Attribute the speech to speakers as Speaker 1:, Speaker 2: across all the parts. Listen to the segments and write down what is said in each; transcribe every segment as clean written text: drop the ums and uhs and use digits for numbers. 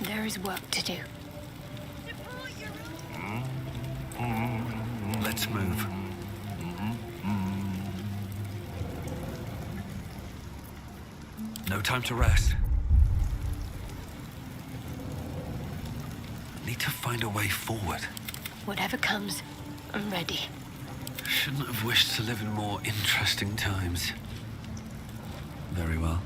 Speaker 1: There is work to do.
Speaker 2: Let's move. No time to rest. Need to find a way forward.
Speaker 1: Whatever comes, I'm ready.
Speaker 2: Shouldn't have wished to live in more interesting times. Very well.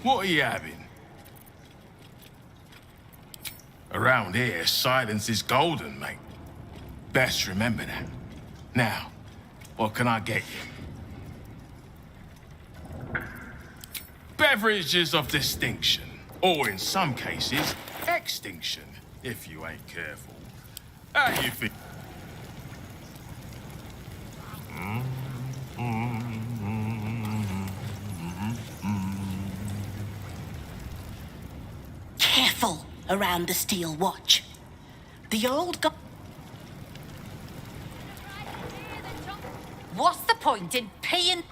Speaker 3: What are you having? Around here, silence is golden, mate. Best remember that. Now, what can I get you? Beverages of distinction, or in some cases, extinction, if you ain't careful. How you feel?
Speaker 4: Careful around the steel watch. The old guy.
Speaker 5: What's the point in peeing?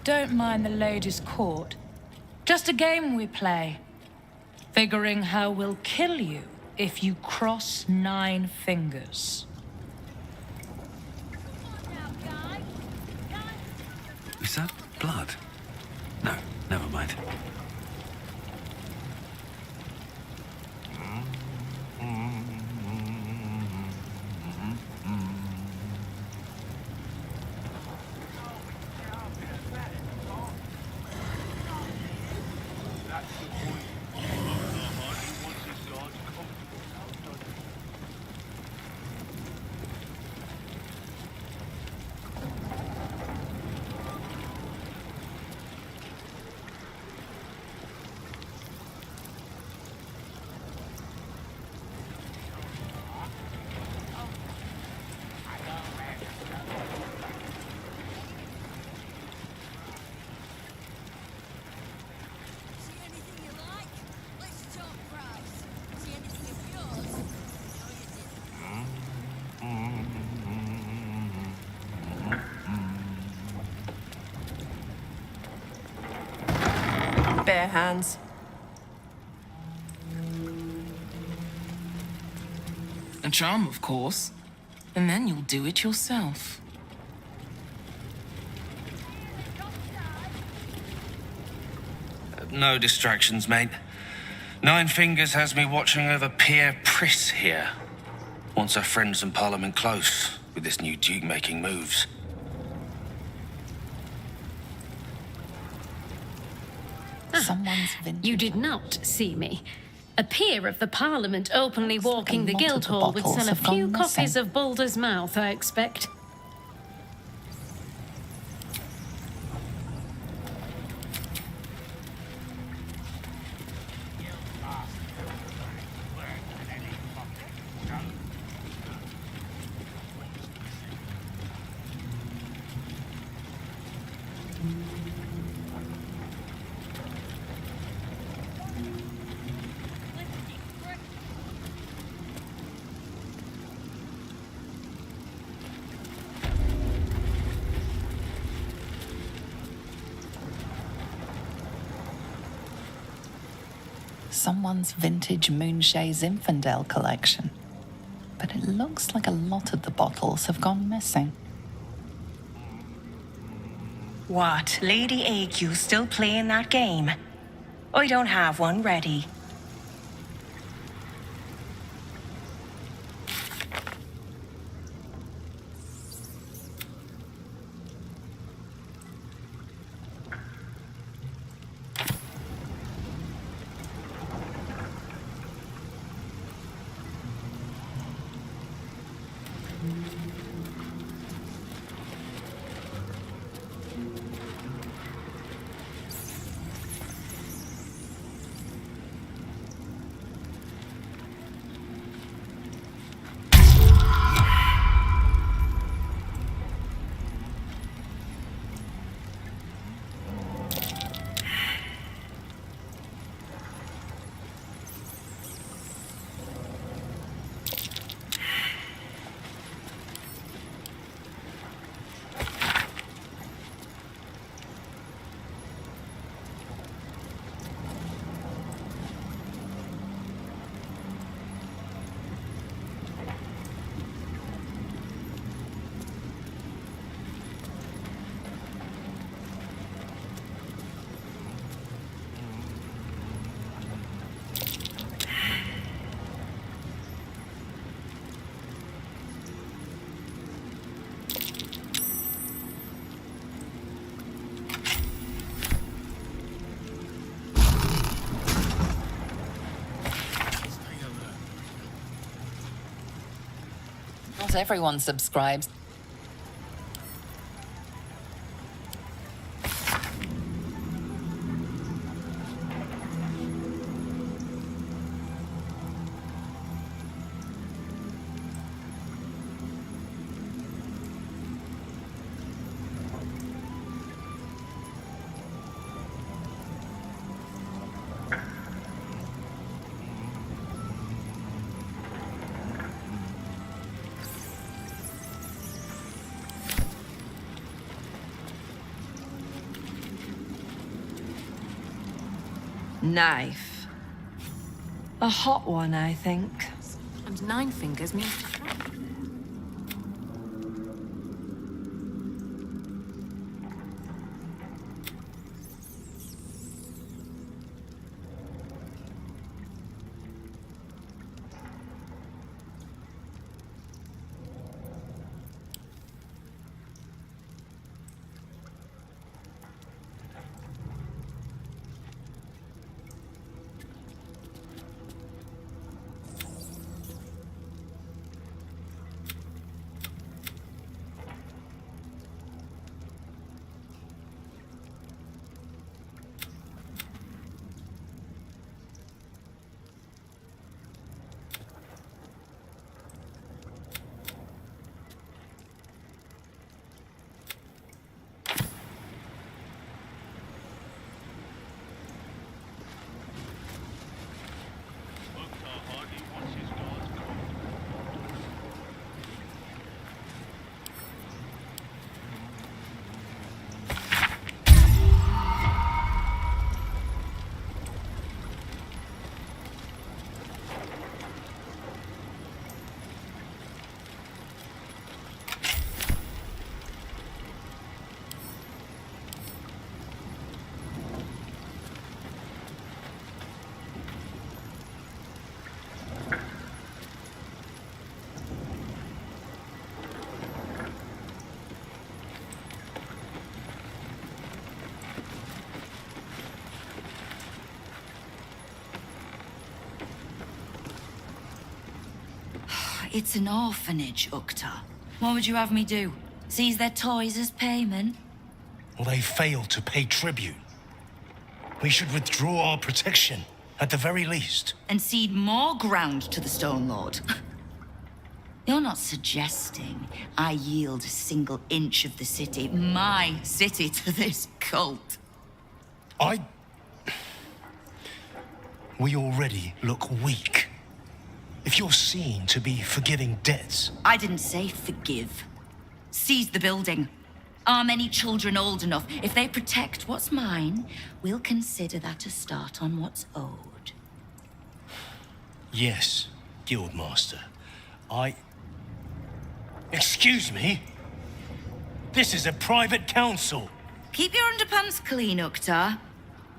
Speaker 6: Don't mind the ladies' court. Just a game we play. Figuring how we'll kill you if you cross 9 fingers.
Speaker 2: Is that blood? No, never mind.
Speaker 7: Bare hands.
Speaker 8: A charm, of course. And then you'll do it yourself.
Speaker 9: No distractions, mate. 9 Fingers has me watching over Pierre Priss here. Wants her friends in Parliament close with this new Duke making moves.
Speaker 1: You did not see me. A peer of the Parliament openly walking the Guildhall would sell a few copies of Baldur's Mouth, I expect.
Speaker 10: Someone's vintage Moonshae Zinfandel collection. But it looks like a lot of the bottles have gone missing.
Speaker 4: What, Lady AQ still playing that game? I don't have one ready.
Speaker 10: Not everyone subscribes.
Speaker 5: Knife. A hot one, I think.
Speaker 7: And 9 fingers means to strike.
Speaker 11: It's an orphanage, Uktar. What would you have me do? Seize their toys as payment?
Speaker 9: Well, they failed to pay tribute. We should withdraw our protection, at the very least.
Speaker 11: And cede more ground to the Stone Lord? You're not suggesting I yield a single inch of the city, my city, to this cult?
Speaker 9: We already look weak. If you're seen to be forgiving debts...
Speaker 11: I didn't say forgive. Seize the building. Arm any children old enough. If they protect what's mine, we'll consider that a start on what's owed.
Speaker 9: Yes, Guildmaster. Excuse me? This is a private council.
Speaker 11: Keep your underpants clean, Uktar.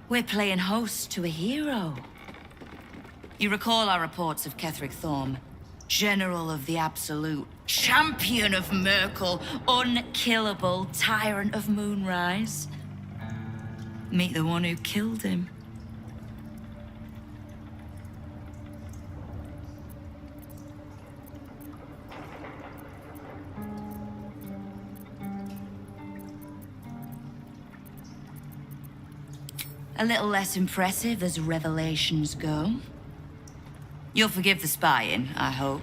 Speaker 11: We're playing host to a hero. You recall our reports of Ketheric Thorm, General of the Absolute, Champion of Merkel, unkillable Tyrant of Moonrise. Meet the one who killed him. A little less impressive as revelations go. You'll forgive the spying, I hope.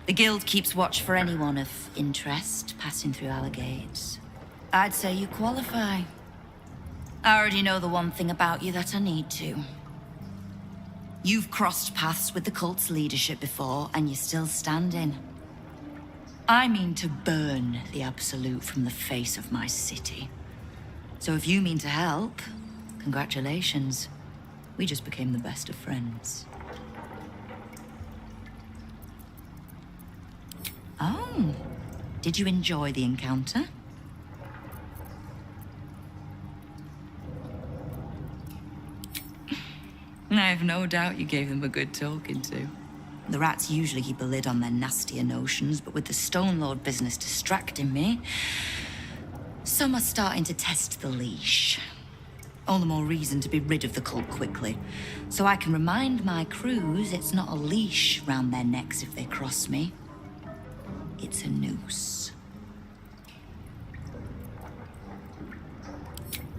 Speaker 11: The Guild keeps watch for anyone of interest passing through our gates. I'd say you qualify. I already know the one thing about you that I need to. You've crossed paths with the cult's leadership before, and you're still standing. I mean to burn the Absolute from the face of my city. So if you mean to help, congratulations. We just became the best of friends. Oh, did you enjoy the encounter? I have no doubt you gave them a good talking to. The rats usually keep a lid on their nastier notions, but with the Stone Lord business distracting me, some are starting to test the leash. All the more reason to be rid of the cult quickly, so I can remind my crews it's not a leash round their necks if they cross me. it's a noose.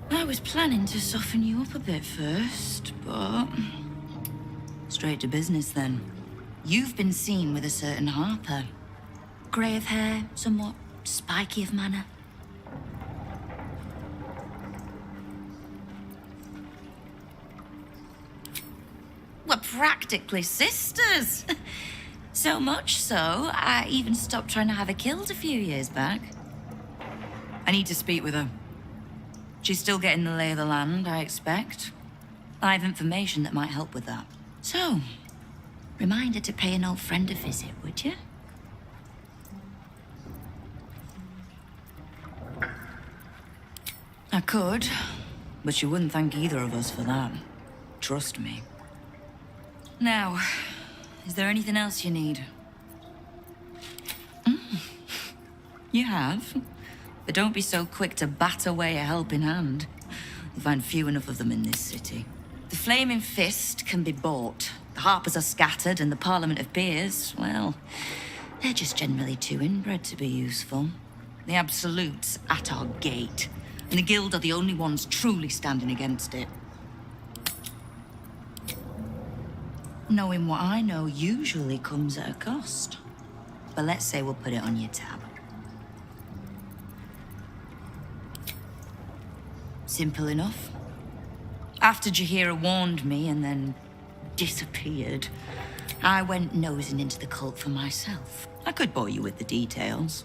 Speaker 11: I was planning to soften you up a bit first, but... straight to business then. You've been seen with a certain Harper. Grey of hair, somewhat spiky of manner. We're practically sisters. So much so, I even stopped trying to have her killed a few years back. I need to speak with her. She's still getting the lay of the land, I expect. I have information that might help with that. So, remind her to pay an old friend a visit, would you? I could, but she wouldn't thank either of us for that. Trust me. Now, is there anything else you need? You have. But don't be so quick to bat away a helping hand. You'll find few enough of them in this city. The Flaming Fist can be bought. The Harpers are scattered, and the Parliament of Peers, well, they're just generally too inbred to be useful. The Absolute's at our gate, and the Guild are the only ones truly standing against it. Knowing what I know usually comes at a cost. But let's say we'll put it on your tab. Simple enough. After Jaheira warned me and then disappeared, I went nosing into the cult for myself. I could bore you with the details.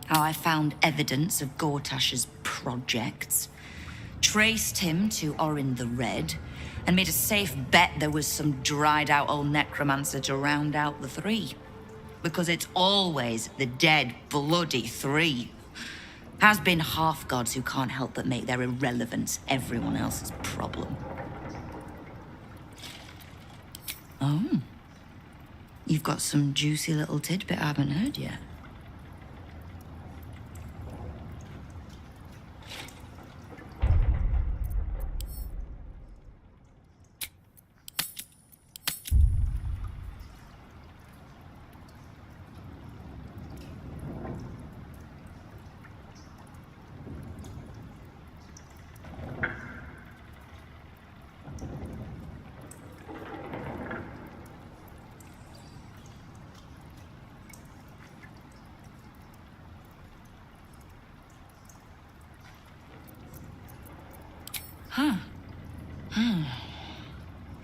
Speaker 11: How I found evidence of Gortash's projects, traced him to Orin the Red, and made a safe bet there was some dried-out old necromancer to round out the three. Because it's always the dead, bloody three. Has been half-gods who can't help but make their irrelevance everyone else's problem. Oh. You've got some juicy little tidbit I haven't heard yet.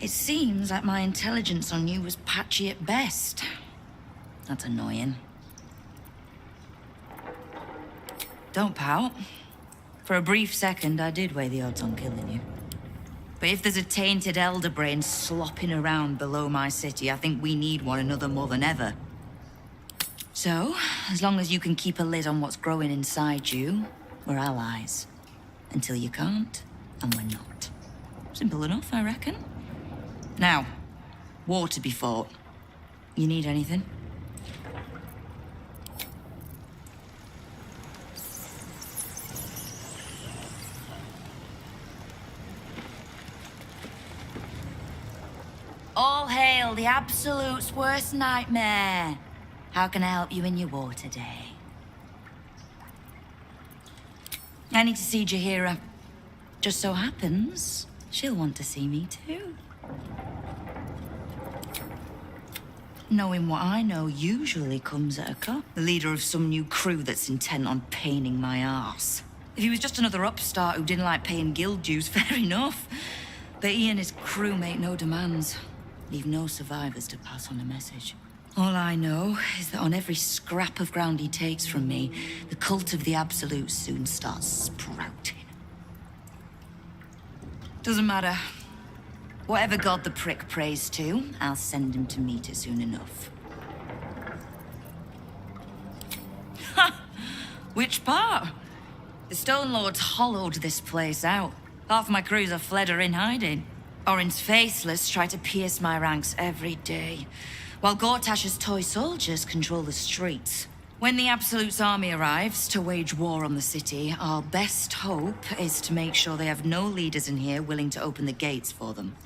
Speaker 11: It seems like my intelligence on you was patchy at best. That's annoying. Don't pout. For a brief second, I did weigh the odds on killing you. But if there's a tainted elder brain slopping around below my city, I think we need one another more than ever. So, as long as you can keep a lid on what's growing inside you, we're allies. Until you can't, and we're not. Simple enough, I reckon. Now, war to be fought. You need anything? All hail the Absolute's worst nightmare. How can I help you in your war today? I need to see Jaheira. Just so happens, she'll want to see me too. Knowing what I know usually comes at a cost. The leader of some new crew that's intent on paining my arse. If he was just another upstart who didn't like paying guild dues, fair enough. But he and his crew make no demands. Leave no survivors to pass on a message. All I know is that on every scrap of ground he takes from me, the cult of the Absolute soon starts sprouting. Doesn't matter. Whatever god the prick prays to, I'll send him to meet it soon enough. Ha! Which part? The Stone Lords hollowed this place out. Half my crews are fled or in hiding. Orin's faithless try to pierce my ranks every day, while Gortash's toy soldiers control the streets. When the Absolute's army arrives to wage war on the city, our best hope is to make sure they have no leaders in here willing to open the gates for them.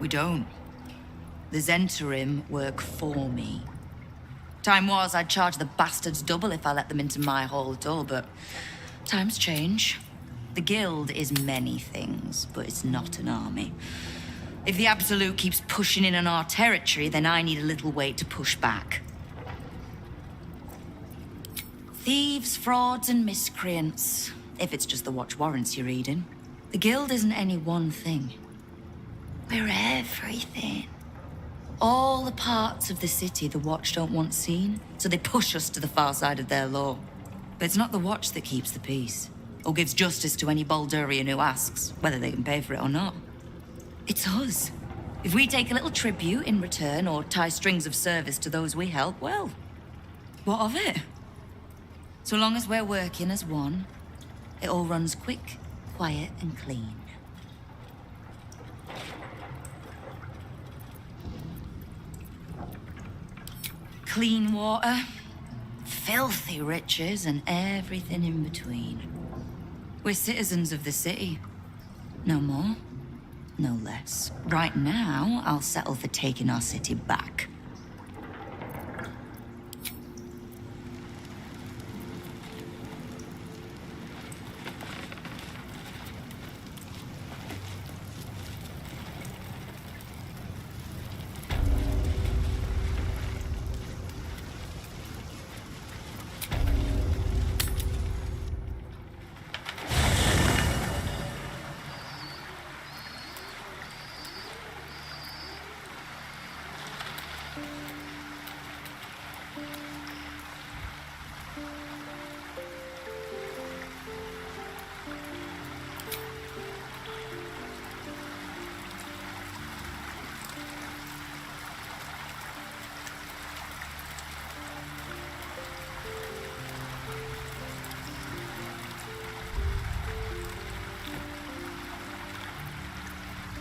Speaker 11: We don't. The Zentarim work for me. Time was, I'd charge the bastards double if I let them into my hall at all, but times change. The Guild is many things, but it's not an army. If the Absolute keeps pushing in on our territory, then I need a little weight to push back. Thieves, frauds, and miscreants. If it's just the watch warrants you're reading. The Guild isn't any one thing. We're everything. All the parts of the city the Watch don't want seen, so they push us to the far side of their law. But it's not the Watch that keeps the peace, or gives justice to any Baldurian who asks, whether they can pay for it or not. It's us. If we take a little tribute in return, or tie strings of service to those we help, well, what of it? So long as we're working as one, it all runs quick, quiet, and clean. Clean water, filthy riches, and everything in between. We're citizens of the city. No more, no less. Right now, I'll settle for taking our city back.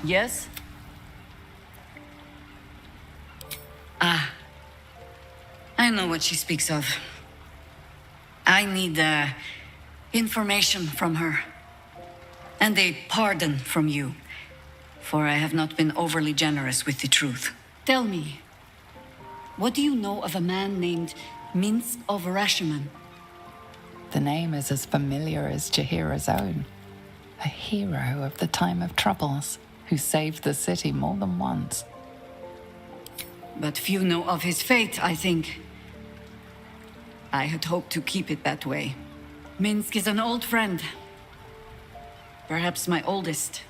Speaker 12: Yes? I know what she speaks of. I need information from her. And a pardon from you, for I have not been overly generous with the truth. Tell me, what do you know of a man named Minsk of Rashiman?
Speaker 10: The name is as familiar as Jahira's own. A hero of the time of troubles, who saved the city more than once.
Speaker 12: But few know of his fate, I think. I had hoped to keep it that way. Minsk is an old friend. Perhaps my oldest.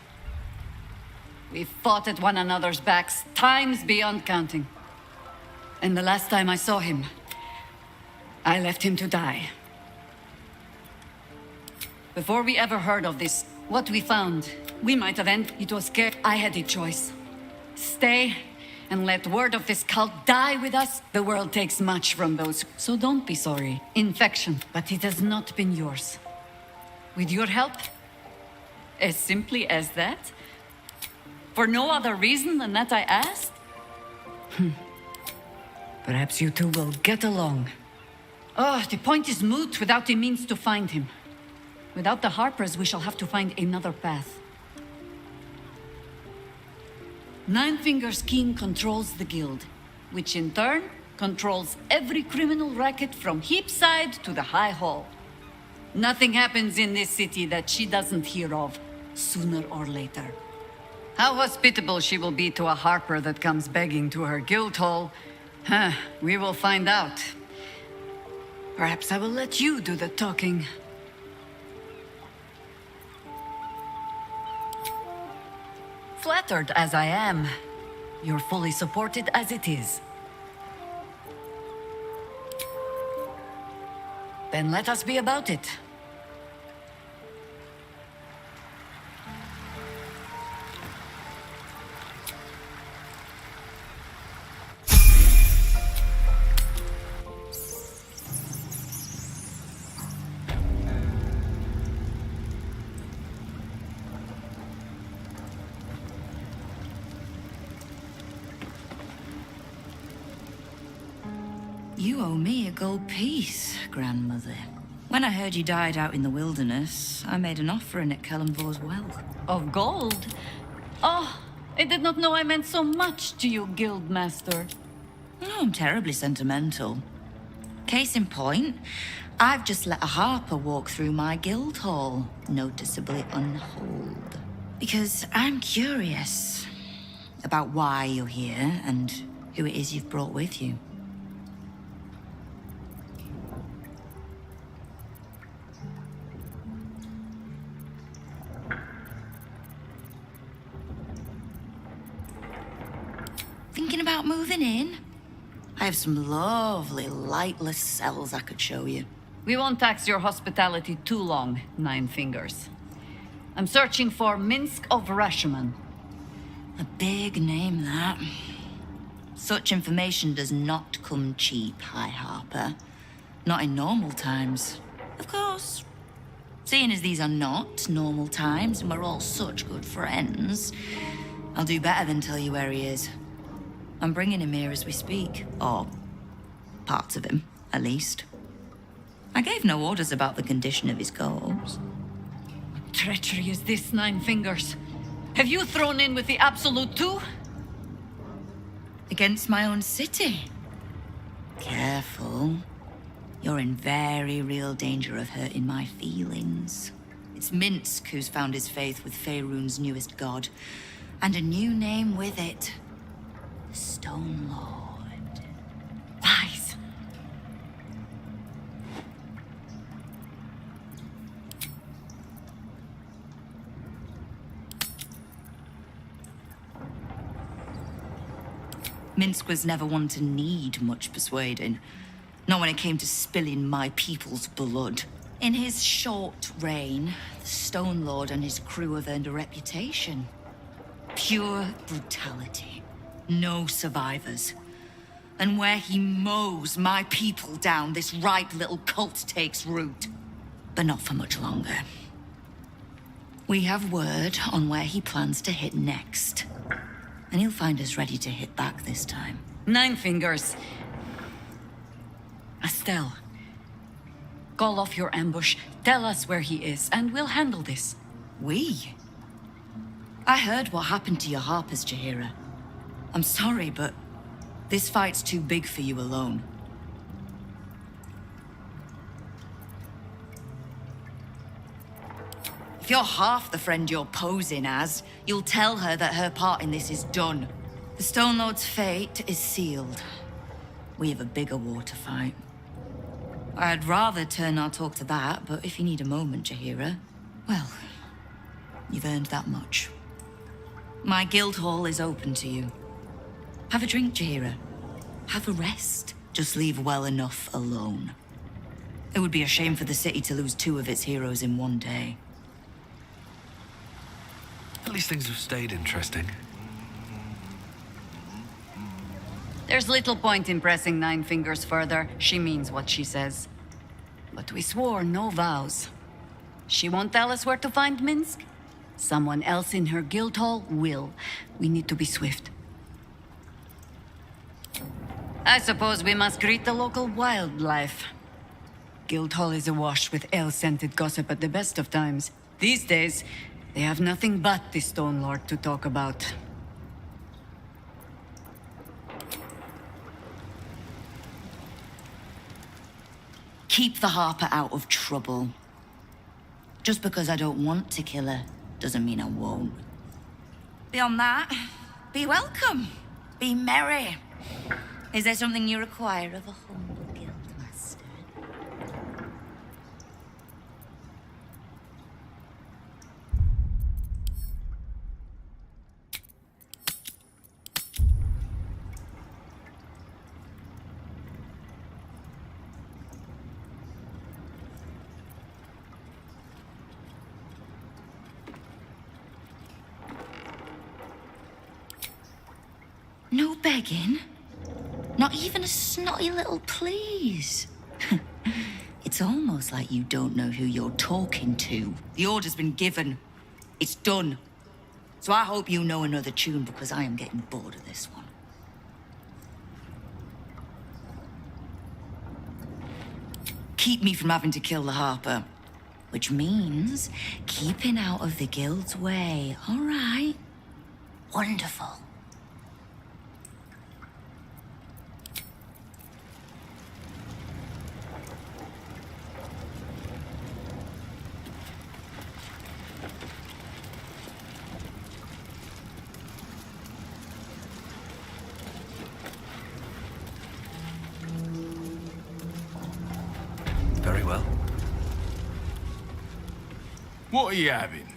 Speaker 12: We've fought at one another's backs times beyond counting. And the last time I saw him, I left him to die. Before we ever heard of this, what we found, we might have ended. It was scared. I had a choice. Stay and let word of this cult die with us. The world takes much from those. So don't be sorry. Infection, but it has not been yours. With your help, as simply as that, for no other reason than that I asked? Perhaps you two will get along. Oh, the point is moot without the means to find him. Without the Harpers, we shall have to find another path. Nine Fingers Keen controls the guild, which in turn controls every criminal racket from Heapside to the High Hall. Nothing happens in this city that she doesn't hear of, sooner or later. How hospitable she will be to a Harper that comes begging to her guild hall, we will find out. Perhaps I will let you do the talking. Flattered as I am, you're fully supported as it is. Then let us be about it.
Speaker 11: You owe me a gold piece, grandmother. When I heard you died out in the wilderness, I made an offering at Kellenvor's well.
Speaker 12: Of gold? Oh, I did not know I meant so much to you, Guildmaster.
Speaker 11: Oh, I'm terribly sentimental. Case in point, I've just let a harper walk through my guild hall, noticeably unholed. Because I'm curious about why you're here and who it is you've brought with you. Thinking about moving in? I have some lovely lightless cells I could show you.
Speaker 12: We won't tax your hospitality too long, Nine Fingers. I'm searching for Minsk of Rashomon.
Speaker 11: A big name, that. Such information does not come cheap, High Harper. Not in normal times. Of course. Seeing as these are not normal times and we're all such good friends, I'll do better than tell you where he is. I'm bringing him here as we speak. Or parts of him, at least. I gave no orders about the condition of his corpse.
Speaker 12: What treachery is this, Nine Fingers? Have you thrown in with the Absolute too?
Speaker 11: Against my own city? Careful. You're in very real danger of hurting my feelings. It's Minsk who's found his faith with Faerun's newest god. And a new name with it. The Stone Lord.
Speaker 12: Lies.
Speaker 11: Minsk was never one to need much persuading. Not when it came to spilling my people's blood. In his short reign, the Stone Lord and his crew have earned a reputation. Pure brutality. No survivors. And where he mows my people down, this ripe little cult takes root. But not for much longer. We have word on where he plans to hit next. And he'll find us ready to hit back this time.
Speaker 12: Nine Fingers. Estelle. Call off your ambush, tell us where he is, and we'll handle this.
Speaker 11: We? I heard what happened to your harpers, Jaheira. I'm sorry, but this fight's too big for you alone. If you're half the friend you're posing as, you'll tell her that her part in this is done. The Stone Lord's fate is sealed. We have a bigger war to fight. I'd rather turn our talk to that, but if you need a moment, Jaheira, well, you've earned that much. My guild hall is open to you. Have a drink, Jaheira. Have a rest. Just leave well enough alone. It would be a shame for the city to lose 2 of its heroes in one day.
Speaker 2: At least things have stayed interesting.
Speaker 12: There's little point in pressing Nine Fingers further. She means what she says. But we swore no vows. She won't tell us where to find Minsk. Someone else in her guild hall will. We need to be swift. I suppose we must greet the local wildlife. Guildhall is awash with ale-scented gossip at the best of times. These days, they have nothing but the Stone Lord to talk about.
Speaker 11: Keep the Harper out of trouble. Just because I don't want to kill her, doesn't mean I won't. Beyond that, be welcome. Be merry. Is there something you require of a humble guildmaster? No begging? Not even a snotty little please? It's almost like you don't know who you're talking to. The order's been given. It's done. So I hope you know another tune, because I am getting bored of this one. Keep me from having to kill the Harper. Which means keeping out of the guild's way, all right? Wonderful.
Speaker 2: Very well.
Speaker 3: What are you having?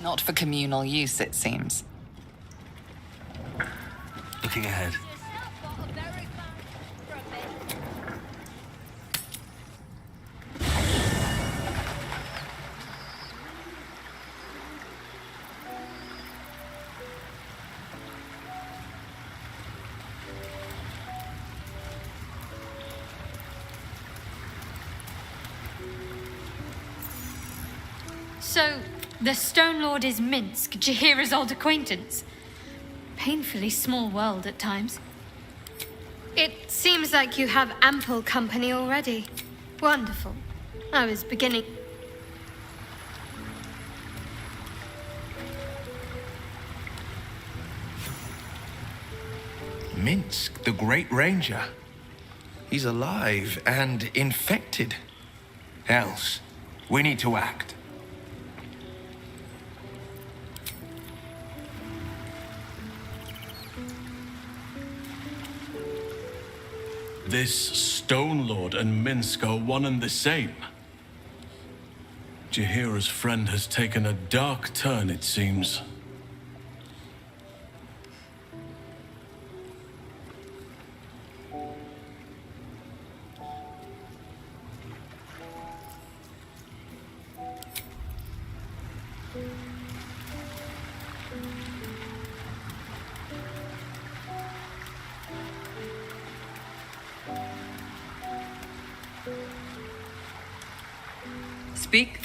Speaker 10: Not for communal use, it seems.
Speaker 2: Looking ahead.
Speaker 1: So, the Stone Lord is Minsk, Jahira's old acquaintance. Painfully small world at times.
Speaker 13: It seems like you have ample company already. Wonderful. I was beginning...
Speaker 3: Minsk, the Great Ranger.
Speaker 9: He's alive and infected.
Speaker 3: Hells, we need to act.
Speaker 14: This Stone Lord and Minsk are one and the same. Jahira's friend has taken a dark turn, it seems.
Speaker 5: Speak.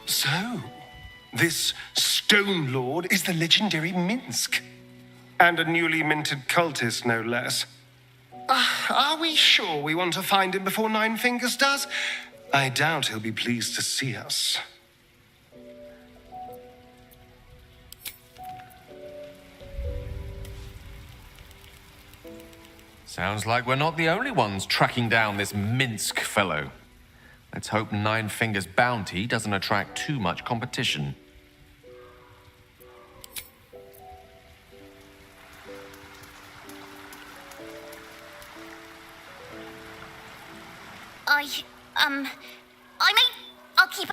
Speaker 9: So, this Stone Lord is the legendary Minsk. And a newly minted cultist, no less. Are we sure we want to find him before Nine Fingers does? I doubt he'll be pleased to see us.
Speaker 15: Sounds like we're not the only ones tracking down this Minsk fellow. Let's hope Nine Fingers' bounty doesn't attract too much competition.
Speaker 11: I'll keep...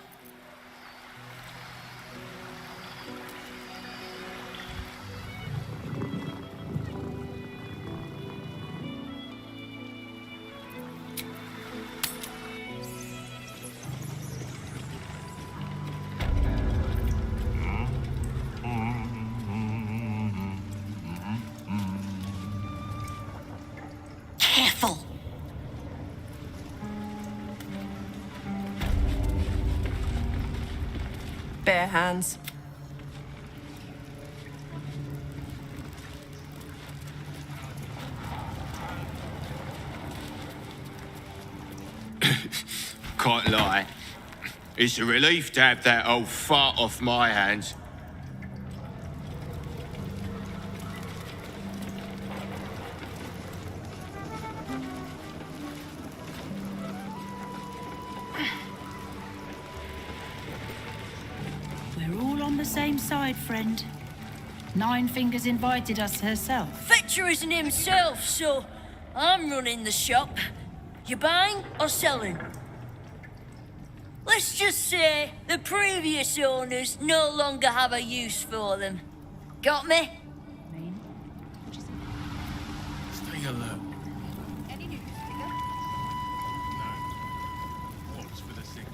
Speaker 11: Careful.
Speaker 5: Bare hands.
Speaker 3: Can't lie. It's a relief to have that old fart off my hands.
Speaker 6: We're all on the same side, friend. Nine Fingers invited us herself.
Speaker 16: Fetcher isn't himself, so I'm running the shop. You buying or selling? Let's just say the previous owners no longer have a use for them. Got me?
Speaker 3: Stay alert.
Speaker 13: Any news, Figure?
Speaker 3: No. Watch for the signal.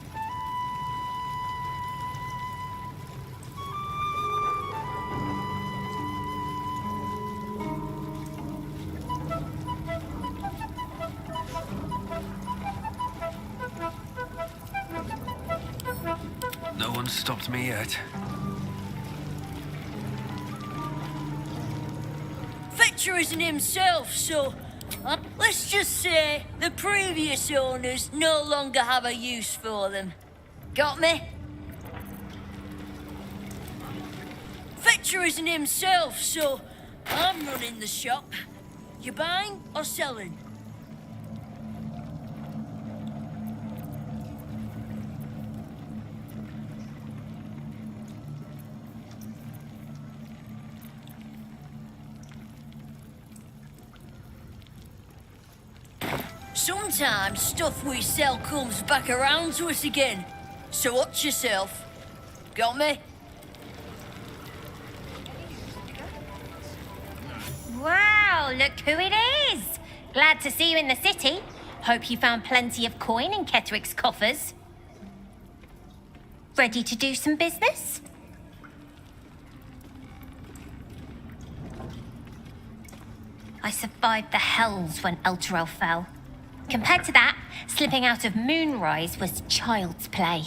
Speaker 2: one's stopped me yet.
Speaker 16: Fetcher isn't himself, so let's just say the previous owners no longer have a use for them. Got me? Fetcher isn't himself, so I'm running the shop. You buying or selling? Sometimes stuff we sell comes back around to us again. So watch yourself. Got me?
Speaker 17: Wow, look who it is! Glad to see you in the city. Hope you found plenty of coin in Ketterick's coffers. Ready to do some business? I survived the hells when Elturel fell. Compared to that, slipping out of Moonrise was child's play.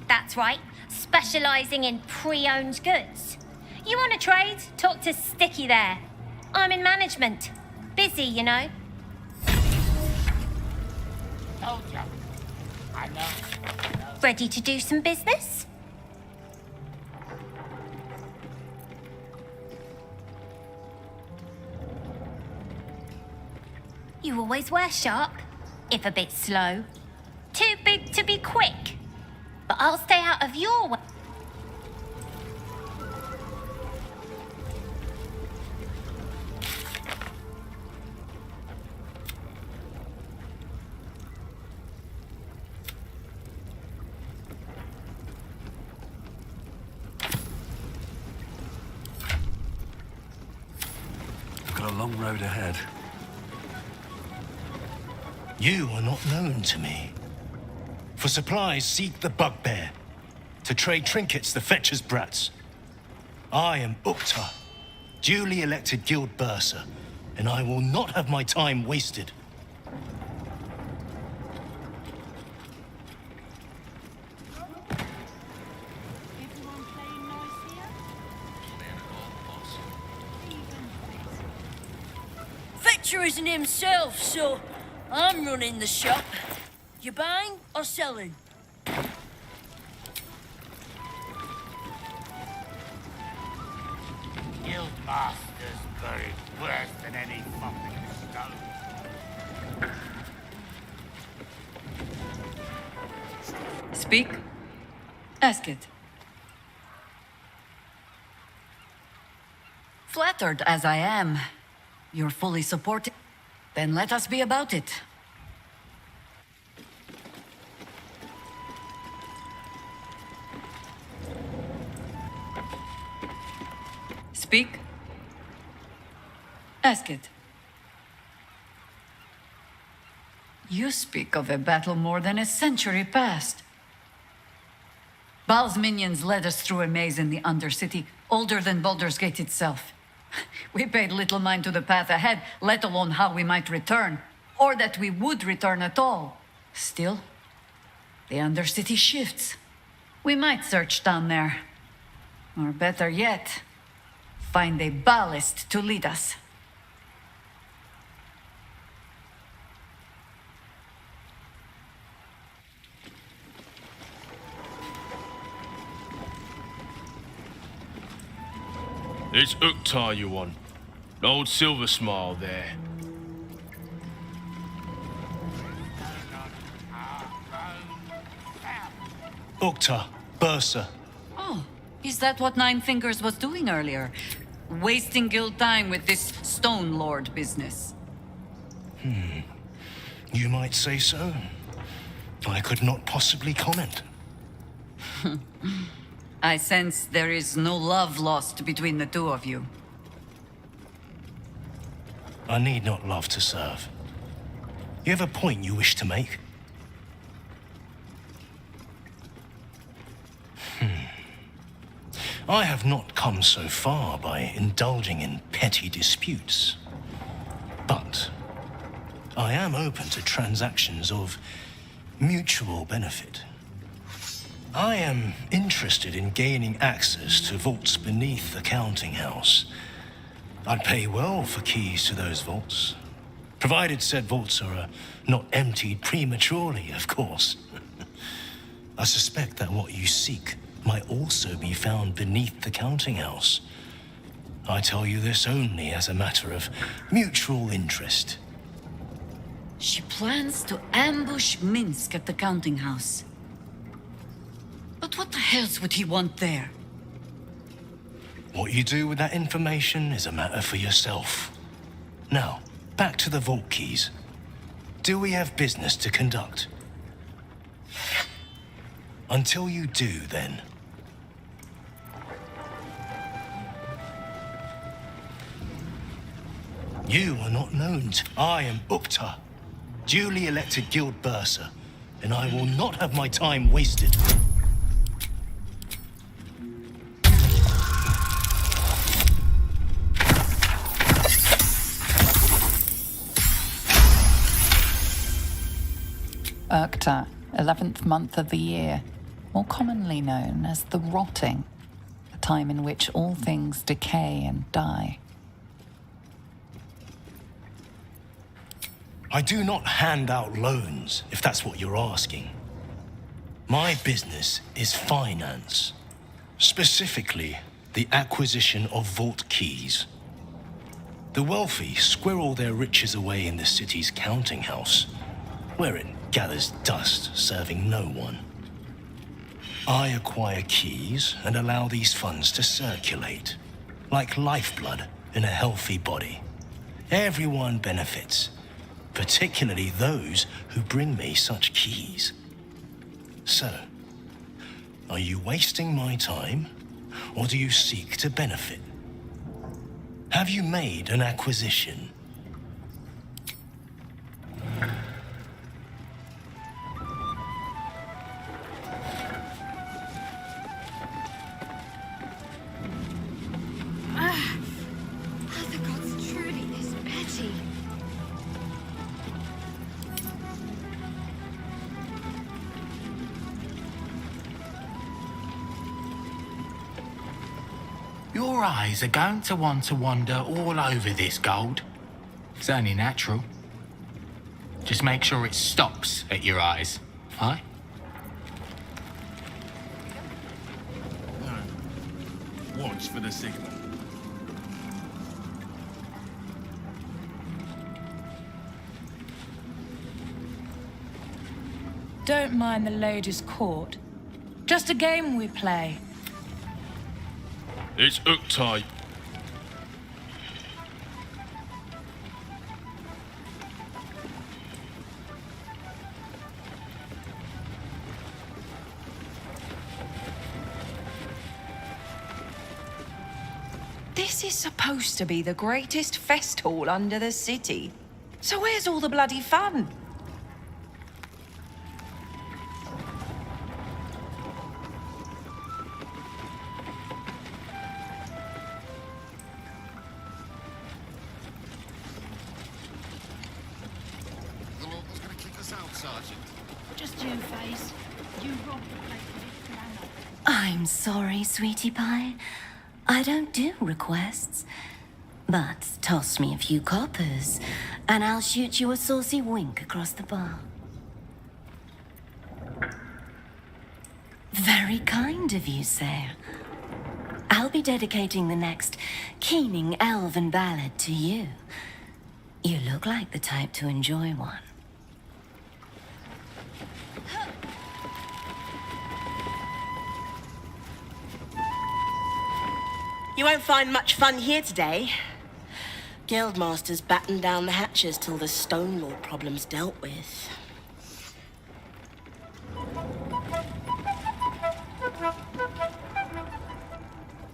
Speaker 17: That's right, specialising in pre-owned goods. You want to trade? Talk to Sticky there. I'm in management. Busy, you know.
Speaker 18: Told you. I know.
Speaker 17: Ready to do some business? You always were sharp, if a bit slow. Too big to be quick. But I'll stay out of your way.
Speaker 2: I've got a long road ahead.
Speaker 19: You are not known to me. For supplies, seek the bugbear. To trade trinkets, the fetcher's brats. I am Uktar, duly elected guild bursar, and I will not have my time wasted.
Speaker 16: Fetcher isn't himself, so I'm running the shop. You buying or selling?
Speaker 18: Guild Master's buried worse than any fucking stone.
Speaker 12: Speak. Ask it. Flattered as I am, you're fully supported. Then let us be about it. Speak. Ask it. You speak of a battle more than a century past. Baal's minions led us through a maze in the Undercity, older than Baldur's Gate itself. We paid little mind to the path ahead, let alone how we might return, or that we would return at all. Still, the Undercity shifts. We might search down there. Or better yet, find a ballast to lead us.
Speaker 3: It's Uktar you want. Old Silver Smile there.
Speaker 19: Uktar, bursar.
Speaker 12: Oh, is that what Nine Fingers was doing earlier? Wasting guild time with this Stone Lord business.
Speaker 19: You might say so. I could not possibly comment.
Speaker 12: I sense there is no love lost between the two of you.
Speaker 19: I need not love to serve. You have a point you wish to make? I have not come so far by indulging in petty disputes. But I am open to transactions of Mutual benefit. I am interested in gaining access to vaults beneath the counting house. I'd pay well for keys to those vaults, provided said vaults are not emptied prematurely, of course. I suspect that what you seek might also be found beneath the counting house. I tell you this only as a matter of mutual interest.
Speaker 12: She plans to ambush Minsk at the counting house. But what the hells would he want there?
Speaker 19: What you do with that information is a matter for yourself. Now, back to the vault keys. Do we have business to conduct? Until you do, then. You are not known to... I am Uktar, duly elected guild bursar, and I will not have my time wasted.
Speaker 10: Uktar, 11th month of the year, more commonly known as the rotting, a time in which all things decay and die.
Speaker 19: I do not hand out loans, if that's what you're asking. My business is finance. Specifically, the acquisition of vault keys. The wealthy squirrel their riches away in the city's counting house, where it gathers dust, serving no one. I acquire keys and allow these funds to circulate, like lifeblood in a healthy body. Everyone benefits, particularly those who bring me such keys. So, are you wasting my time, or do you seek to benefit? Have you made an acquisition?
Speaker 13: The gods truly is petty.
Speaker 18: Your eyes are going to want to wander all over this gold. It's only natural. Just make sure it stops at your eyes, aye?
Speaker 3: Watch for the signal.
Speaker 6: Don't mind the ladies' court. Just a game we play.
Speaker 3: It's Uktai.
Speaker 4: This is supposed to be the greatest fest hall under the city. So where's all the bloody fun?
Speaker 1: Just you, Face. You robbed the place of its glamour.
Speaker 20: I'm sorry, sweetie pie. I don't do requests. But toss me a few coppers, and I'll shoot you a saucy wink across the bar. Very kind of you, sir. I'll be dedicating the next keening elven ballad to you. You look like the type to enjoy one.
Speaker 21: You won't find much fun here today. Guildmasters batten down the hatches till the Stone Lord problem's dealt with.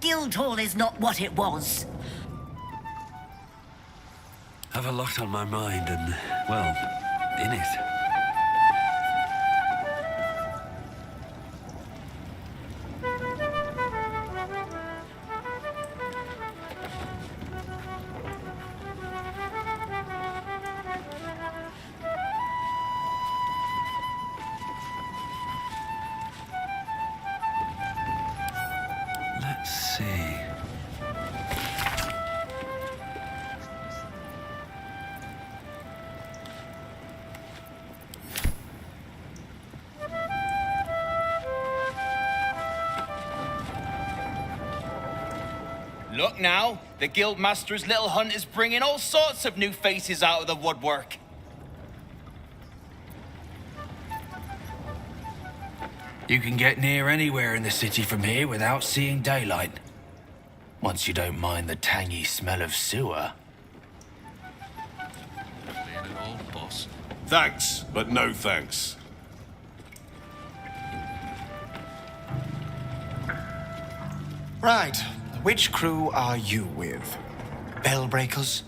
Speaker 16: Guildhall is not what it was.
Speaker 2: Have a lot on my mind and, well, in it. see.
Speaker 8: Look now, the Guildmaster's little hunt is bringing all sorts of new faces out of the woodwork.
Speaker 22: You can get near anywhere in the city from here without seeing daylight. Once you don't mind the tangy smell of sewer.
Speaker 23: Boss. Thanks, but no thanks.
Speaker 24: Right. Which crew are you with? Bellbreakers?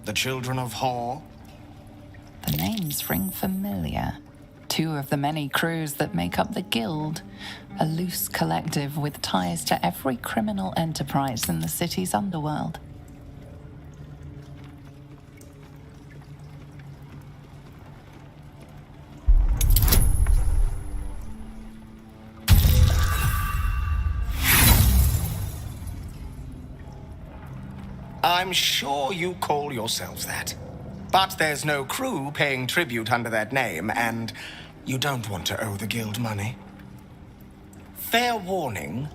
Speaker 24: The Children of Hor?
Speaker 10: The names ring familiar. Two of the many crews that make up the Guild, a loose collective with ties to every criminal enterprise in the city's underworld.
Speaker 24: I'm sure you call yourselves that. But there's no crew paying tribute under that name, and you don't want to owe the Guild money. Fair warning,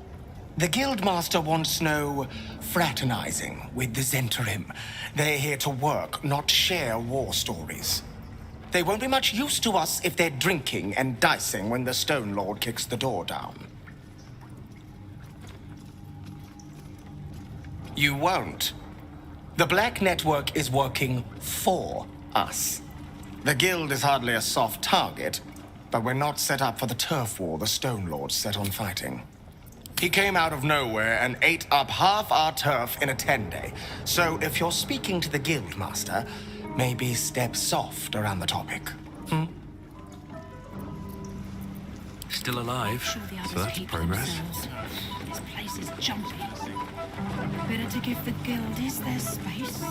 Speaker 24: the Guildmaster wants no fraternizing with the Zentarim. They're here to work, not share war stories. They won't be much use to us if they're drinking and dicing when the Stone Lord kicks the door down. You won't. The Black Network is working for us. The Guild is hardly a soft target, but we're not set up for the turf war the Stone Lord set on fighting. He came out of nowhere and ate up half our turf in a 10-day. So if you're speaking to the Guildmaster, maybe step soft around the topic.
Speaker 2: Still alive, so that's progress.
Speaker 25: This place is jumpy. Better to give the Guild their space.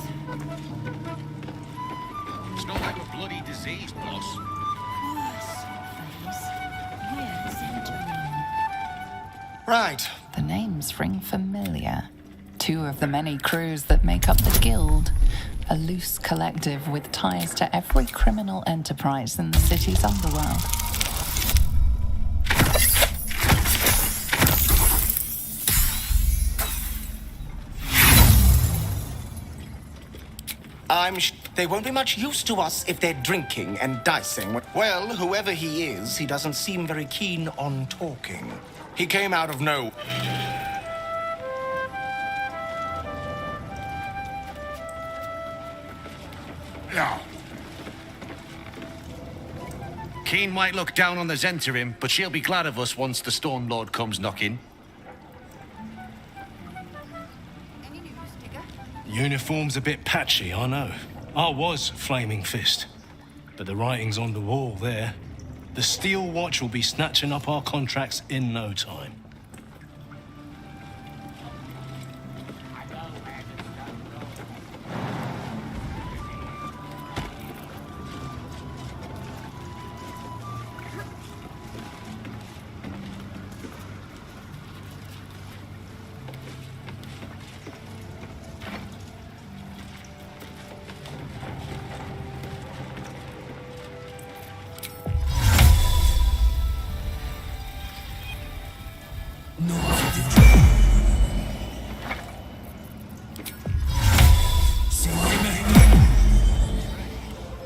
Speaker 23: It's not like a bloody disease, boss.
Speaker 24: Right.
Speaker 10: The names ring familiar. Two of the many crews that make up the Guild, a loose collective with ties to every criminal enterprise in the city's underworld.
Speaker 24: They won't be much use to us if they're drinking and dicing. Well, whoever he is, he doesn't seem very keen on talking. He came out of nowhere.
Speaker 23: Yeah. Keen might look down on the Zentarim, but she'll be glad of us once the Storm Lord comes knocking.
Speaker 19: Uniform's a bit patchy, I know. I was Flaming Fist. But the writing's on the wall there. The Steel Watch will be snatching up our contracts in no time.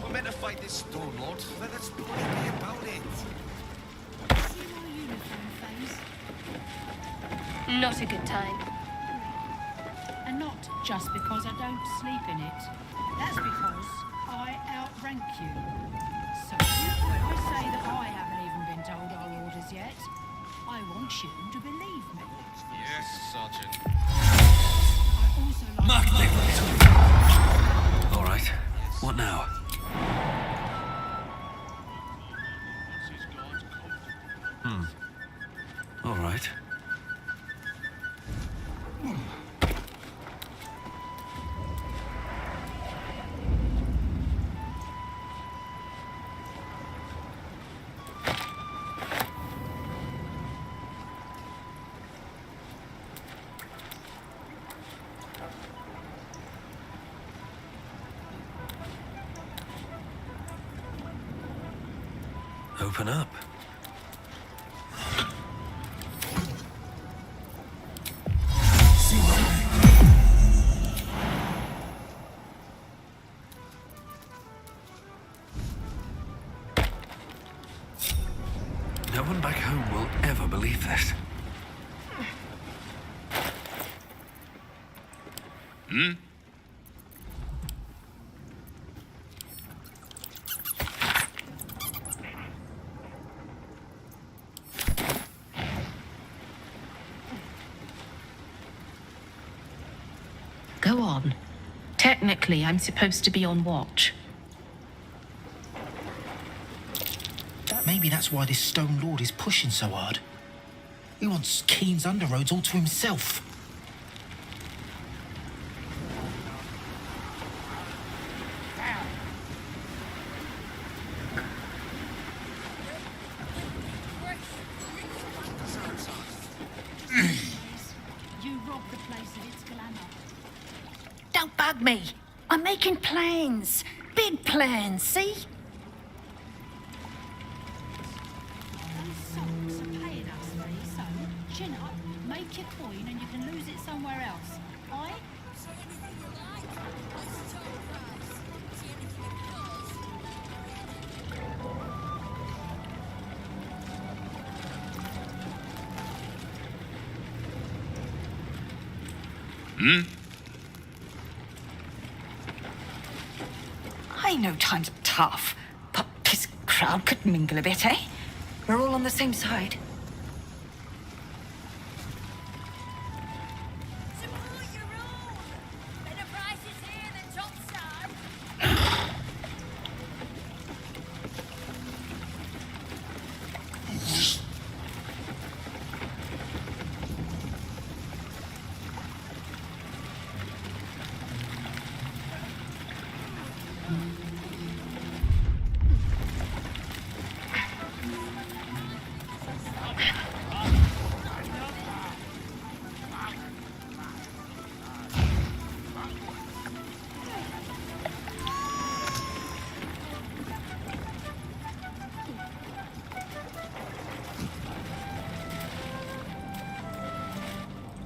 Speaker 23: We're meant to fight this Storm Lord. Let's be about it.
Speaker 1: Not a good time.
Speaker 25: And not just because I don't sleep in it. That's because I outrank you. So when I say that I haven't even been told our orders yet, I want you to believe me.
Speaker 23: Yes, Sergeant.
Speaker 25: I also like...
Speaker 2: All right. What now? All right. Open up. No one back home will ever believe this.
Speaker 23: Hmm?
Speaker 10: Go on. Technically, I'm supposed to be on watch.
Speaker 7: Maybe that's why this Stone Lord is pushing so hard. He wants Keen's underroads all to himself.
Speaker 25: You robbed the place of its glamour.
Speaker 6: Don't bug me. I'm making plans. Big plans, see?
Speaker 25: These socks are paying us for, so chin up, make your coin, and you can lose it somewhere else. Aye?
Speaker 23: Hmm?
Speaker 4: I know times are tough, but this crowd could mingle a bit, eh? We're all on the same side.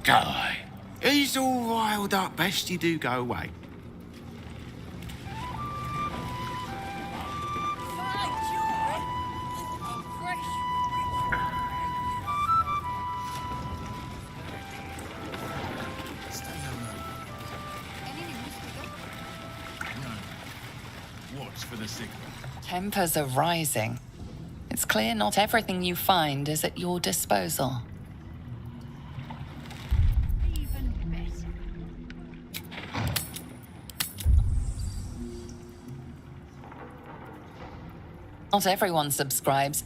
Speaker 23: Guy, he's all riled up. Best you do go away.
Speaker 3: Watch for the signal.
Speaker 10: Tempers are rising. It's clear not everything you find is at your disposal.
Speaker 25: Even better.
Speaker 10: Not everyone subscribes.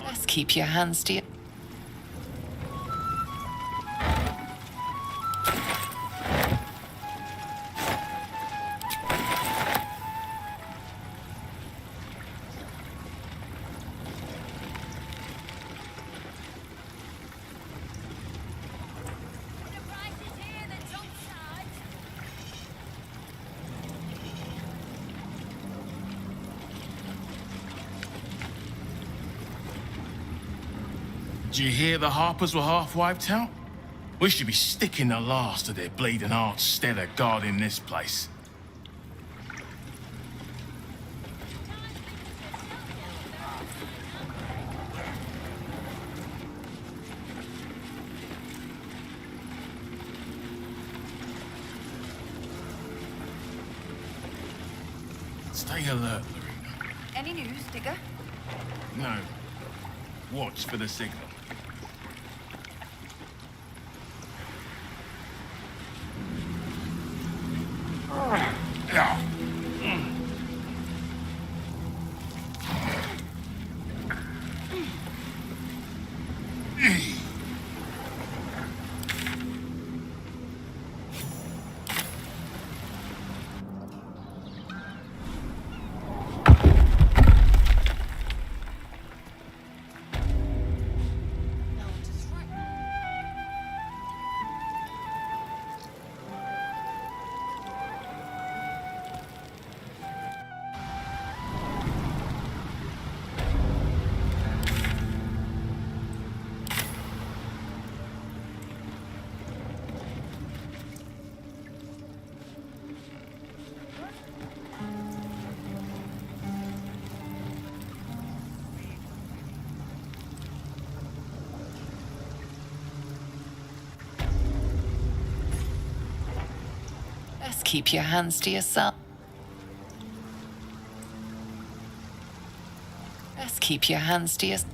Speaker 10: Let's keep your hands to your...
Speaker 3: Did you hear the Harpers were half wiped out? We should be sticking the last of their bleeding hearts stellar guarding this place. Stay alert, Lorena.
Speaker 4: Any news, Digger?
Speaker 3: No. Watch for the signal.
Speaker 10: keep your hands to yourself. Best keep your hands to yourself.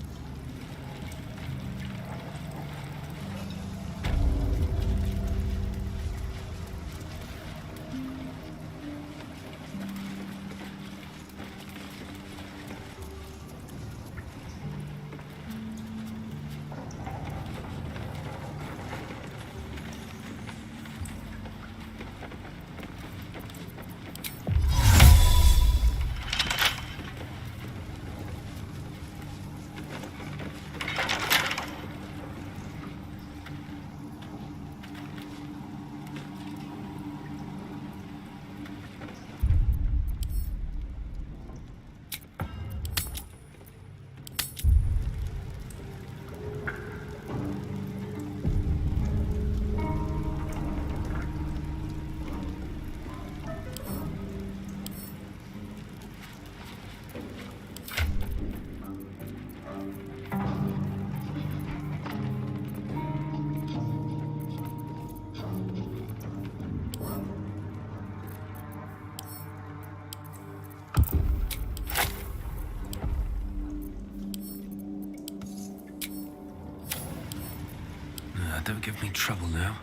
Speaker 2: Don't give me trouble now.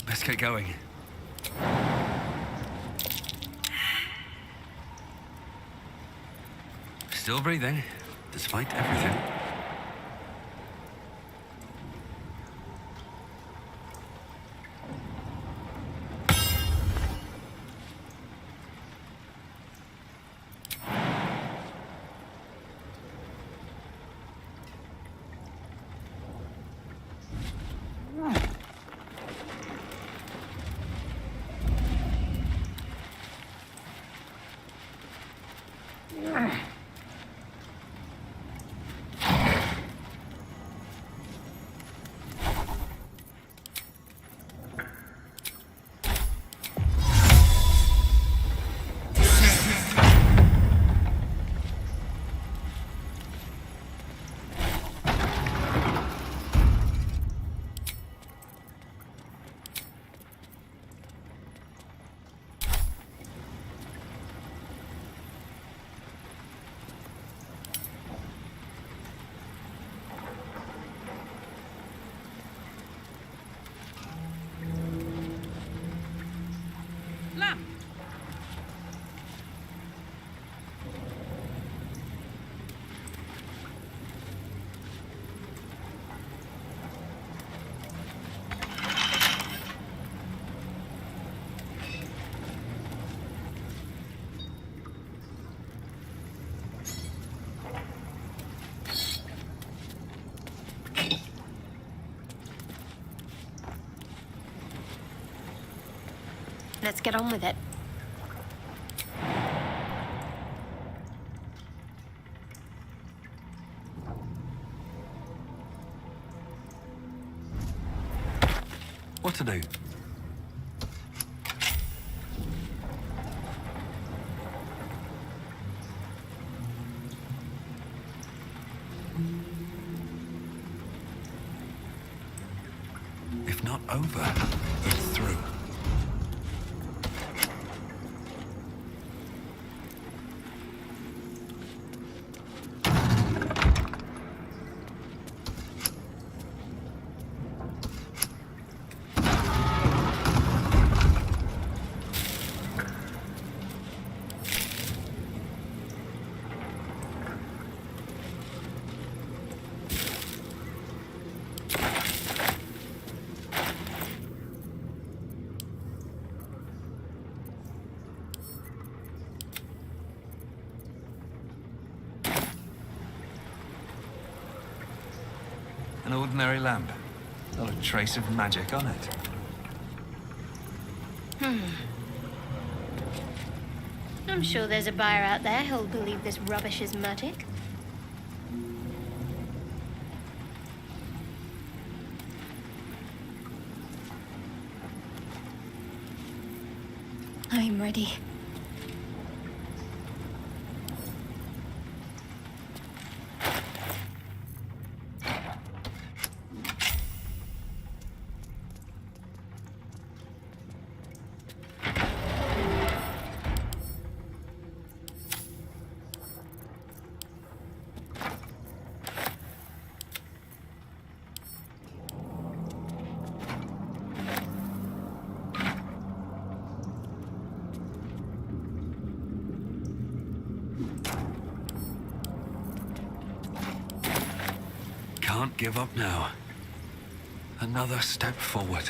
Speaker 2: Let's get going. Still breathing, despite everything.
Speaker 13: let's get on with it.
Speaker 2: What to do? If not over, it's through.
Speaker 5: An ordinary lamp. Not a trace of magic on it.
Speaker 13: I'm sure there's a buyer out there who'll believe this rubbish is magic. I'm ready.
Speaker 2: Can't give up now. Another step forward.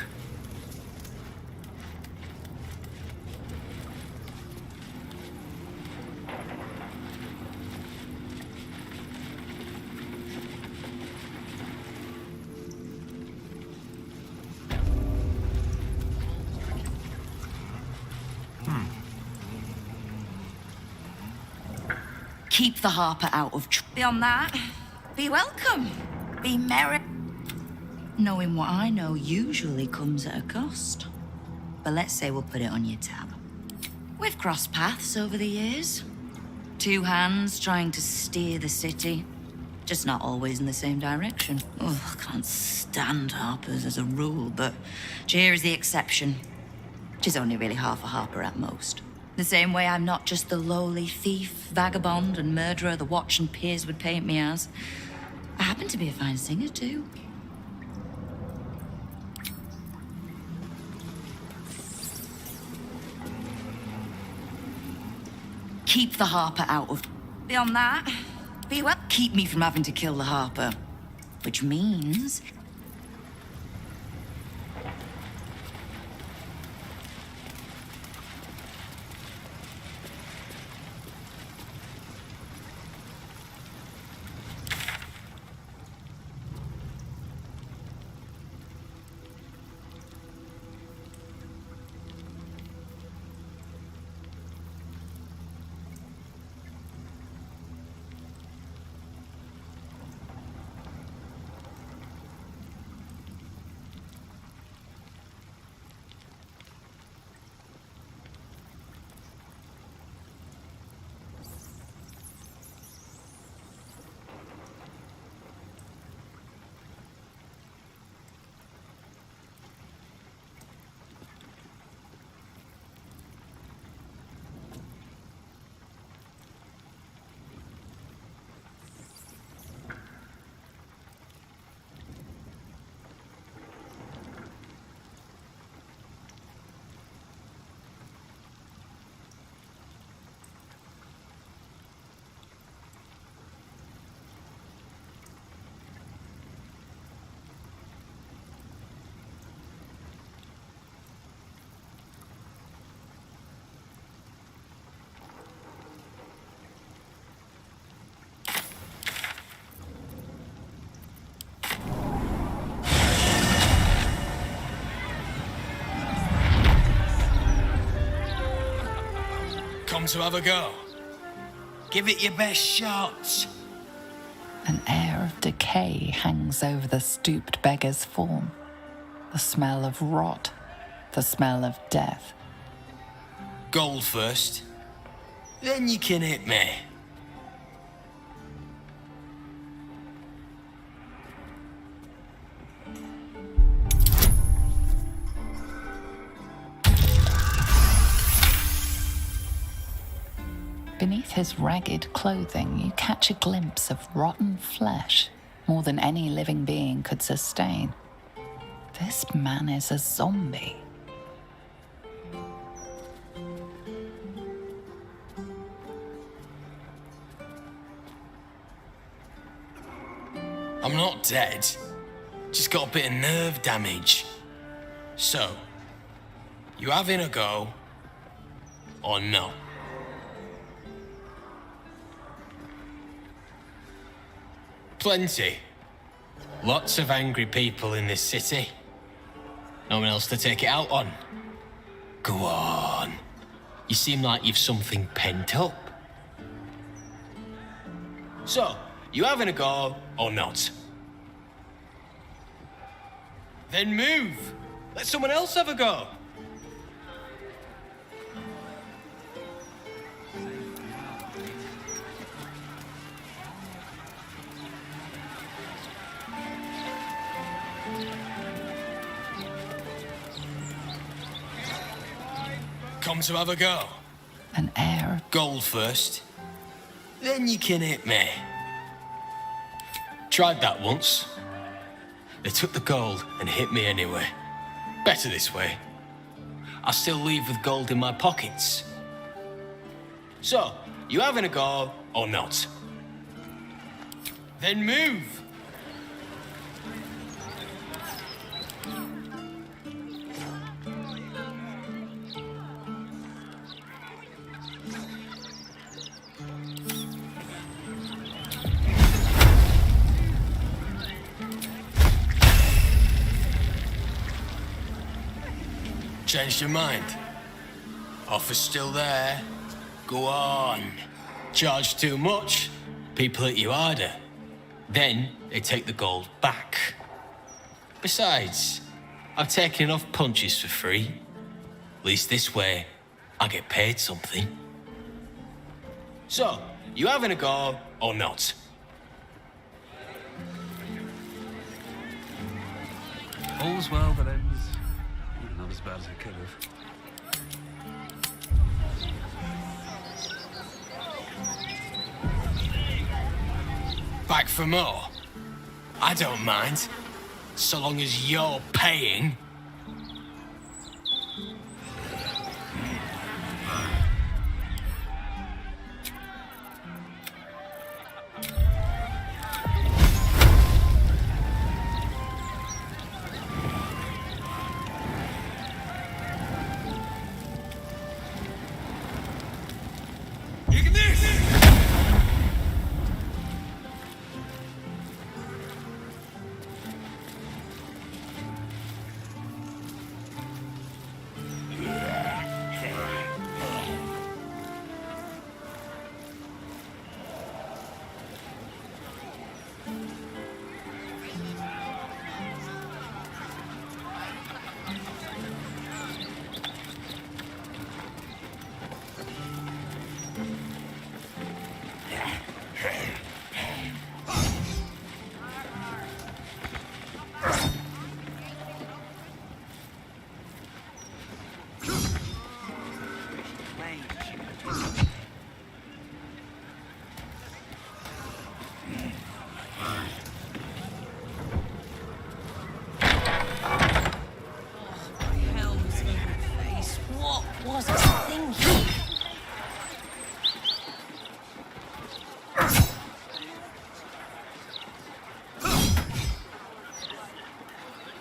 Speaker 4: Keep the harper out of Beyond that, be welcome. Be merry. Knowing what I know usually comes at a cost. But let's say we'll put it on your tab. We've crossed paths over the years. Two hands trying to steer the city. Just not always in the same direction. Oh, I can't stand harpers as a rule, but Cheer is the exception. She's only really half a harper at most. The same way I'm not just the lowly thief, vagabond, and murderer the Watch and Peers would paint me as. I happen to be a fine singer, too. Keep the harper out of... Beyond that, be well. Keep me from having to kill the harper. Which means...
Speaker 9: to have a go? Give it your best shot.
Speaker 10: An air of decay hangs over the stooped beggar's form. The smell of rot, the smell of death.
Speaker 9: Gold first, then you can hit me.
Speaker 10: Beneath his ragged clothing, you catch a glimpse of rotten flesh, more than any living being could sustain. This man is a zombie.
Speaker 9: I'm not dead, just got a bit of nerve damage. So, you having a go, or no? Plenty. Lots of angry people in this city. No one else to take it out on. Go on. You seem like you've something pent up. So, you having a go or not? Then move. Let someone else have a go. Come to have a go.
Speaker 10: An air of
Speaker 9: gold first, then you can hit me. Tried that once. They took the gold and hit me anyway. Better this way. I still leave with gold in my pockets. So, you having a go or not? Then move. Changed your mind? Offer's still there. Go on. Charge too much, people hit you harder. Then they take the gold back. Besides, I've taken enough punches for free. At least this way, I get paid something. So, you having a go or not?
Speaker 2: All's well that ends. Not as bad as it could have.
Speaker 9: Back for more? I don't mind, so long as you're paying.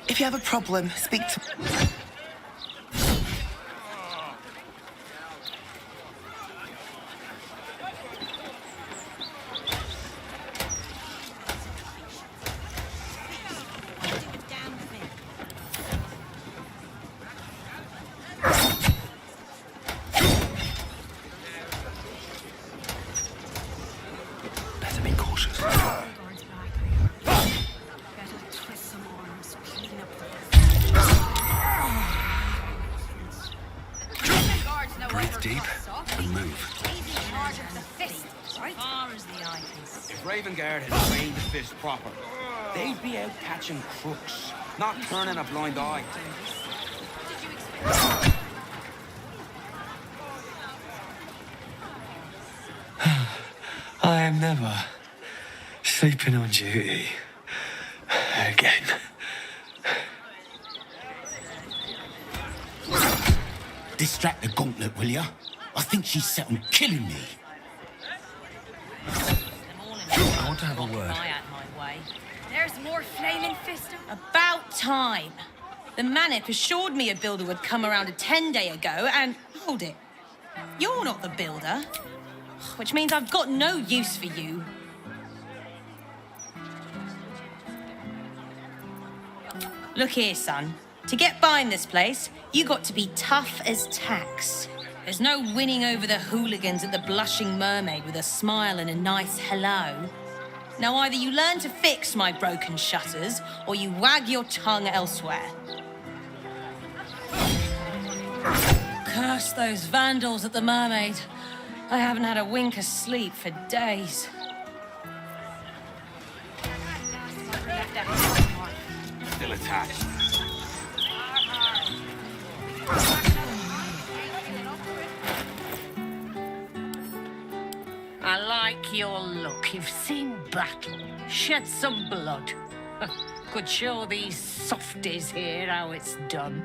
Speaker 11: If you have a problem, speak to...
Speaker 6: far as the eye can see.
Speaker 12: If Ravengard had trained the fist proper, they'd be out catching crooks, not turning a blind eye.
Speaker 2: I am never sleeping on duty again.
Speaker 14: Distract the gauntlet, will ya? I think she's set on killing me.
Speaker 2: I want to have a word.
Speaker 6: There's more flaming fist. About time. The Manip assured me a builder would come around a 10-day ago, and hold it. You're not the builder, which means I've got no use for you. Look here, son. To get by in this place, you got to be tough as tax. There's no winning over the hooligans at the Blushing Mermaid with a smile and a nice hello. Now either you learn to fix my broken shutters, or you wag your tongue elsewhere. Curse those vandals at the Mermaid. I haven't had a wink of sleep for days.
Speaker 12: Still attached.
Speaker 1: I like your look. You've seen battle, shed some blood. Could show these softies here how it's done.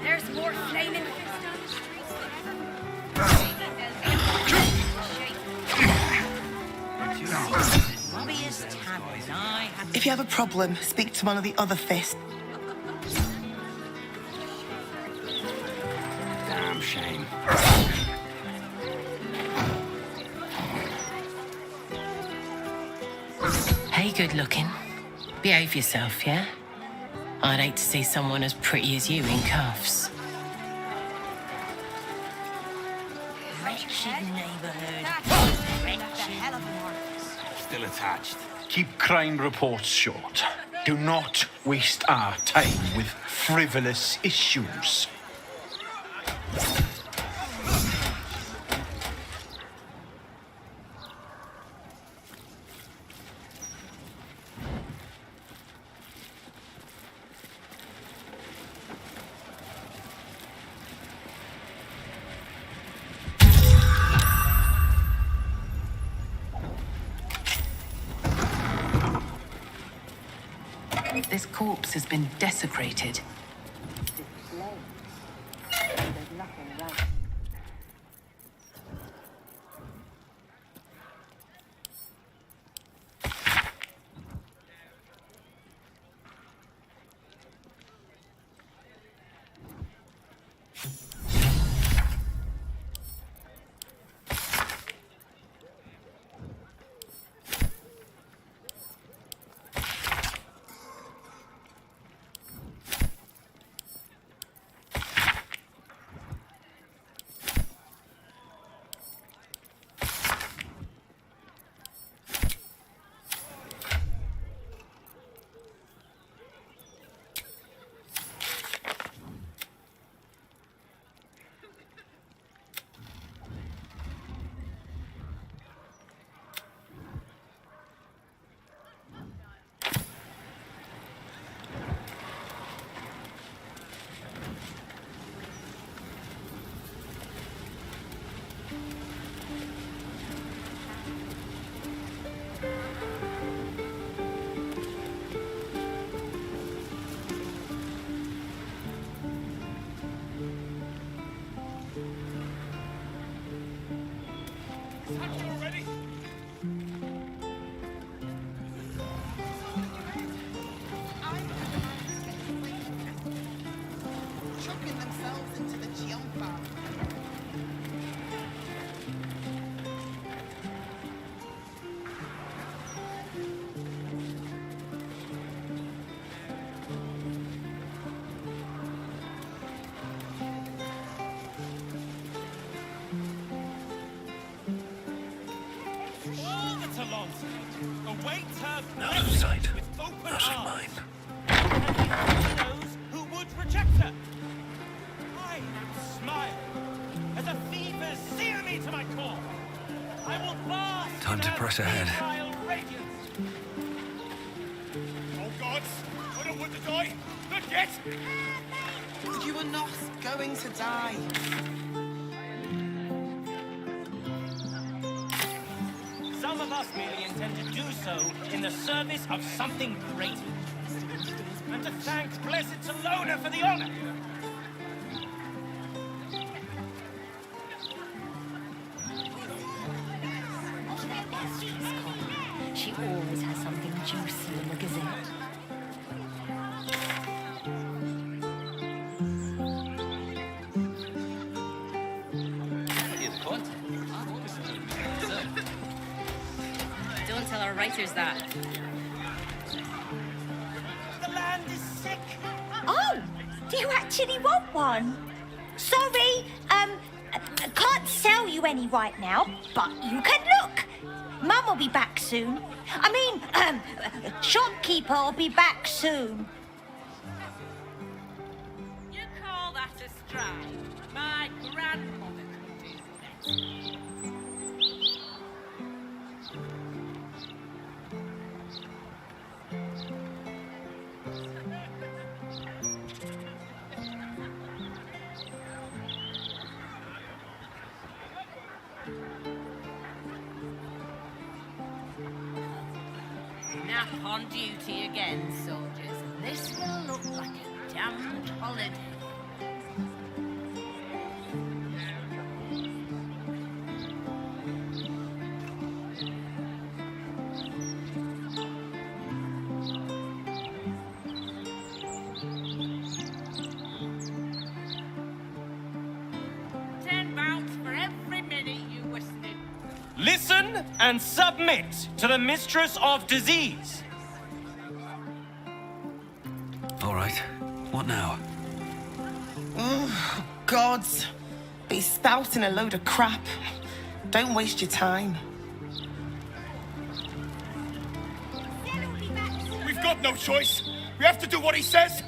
Speaker 6: There's more flaming fist on the streets
Speaker 11: If you have a problem, speak to one of the other fists.
Speaker 12: Damn shame.
Speaker 15: Hey, good looking. Behave yourself, yeah? I'd hate to see someone as pretty as you in cuffs.
Speaker 16: Wretched neighborhood.
Speaker 12: Still attached.
Speaker 19: Keep crime reports short. Do not waste our time with frivolous issues.
Speaker 10: This corpse has been desecrated.
Speaker 2: sight, out of mind.
Speaker 12: Those who would reject her. I smile as a fever seal me to my core. I will bask.
Speaker 2: Time to press ahead.
Speaker 12: Oh gods! I don't want to die. Not yet.
Speaker 11: You are not going to die.
Speaker 12: Some of us merely intend to do so in the service of something greater. And to thank blessed Salona for the honor.
Speaker 6: She always has something juicy in the Gazette. Don't tell our writers that.
Speaker 12: The land is sick.
Speaker 8: Oh, do you actually want one? Sorry, I can't sell you any right now, but you can look. Mum will be back soon. I mean, shopkeeper will be back soon.
Speaker 15: You call that a stride? My grandmother could do that. Nap on duty again, soldiers. This will look like a damned holiday. £10 for every minute you wasted.
Speaker 12: Listen and submit to the mistress of disease.
Speaker 2: All right. What now?
Speaker 11: Oh, gods. Be spouting a load of crap. Don't waste your time.
Speaker 3: We've got no choice. We have to do what he says.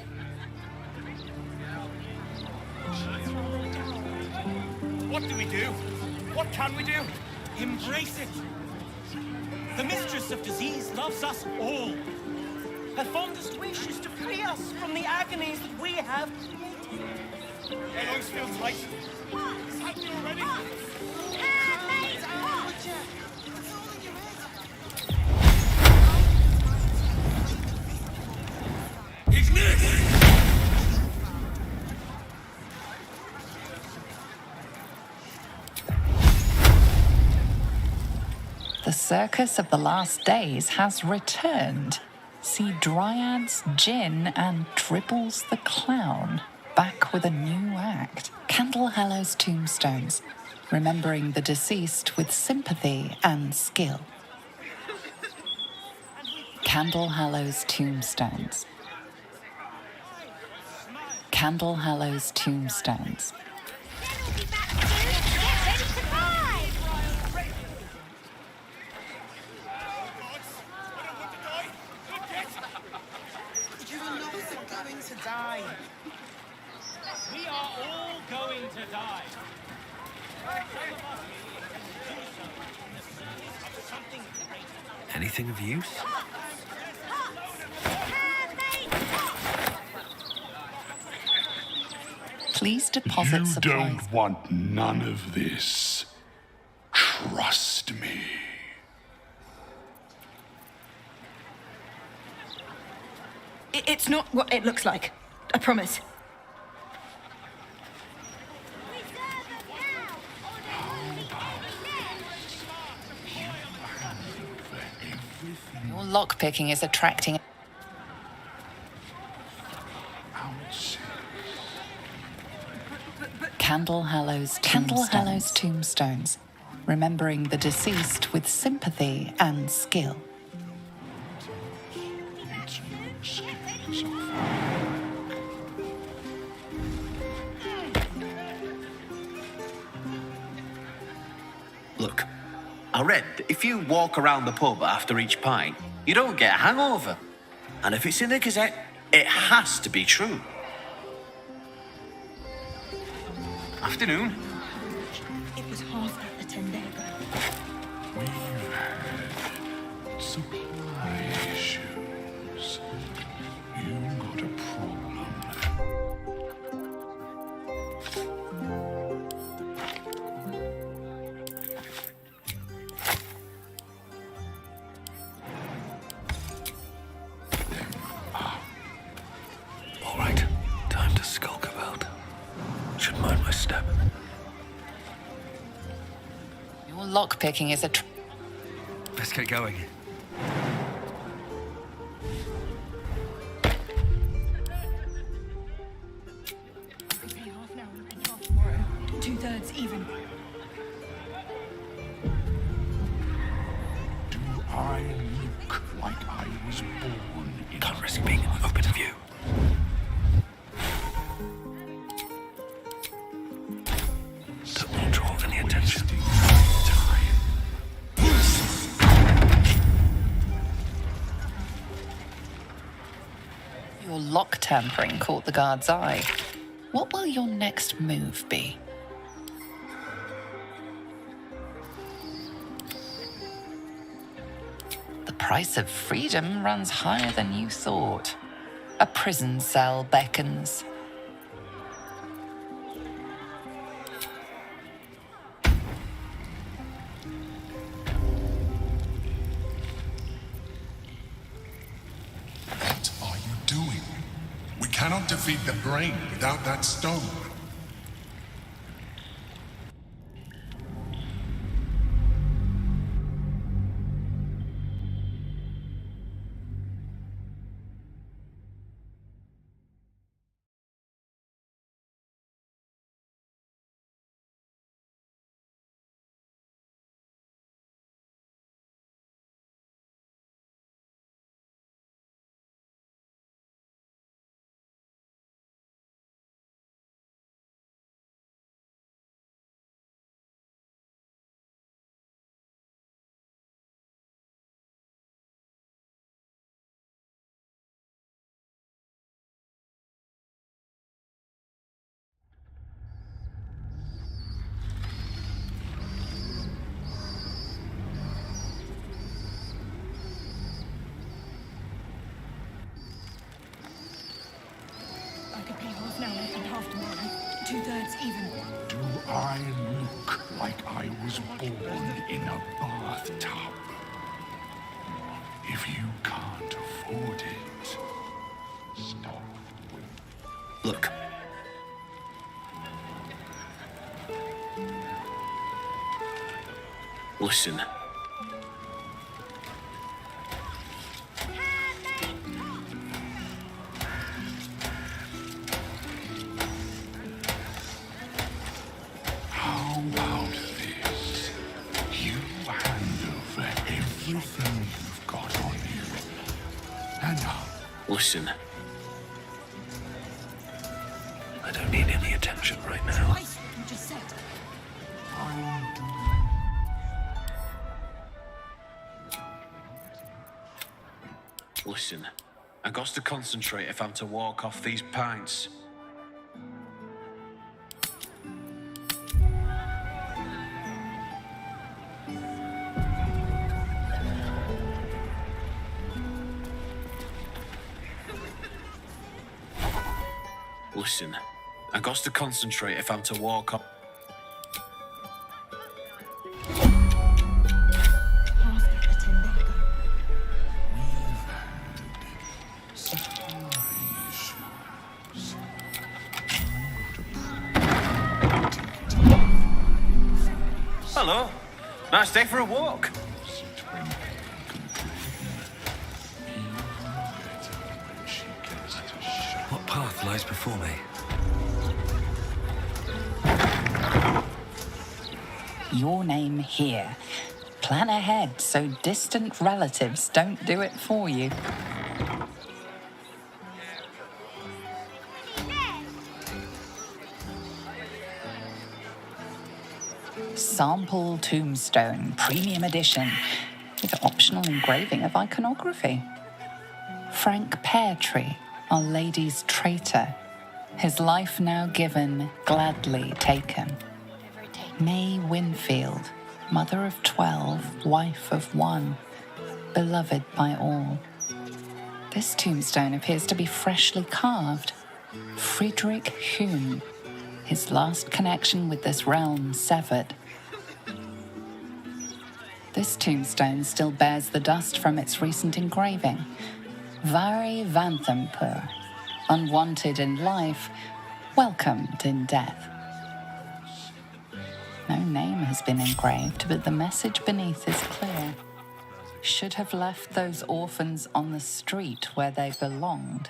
Speaker 12: What do we do? What can we do? Embrace it. The mistress of disease loves us all. Her fondest wish is to free us from the agonies that we have created.
Speaker 3: My lungs feel tight. It's happening already.
Speaker 10: The circus of the last days has returned. See Dryads, Jinn, and Dribbles the Clown back with a new act. Candlehallows Tombstones, remembering the deceased with sympathy and skill. Candlehallows Tombstones. Candlehallows Tombstones.
Speaker 11: You are not going to die.
Speaker 12: We are all going to die. Some of us do so in the service of something greater.
Speaker 2: Anything of use?
Speaker 10: Please deposit
Speaker 17: You
Speaker 10: supplies.
Speaker 17: don't want none of this. Trust me.
Speaker 18: It's not what it looks like. I promise.
Speaker 10: Your lockpicking is attracting. Candlehallows Tombstones, remembering the deceased with sympathy and skill.
Speaker 20: Look, I read that if you walk around the pub after each pint,
Speaker 23: you don't get a hangover. And if it's in the Gazette, it has to be true.
Speaker 5: Afternoon.
Speaker 18: It was half at the Tendego.
Speaker 17: We've had supply issues. You got a problem.
Speaker 2: All right, time to skulk about. Should mind my step.
Speaker 10: Your lockpicking is a
Speaker 2: Let's get going.
Speaker 18: Pay half now and half tomorrow. 2/3 even.
Speaker 17: Do I look like I was born in
Speaker 2: Can't risk being in open view. Don't draw any attention.
Speaker 10: Your lock tampering caught the guard's eye. What will your next move be? The price of freedom runs higher than you thought. A prison cell beckons.
Speaker 17: What are you doing? We cannot defeat the brain without that stone.
Speaker 18: I could pay half now and half tomorrow. 2/3 even.
Speaker 17: Do I look like I was born in a bathtub? If you can't afford it, stop.
Speaker 23: Look. Listen.
Speaker 17: How about this? You hand over everything you've got on you. And
Speaker 23: Listen.
Speaker 2: I don't need any attention right now.
Speaker 18: You just said.
Speaker 23: Listen. I got to concentrate if I'm to walk off these pints. Listen, I got to concentrate if I'm to walk up.
Speaker 18: Half at the Tendego.
Speaker 23: Hello. Nice day for a walk.
Speaker 2: What path lies before me?
Speaker 10: Your name here. Plan ahead so distant relatives don't do it for you. Sample Tombstone, Premium Edition. with optional engraving of iconography. Frank Peartree, Our Lady's traitor, his life now given, gladly taken. May Winfield, mother of 12, wife of 1, beloved by all. This tombstone appears to be freshly carved. Friedrich Hume, his last connection with this realm severed. This tombstone still bears the dust from its recent engraving. Vari Vanthampur, unwanted in life, welcomed in death. No name has been engraved, but the message beneath is clear. Should have left those orphans on the street where they belonged.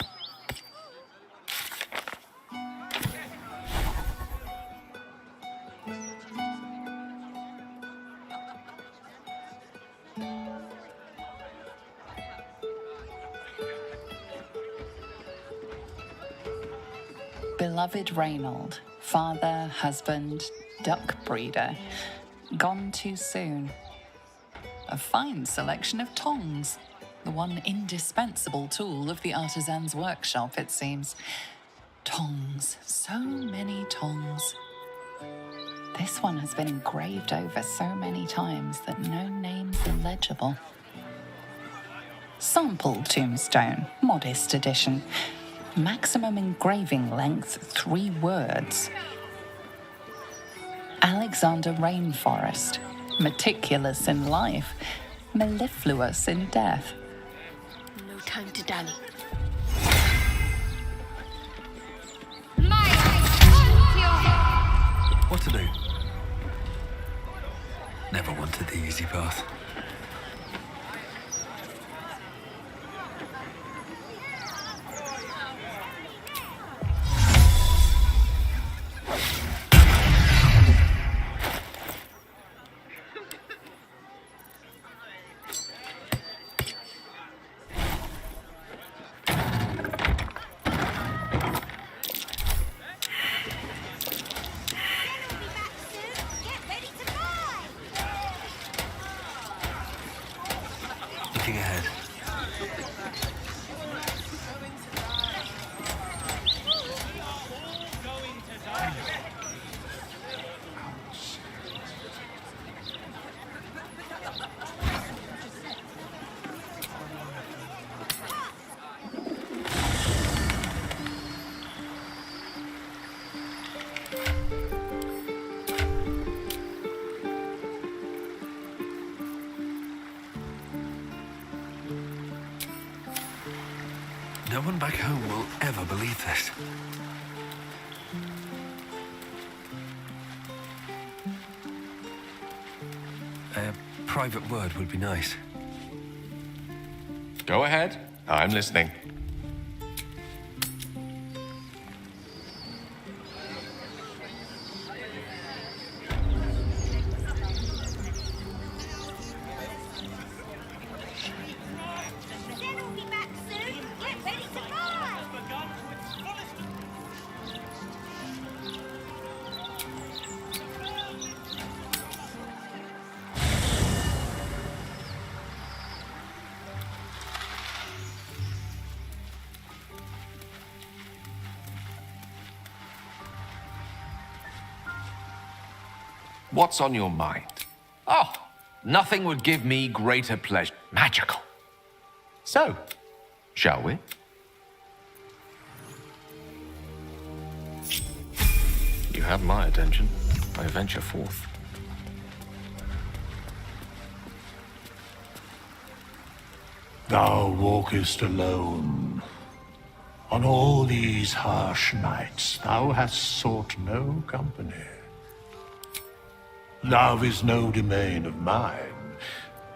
Speaker 10: Beloved Reynold, father, husband, duck breeder, gone too soon. A fine selection of tongs, the one indispensable tool of the artisan's workshop, it seems. Tongs, so many tongs. This one has been engraved over so many times that no name's illegible. Sample tombstone, modest edition. Maximum engraving length, 3 words. Alexander Rainforest, meticulous in life, mellifluous in death.
Speaker 15: No time to dally.
Speaker 2: What to do? Never wanted the easy path. Looking ahead. No one back home will ever believe this. A private word would be nice.
Speaker 3: Go ahead. I'm listening.
Speaker 7: What's on your mind? Oh, nothing would give me greater pleasure. Magical. So, shall we?
Speaker 3: You have my attention. I venture forth.
Speaker 17: Thou walkest alone. On all these harsh nights, thou hast sought no company. Love is no domain of mine,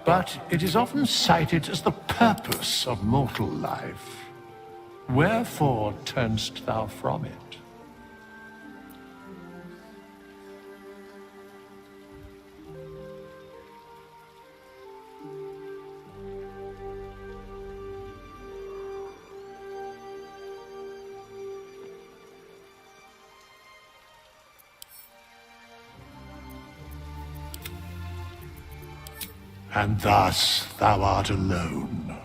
Speaker 17: but it is often cited as the purpose of mortal life. Wherefore turnst thou from it? and thus thou art alone.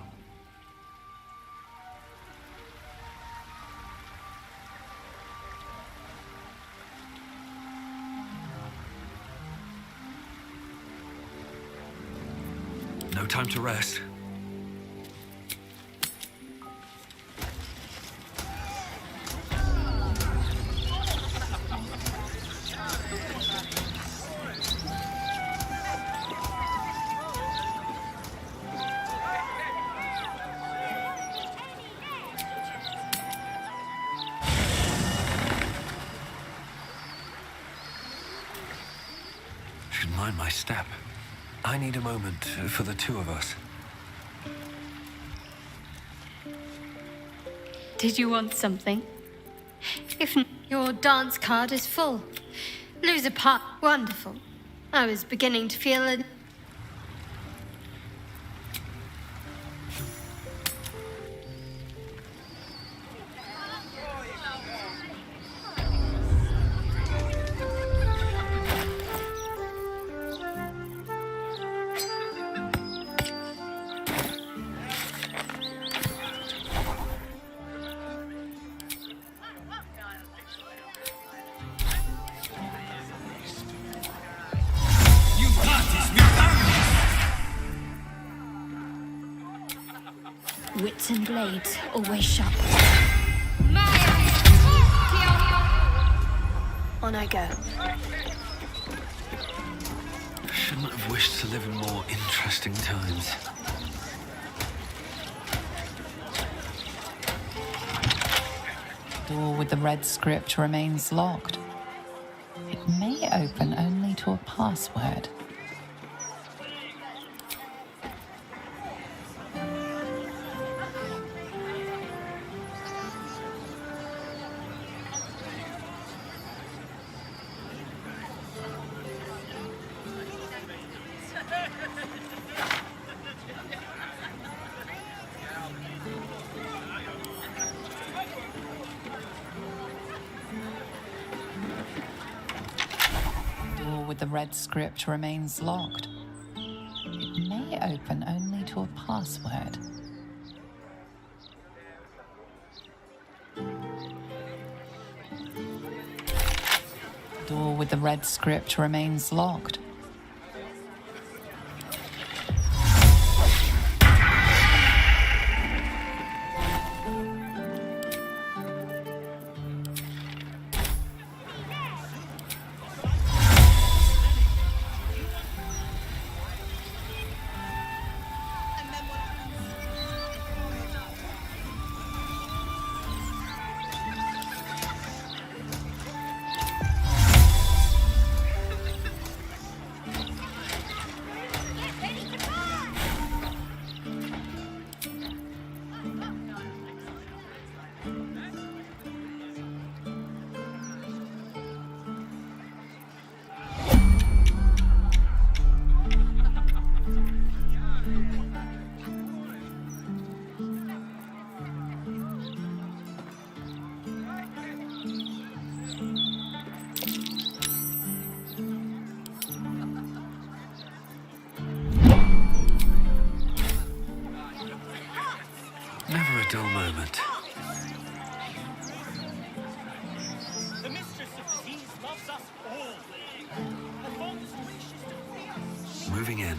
Speaker 2: No time to rest. Should mind my step. I need a moment for the two of us.
Speaker 13: Did you want something? If your dance card is full, lose a part. Wonderful. I was beginning to feel it.
Speaker 1: Wits and blades always sharp. On I go.
Speaker 2: Shouldn't have wished to live in more interesting times.
Speaker 10: Door with the red script remains locked. It may open only to a password. With the red script remains locked. It may open only to a password. Door with the red script remains locked.
Speaker 2: Never a dull moment.
Speaker 12: The mistress of disease loves us all. Her fondest wish is to free us.
Speaker 2: Moving in.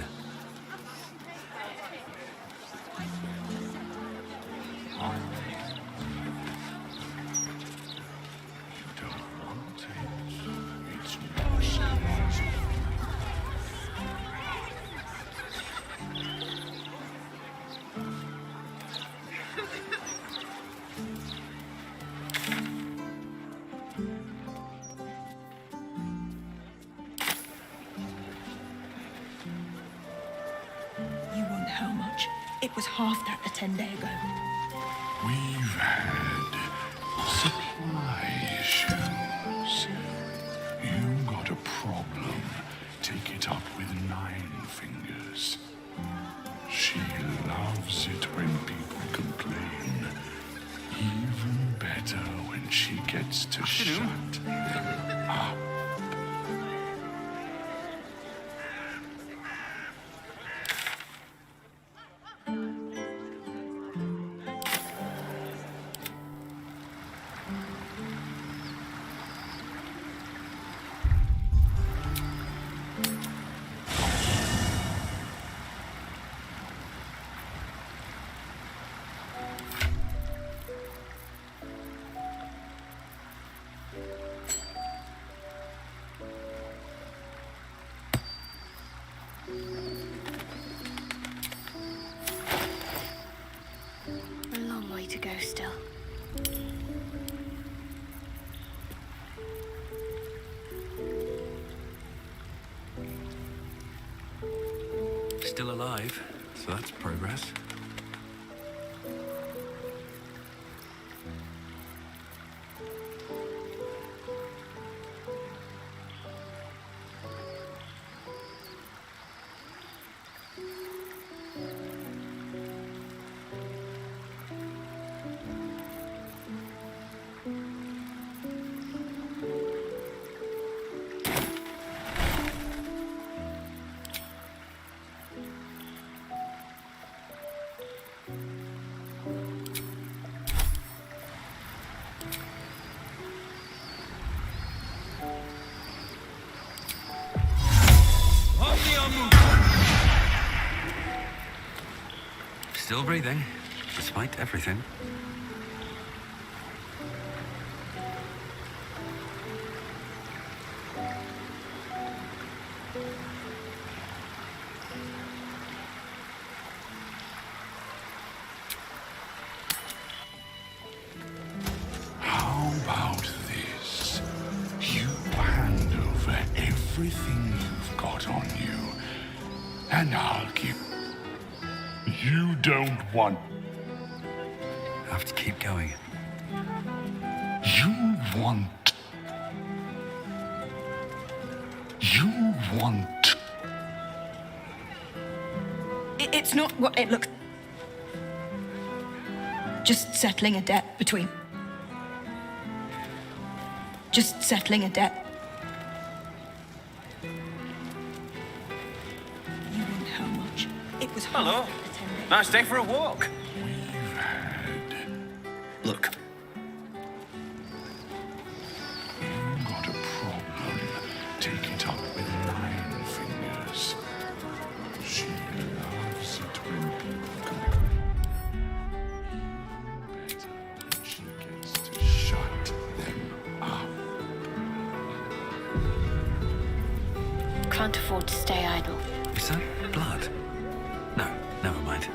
Speaker 18: You won't how much. It was half that a 10 days ago.
Speaker 17: We've had supply issues. You got a problem. Take it up with Nine Fingers. She loves it when people complain. Even better when she gets to shut up.
Speaker 2: alive, so that's progress. Still breathing, despite everything.
Speaker 17: How about this? You hand over everything you've got on you, and I'll give. You don't want.
Speaker 2: Have to keep going.
Speaker 17: You want. You want.
Speaker 18: It's not what it looks. Just settling a debt between. Just settling a debt. You want how much? It was hard.
Speaker 12: Hello. Nice day for a walk.
Speaker 17: Look. You've got a problem. Take it up with 9 fingers. She loves it when people come. Better when she gets to shut them up.
Speaker 1: Can't afford to stay idle.
Speaker 2: Is that blood? No, never mind.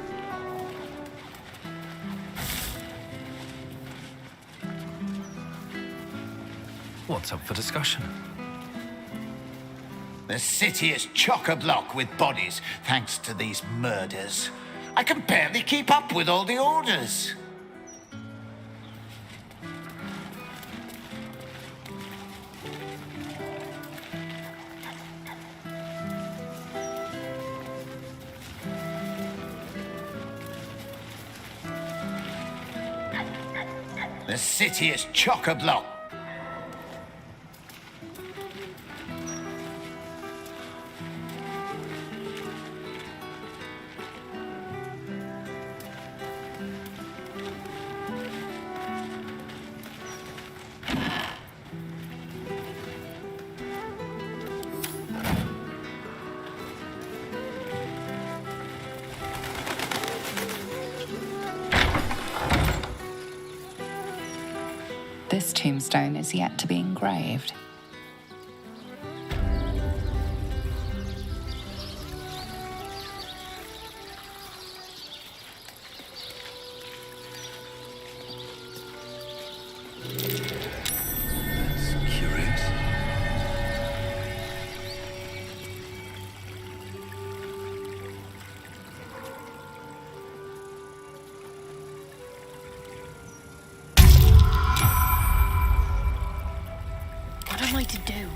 Speaker 2: What's up for discussion?
Speaker 14: The city is chock-a-block with bodies, thanks to these murders. I can barely keep up with all the orders. The city is chock-a-block.
Speaker 10: This tombstone is yet to be engraved.
Speaker 2: That's curious.
Speaker 1: What am I to do?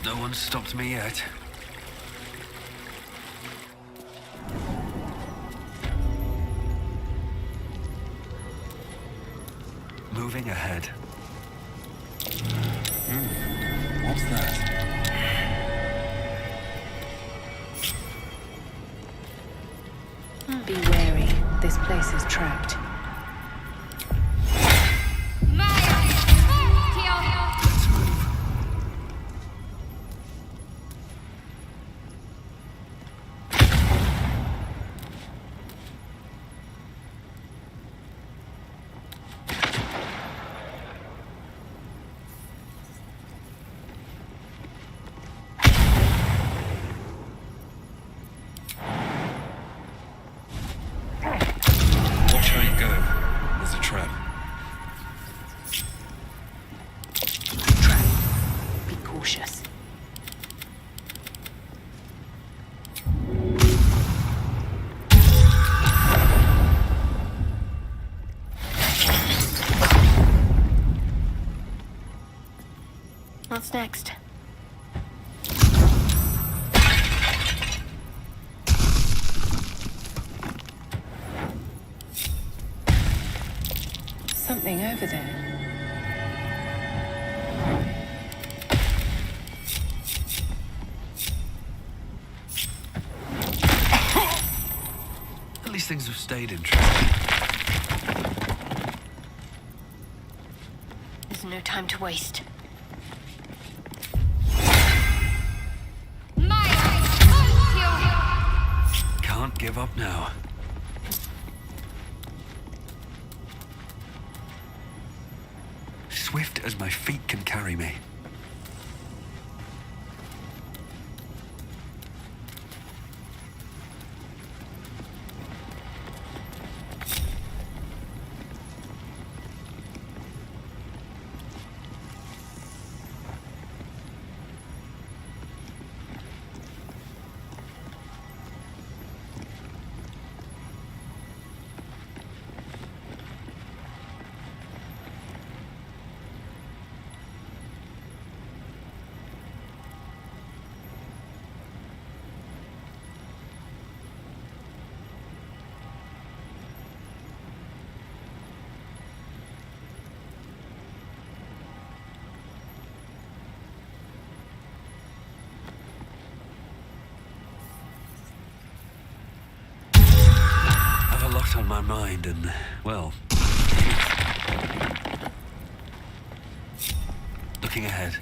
Speaker 2: No one's stopped me yet. Moving ahead.
Speaker 5: What's that?
Speaker 1: Be wary. This place is trapped.
Speaker 5: Watch how you go.
Speaker 1: What's next?
Speaker 15: Something over there.
Speaker 2: At least things have stayed interesting.
Speaker 1: There's no time to waste.
Speaker 2: Can't give up now. Swift as my feet can carry me. On my mind and, well, looking ahead.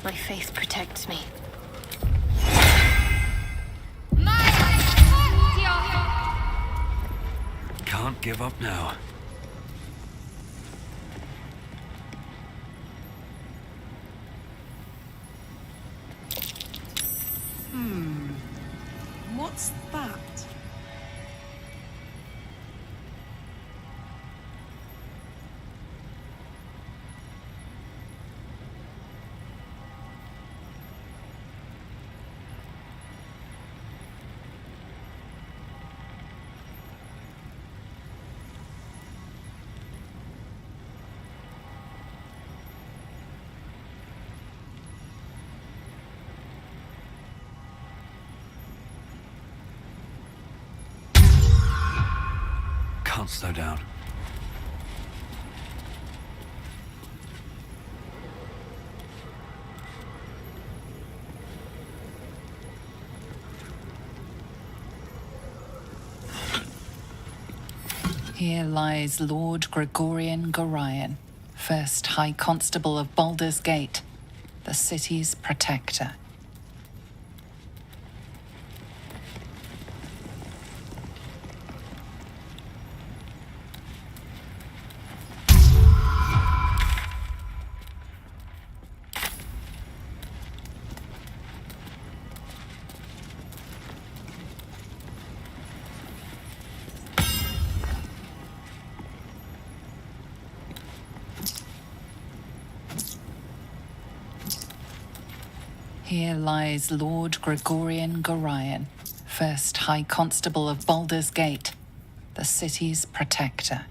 Speaker 1: My faith protects me.
Speaker 2: Can't give up now.
Speaker 18: What's that?
Speaker 2: Can't slow down.
Speaker 10: Here lies Lord Gregorian Gorion, first High Constable of Baldur's Gate, the city's protector. Here lies Lord Gregorian Gorion, first High Constable of Baldur's Gate, the city's protector.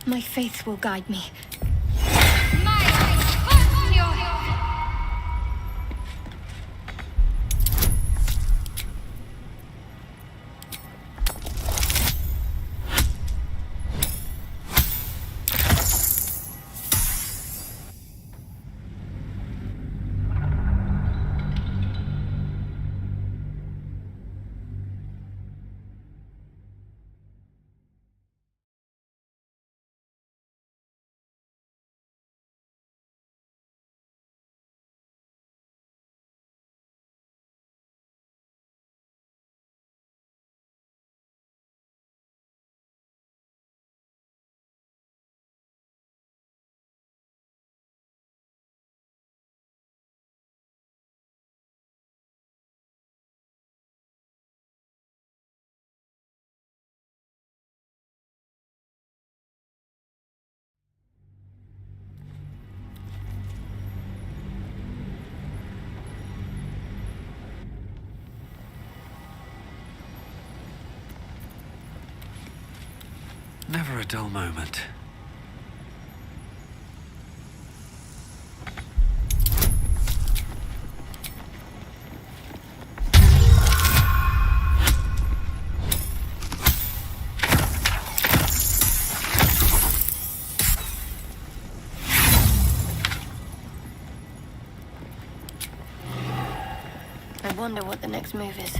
Speaker 13: My faith will guide me.
Speaker 2: Never a dull moment.
Speaker 13: I wonder what the next move is.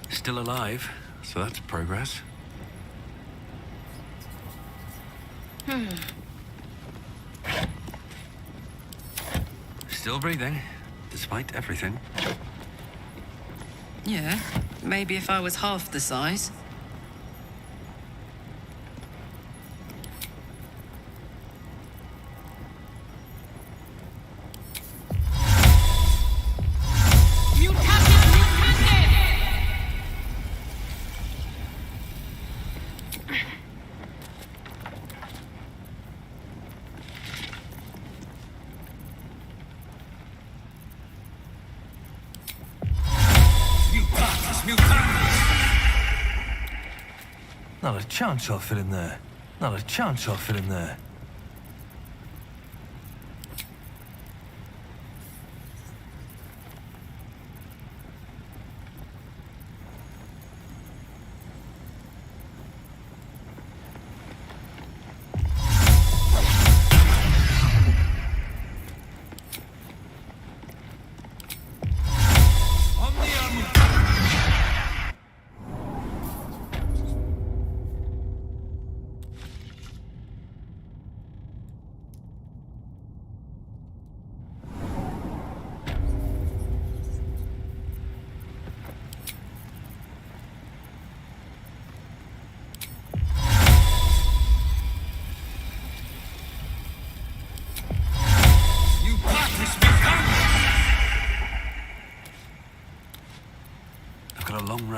Speaker 2: Still alive, so that's progress. Still breathing, despite everything.
Speaker 20: Yeah, maybe if I was half the size.
Speaker 5: Not a chance I'll fit in there. Not a chance I'll fit in there.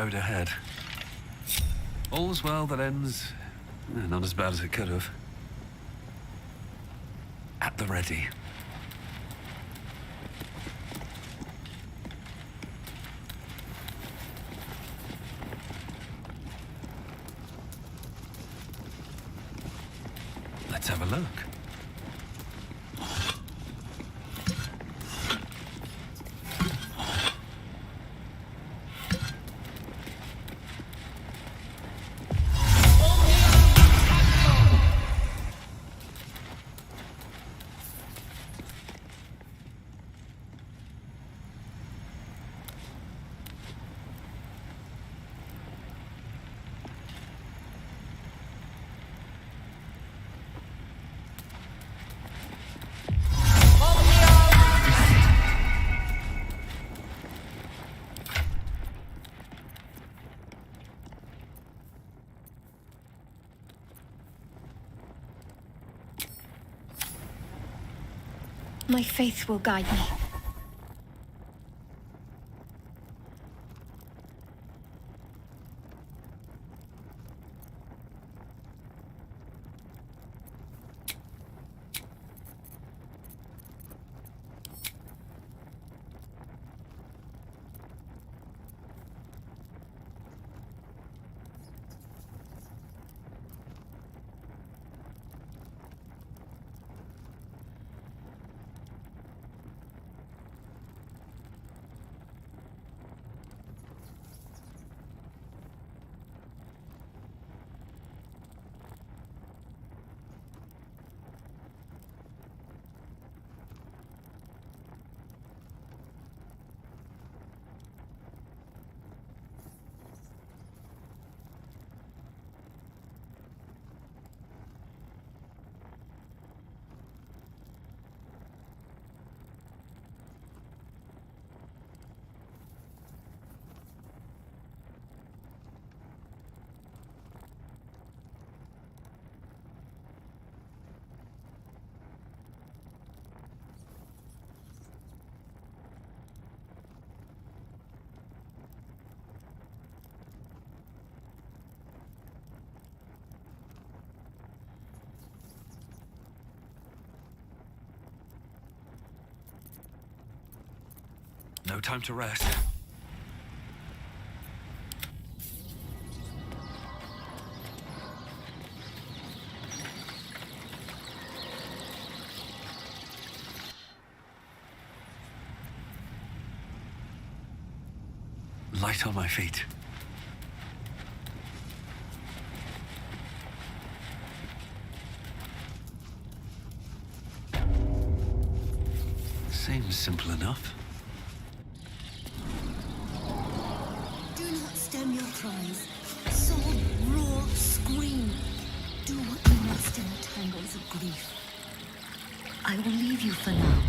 Speaker 2: road ahead. All's well that ends... not as bad as it could have. At the ready. Let's have a look.
Speaker 13: My faith will guide me.
Speaker 2: No time to rest. Light on my feet. Seems simple enough.
Speaker 4: Do not stem your cries. Sob, roar, scream. Do what you must in the tangles of grief. I will leave you for now.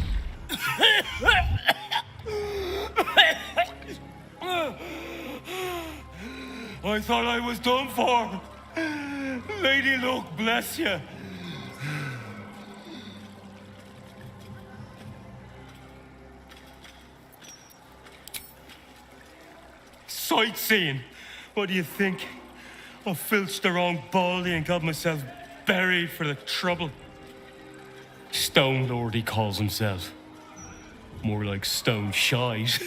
Speaker 12: I thought I was done for. Lady Luck, bless you. Sightseeing. What do you think? I filched the wrong baldy and got myself buried for the trouble. Stone Lord, he calls himself. More like stone shite.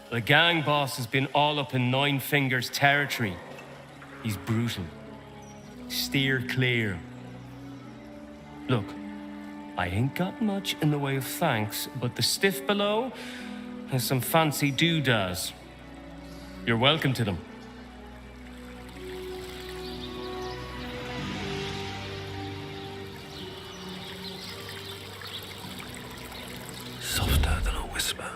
Speaker 12: The gang boss has been all up in Nine Fingers territory. He's brutal. Steer clear. Look, I ain't got much in the way of thanks, but the stiff below has some fancy doodads. You're welcome to them.
Speaker 2: Softer than a whisper.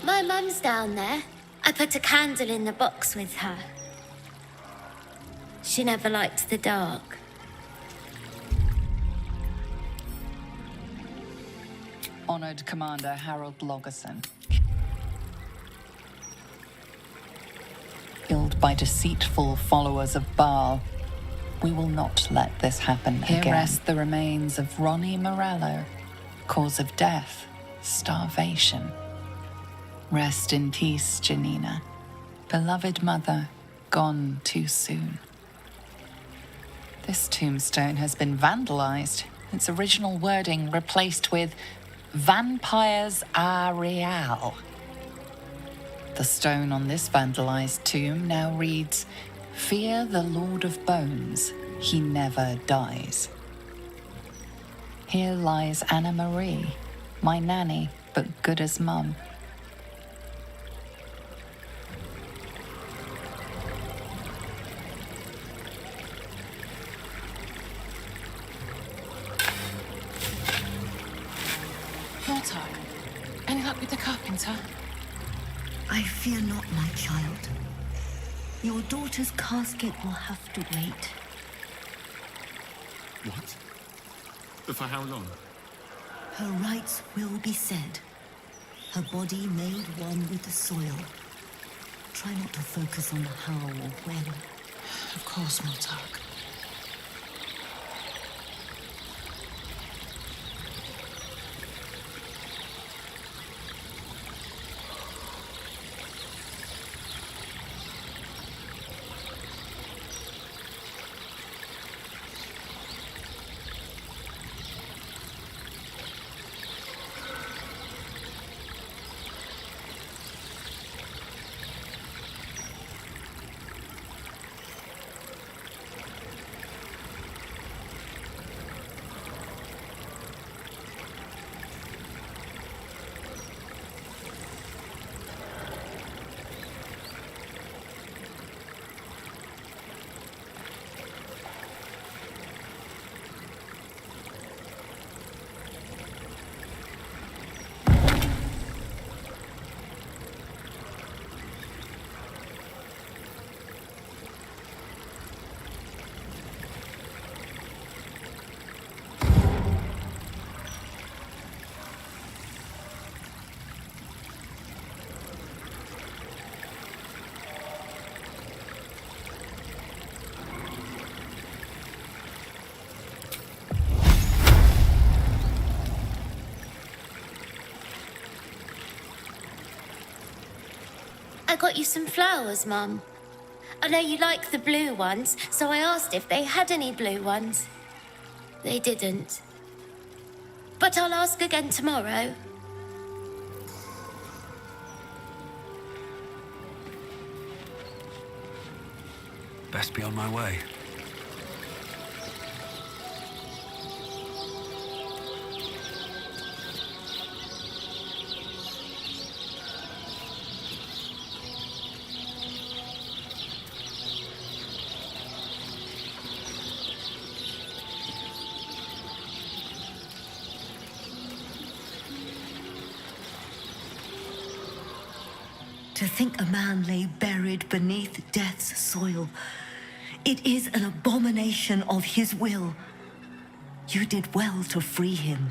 Speaker 21: My mum's down there. I put a candle in the box with her. She never liked the dark.
Speaker 10: Honored Commander Harold Logerson. Killed by deceitful followers of Baal. We will not let this happen again. Here rest the remains of Ronnie Morello. Cause of death, starvation. Rest in peace, Janina. Beloved mother, gone too soon. This tombstone has been vandalized. Its original wording replaced with Vampires are real. The stone on this vandalized tomb now reads, Fear the Lord of Bones, he never dies. Here lies Anna Marie, my nanny, but good as mum.
Speaker 15: Mortark, any luck with the carpenter?
Speaker 4: I fear not, my child. Your daughter's casket will have to wait.
Speaker 3: What? But for how long?
Speaker 4: Her rites will be said. Her body made one with the soil. Try not to focus on the how or when.
Speaker 15: Of course, Mortark.
Speaker 21: I got you some flowers, Mum. I know you like the blue ones, so I asked if they had any blue ones. They didn't. But I'll ask again tomorrow.
Speaker 2: Best be on my way.
Speaker 4: To think a man lay buried beneath death's soil. It is an abomination of his will. You did well to free him.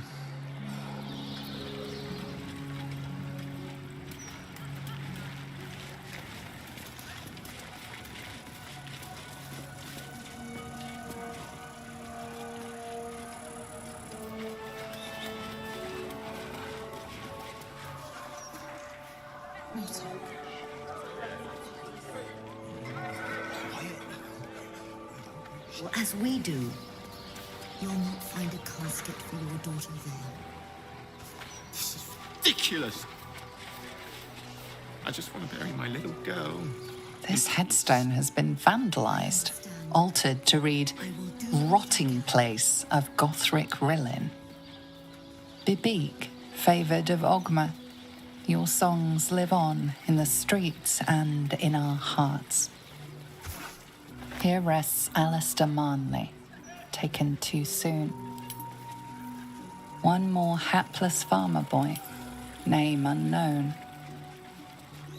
Speaker 4: Well, as we do, you'll not find a casket for your daughter there.
Speaker 3: This is ridiculous. I just want to bury my little girl.
Speaker 10: This headstone has been vandalized, altered to read, Rotting Place of Gothric Rillin. Bibik, favoured of Ogma, your songs live on in the streets and in our hearts. Here rests Alistair Marnley, taken too soon. One more hapless farmer boy, name unknown.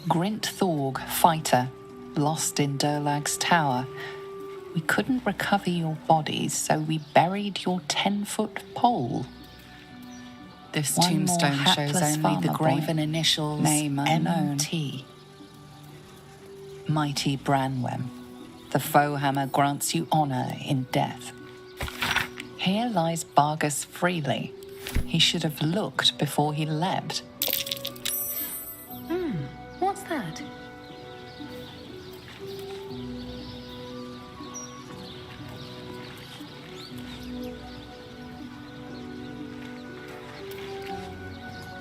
Speaker 10: Grint Thorg, fighter, lost in Durlag's tower. We couldn't recover your bodies, so we buried your 10-foot pole. This
Speaker 9: One more
Speaker 10: tombstone shows
Speaker 9: hapless
Speaker 10: only the
Speaker 9: farmer
Speaker 10: graven
Speaker 9: boy.
Speaker 10: initials
Speaker 9: Name unknown.
Speaker 10: MT. Mighty Branwem, the Foehammer grants you honor in death. Here lies Bargus freely. He should have looked before he leapt.
Speaker 1: What's that?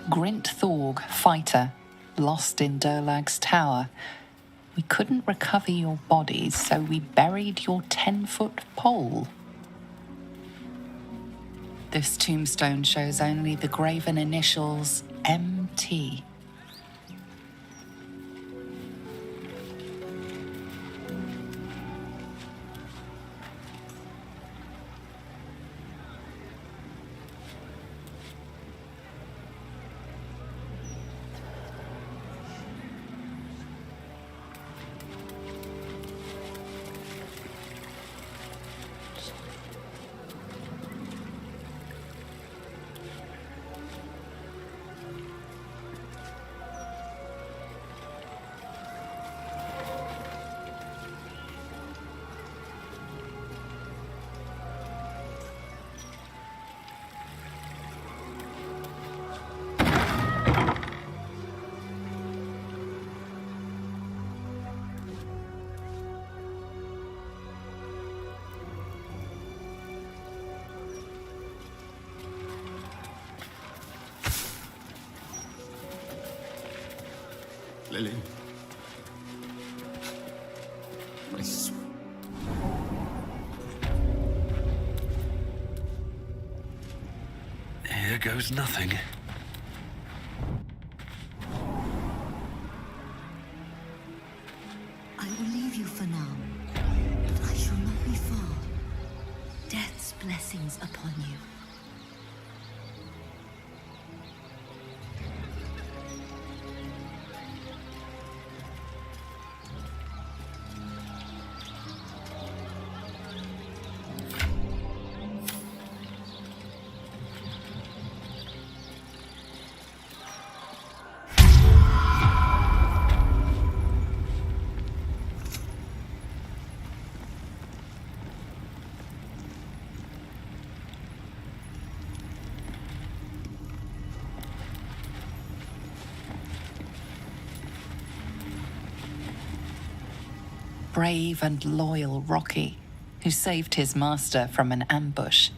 Speaker 10: Grint Thorg, fighter, lost in Durlag's tower. We couldn't recover your bodies, so we buried your 10-foot pole. This tombstone shows only the graven initials MT.
Speaker 3: Lily. I swear.
Speaker 2: Here goes nothing.
Speaker 4: I will leave you for now, but I shall not be far. Death's blessings upon you.
Speaker 10: Brave and loyal Rocky, who saved his master from an ambush.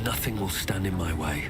Speaker 2: Nothing will stand in my way.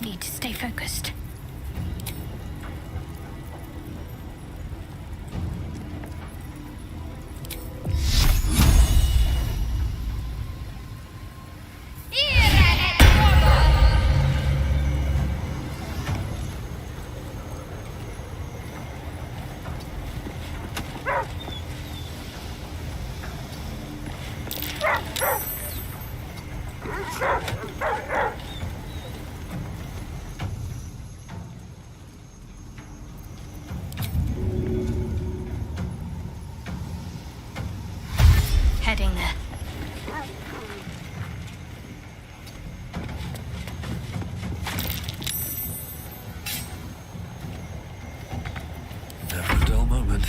Speaker 1: Need to stay focused.
Speaker 13: heading there.
Speaker 2: Never a dull moment.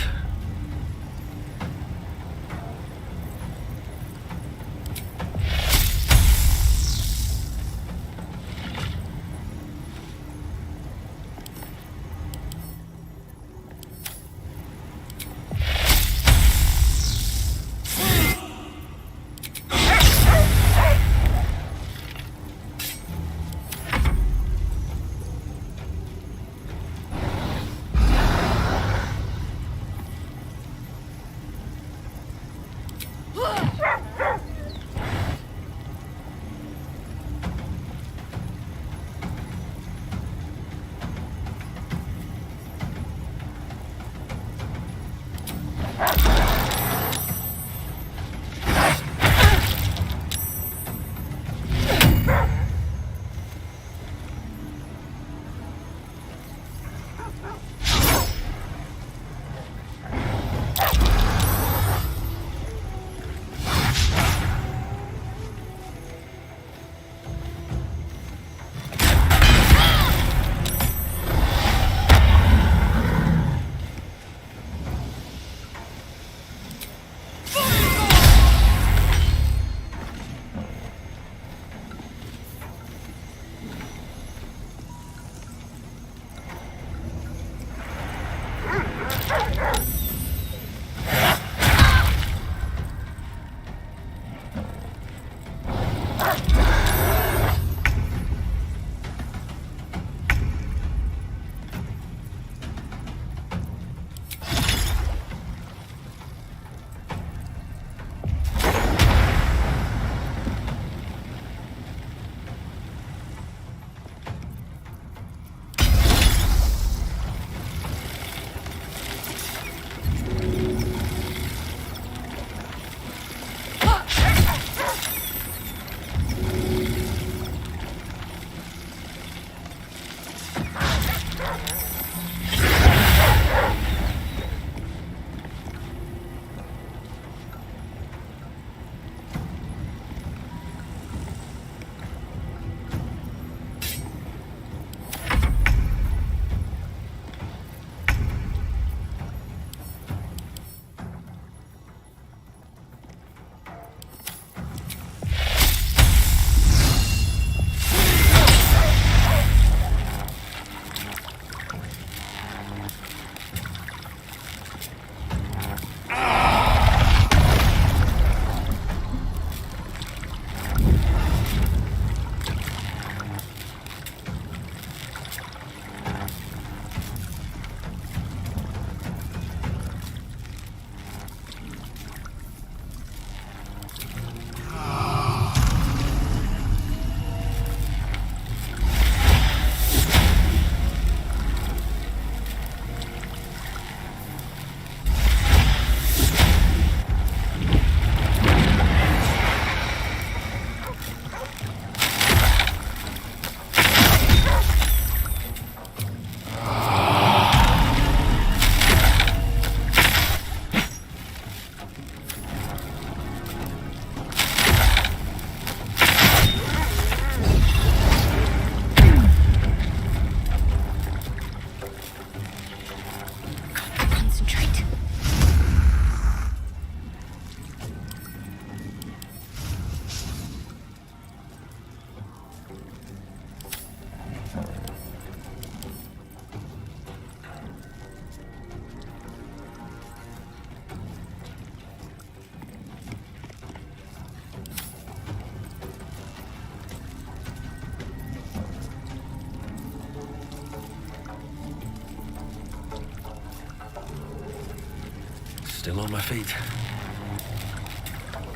Speaker 2: Still on my feet.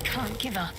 Speaker 1: Can't give up.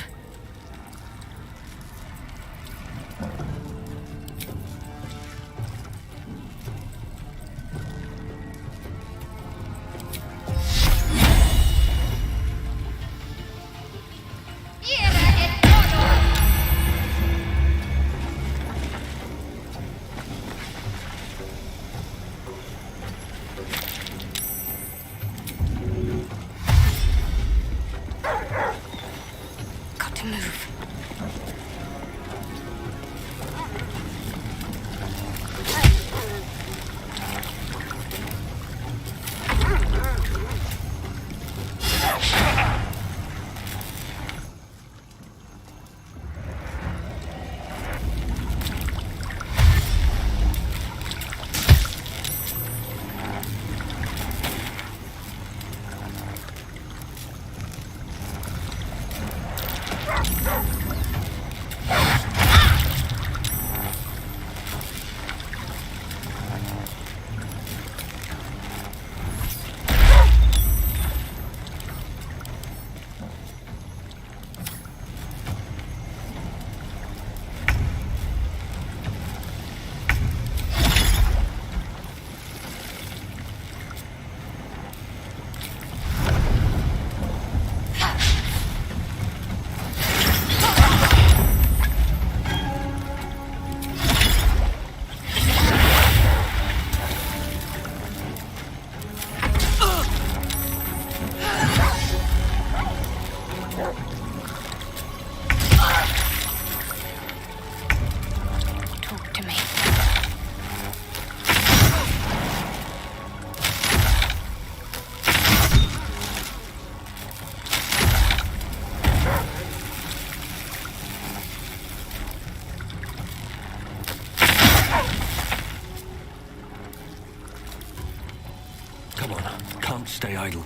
Speaker 2: idle.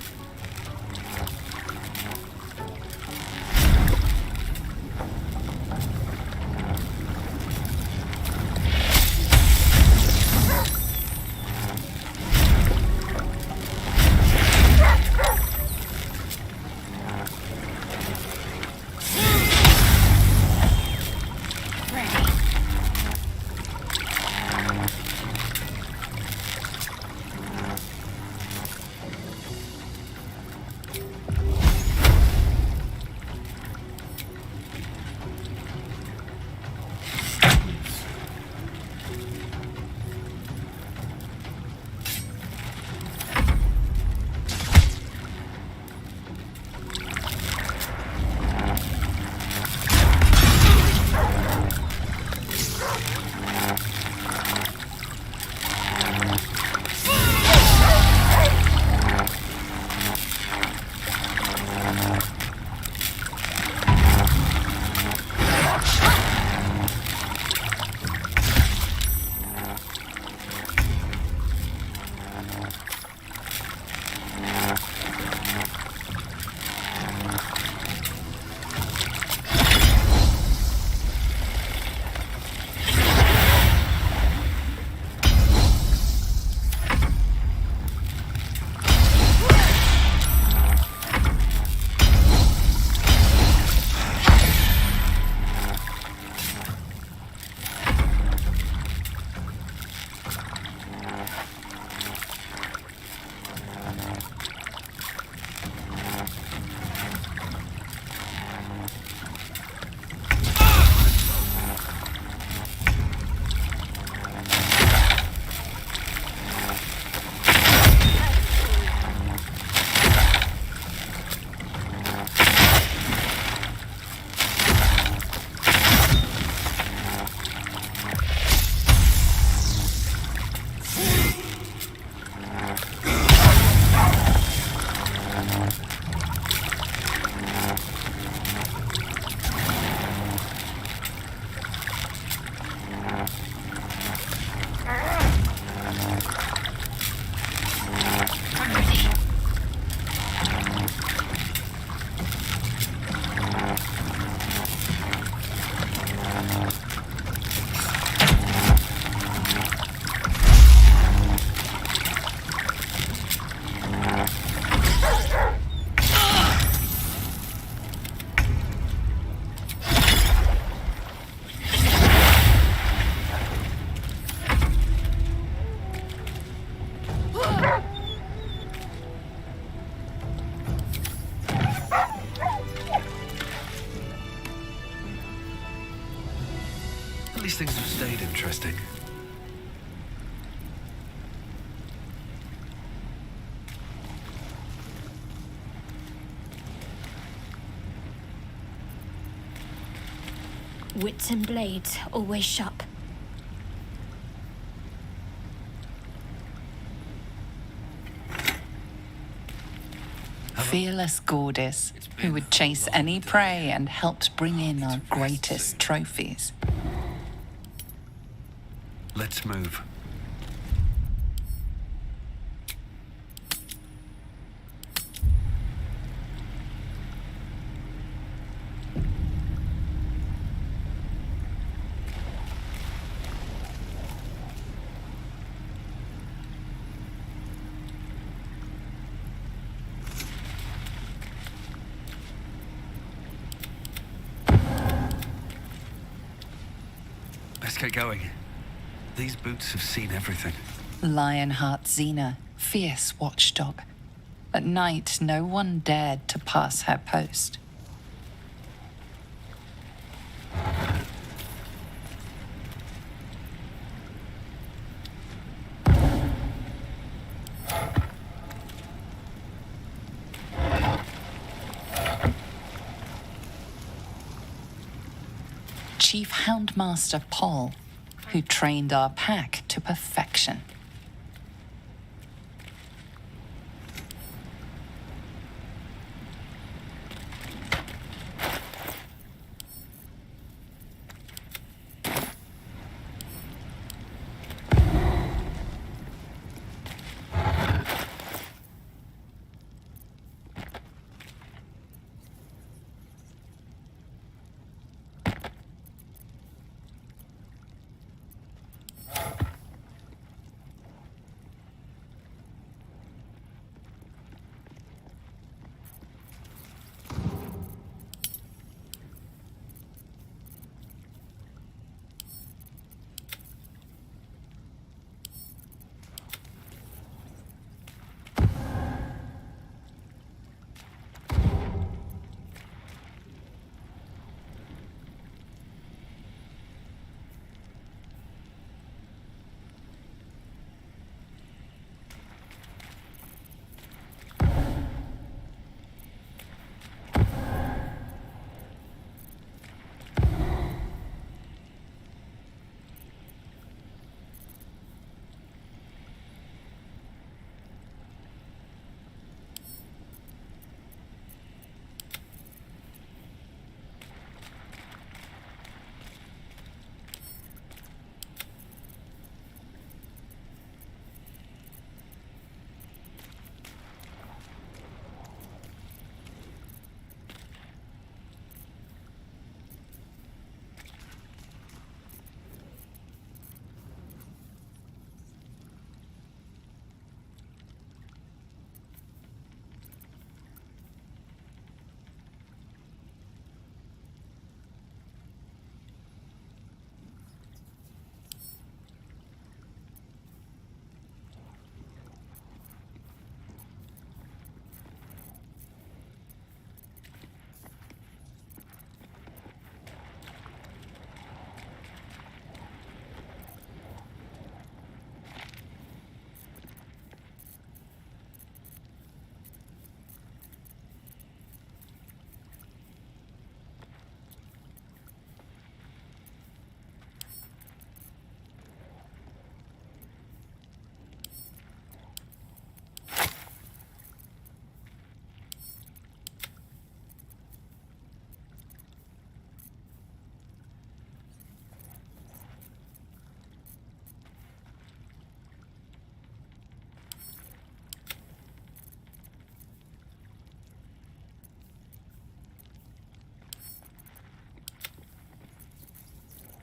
Speaker 2: At least things have stayed interesting.
Speaker 8: Wits and blades always sharp.
Speaker 10: Fearless goddess who would chase any prey and helped bring in our greatest trophies.
Speaker 2: Let's move. Let's get going. These boots have seen everything.
Speaker 10: Lionheart Xena, fierce watchdog. At night, no one dared to pass her post. Chief Houndmaster Paul, who trained our pack to perfection.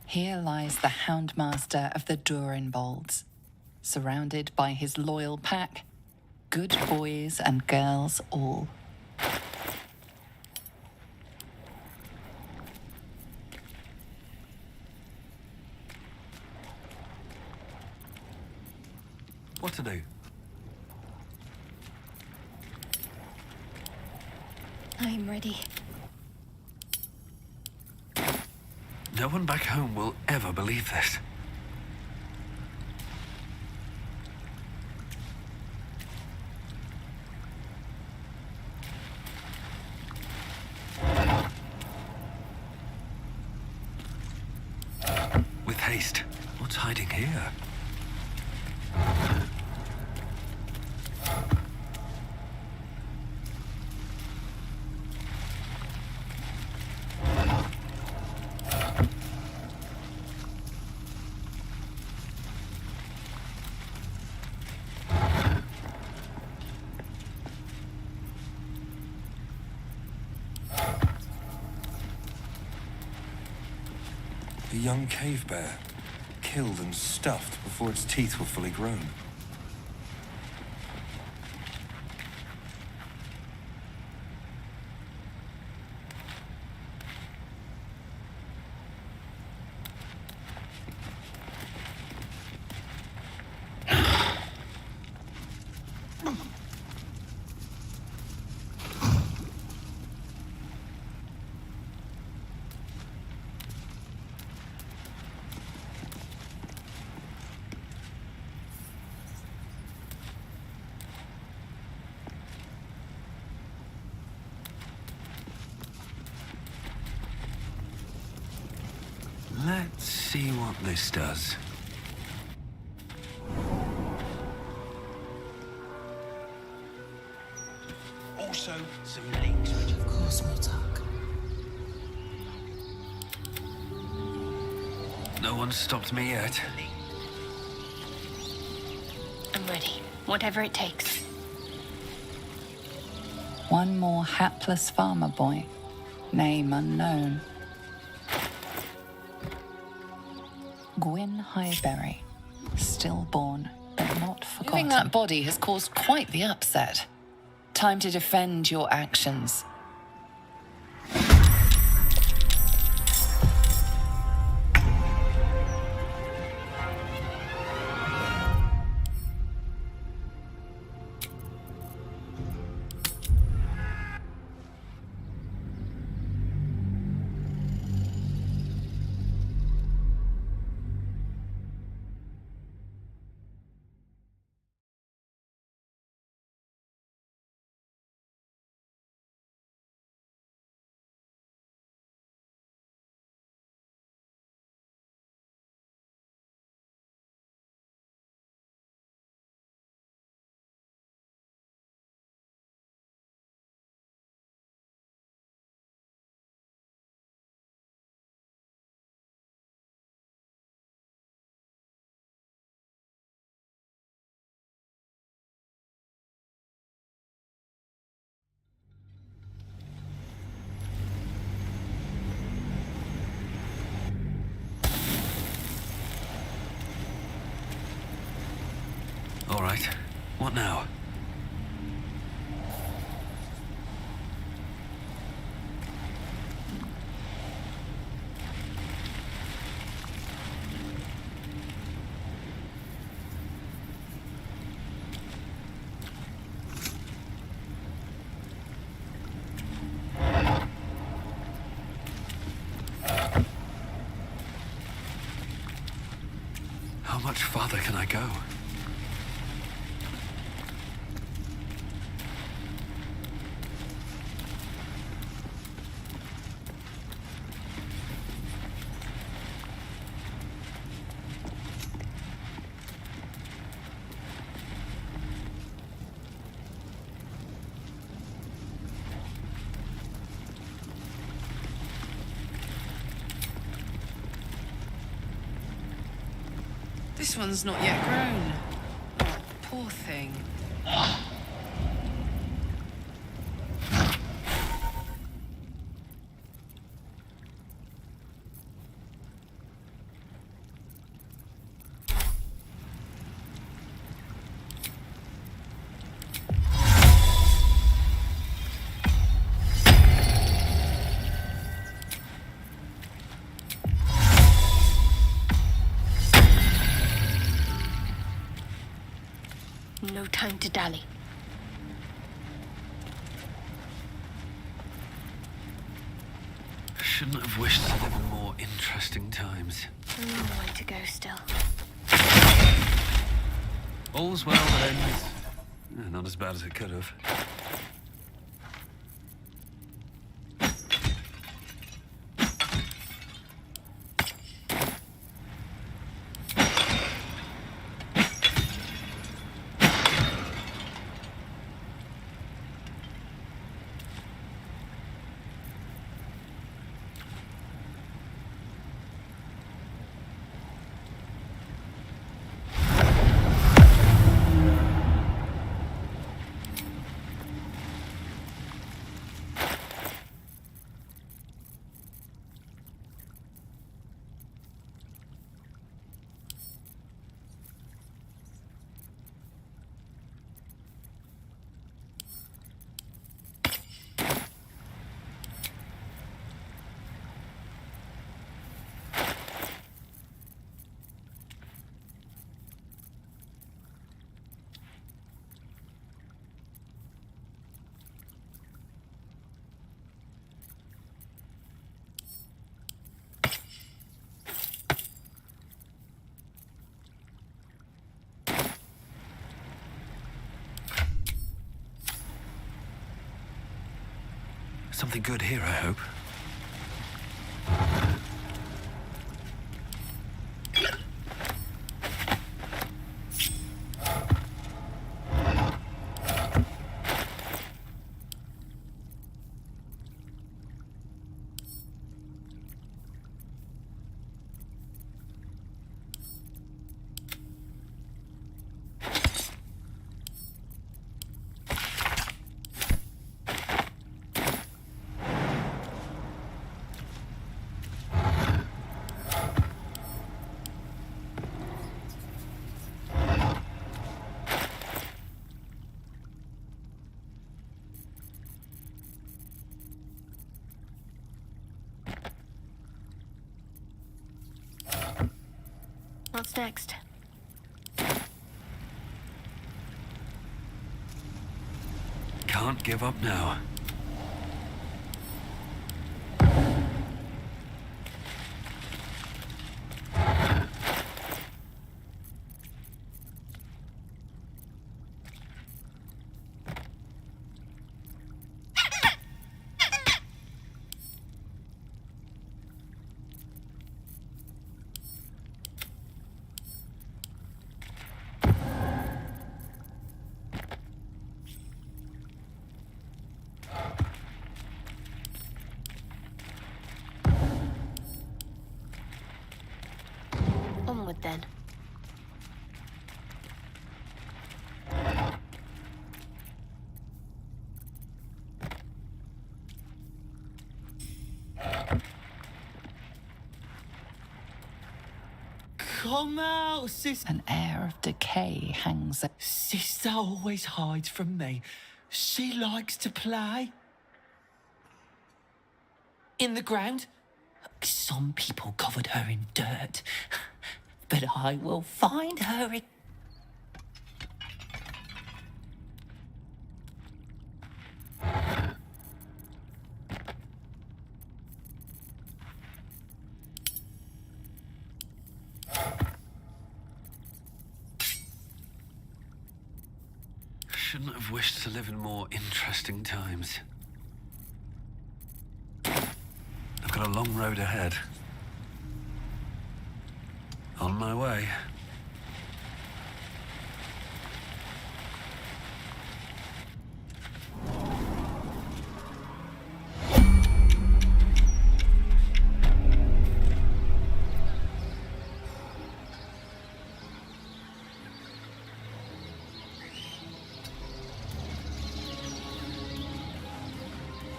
Speaker 10: Here lies the Houndmaster of the Durinbolds, surrounded by his loyal pack, good boys and girls all.
Speaker 2: What to do?
Speaker 13: I'm ready.
Speaker 2: No one back home will ever believe this. With haste. What's hiding here?
Speaker 5: A young cave bear, killed and stuffed before its teeth were fully grown.
Speaker 2: Let's see what this does.
Speaker 12: Also, some links.
Speaker 11: Of course, Mortark.
Speaker 2: No one stopped me yet.
Speaker 13: I'm ready. Whatever it takes.
Speaker 10: One more hapless farmer boy, name unknown. Gwyn Highberry, stillborn but not forgotten. Moving that body has caused quite the upset. Time to defend your actions.
Speaker 2: All right. What now? How much farther can I go?
Speaker 20: This one's not yet grown. Oh, poor thing.
Speaker 13: no time to dally.
Speaker 2: Shouldn't have wished to live in more interesting times.
Speaker 13: A long way to go still.
Speaker 2: All's well that ends. Not as bad as it could have. Something good here, I hope.
Speaker 13: What's next?
Speaker 2: Can't give up now.
Speaker 13: Onward then.
Speaker 9: Come out, sis.
Speaker 10: An air of decay hangs.
Speaker 9: Sister always hides from me. She likes to play. In the ground. Some people covered her in dirt. But I will find her.
Speaker 2: Shouldn't have wished to live in more interesting times. I've got a long road ahead. On my way.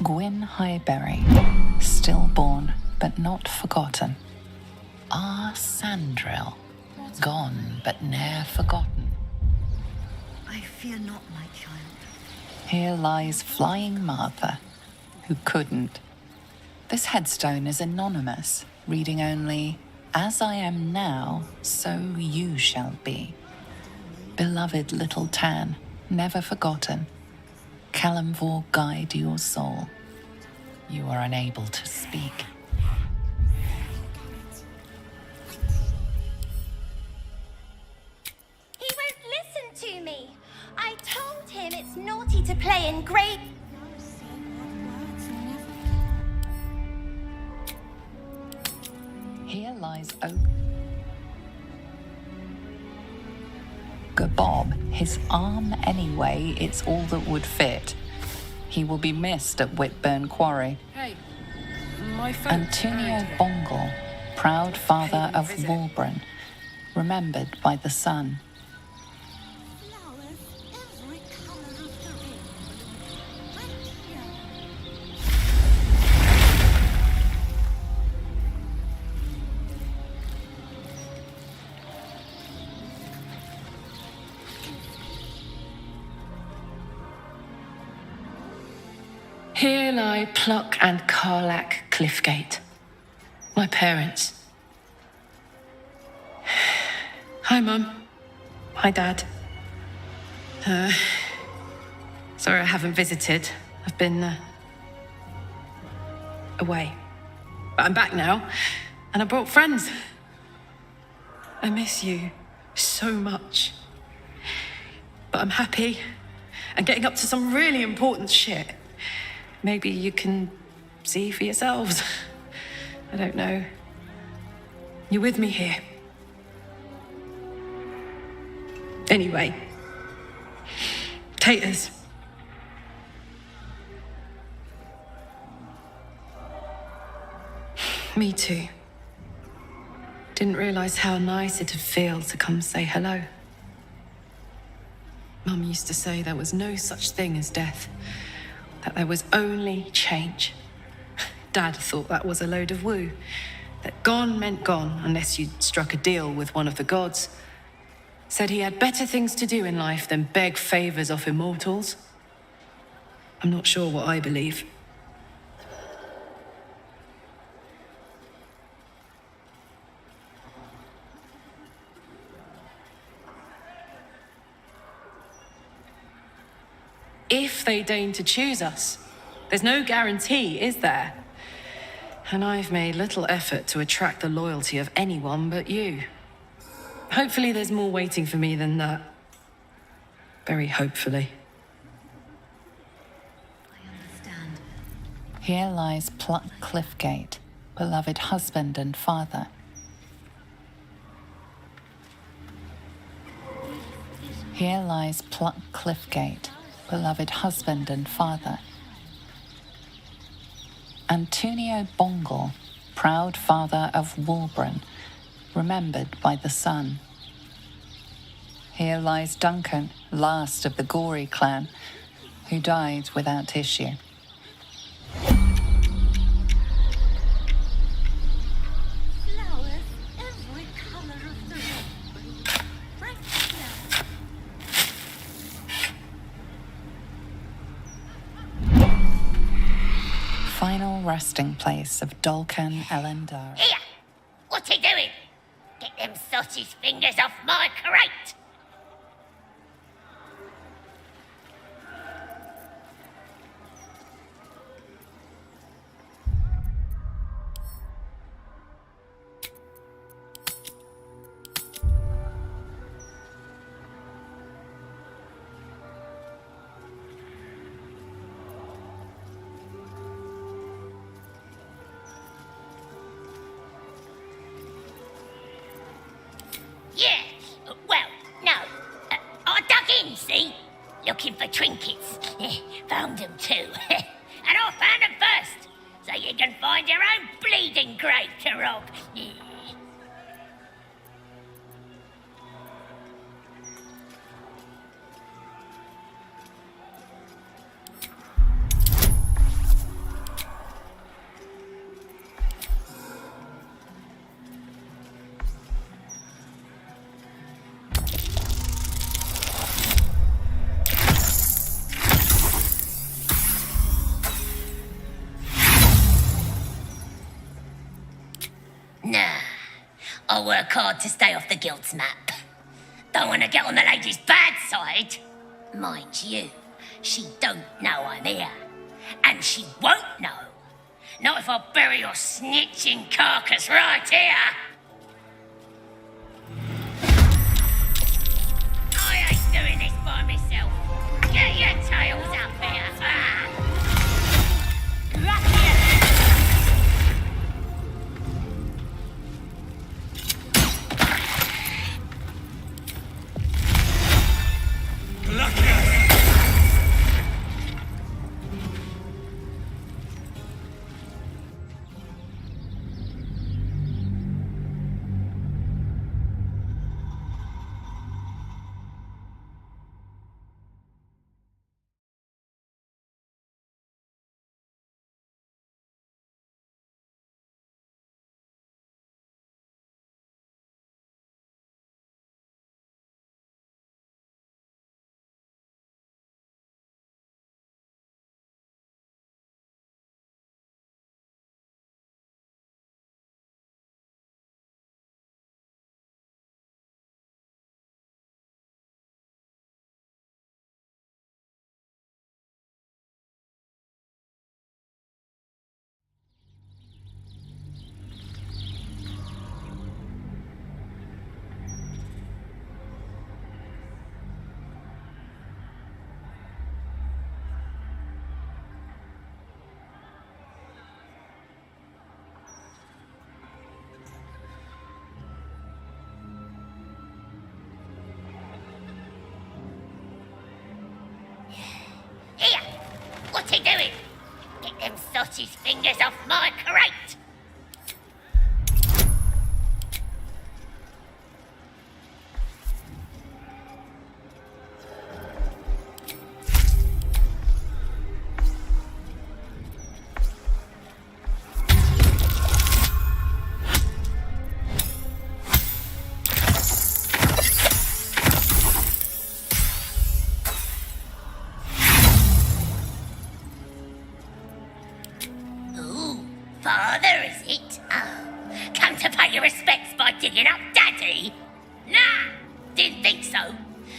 Speaker 10: Gwyn Highberry, stillborn but not forgotten. Ah, Sandrill, gone but ne'er forgotten.
Speaker 4: I fear not, my child.
Speaker 10: Here lies Flying Martha, who couldn't. This headstone is anonymous, reading only, "As I am now, so you shall be." Beloved little Tan, never forgotten. Kalimvor guide your soul. You are unable to speak.
Speaker 8: He won't listen to me. I told him it's naughty to play in great...
Speaker 10: Here lies Bob, his arm anyway, it's all that would fit. He will be missed at Whitburn Quarry.
Speaker 20: Hey, my phone.
Speaker 10: Antonio Bongle, proud father of Walbran, remembered by the sun.
Speaker 15: Here lie Pluck and Carlack Cliffgate, my parents. Hi, Mum. Hi, Dad. Sorry I haven't visited. I've been away. But I'm back now, and I brought friends. I miss you so much. But I'm happy and getting up to some really important shit. Maybe you can see for yourselves. I don't know. You're with me here. Anyway. Taters. Me too. Didn't realise how nice it'd feel to come say hello. Mum used to say there was no such thing as death. That there was only change. Dad thought that was a load of woo. That gone meant gone unless you'd struck a deal with one of the gods. Said he had better things to do in life than beg favours off immortals. I'm not sure what I believe. If they deign to choose us, there's no guarantee, is there? And I've made little effort to attract the loyalty of anyone but you. Hopefully there's more waiting for me than that. Very hopefully.
Speaker 10: Here lies Pluck Cliffgate, beloved husband and father. Here lies Pluck Cliffgate, beloved husband and father. Antonio Bongle, proud father of Walbran, remembered by the sun. Here lies Duncan, last of the Gory clan, who died without issue. Final resting place of Dolcan Elendar.
Speaker 16: Here! What's he doing? Get them sausage fingers off my crate! Looking for trinkets. Found them too. And I found them first. So you can find your own bleeding grave to rob. Nah, I'll work hard to stay off the guild's map. Don't want to get on the lady's bad side. Mind you, she don't know I'm here. And she won't know. Not if I bury your snitching carcass right here. I ain't doing this by myself. Get your tails up here. Ah. Here! What's he doing? Get them sausage fingers off my crate! Father, is it? Oh, come to pay your respects by digging up Daddy? Nah, didn't think so.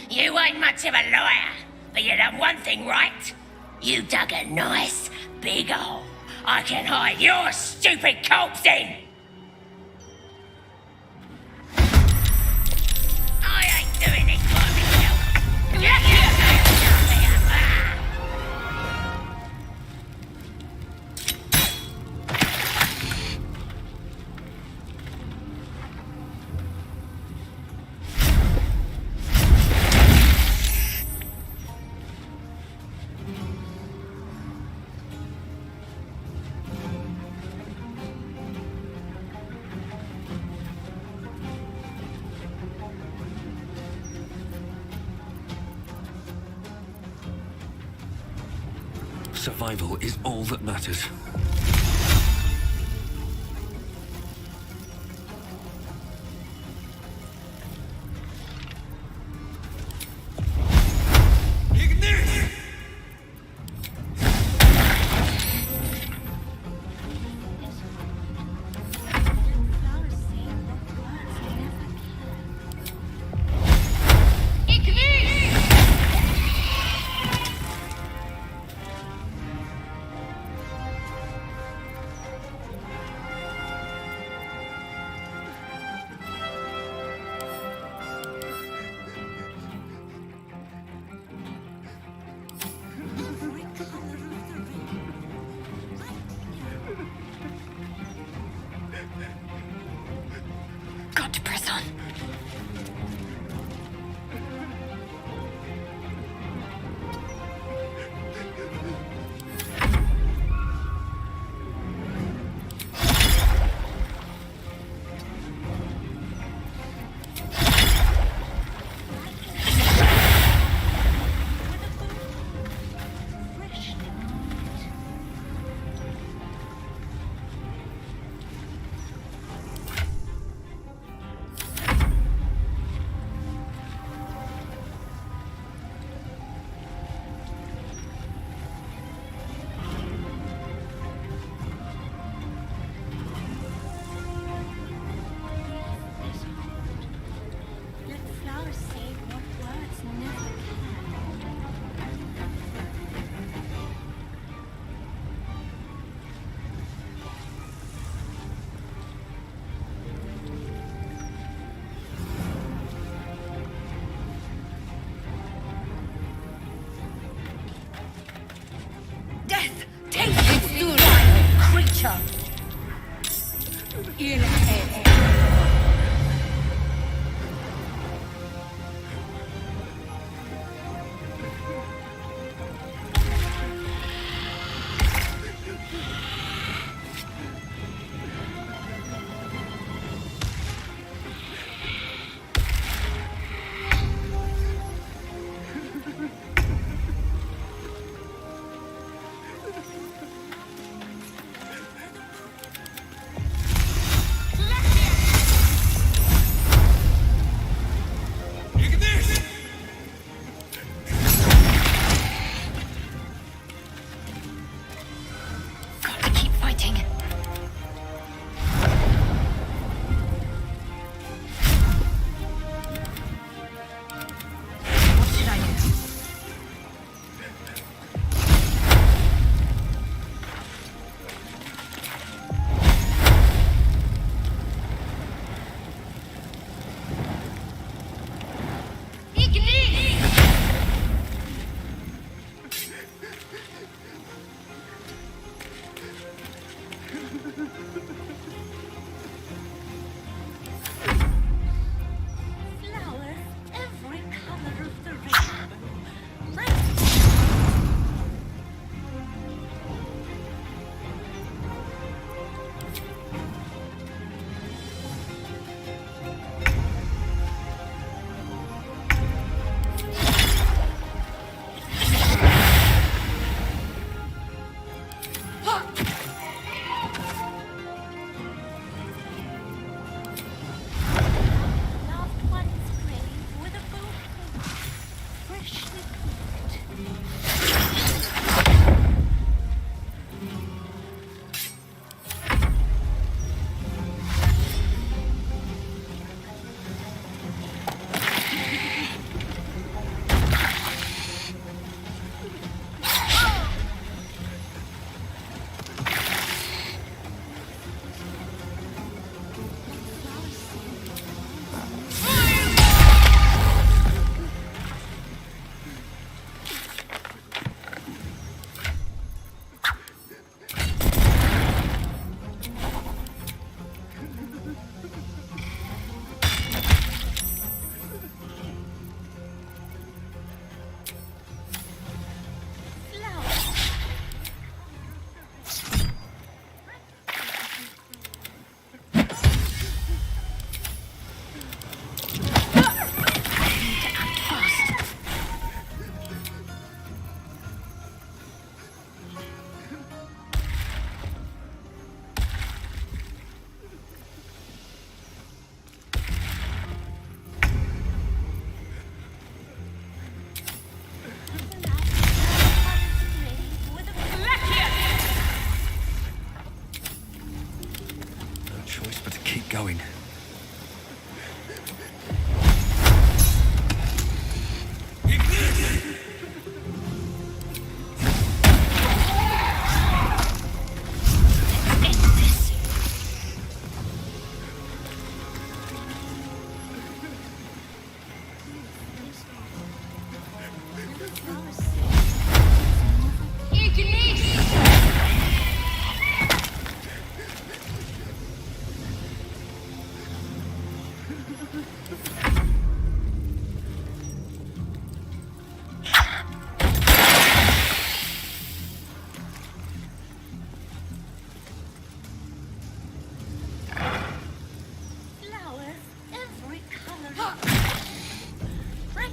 Speaker 16: You ain't much of a liar, but you done one thing right. You dug a nice, big hole I can hide your stupid corpse in. I ain't doing this by myself. Get your tails up here. Ah.
Speaker 2: Survival is all that matters. going.
Speaker 8: Flowers, every colour. Right.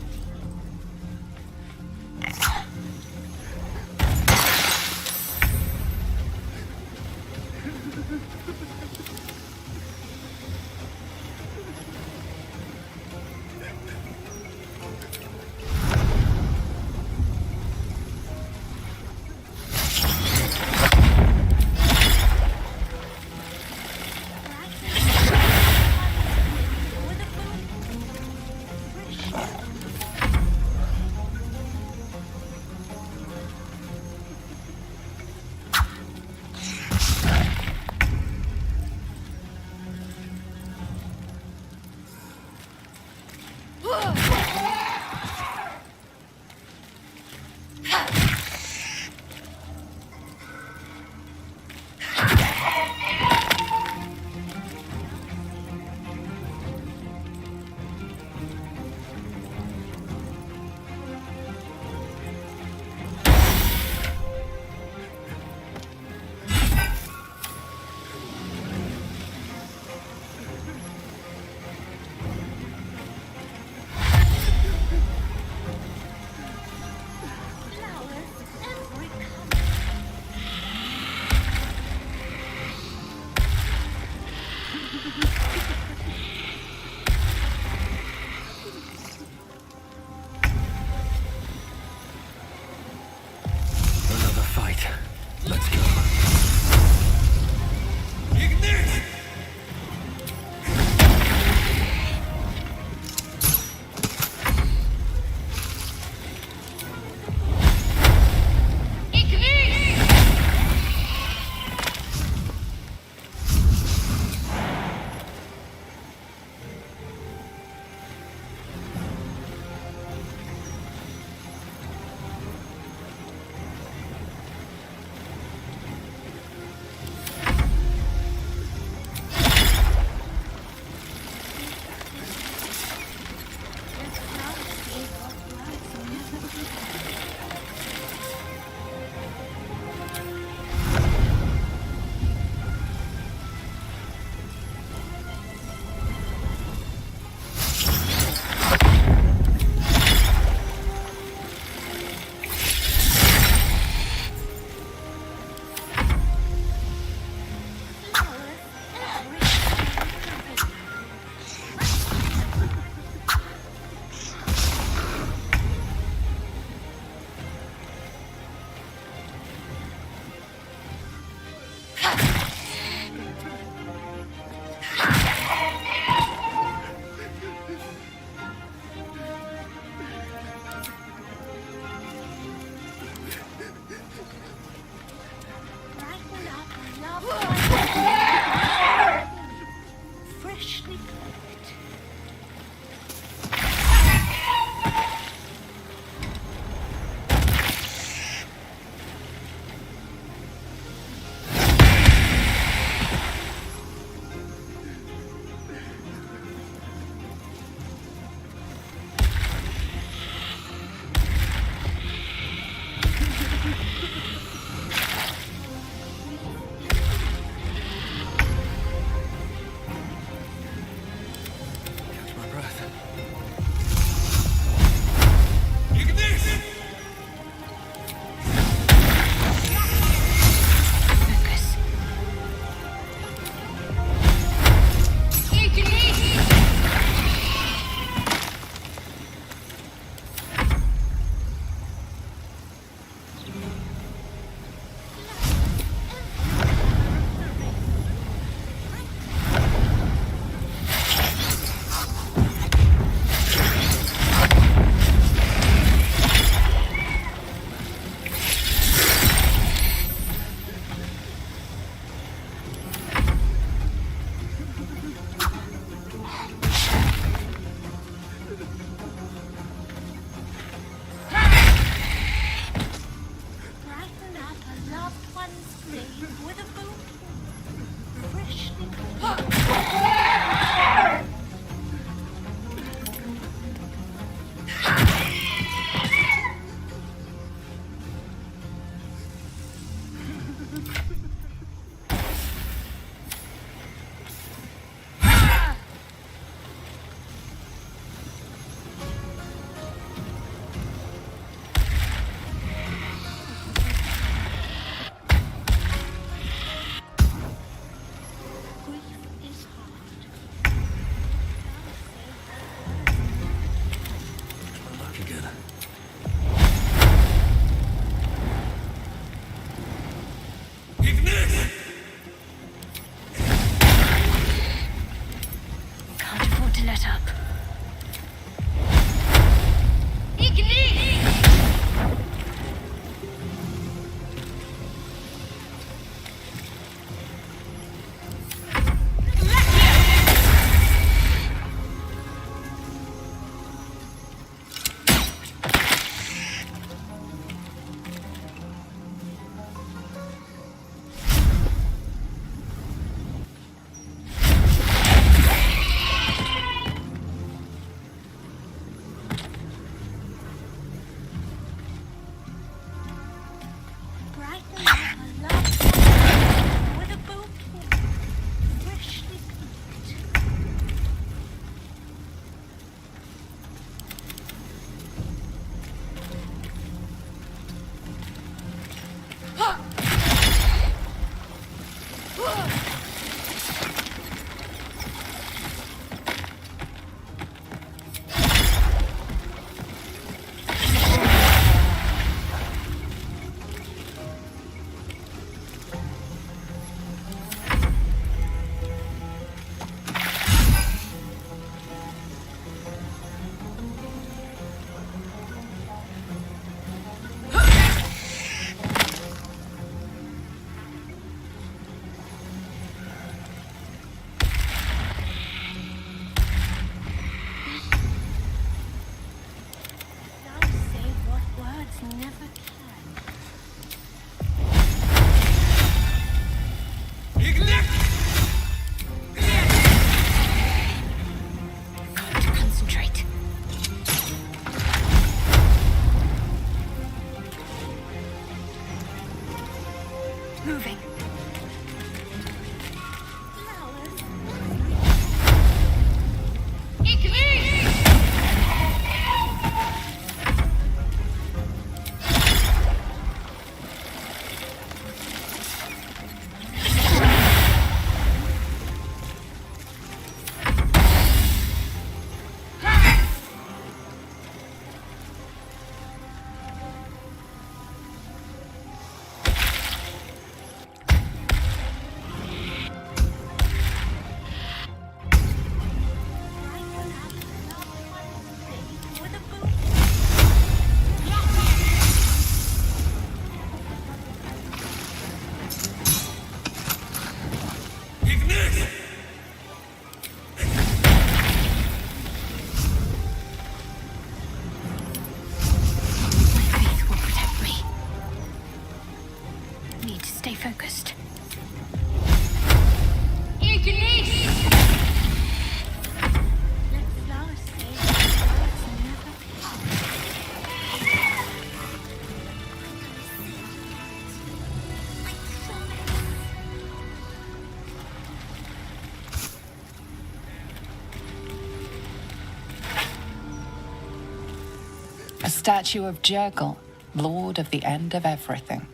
Speaker 10: A statue of Jurgle, lord of the end of everything,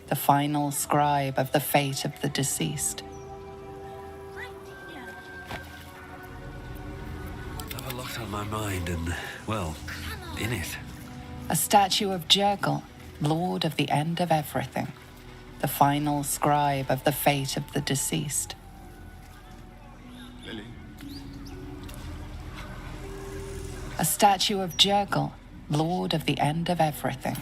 Speaker 10: the final scribe of the fate of the deceased.
Speaker 2: I've a lot on my mind and, well, in it.
Speaker 10: A statue of Jurgle, lord of the end of everything, the final scribe of the fate of the deceased.
Speaker 3: Lily.
Speaker 10: A statue of Jurgle, lord of the end of everything,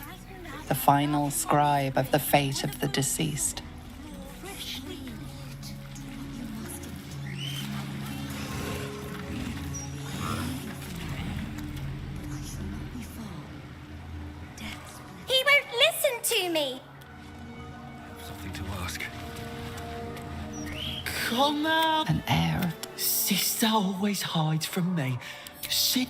Speaker 10: the final scribe of the fate of the deceased.
Speaker 8: He won't listen to me.
Speaker 2: Something to ask.
Speaker 9: Come out.
Speaker 10: An air.
Speaker 9: Sister always hides from me. Sit.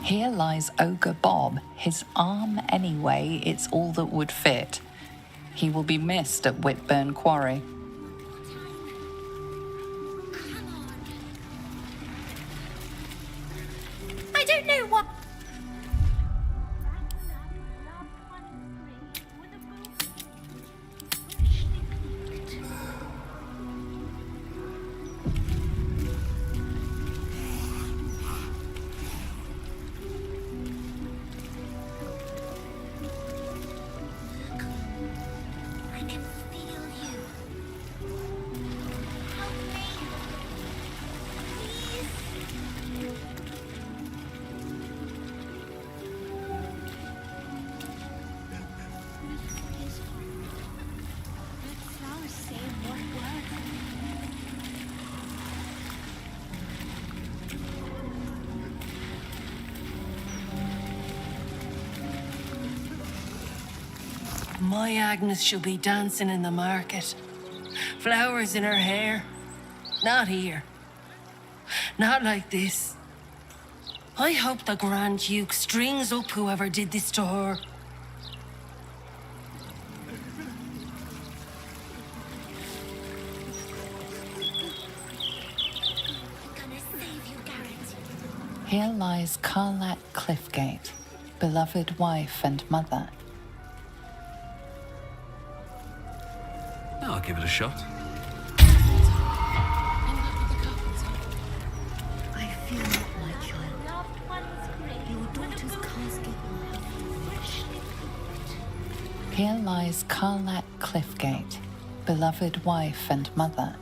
Speaker 10: Here lies Ogre Bob, his arm anyway, it's all that would fit. He will be missed at Whitburn Quarry.
Speaker 8: I don't know what.
Speaker 20: My Agnes shall be dancing in the market. Flowers in her hair. Not here. Not like this. I hope the Grand Duke strings up whoever did this to her.
Speaker 10: Here lies Carlac Cliffgate, beloved wife and mother.
Speaker 2: I'll give it a shot.
Speaker 4: I fear not, my child. Your daughter's casket will have to.
Speaker 10: Here lies Carlac Cliffgate, beloved wife and mother.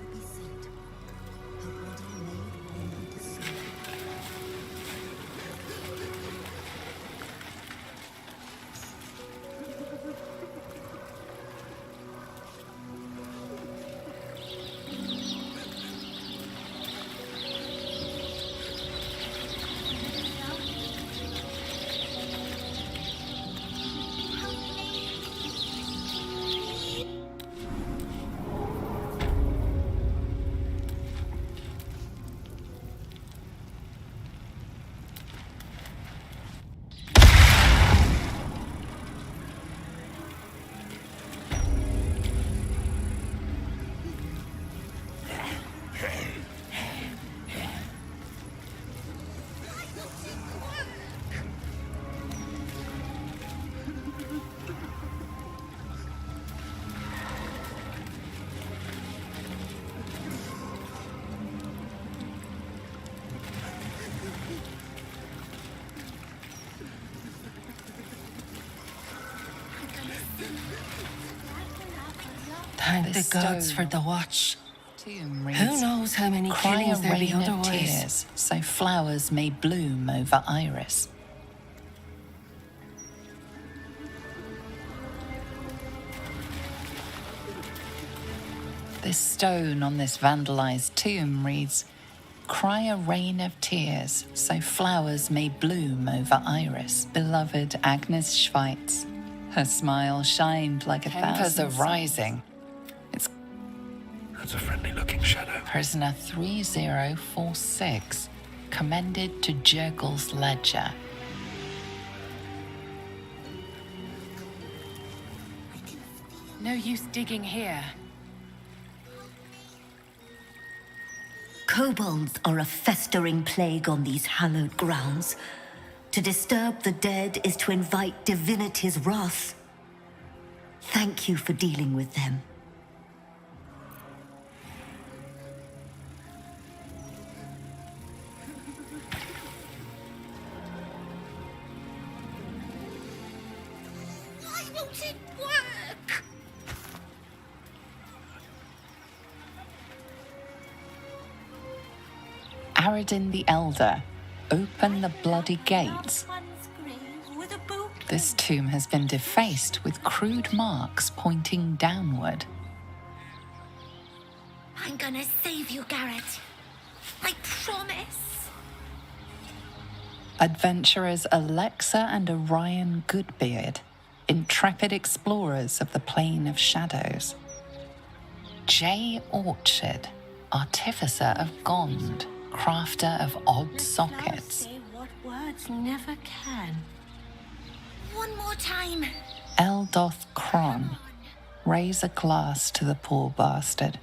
Speaker 20: Thank the gods for the watch.
Speaker 10: Tomb
Speaker 20: Who
Speaker 10: reads,
Speaker 20: knows how many
Speaker 10: "Cry a
Speaker 20: killings there'll be
Speaker 10: rain of
Speaker 20: otherwise."
Speaker 10: tears, so flowers may bloom over iris. This stone on this vandalized tomb reads, "Cry a rain of tears, so flowers may bloom over Iris, beloved Agnes Schweitz." Her smile shined like a
Speaker 6: Tempers
Speaker 10: thousand
Speaker 6: are
Speaker 10: suns.
Speaker 6: rising.
Speaker 5: That's a friendly-looking shadow.
Speaker 10: Prisoner 3046, commended to Jurgil's ledger.
Speaker 6: No use digging here.
Speaker 4: Kobolds are a festering plague on these hallowed grounds. To disturb the dead is to invite divinity's wrath. Thank you for dealing with them.
Speaker 8: Why won't it work?
Speaker 10: Aradin the Elder, open the bloody gates. This tomb has been defaced with crude marks pointing downward.
Speaker 8: I'm gonna save you, Garrett. I promise.
Speaker 10: Adventurers Alexa and Orion Goodbeard, intrepid explorers of the Plane of Shadows. Jay Orchard, artificer of Gond, crafter of odd sockets.
Speaker 11: Say what words never can.
Speaker 8: One more time.
Speaker 10: Eldoth Kron, raise a glass to the poor bastard.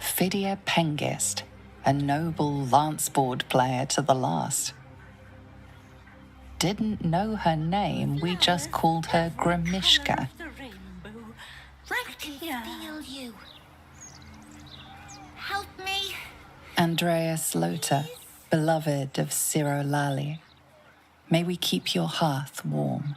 Speaker 10: Fidia Pengist, a noble lanceboard player to the last. Didn't know her name, we just called her Grimishka.
Speaker 8: Right here. Feel you. Help me.
Speaker 10: Andreas Lothar, beloved of Ciro Lali. May we keep your hearth warm.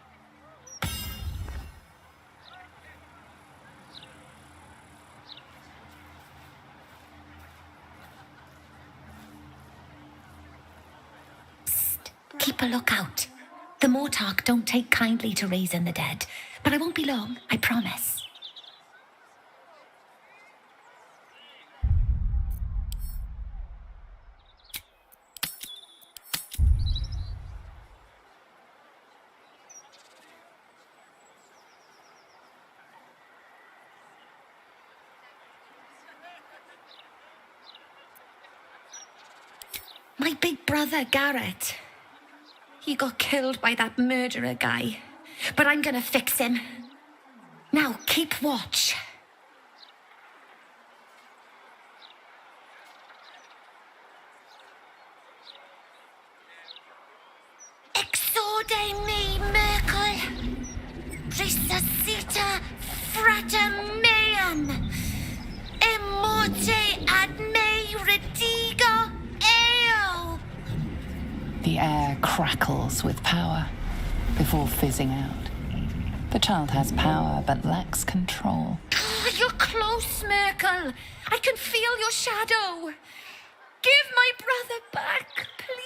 Speaker 8: Keep a lookout. The Mortark don't take kindly to raising the dead, but I won't be long, I promise. My big brother, Garrett. He got killed by that murderer guy. But I'm gonna fix him. Now, keep watch. Exorde me, Merkel. Resuscita frater meam. Immorte ad me redigo eo.
Speaker 10: The air crackles with power before fizzing out. The child has power but lacks control.
Speaker 8: You're close, Merkel. I can feel your shadow. Give my brother back, please.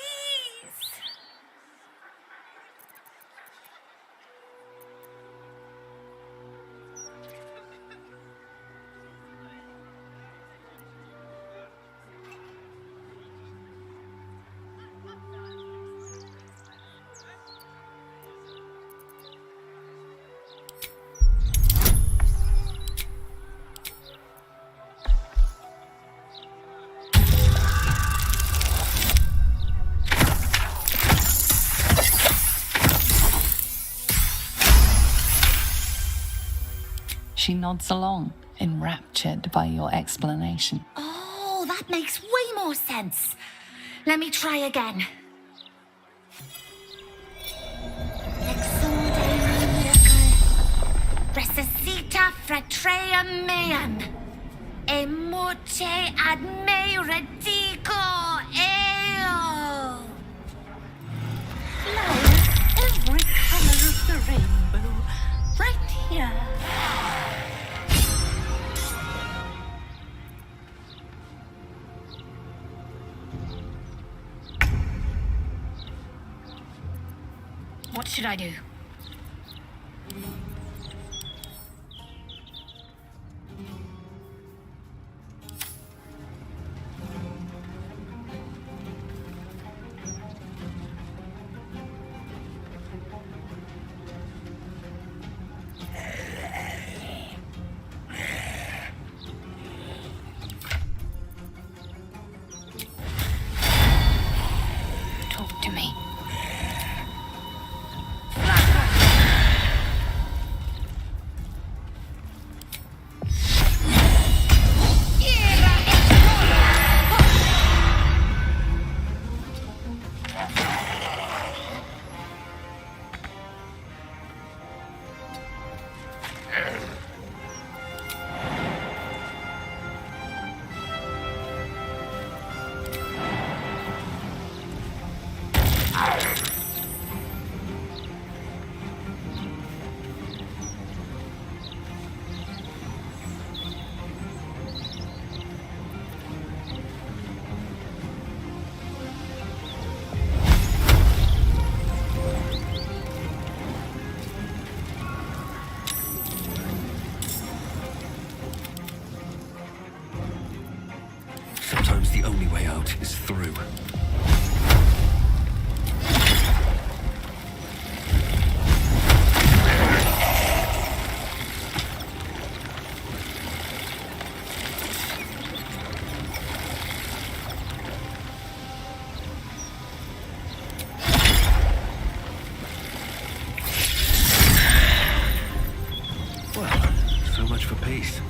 Speaker 10: She nods along, enraptured by your explanation.
Speaker 8: Oh, that makes way more sense. Let me try again. Exorde Merkel. Resuscita fratrea meam. Immorte ad me redigo eo.
Speaker 11: Flowers every color of the rainbow. Right here.
Speaker 1: What should I do?
Speaker 2: only way out is through. Well, so much for peace.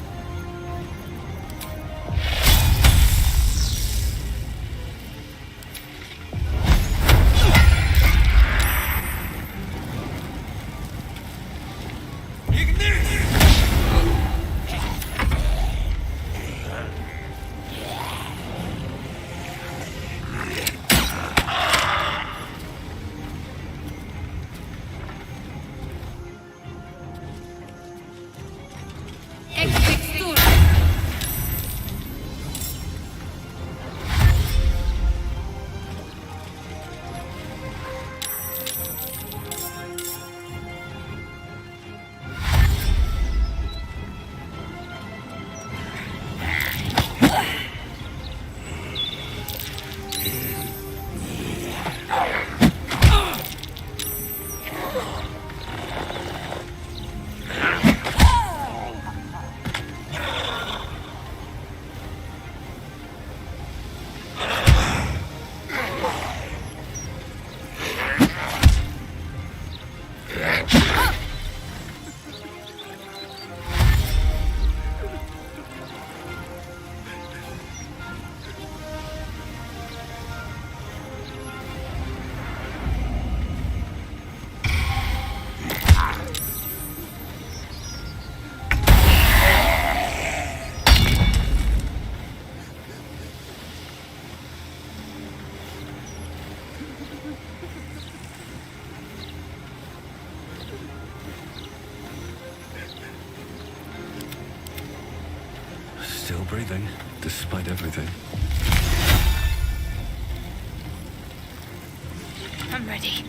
Speaker 2: Still breathing, despite everything.
Speaker 13: I'm ready.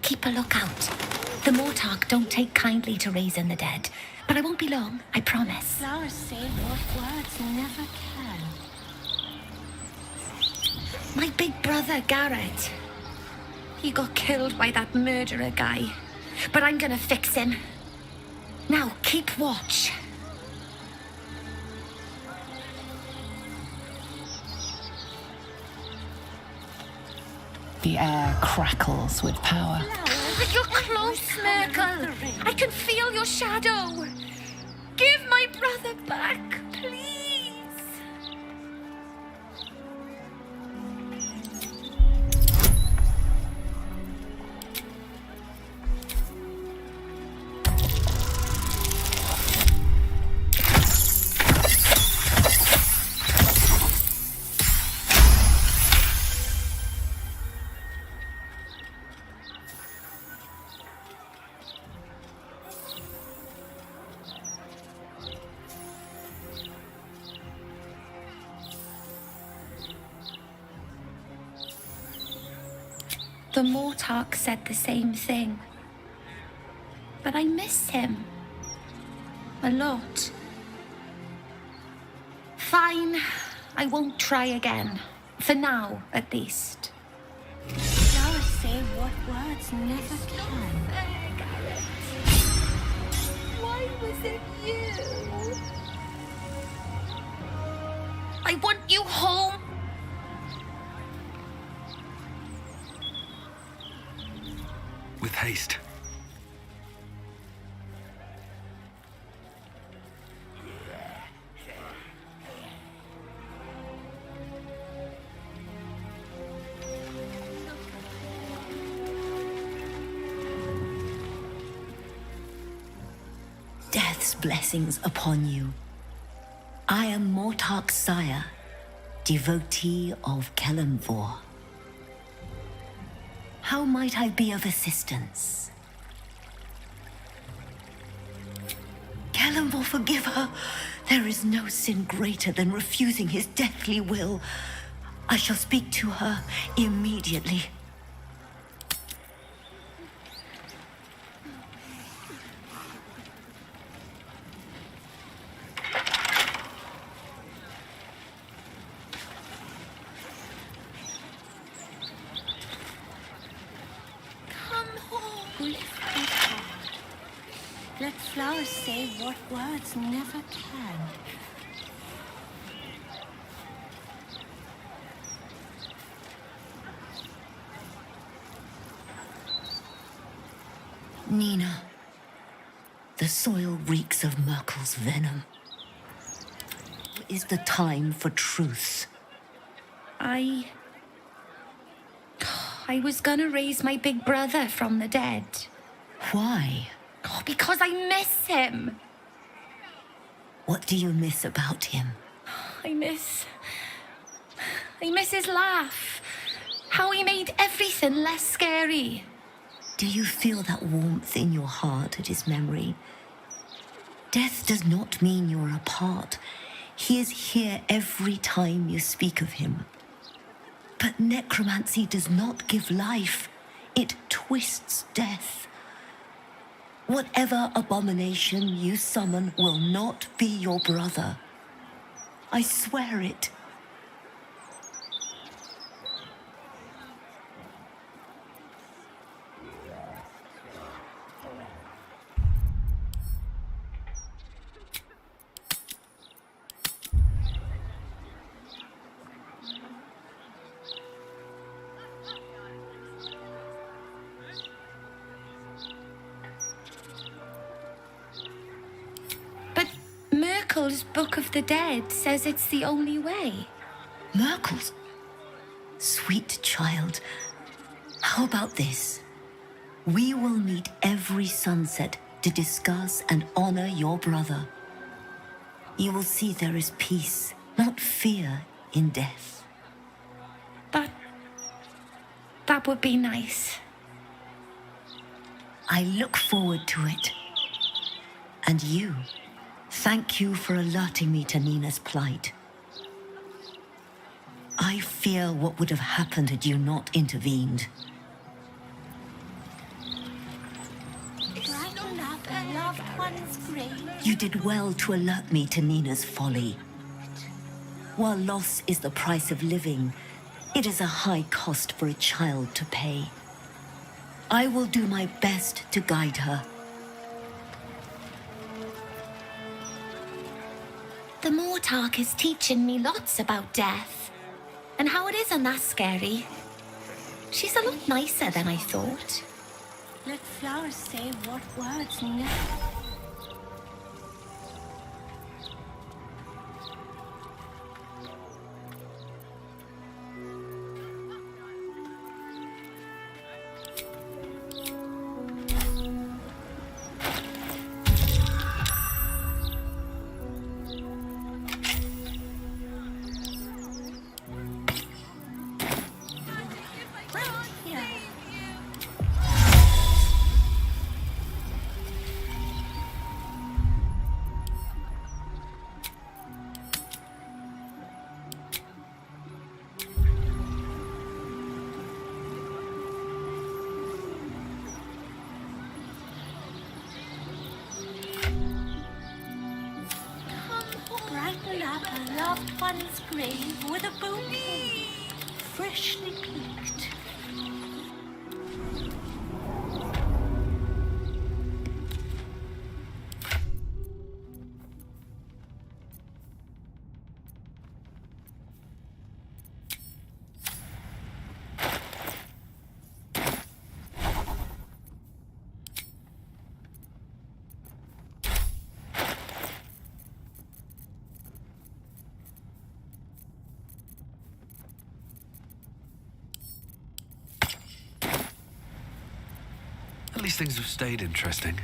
Speaker 8: Keep a lookout. The Mortark don't take kindly to raising the dead. But I won't be long, I promise.
Speaker 13: Flowers say what words never can.
Speaker 8: My big brother, Garrett. He got killed by that murderer guy. But I'm gonna fix him. Now, keep watch.
Speaker 10: The air crackles with power.
Speaker 8: But you're close, Myrtle. I can feel your shadow. Give my brother back, please. The Mortarch said the same thing. But I miss him. A lot. Fine. I won't try again. For now, at least. Flowers say what words never can. Why was it you? I want you home.
Speaker 2: With haste.
Speaker 4: Death's blessings upon you. I am Mortarch's sire, devotee of Kelemvor. How might I be of assistance? Kelemvor, forgive her. There is no sin greater than refusing his deathly will. I shall speak to her immediately.
Speaker 8: Let flowers say what words never can.
Speaker 4: Nina, the soil reeks of Merkel's venom. Is the time for truth?
Speaker 8: I was gonna raise my big brother from the dead.
Speaker 4: Why?
Speaker 8: Oh, because I miss him.
Speaker 4: What do you miss about him?
Speaker 8: I miss his laugh. How he made everything less scary.
Speaker 4: Do you feel that warmth in your heart at his memory? Death does not mean you're apart. He is here every time you speak of him. But necromancy does not give life. It twists death. Whatever abomination you summon will not be your brother. I swear it.
Speaker 8: Merkel's Book of the Dead says it's the only way.
Speaker 4: Merkel's? Sweet child. How about this? We will meet every sunset to discuss and honor your brother. You will see there is peace, not fear, in death.
Speaker 8: That would be nice.
Speaker 4: I look forward to it. And you, thank you for alerting me to Nina's plight. I fear what would have happened had you not intervened.
Speaker 8: Brighten up a loved one's grave.
Speaker 4: You did well to alert me to Nina's folly. While loss is the price of living, it is a high cost for a child to pay. I will do my best to guide her.
Speaker 8: The Mortarch is teaching me lots about death, and how it isn't that scary. She's a lot nicer than I thought. Let flowers say what words never...
Speaker 4: son's grave with a bogey freshly clicked.
Speaker 2: At least things have stayed interesting.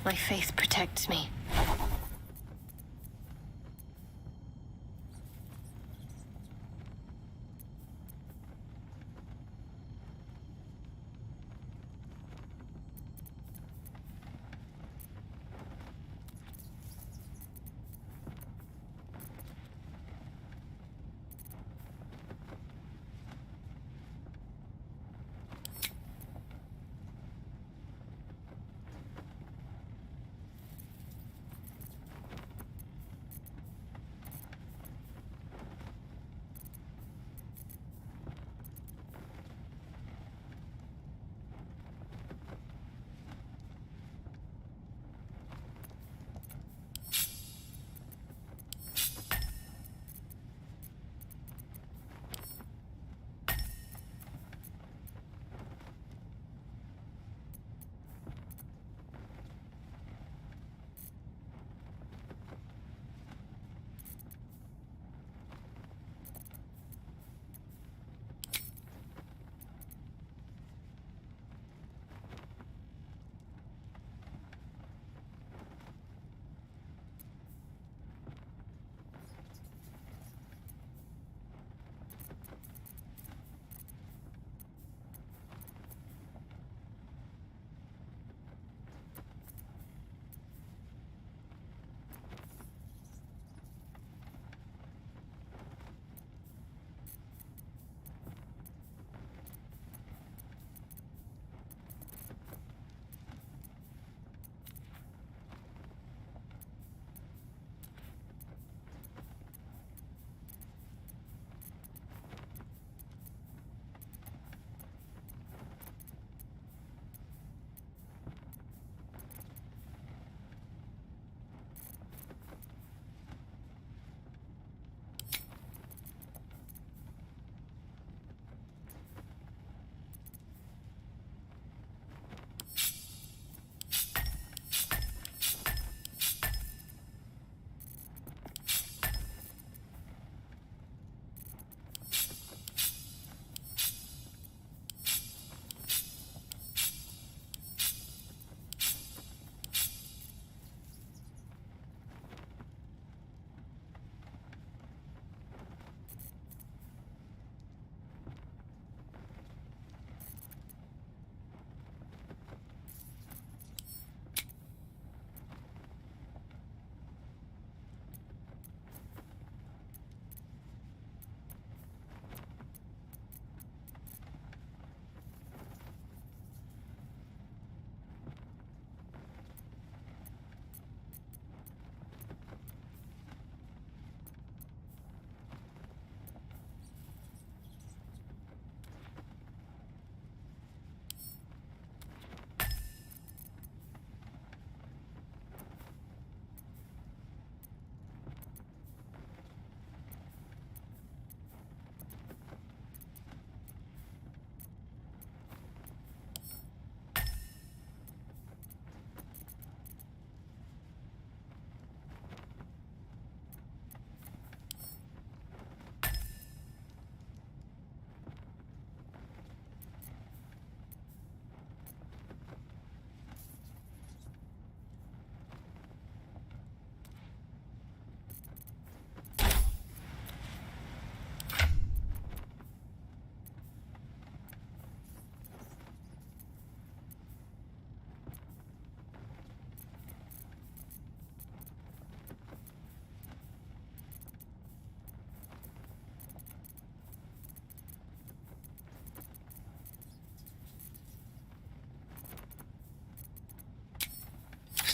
Speaker 13: My faith protects me.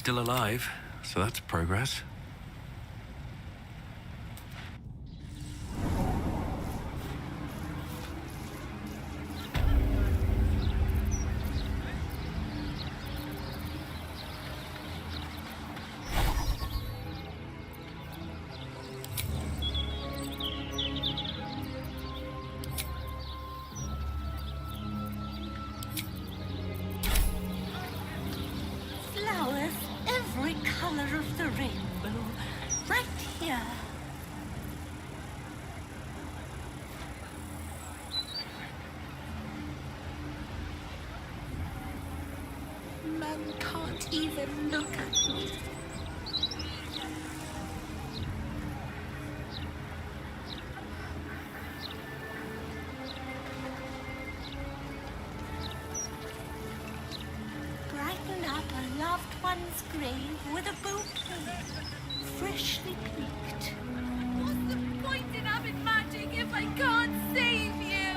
Speaker 2: still alive, so that's progress.
Speaker 4: Flowers, every color of the rainbow, right here. Man can't even look at me. Brighten up a loved one's grave with a bouquet, freshly picked.
Speaker 19: What's the point in having magic if I can't save you?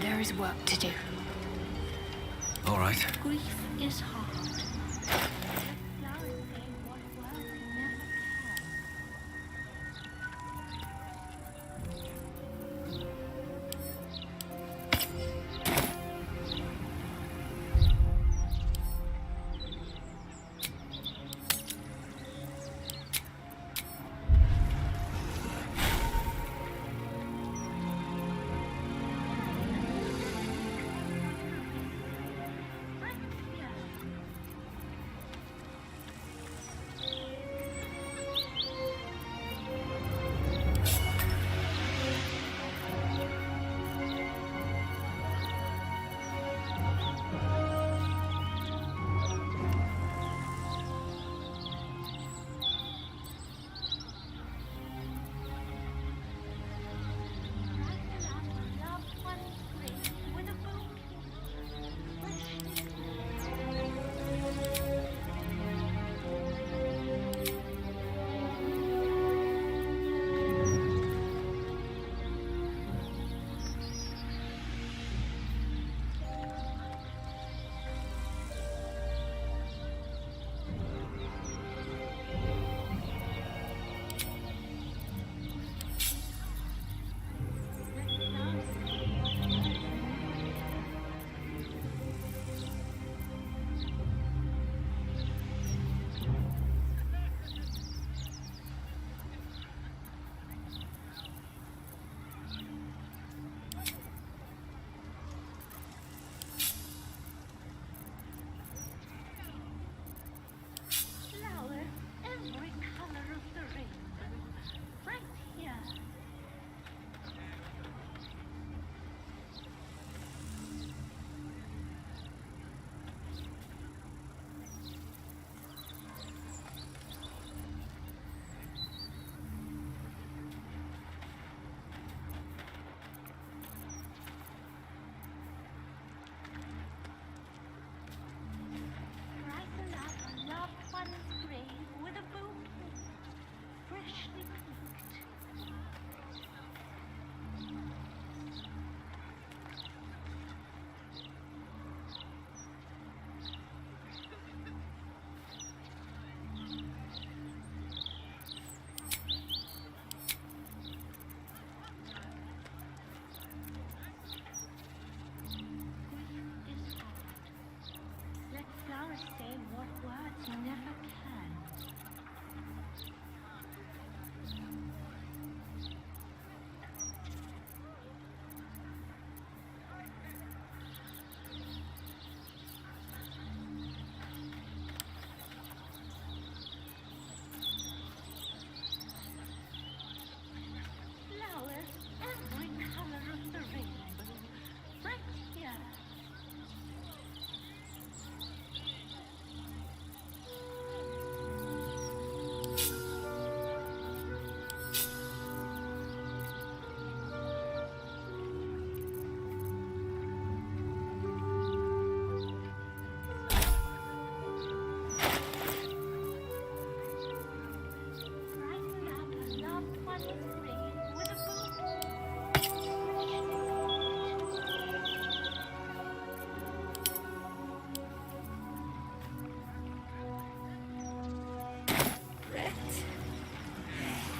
Speaker 13: There is work to do.
Speaker 2: All right.
Speaker 4: Grief is hard.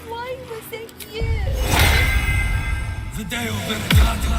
Speaker 19: Why was it you?
Speaker 5: The Deo Venerata.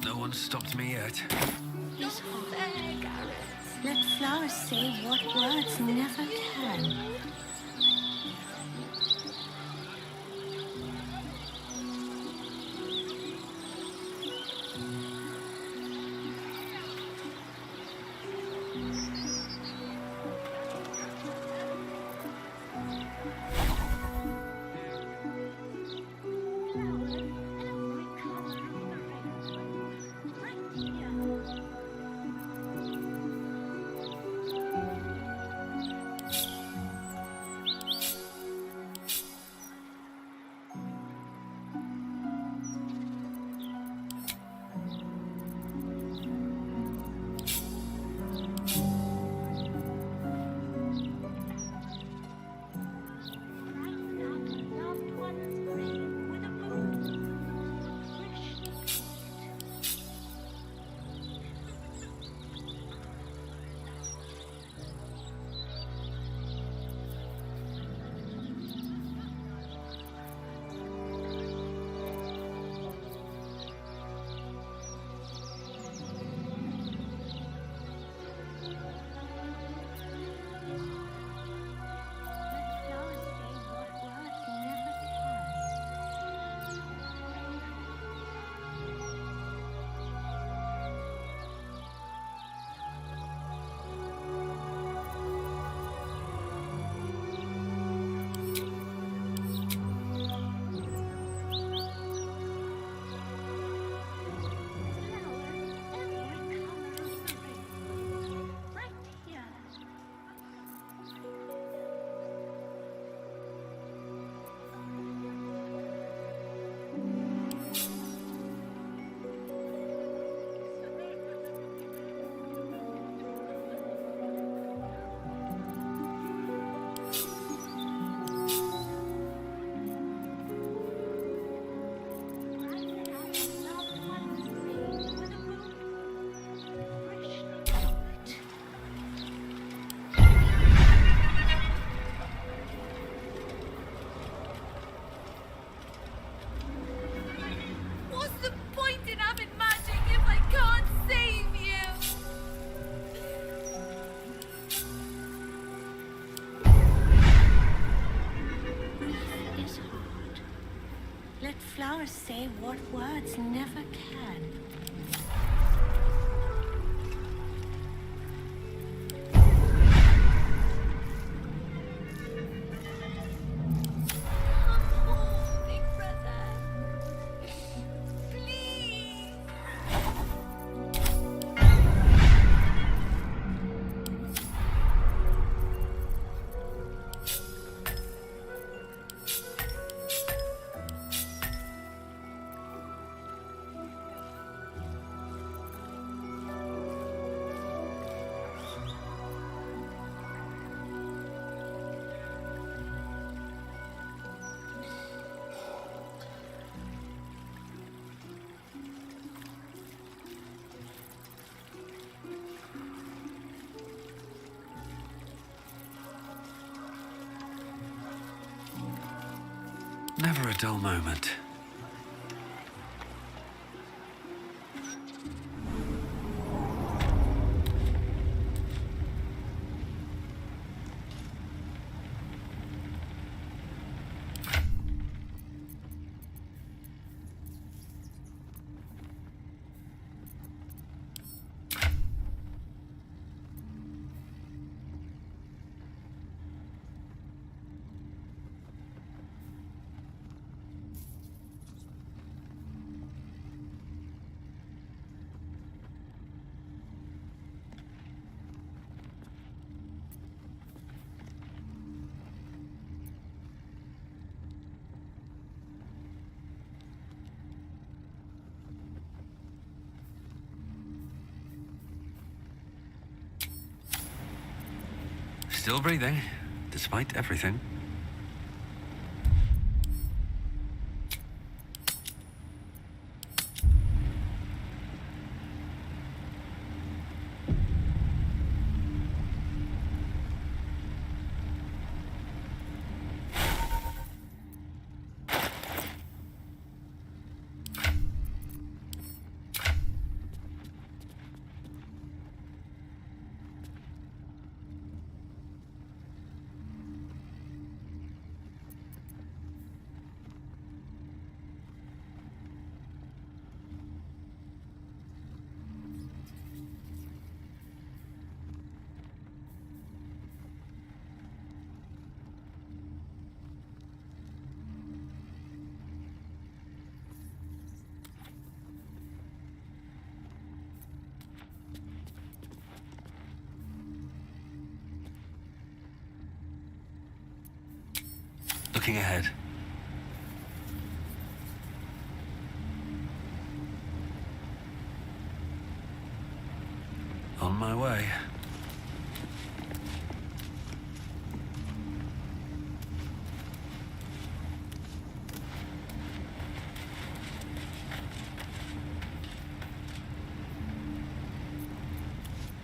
Speaker 2: No one stopped me yet.
Speaker 4: It's fair, Gareth. Let flowers say what words never can. Flowers say what words never can.
Speaker 2: Never a dull moment. Still breathing, despite everything. Looking ahead. On my way.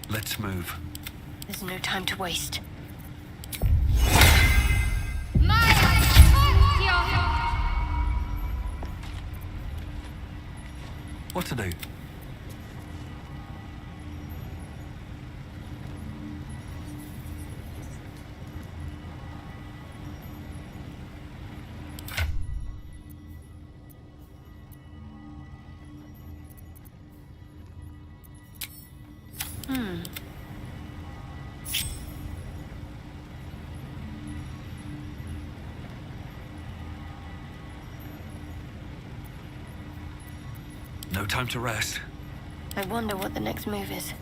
Speaker 2: Let's move.
Speaker 13: There's no time to waste.
Speaker 2: What to do? No time to rest.
Speaker 13: I wonder what the next move is.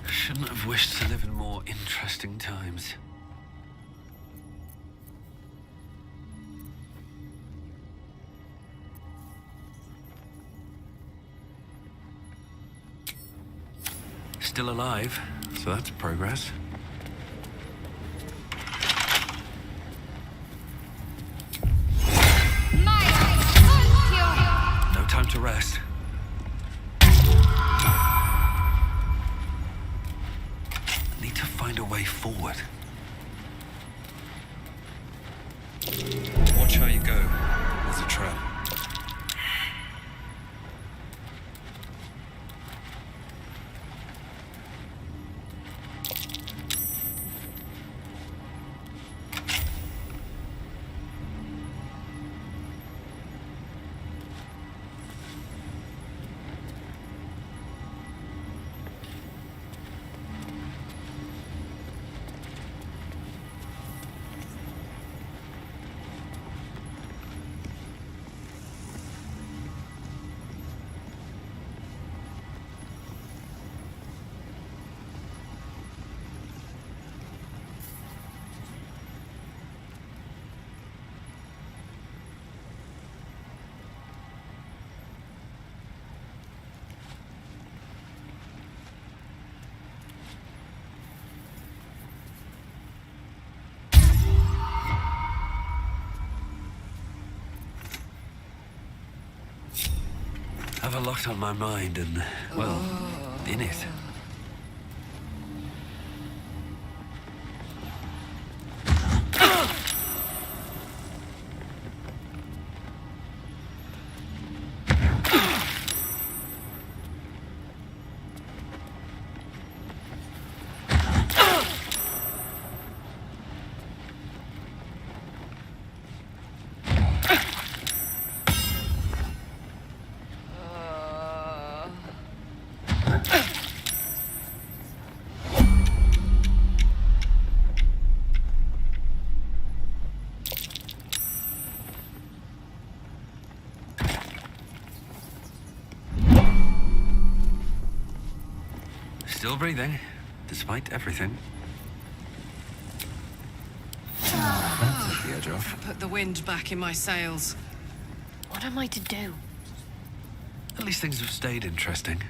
Speaker 2: Shouldn't have wished to live in more interesting times. Still alive, so that's progress. No time to rest. Need to find a way forward. Watch how you go. There's a trap. I have a lot on my mind and, well, in it. Still breathing, despite everything.
Speaker 15: Ah.
Speaker 2: Take the edge off.
Speaker 15: Put the wind back in my sails. What am I to do?
Speaker 2: At least things have stayed interesting.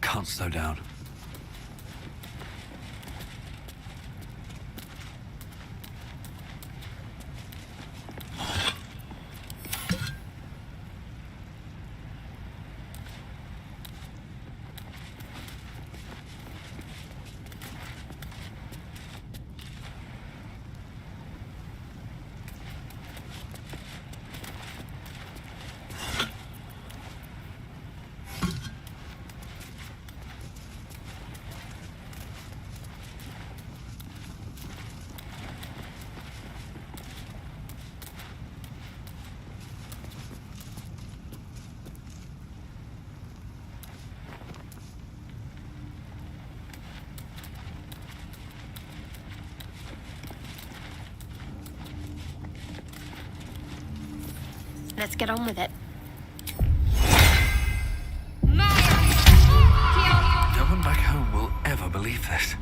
Speaker 2: Can't slow down.
Speaker 13: Let's get on with it.
Speaker 2: No one back home will ever believe this.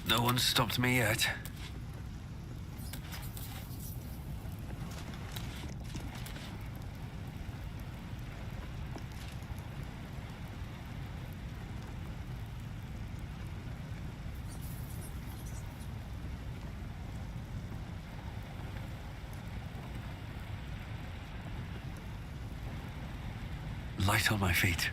Speaker 2: No one's stopped me yet. Light on my feet.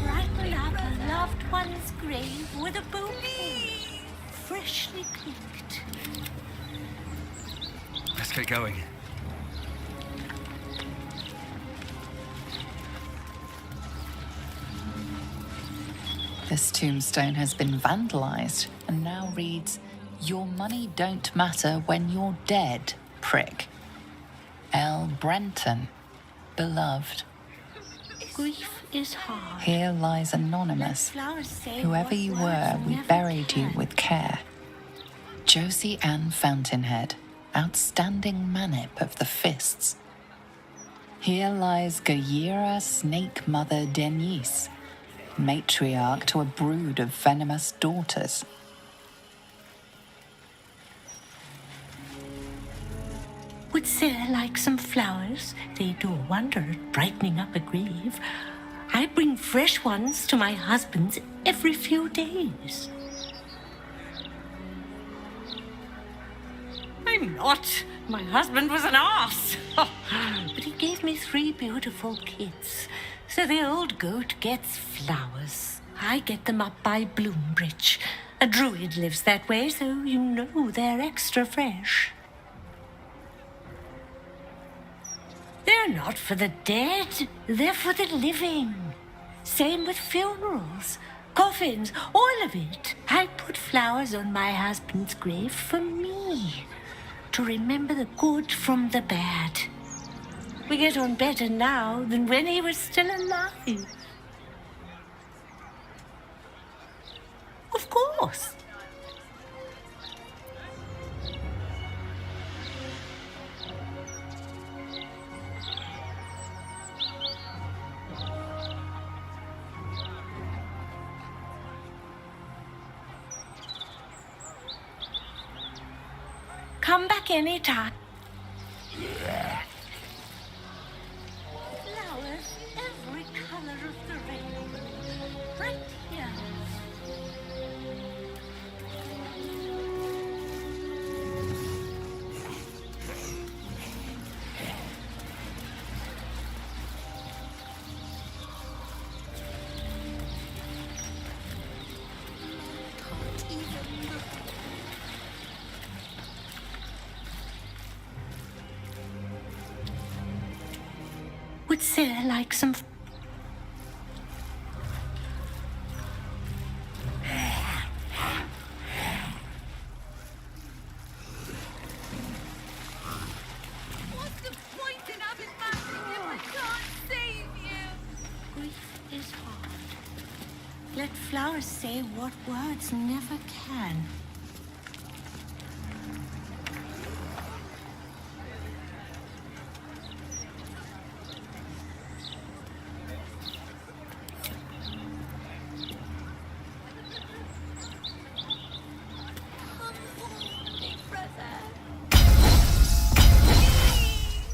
Speaker 8: Brighten up a loved one's grave with a bouquet, freshly picked.
Speaker 2: Let's get going.
Speaker 10: This tombstone has been vandalized and now reads, "Your money don't matter when you're dead, prick. L. Brenton, beloved."
Speaker 8: Grief is hard.
Speaker 10: Here lies anonymous.
Speaker 8: Flowers say
Speaker 10: Whoever you were, we buried you with care. Josie Ann Fountainhead, outstanding manip of the fists. Here lies Gayera Snake Mother Denise, matriarch to a brood of venomous daughters.
Speaker 8: Would Sarah like some flowers? They do a wonder at brightening up a grave. I bring fresh ones to my husband's every few days. I'm not. My husband was an arse. But he gave me 3 beautiful kids. So the old goat gets flowers.
Speaker 7: I get them up by Bloombridge. A druid lives that way, so you know they're extra fresh. They're not for the dead, they're for the living. Same with funerals, coffins, all of it. I put flowers on my husband's grave for me, to remember the good from the bad. We get on better now than when he was still alive. Of course. Come back anytime. Flowers, every color of the rainbow, right here. Would Sarah like some?
Speaker 19: What's the point in having magic if I can't save you?
Speaker 7: Grief is hard. Let flowers say what words never can.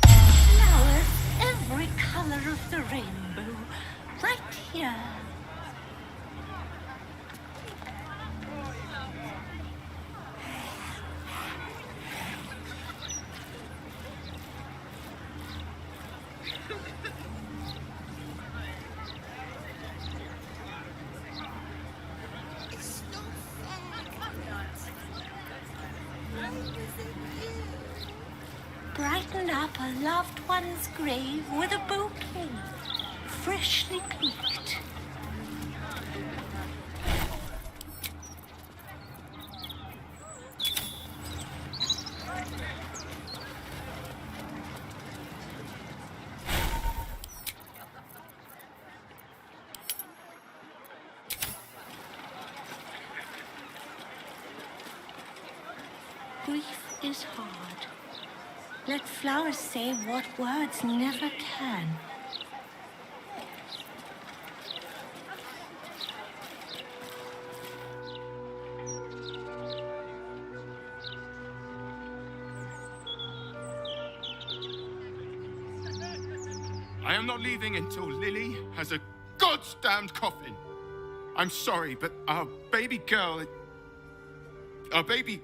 Speaker 7: Flowers, every color of the rainbow, right here. Brighten up a loved one's grave with a bouquet, freshly picked. Grief is hard. Let flowers say what words never can.
Speaker 3: I am not leaving until Lily has a goddamned coffin. I'm sorry, but our baby girl... Our baby...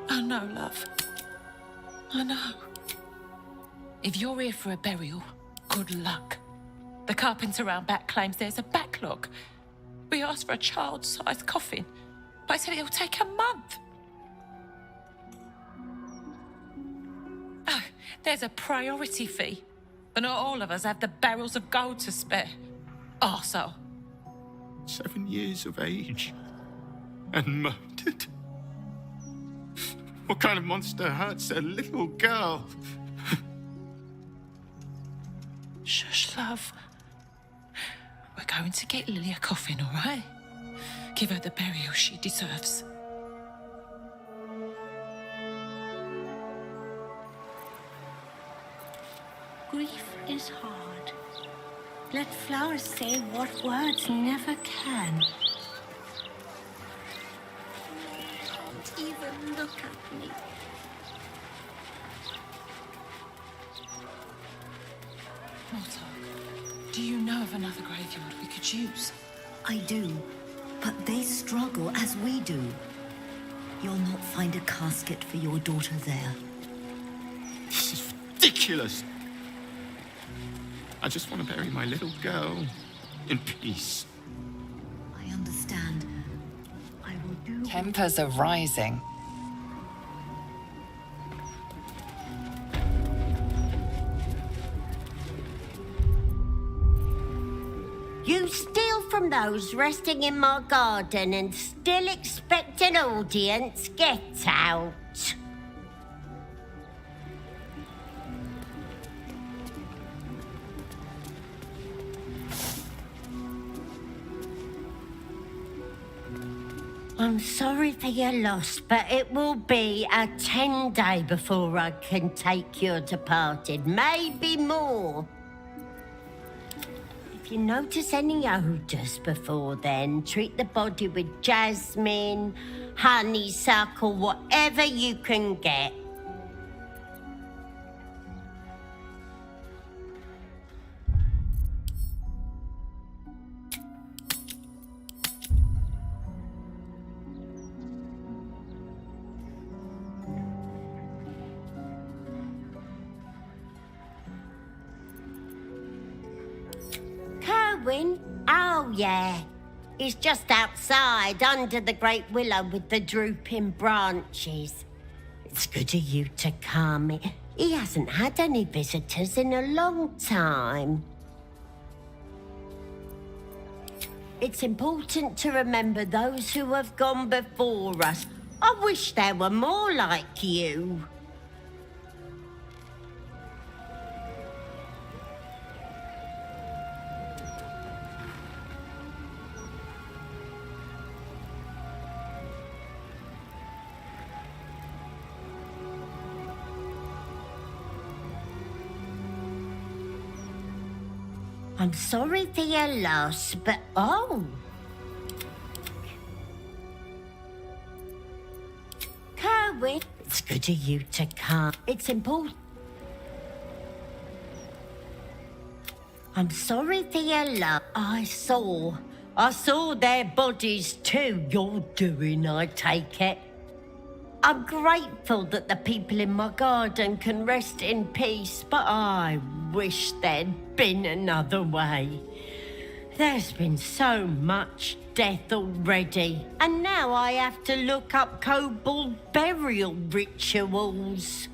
Speaker 9: I know, love. I know. If you're here for a burial, good luck. The carpenter round back claims there's a backlog. We asked for a child-sized coffin, but I said it'll take a month. Oh, there's a priority fee, but not all of us have the barrels of gold to spare. Arsehole.
Speaker 3: 7 years of age. And murdered. What kind of monster hurts a little girl?
Speaker 9: Shush, love. We're going to get Lily a coffin, all right? Give her the burial she deserves.
Speaker 7: Grief is hard. Let flowers say what words never can. Don't even look at me.
Speaker 9: Mortar, do you know of another graveyard we could use?
Speaker 4: I do, but they struggle as we do. You'll not find a casket for your daughter there.
Speaker 3: This is ridiculous. I just want to bury my little girl in peace.
Speaker 4: I understand. I will do.
Speaker 10: Tempers are rising.
Speaker 17: You steal from those resting in my garden and still expect an audience? Get out. I'm sorry for your loss, but it will be a 10-day before I can take your departed, maybe more. If you notice any odours before then, treat the body with jasmine, honeysuckle, whatever you can get. Kerwin? Oh, yeah. He's just outside, under the great willow with the drooping branches. It's good of you to come. He hasn't had any visitors in a long time. It's important to remember those who have gone before us. I wish there were more like you. I'm sorry for your loss, but oh. Kerwin, it's good of you to come. It's important. I'm sorry for your loss. I saw their bodies too. You're doing, I take it. I'm grateful that the people in my garden can rest in peace, but I wish there'd been another way. There's been so much death already, and now I have to look up kobold burial rituals.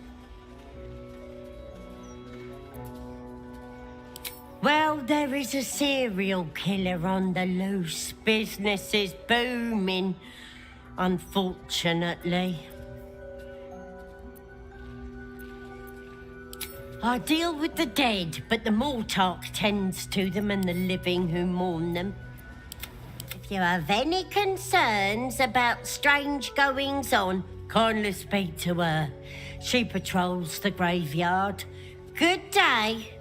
Speaker 17: Well, there is a serial killer on the loose. Business is booming, unfortunately. I deal with the dead, but the Mortark tends to them and the living who mourn them. If you have any concerns about strange goings-on, kindly speak to her. She patrols the graveyard. Good day.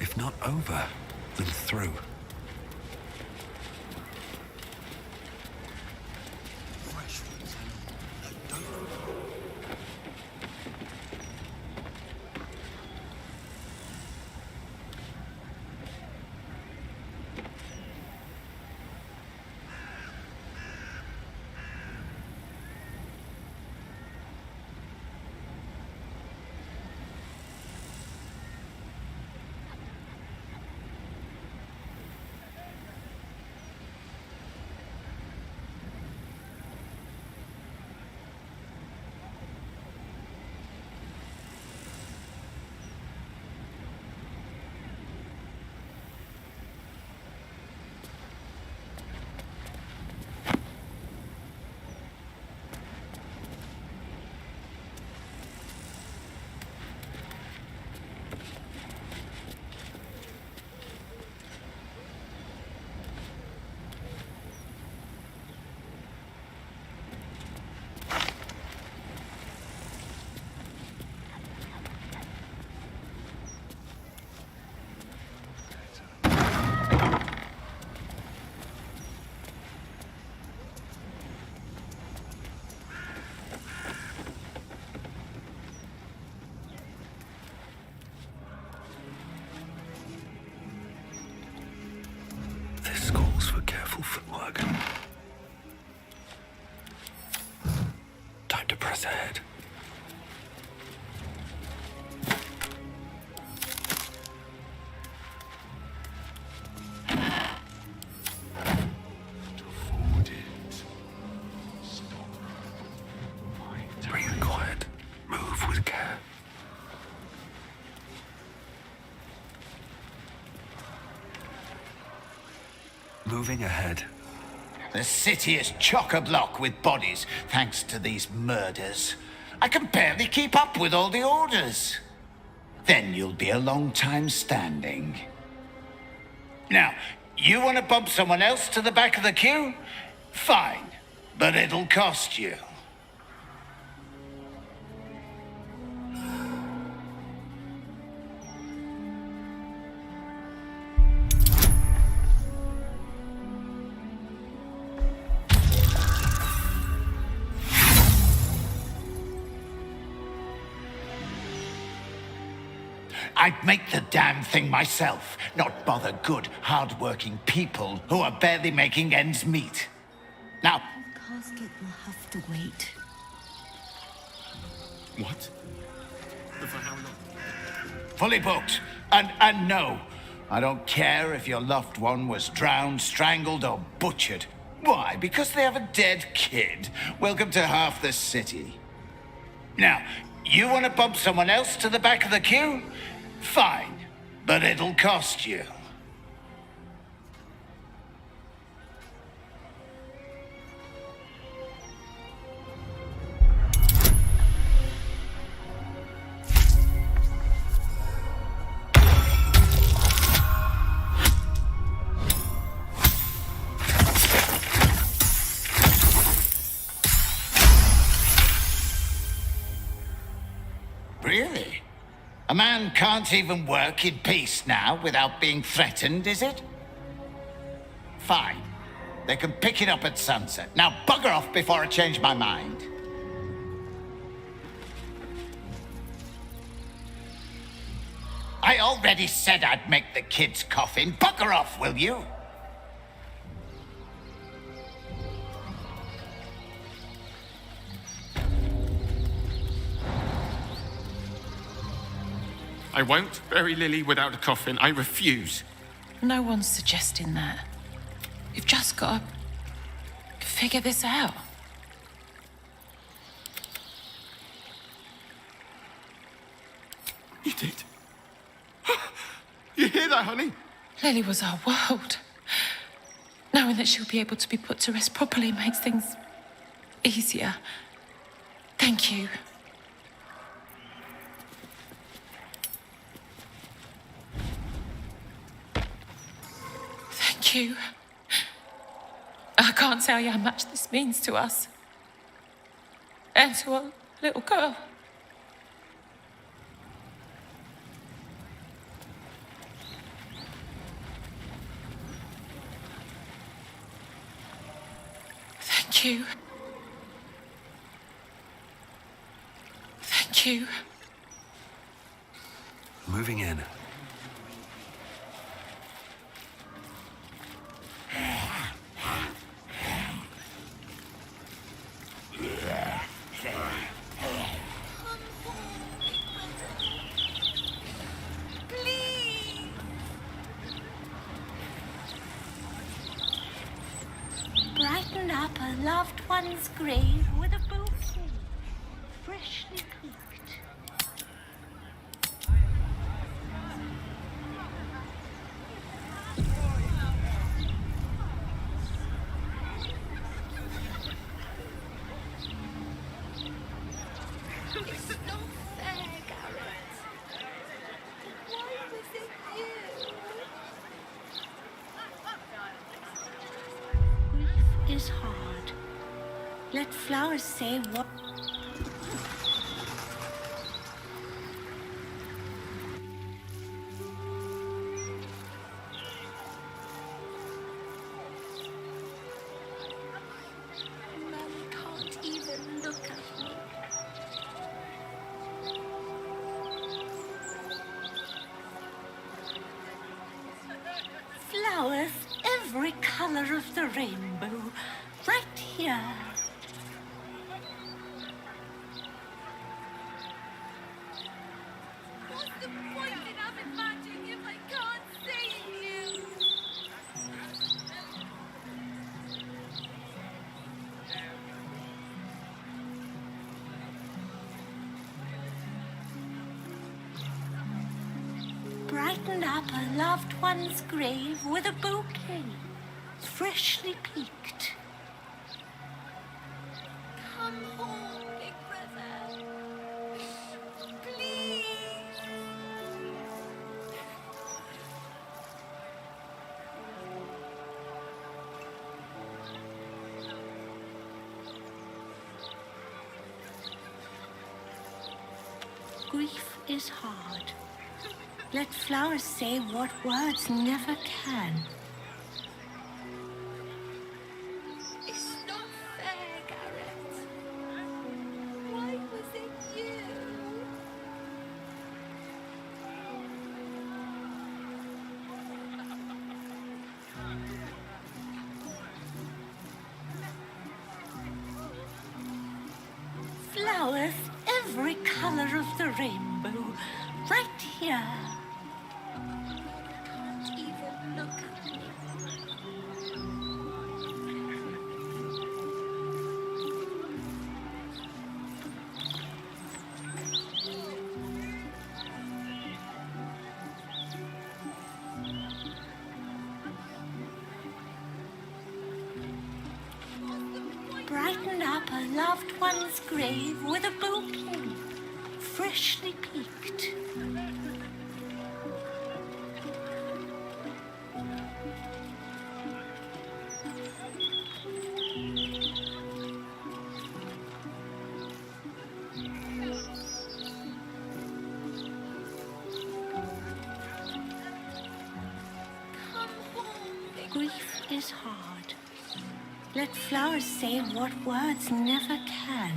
Speaker 2: If not over, then through. work. Time to press ahead. Bring it quiet. Move with care. Moving ahead.
Speaker 14: The city is chock-a-block with bodies, thanks to these murders. I can barely keep up with all the orders. Then you'll be a long time standing. Now, you want to bump someone else to the back of the queue? Fine, but it'll cost you. I'd make the damn thing myself, not bother good, hard-working people who are barely making ends meet. Now,
Speaker 4: The casket will have to wait.
Speaker 3: What? But for how long?
Speaker 14: fully booked. And no, I don't care if your loved one was drowned, strangled, or butchered. Why? Because they have a dead kid. Welcome to half the city. Now, you want to bump someone else to the back of the queue? Fine, but it'll cost you. Really? A man can't even work in peace now without being threatened, is it? Fine. They can pick it up at sunset. Now bugger off before I change my mind. I already said I'd make the kid's coffin. Bugger off, will you?
Speaker 3: I won't bury Lily without a coffin. I refuse.
Speaker 9: No one's suggesting that. You've just got to figure this out.
Speaker 3: You did? You hear that, honey?
Speaker 9: Lily was our world. Knowing that she'll be able to be put to rest properly makes things easier. Thank you. Thank you. I can't tell you how much this means to us. And to our little girl. Thank you. Thank you.
Speaker 2: Moving in.
Speaker 7: Brighten up a loved one's grave with a bouquet, freshly cooked.
Speaker 19: It's not fair, Garrett. Why was it you?
Speaker 7: Grief is hard. Let flowers say what.
Speaker 19: Mum can't even look at me.
Speaker 7: Flowers, every color of the the rainbow, right here.
Speaker 19: What's the point in having magic if I can't save you?
Speaker 7: Brighten up a loved one's grave with a bouquet, freshly picked.
Speaker 19: Come home, big brother. Please.
Speaker 7: Grief is hard. Let flowers say what words never can.
Speaker 19: It's not fair, Garrett. Why was it you?
Speaker 7: Flowers, every color of the rainbow, right here.
Speaker 19: Can't even look at me.
Speaker 7: Brighten up a loved one's grave with a bouquet, freshly picked. Grief is hard. Let flowers say what words never can.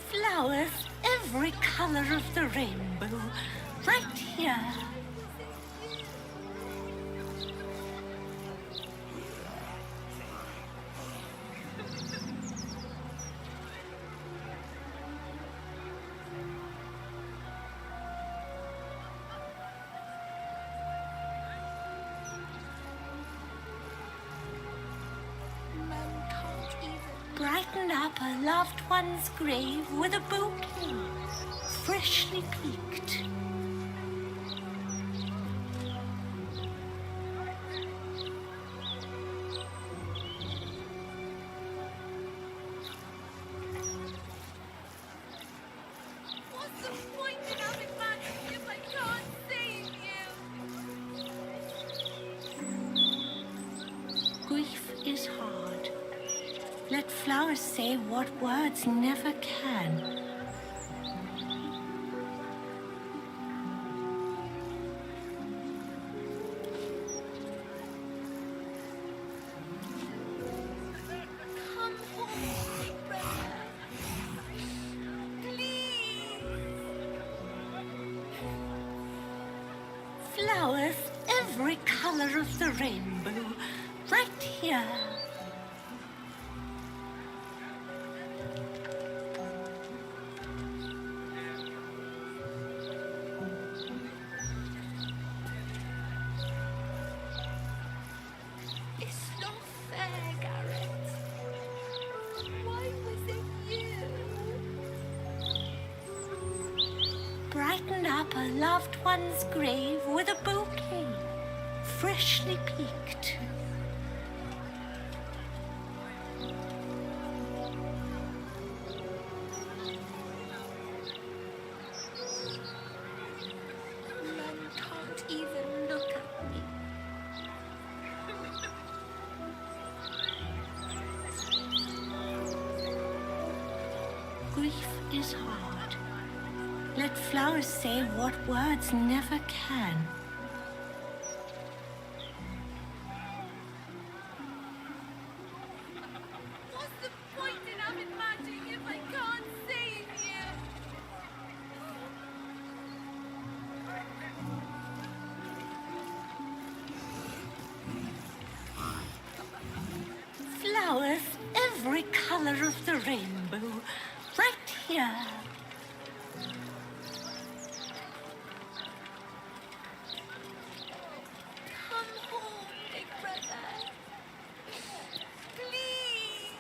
Speaker 7: Flowers, every color of the rainbow, right here. Brighten up a loved one's grave with a bouquet, freshly picked.
Speaker 19: What's the point in having magic if I can't save you?
Speaker 7: Grief is hard. Let flowers say what words never can.
Speaker 19: Come home, big brother. Please.
Speaker 7: Flowers, every color of the rainbow, right here.
Speaker 19: It's not fair, Garrett. Why was it you?
Speaker 7: Brighten up a loved one's grave with a bouquet, freshly picked.
Speaker 19: Man can't even look at me.
Speaker 7: Grief is hard. Let flowers say what words never can. color of the rainbow, right here.
Speaker 19: Come home, big brother. Please.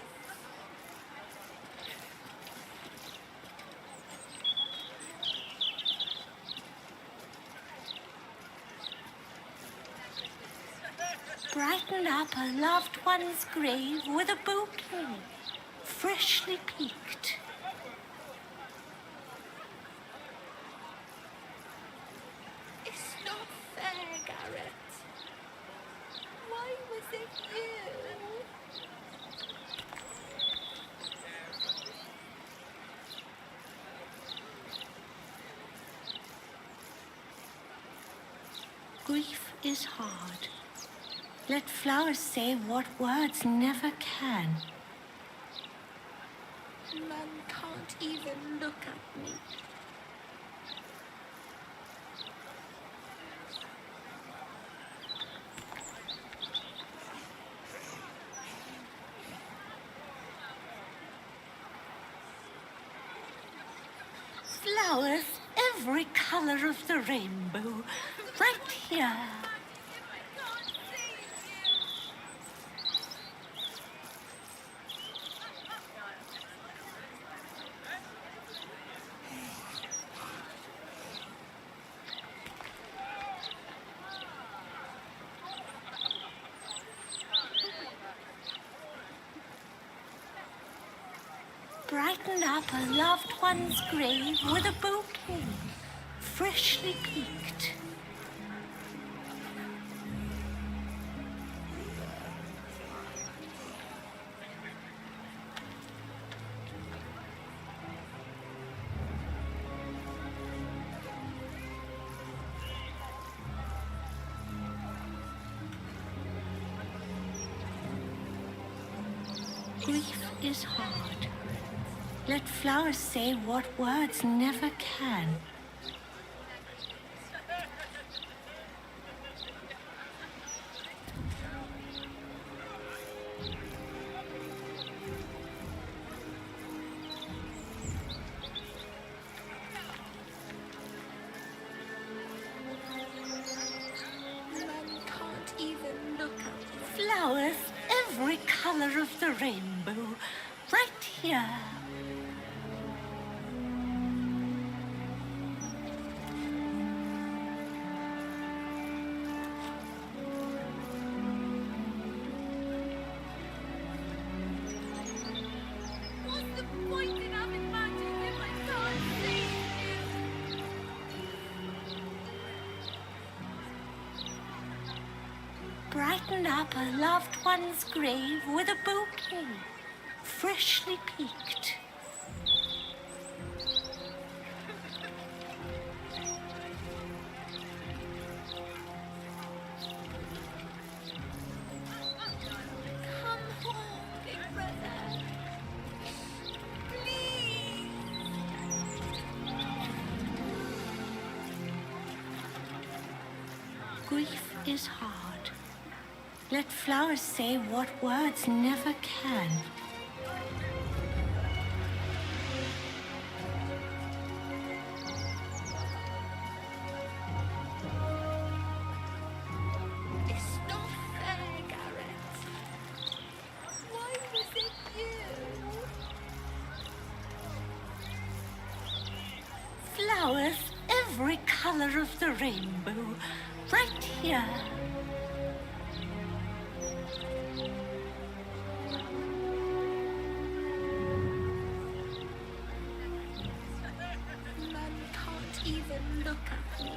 Speaker 7: Brighten up a loved one's grave with a bouquet, freshly picked.
Speaker 19: It's not fair, Garrett. Why was it you?
Speaker 7: Grief is hard. Let flowers say what words never can.
Speaker 19: Man can't even look at me.
Speaker 7: Flowers, every color of the rainbow, right here. Brighten up a loved one's grave with a bouquet, freshly picked. Grief is hard. Let flowers say what words never can.
Speaker 19: Man can't even look at me.
Speaker 7: Flowers, every color of the rainbow, right here.
Speaker 19: What's the point in having magic if I can't see you?
Speaker 7: Brighten up a loved one's grave with a bouquet, freshly picked.
Speaker 19: Come home, big brother. Please.
Speaker 7: Grief is hard. Let flowers say what words never can.
Speaker 19: It's not fair, Garrett. Why was it you?
Speaker 7: Flowers, every color of the rainbow, right here.
Speaker 19: Man can't even look at me.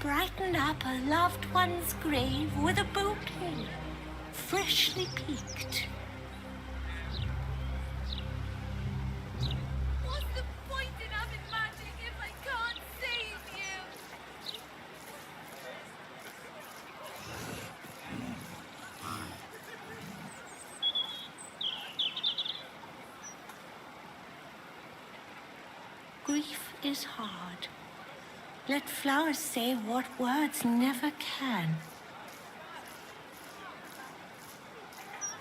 Speaker 7: Brighten up a loved one's grave with a bouquet, freshly picked.
Speaker 19: What's the point in having magic if I can't save you?
Speaker 7: Grief is hard. Let flowers say what words never can.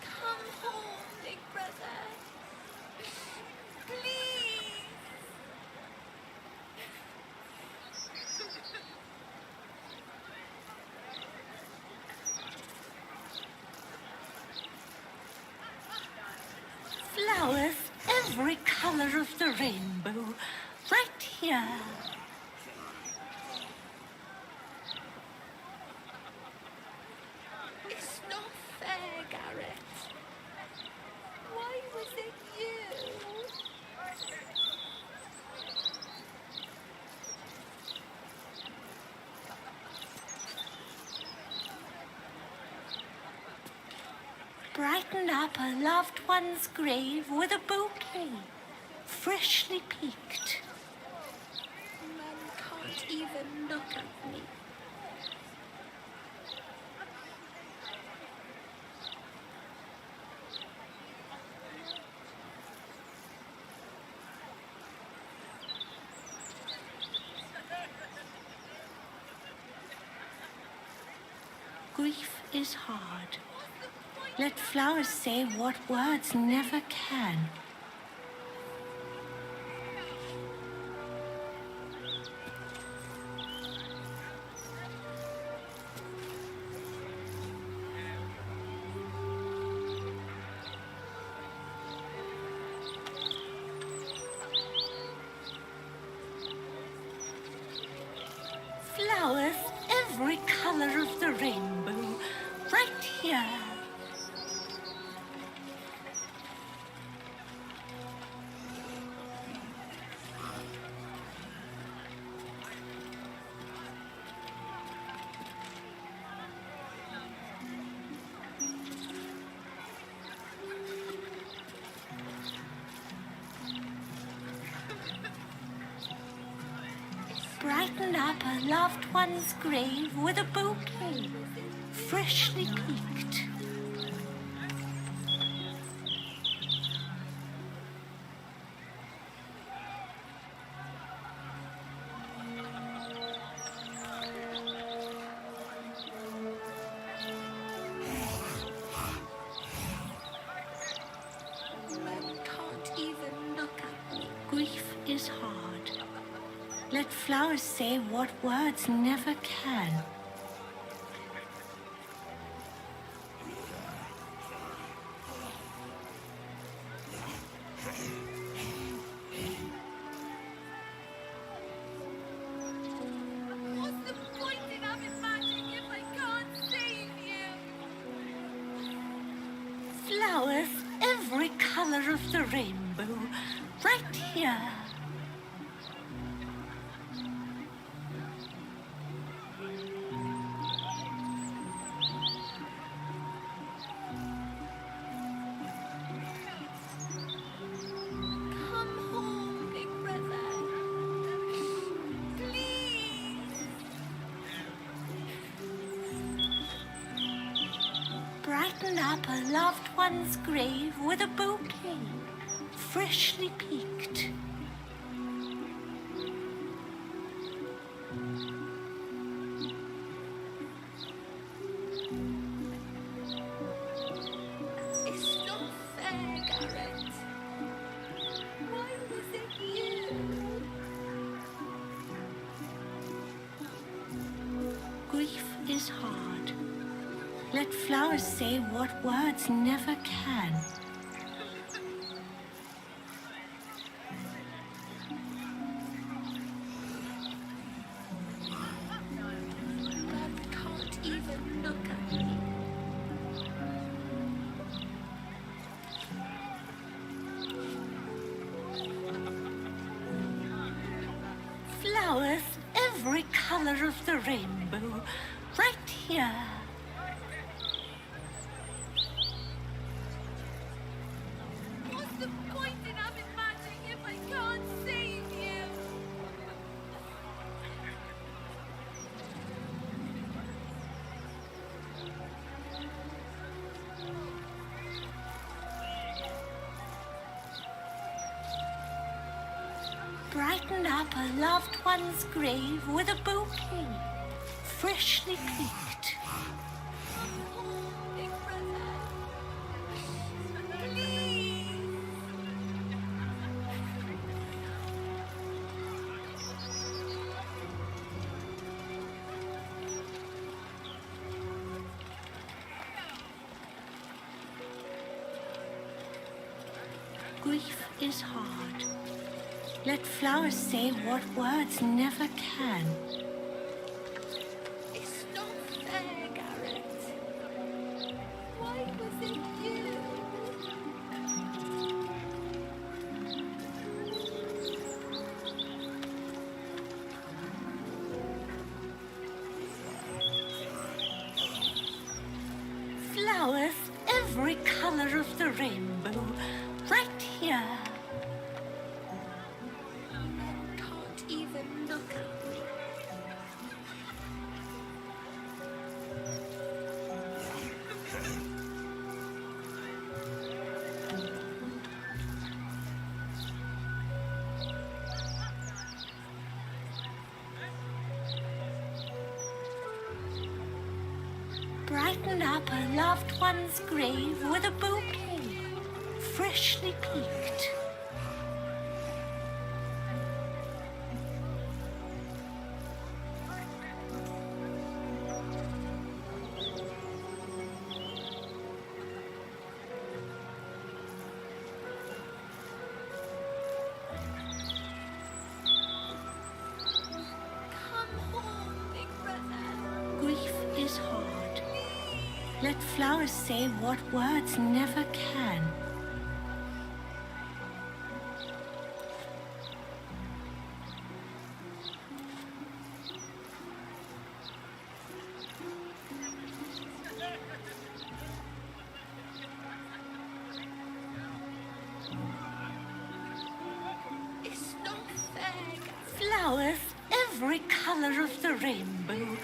Speaker 19: Come home, big brother. Please.
Speaker 7: Flowers, every color of the rainbow, right here.
Speaker 19: It's not fair, Garrett. Why was it you?
Speaker 7: Brighten up a loved one's grave with a bouquet, freshly picked.
Speaker 19: Man can't even look at me.
Speaker 7: Grief is hard. Let flowers say what words never can. Flowers, every color of the rainbow, right here. Brighten up a loved one's grave with a bouquet, freshly picked.
Speaker 19: Man can't even look at me.
Speaker 7: Grief is hard. Let flowers say what words never can.
Speaker 19: What's the point in having magic if I can't save you?
Speaker 7: Flowers, every color of the rainbow, right here.
Speaker 19: Come home, big brother. Please.
Speaker 7: Brighten up a loved one's grave with a bouquet, freshly picked.
Speaker 19: It's not fair, Garrett. Why was it you?
Speaker 7: Grief is hard. Let flowers say what words never can.
Speaker 19: Man can't even look at me.
Speaker 7: Flowers, every color of the rainbow, right here.
Speaker 19: What's the point in having magic if I can't save you?
Speaker 7: Brighten up a loved one's grave with a bouquet, freshly picked. Grief is hard. Let flowers say what words never can.
Speaker 19: It's not fair, Garrett. Why was it you?
Speaker 7: Flowers, every color of the rainbow, right here.
Speaker 19: Can't even look at me.
Speaker 7: Brighten up a loved one's grave with a bouquet, freshly picked.
Speaker 19: Come home, big brother.
Speaker 7: Grief is hard. Let flowers say what words never can.
Speaker 19: It's not fair, Garrett.
Speaker 7: Flowers, every color of the rainbow,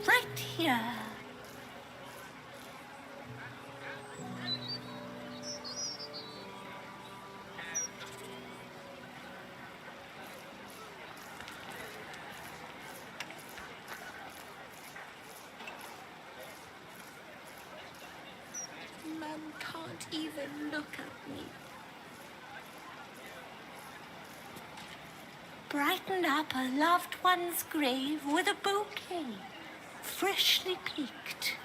Speaker 7: right here.
Speaker 19: Man can't even look at me.
Speaker 7: Brighten up a loved one's grave with a bouquet, freshly picked.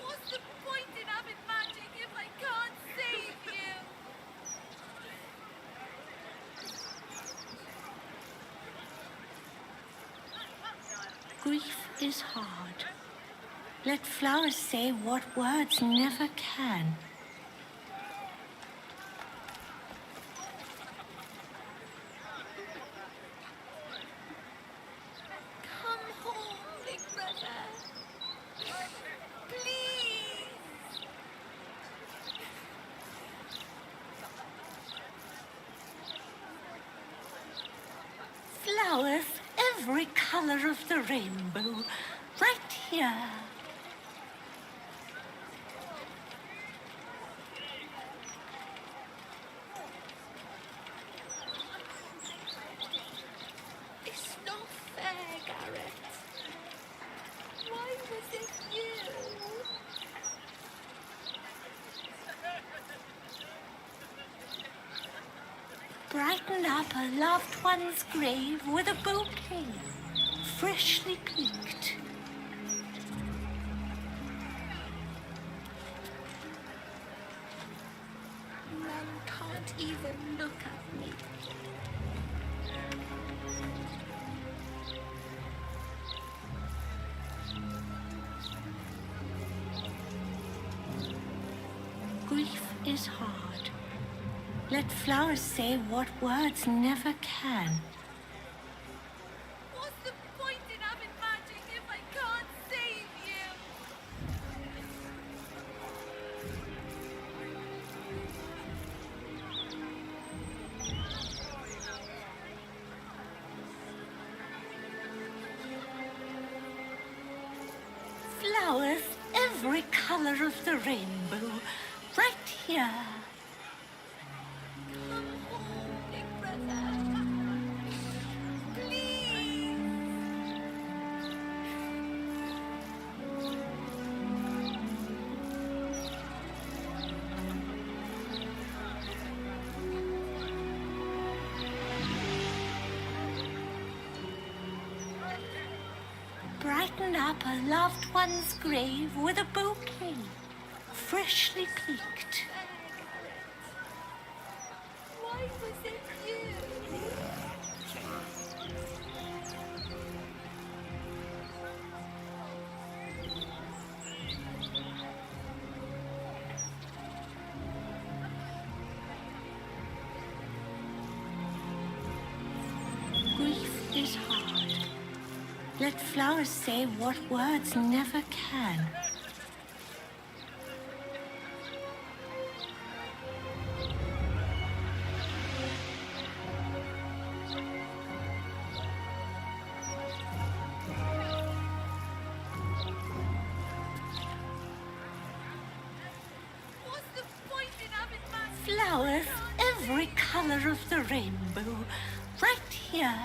Speaker 19: What's the point in having magic if I can't save you?
Speaker 7: Grief is hard. Let flowers say what words never can.
Speaker 19: Come home, big brother. Please.
Speaker 7: Flowers, every color of the rainbow, right here.
Speaker 19: It's not fair, Garrett. Why was it you?
Speaker 7: Brighten up a loved one's grave with a bouquet, freshly picked.
Speaker 19: Man can't even look at me.
Speaker 7: Grief is hard. Let flowers say what words never can.
Speaker 19: What's the point in having magic if I can't save you?
Speaker 7: Flowers, every color of the rainbow, right here. Brighten up a loved one's grave with a bouquet, freshly picked.
Speaker 19: Why was it you?
Speaker 7: Grief is hard. Let flowers say what words never can.
Speaker 19: What's the point in having my
Speaker 7: Flowers, every color of the rainbow, right here.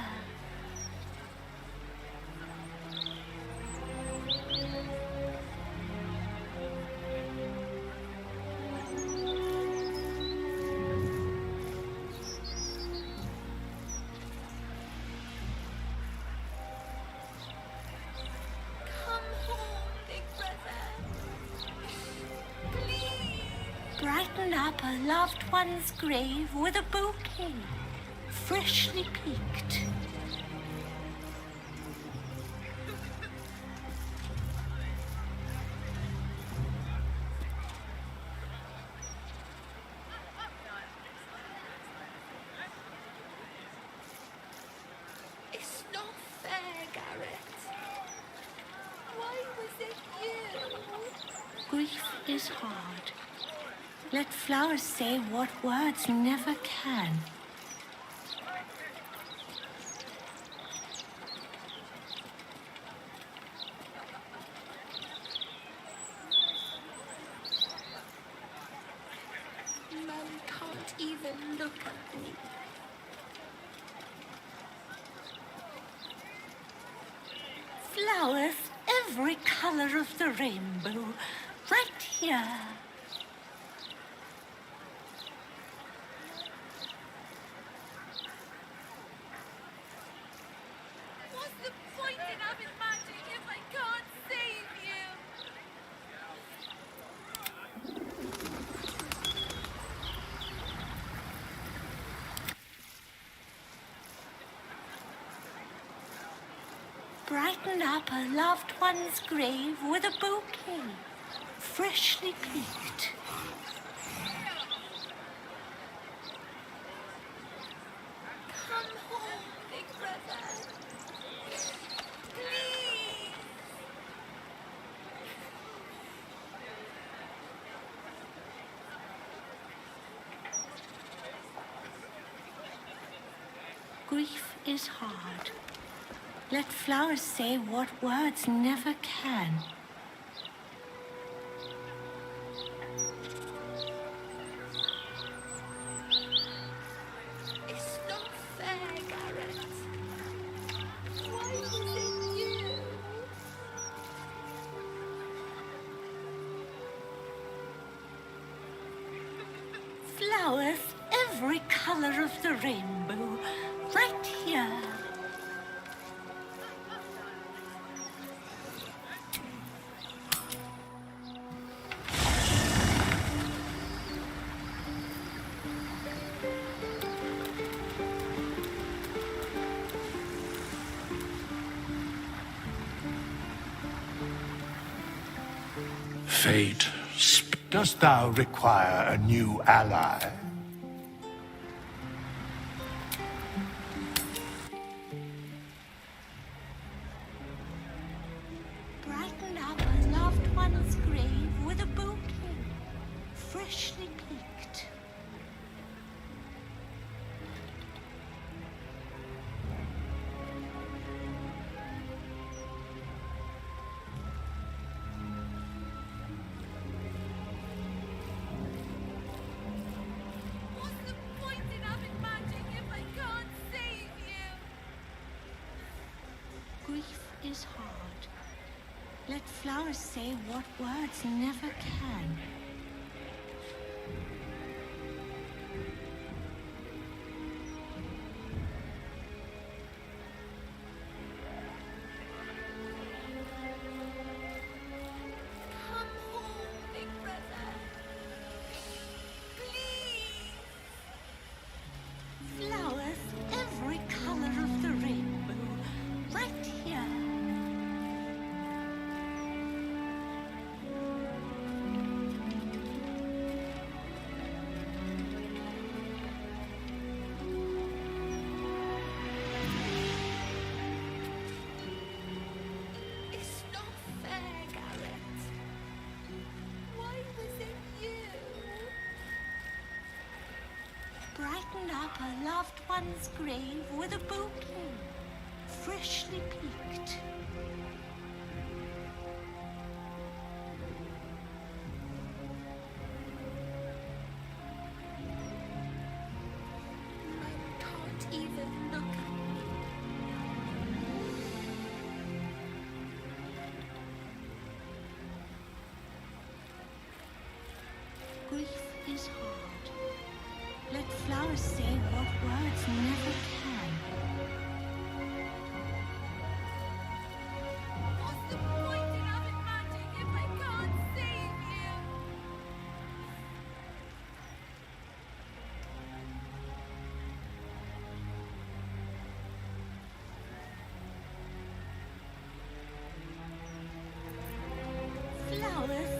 Speaker 19: Come home, big brother? Please.
Speaker 7: Brighten up a loved one's grave with a bouquet, freshly picked.
Speaker 19: It's not fair, Garrett. Why was it you?
Speaker 7: Grief is hard. Let flowers say what words never can.
Speaker 19: Mum can't even look at me.
Speaker 7: Flowers, every color of the rainbow, right here.
Speaker 19: What's the point in having magic if I can't save you?
Speaker 7: Brighten up a loved one's grave with a bouquet, freshly picked.
Speaker 19: Come home, big brother. Please.
Speaker 7: Grief is hard. Let flowers say what words never can.
Speaker 19: It's not fair, Garrett. Why was it you?
Speaker 7: Flowers, every color of the rainbow, right here.
Speaker 18: Fate, dost thou require a new ally?
Speaker 7: Brighten up a loved one's grave with a bouquet, freshly picked. is hard. Let flowers say what words never can.
Speaker 19: Come home, big brother. Please.
Speaker 7: Flowers, every color of the rainbow, right here.
Speaker 19: It's not fair, Garrett. Why was it you?
Speaker 7: Brighten up a loved one's grave with a bouquet, freshly picked.
Speaker 19: I can't even look at
Speaker 7: Grief is hard. Let flowers say what words never can.
Speaker 19: What's the point in having magic if I can't save you?
Speaker 7: Flowers,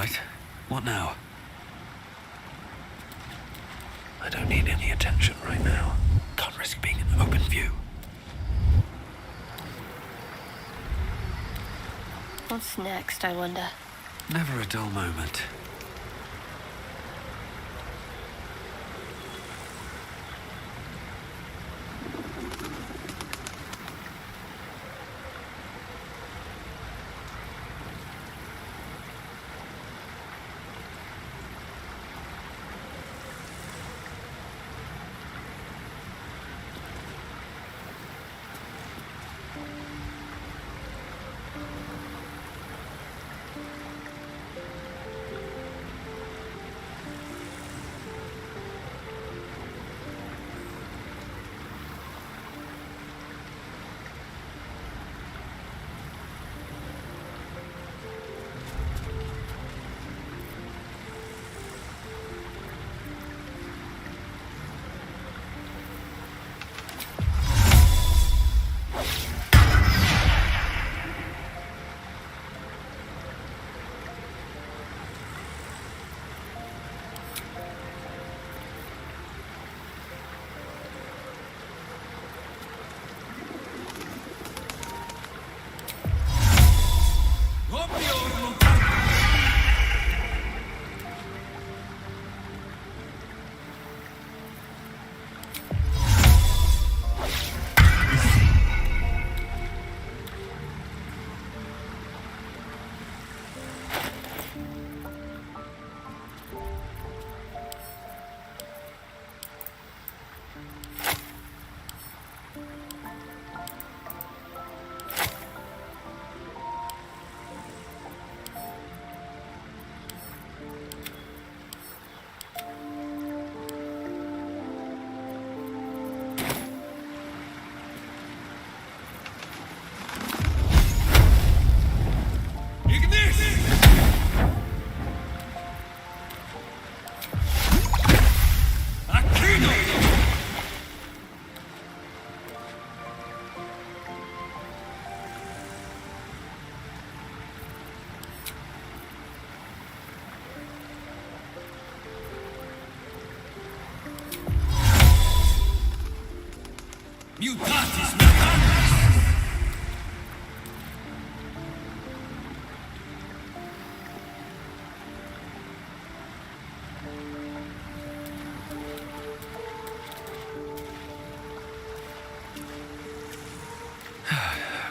Speaker 2: right. What now? I don't need any attention right now. Can't risk being in open view.
Speaker 13: What's next, I wonder?
Speaker 2: Never a dull moment.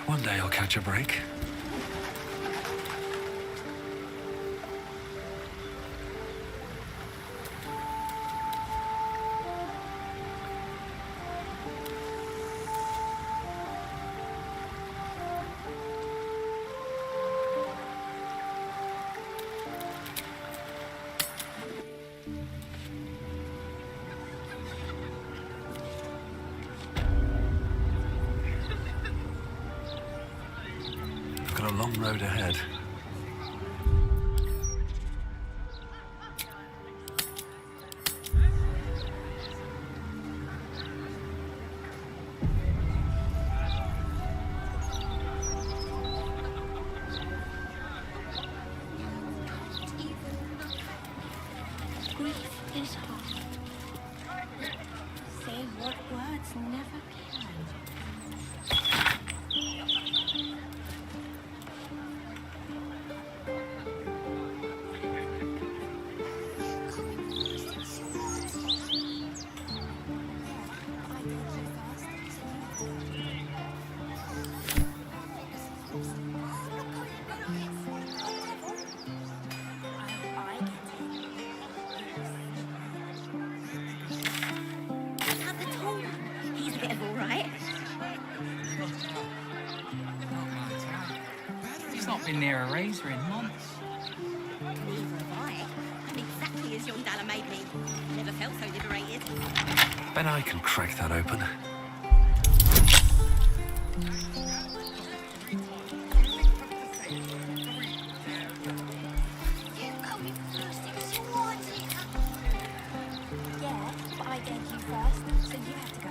Speaker 2: One day I'll catch a break. I've got a long road ahead.
Speaker 8: Grief is hard. Say what words never can. He's a bit of all right.
Speaker 21: He's not been near a razor in months.
Speaker 8: Neither have I. I'm exactly as young Dalla made me. Never felt so liberated.
Speaker 2: Bet I can crack that open.
Speaker 8: Yeah, but I gave you first, so you have to go.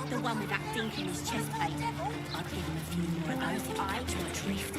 Speaker 8: The one with that dink in his chest plate. I'd give him a few more of those if I to a drift.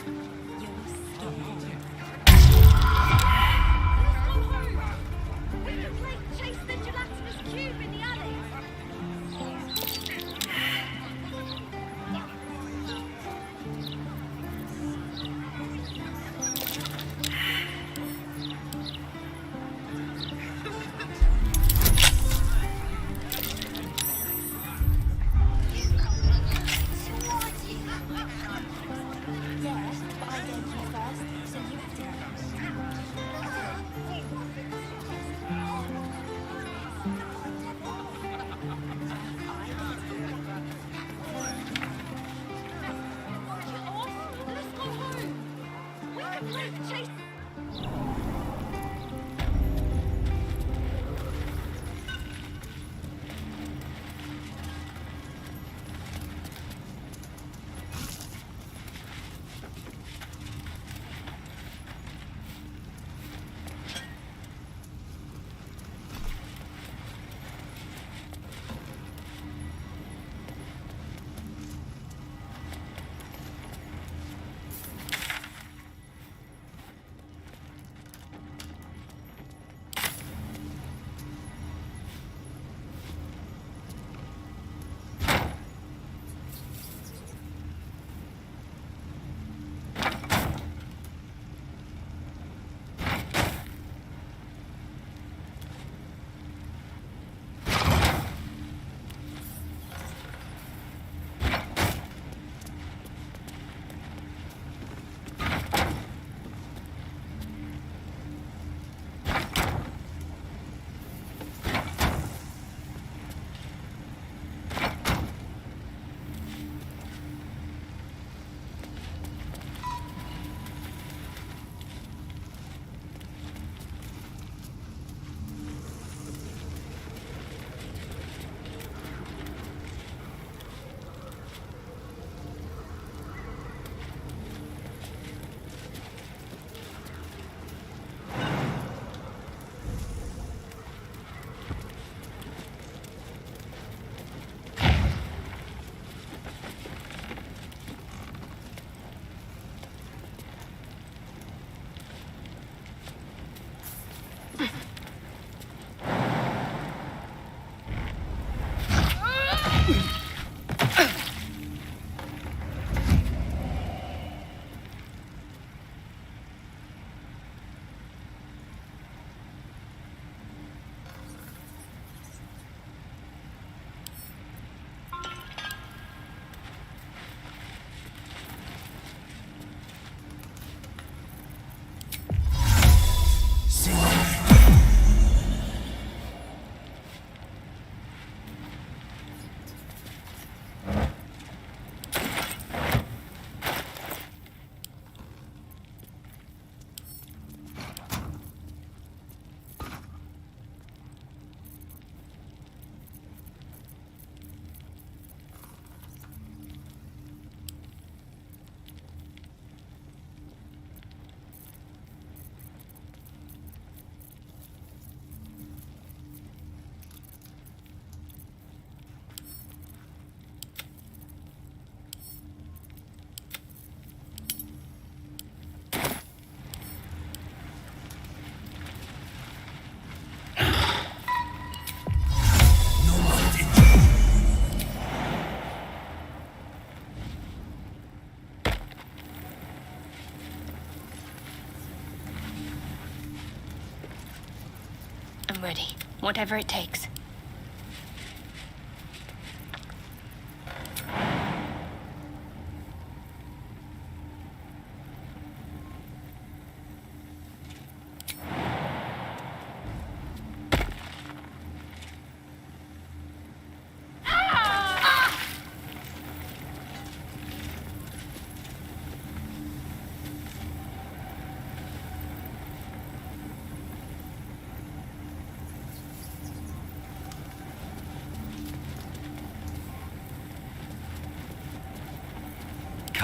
Speaker 8: I'm ready. Whatever it takes.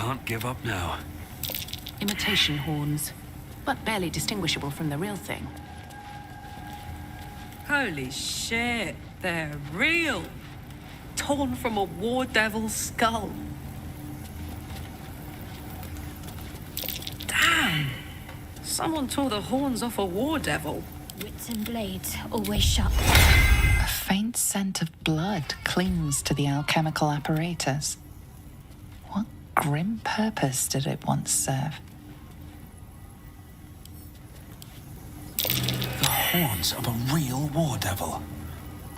Speaker 2: Can't give up now.
Speaker 9: Imitation horns, but barely distinguishable from the real thing.
Speaker 20: Holy shit, they're real. Torn from a war devil's skull. Damn.
Speaker 15: Someone tore the horns off a war devil.
Speaker 1: Wits and blades, always sharp.
Speaker 10: A faint scent of blood clings to the alchemical apparatus. What grim purpose did it once serve?
Speaker 5: The horns of a real war devil.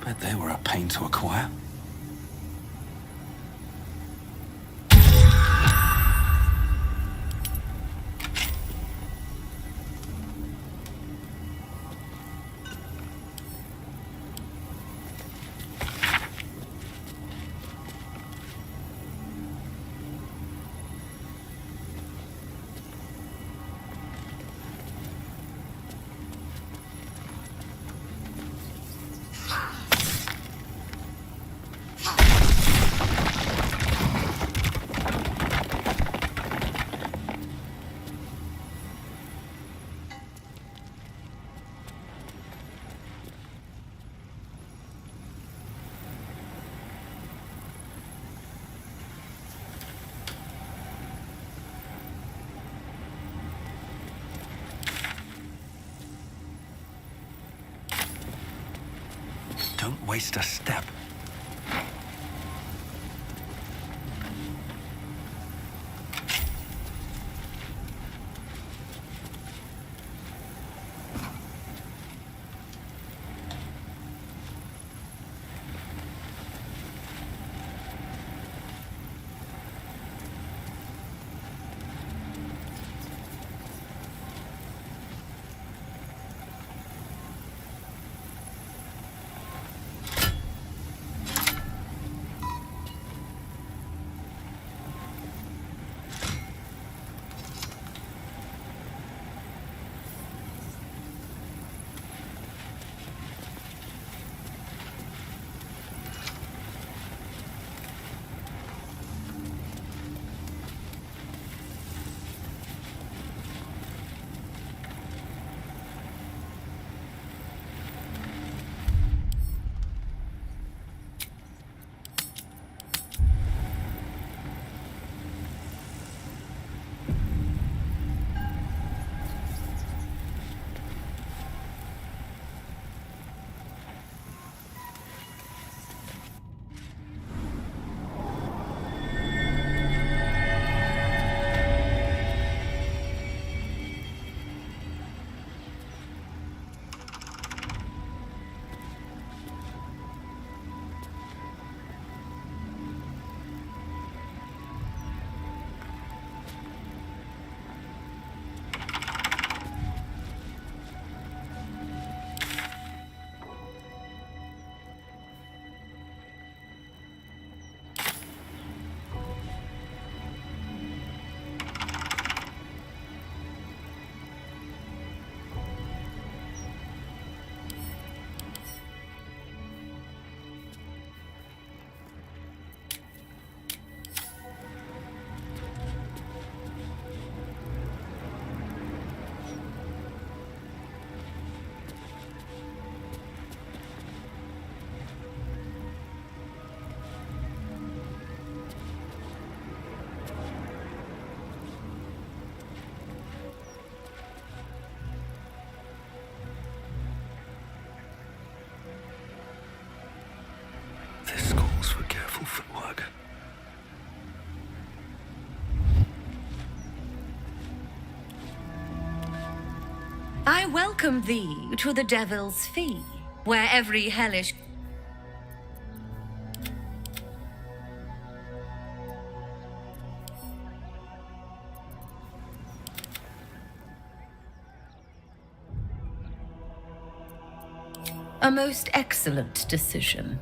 Speaker 5: Bet they were a pain to acquire. Don't waste a step. This calls for careful footwork.
Speaker 12: I welcome thee to the Devil's Fee, where every hellish... A most excellent decision.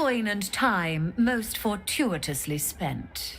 Speaker 12: Coin and time most fortuitously spent.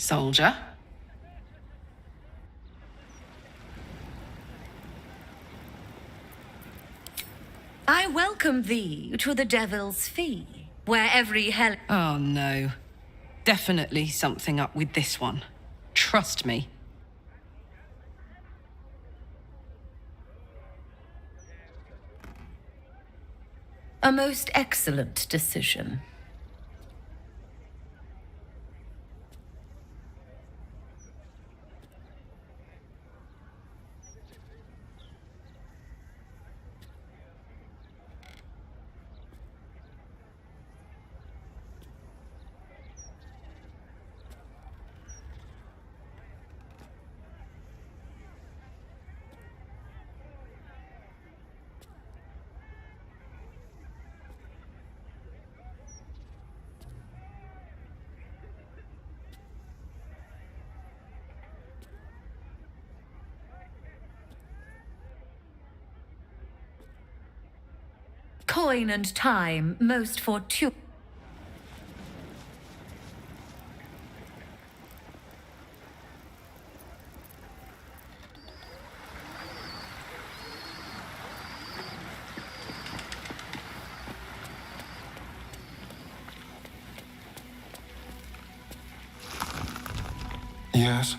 Speaker 15: Soldier?
Speaker 12: I welcome thee to the Devil's Fee, where every hell...
Speaker 15: Oh, no. Definitely something up with this one. Trust me.
Speaker 12: A most excellent decision. Coin and time most fortuitous.
Speaker 5: Yes?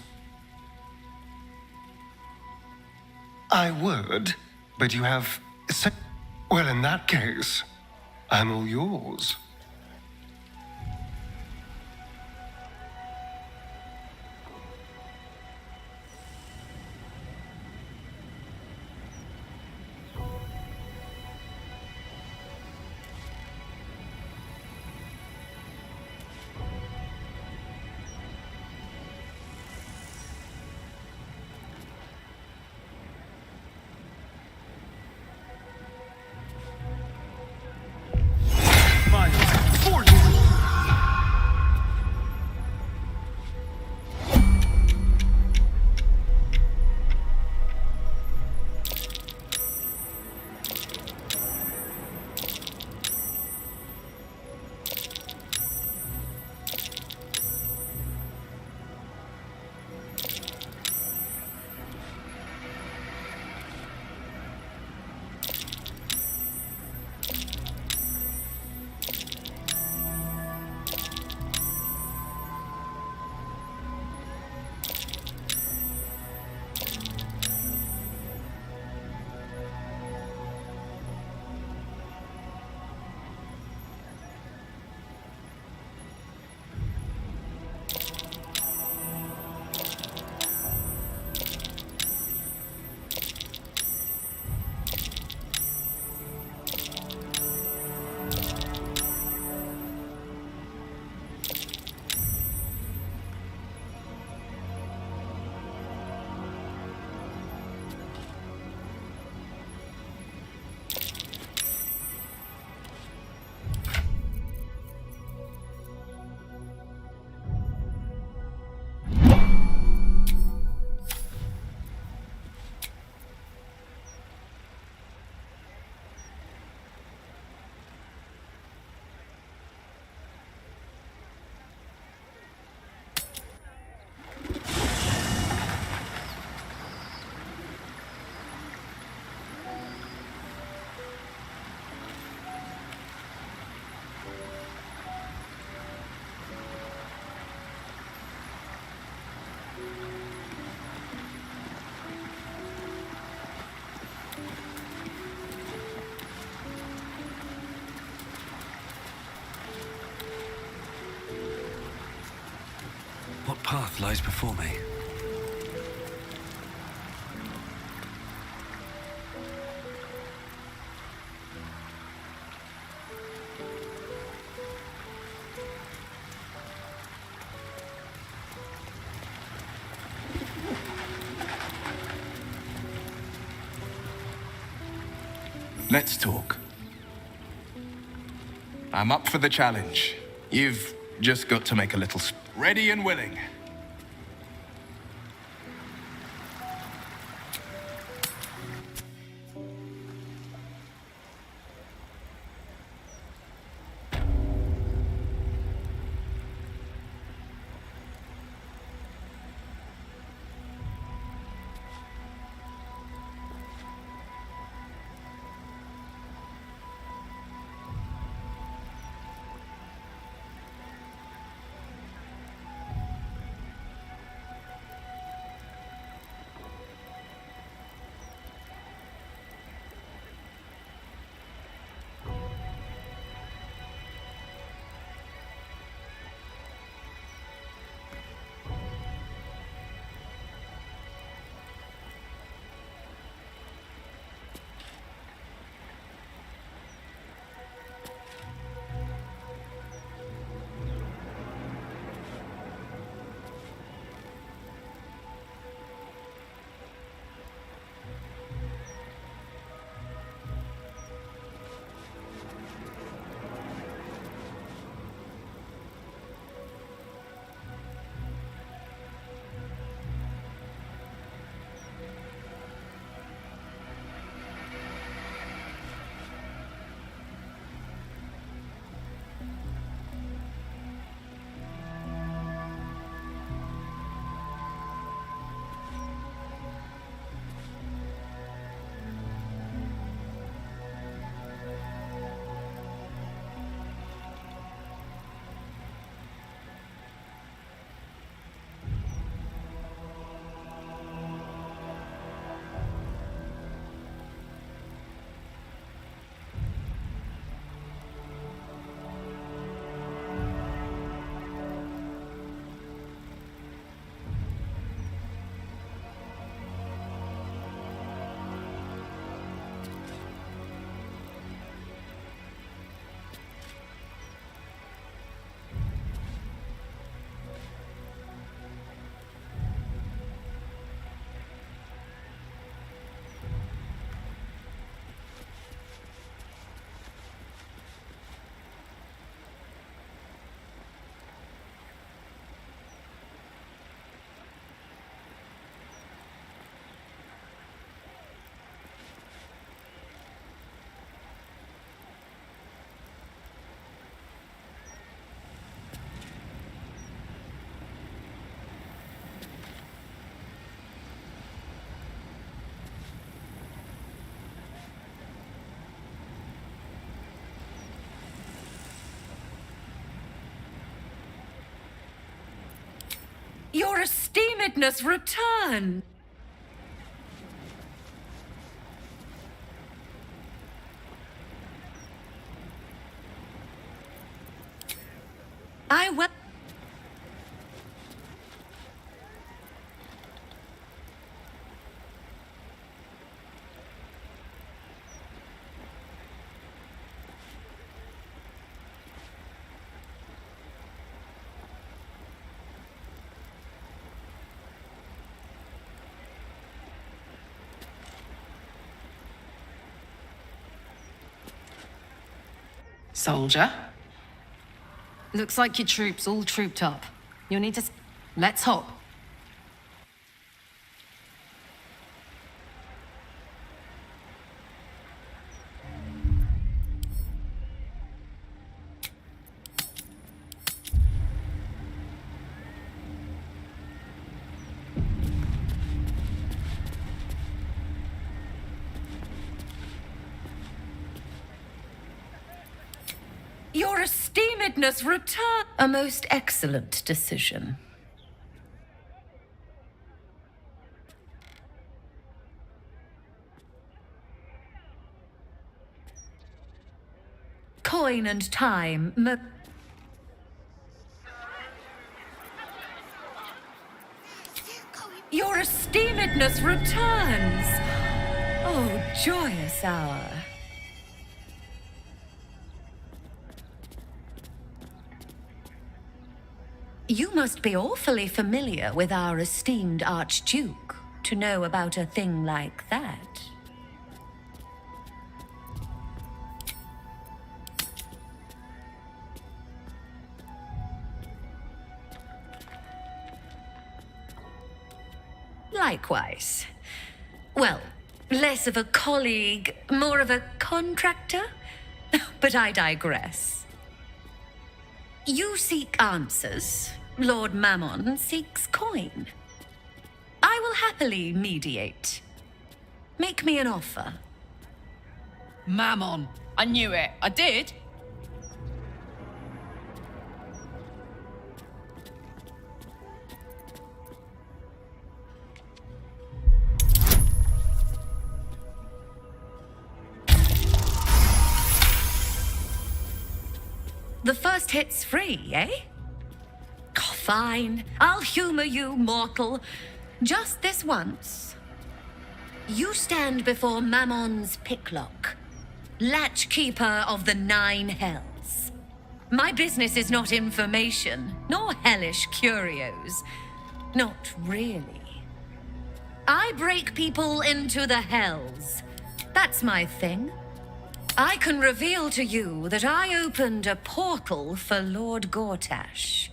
Speaker 16: I would, but you have... Well, in that case, I'm all yours.
Speaker 2: path lies before me.
Speaker 3: Let's talk. I'm up for the challenge. You've just got to make a little ready and willing.
Speaker 12: Your esteemedness return! I will.
Speaker 15: Soldier. Looks like your troops all trooped up. You'll need to... Let's hop.
Speaker 12: Your esteemedness return.
Speaker 10: A most excellent decision.
Speaker 12: Coin and time. Your esteemedness returns. Oh, joyous hour. You must be awfully familiar with our esteemed Archduke to know about a thing like that. Likewise. Well, less of a colleague, more of a contractor? But I digress. You seek answers. Lord Mammon seeks coin. I will happily mediate. Make me an offer.
Speaker 9: Mammon. I knew it. I did.
Speaker 12: The first hit's free, eh? Oh, fine. I'll humor you, mortal. Just this once. You stand before Mammon's picklock, latchkeeper of the 9 hells. My business is not information, nor hellish curios. Not really. I break people into the hells. That's my thing. I can reveal to you that I opened a portal for Lord Gortash.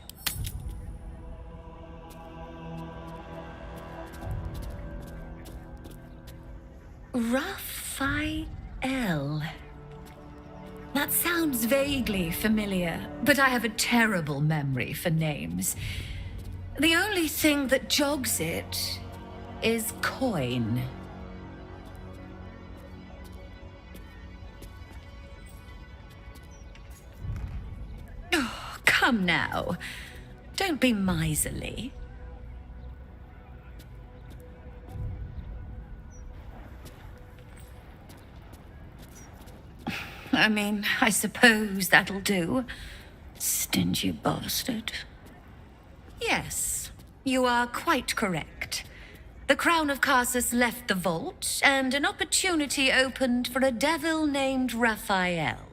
Speaker 12: Raphael. That sounds vaguely familiar, but I have a terrible memory for names. The only thing that jogs it is coin. Oh, come now. Don't be miserly. I mean, I suppose that'll do. Stingy bastard. Yes, you are quite correct. The Crown of Carsus left the vault, and an opportunity opened for a devil named Raphael.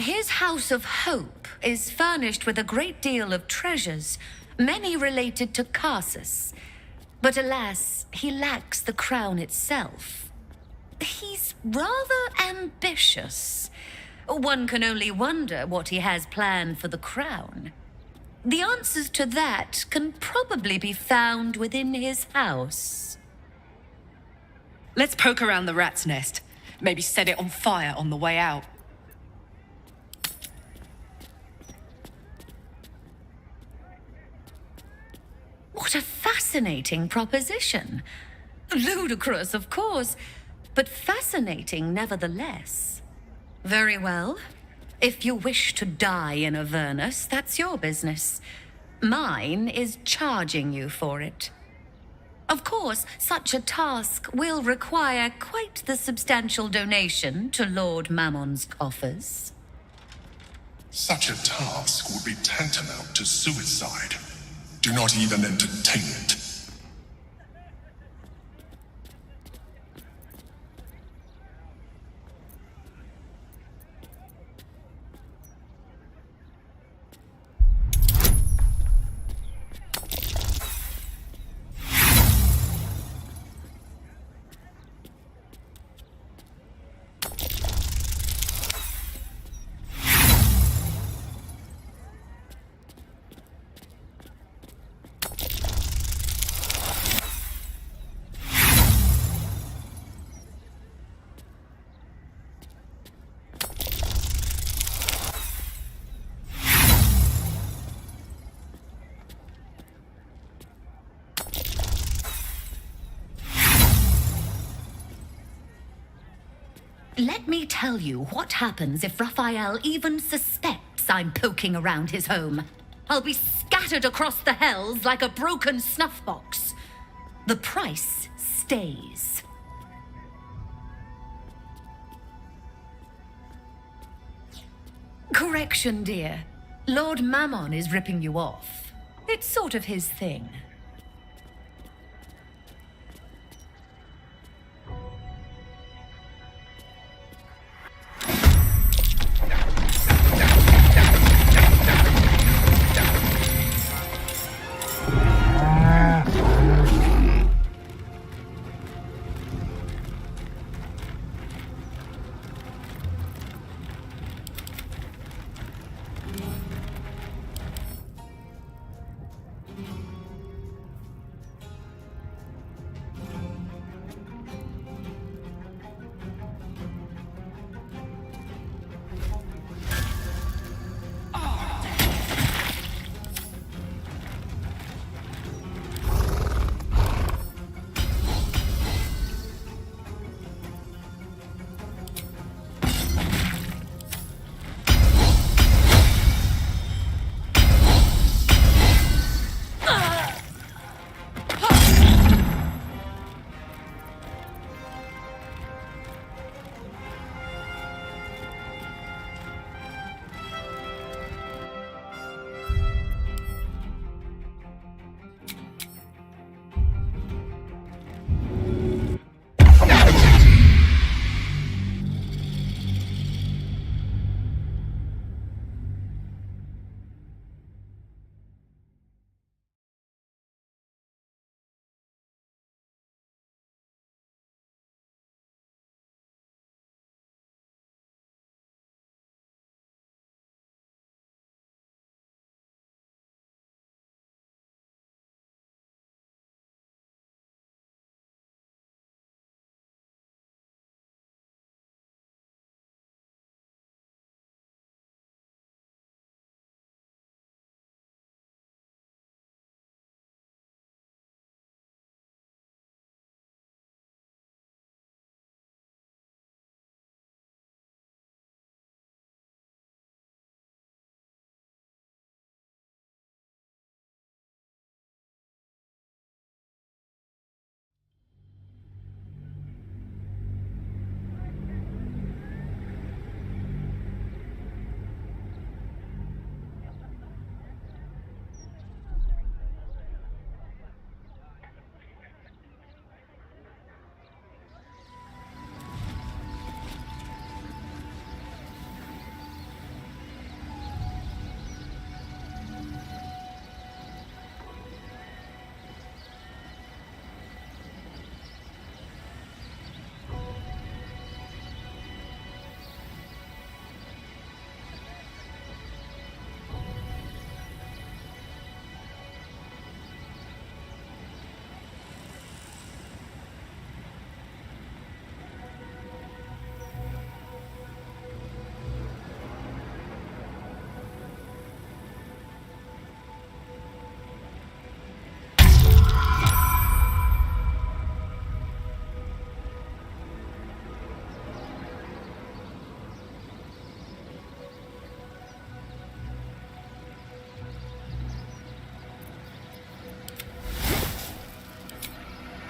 Speaker 12: His House of Hope is furnished with a great deal of treasures, many related to Carsus. But alas, he lacks the crown itself. He's rather ambitious. One can only wonder what he has planned for the crown. The answers to that can probably be found within his house.
Speaker 15: Let's poke around the rat's nest. Maybe set it on fire on the way out.
Speaker 12: What a fascinating proposition. Ludicrous, of course, but fascinating nevertheless. Very well. If you wish to die in Avernus, that's your business. Mine is charging you for it. Of course, such a task will require quite the substantial donation to Lord Mammon's coffers.
Speaker 6: Such a task would be tantamount to suicide. Do not even entertain it.
Speaker 12: Let me tell you what happens if Raphael even suspects I'm poking around his home. I'll be scattered across the hells like a broken snuff box. The price stays. Correction, dear. Lord Mammon is ripping you off. It's sort of his thing.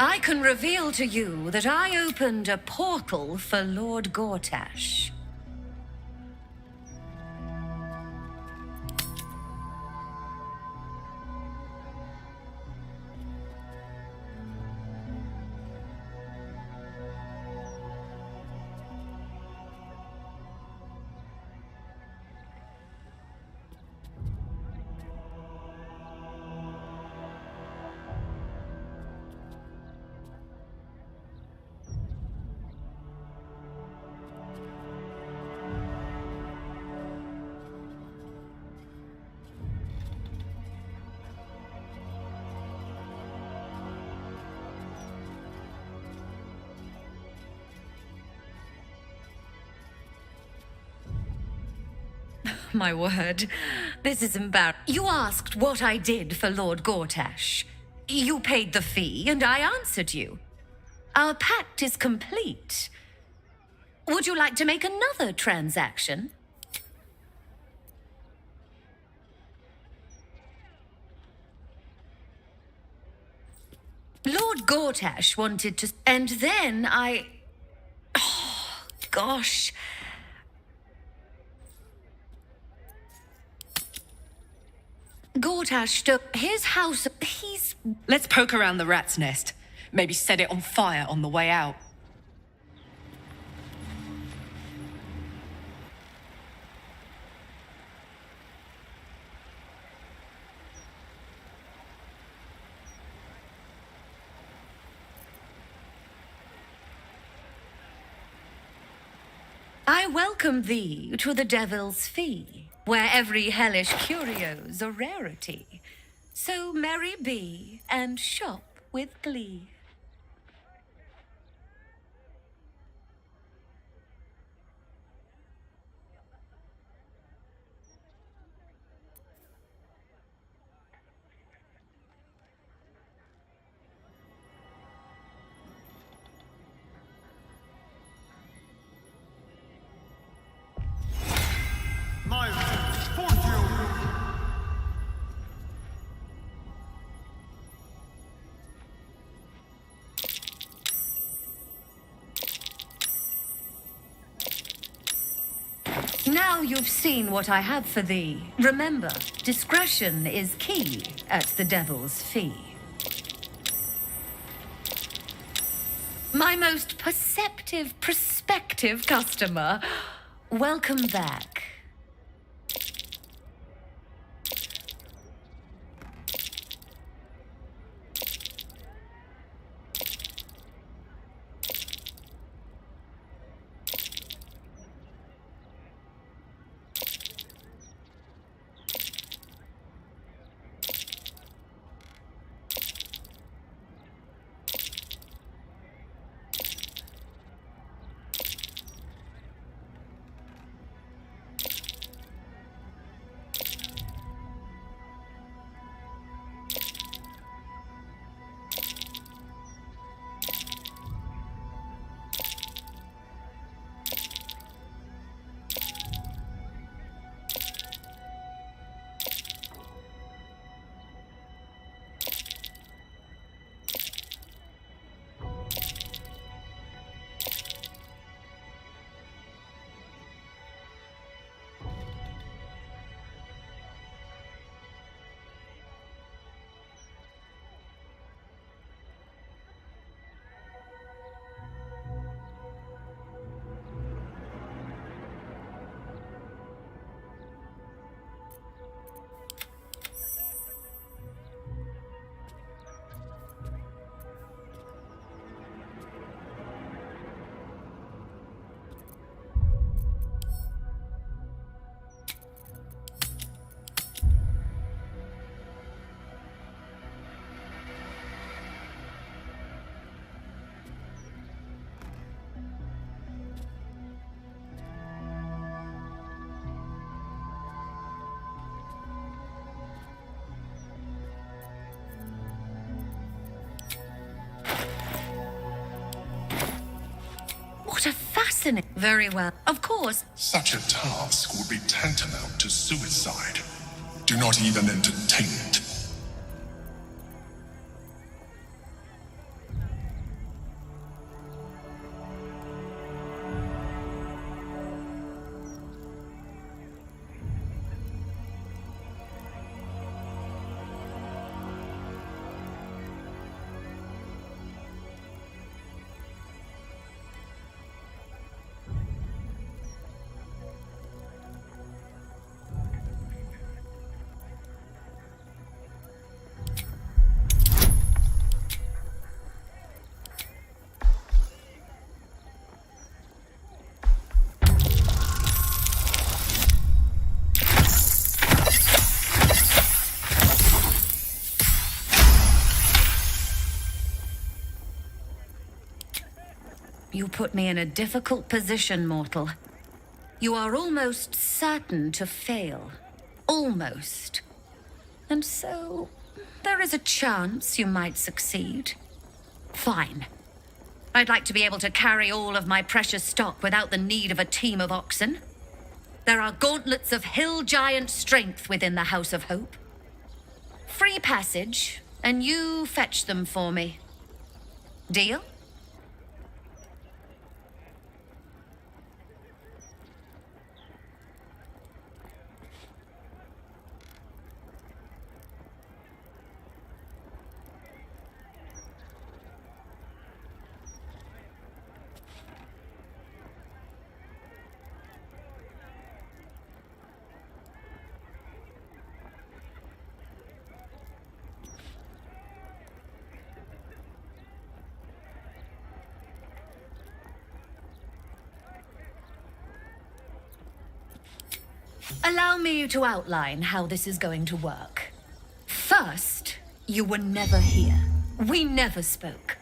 Speaker 12: I can reveal to you that I opened a portal for Lord Gortash. My word, this is embarrassing. You asked what I did for Lord Gortash. You paid the fee, and I answered you. Our pact is complete. Would you like to make another transaction? Lord Gortash wanted to... And then I... Oh, gosh... Gortash took his house. He's...
Speaker 15: Let's poke around the rat's nest. Maybe set it on fire on the way out.
Speaker 12: I welcome thee to the Devil's Fee, where every hellish curio's a rarity. So merry be, and shop with glee. Now you've seen what I have for thee. Remember, discretion is key at the Devil's Fee. My most prospective customer, welcome back. What a fascinating... Very well. Of course.
Speaker 6: Such a task would be tantamount to suicide. Do not even entertain it.
Speaker 12: You put me in a difficult position, mortal. You are almost certain to fail. Almost. And so, there is a chance you might succeed. Fine. I'd like to be able to carry all of my precious stock without the need of a team of oxen. There are gauntlets of hill giant strength within the House of Hope. Free passage, and you fetch them for me. Deal? Allow me to outline how this is going to work. First, you were never here. We never spoke.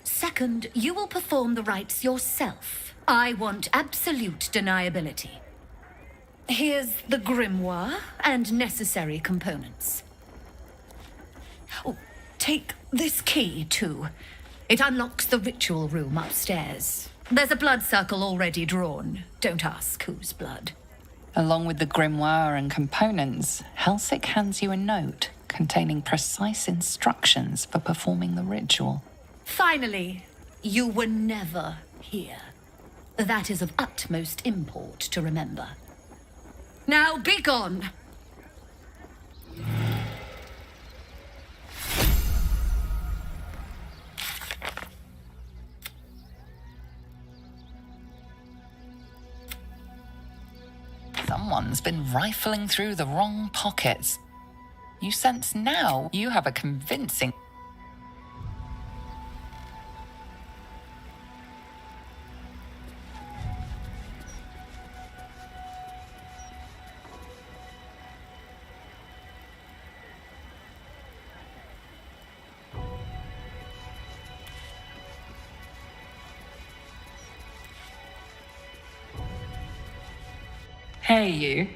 Speaker 12: Second, you will perform the rites yourself. I want absolute deniability. Here's the grimoire and necessary components. Oh, take this key, too. It unlocks the ritual room upstairs. There's a blood circle already drawn. Don't ask whose blood.
Speaker 10: Along with the grimoire and components, Helsik hands you a note containing precise instructions for performing the ritual.
Speaker 12: Finally, you were never here. That is of utmost import to remember. Now be gone!
Speaker 10: Someone's been rifling through the wrong pockets. You sense now you have a convincing...
Speaker 15: Hey, you.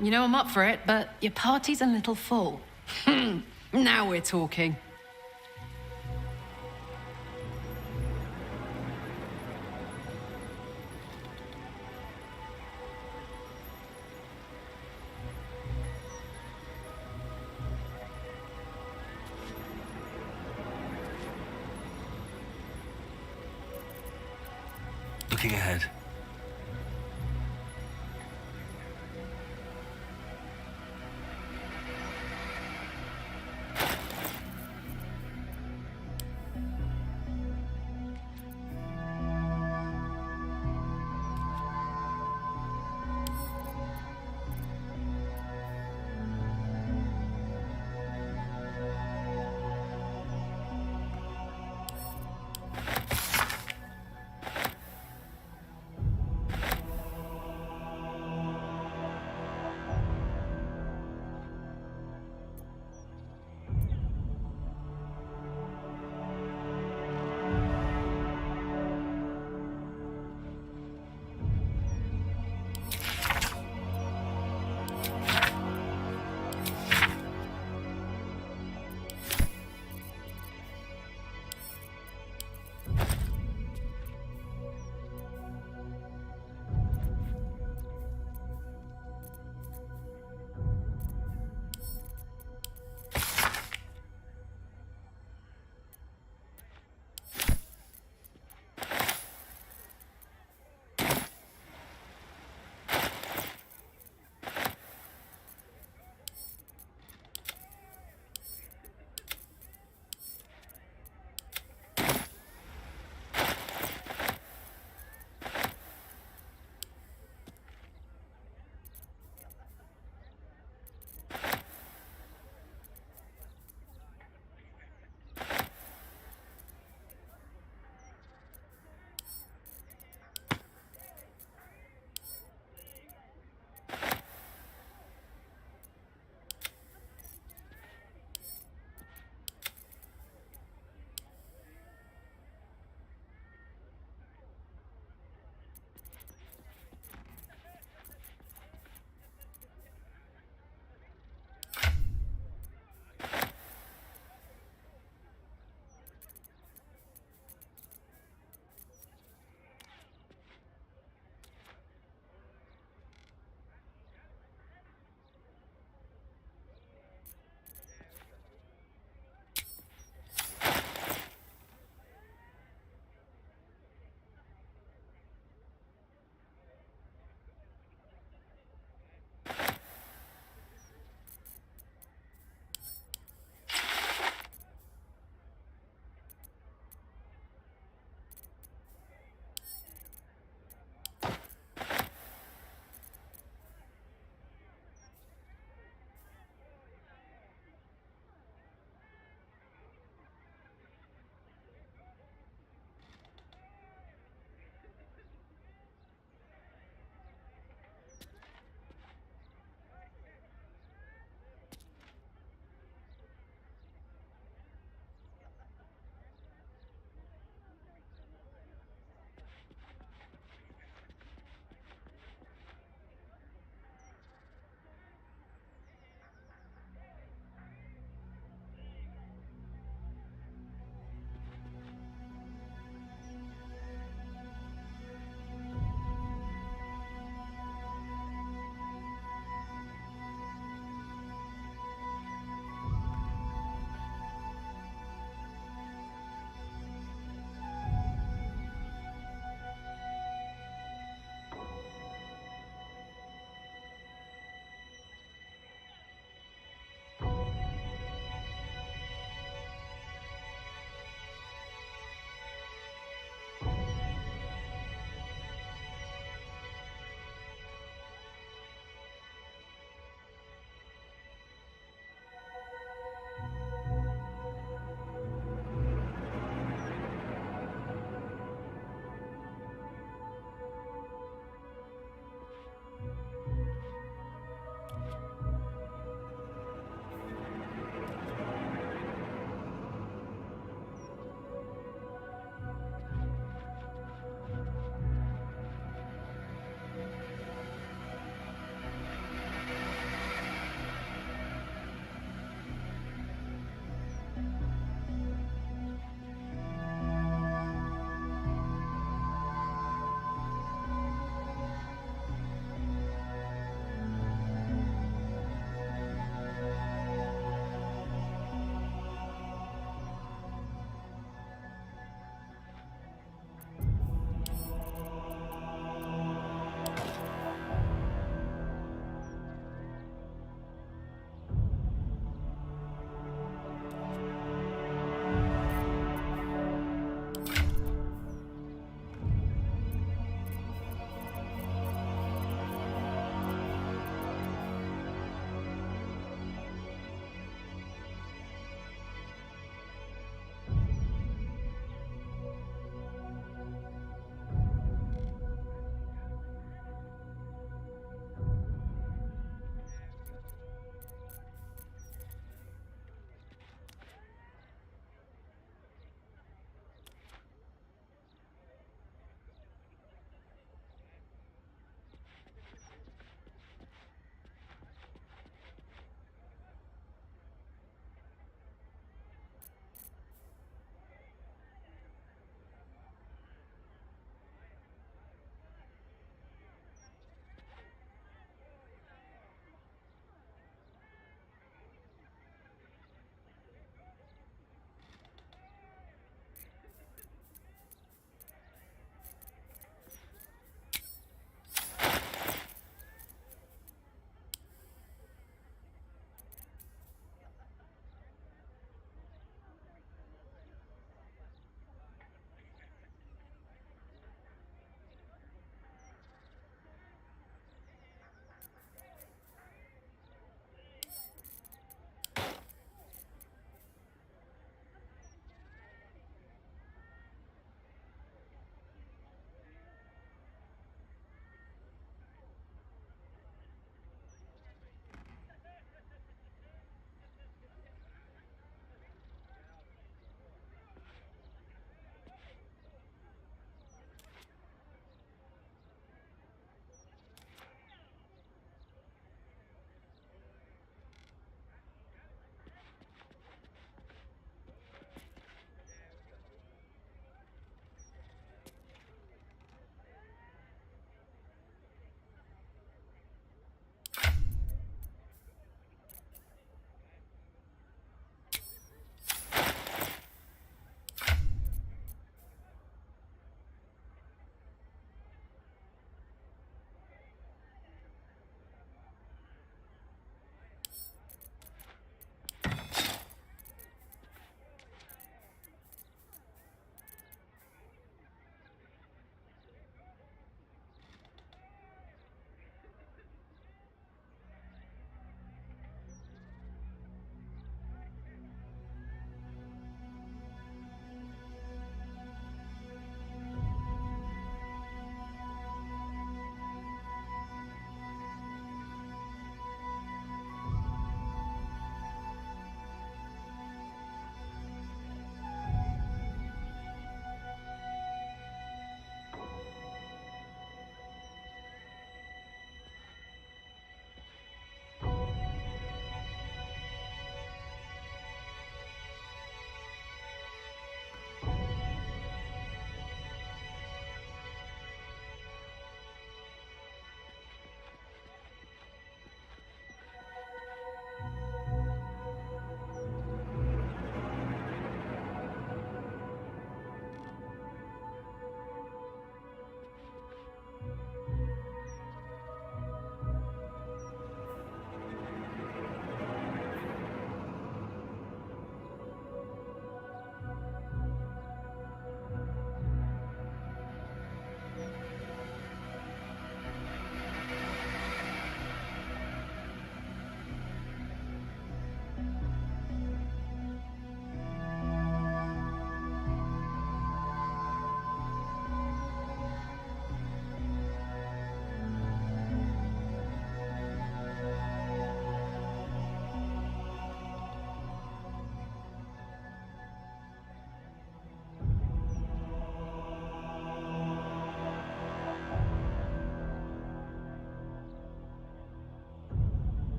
Speaker 15: You know I'm up for it, but your party's a little full. Now we're talking.
Speaker 2: Looking ahead.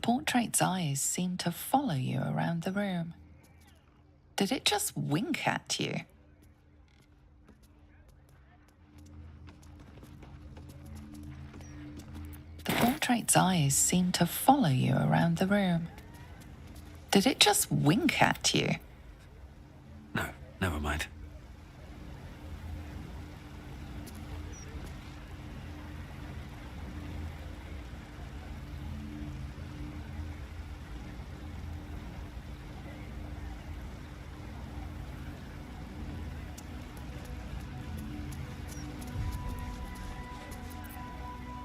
Speaker 10: portrait's eyes seemed to follow you around the room. Did it just wink at you? The portrait's eyes seemed to follow you around the room. Did it just wink at you?
Speaker 2: No, never mind.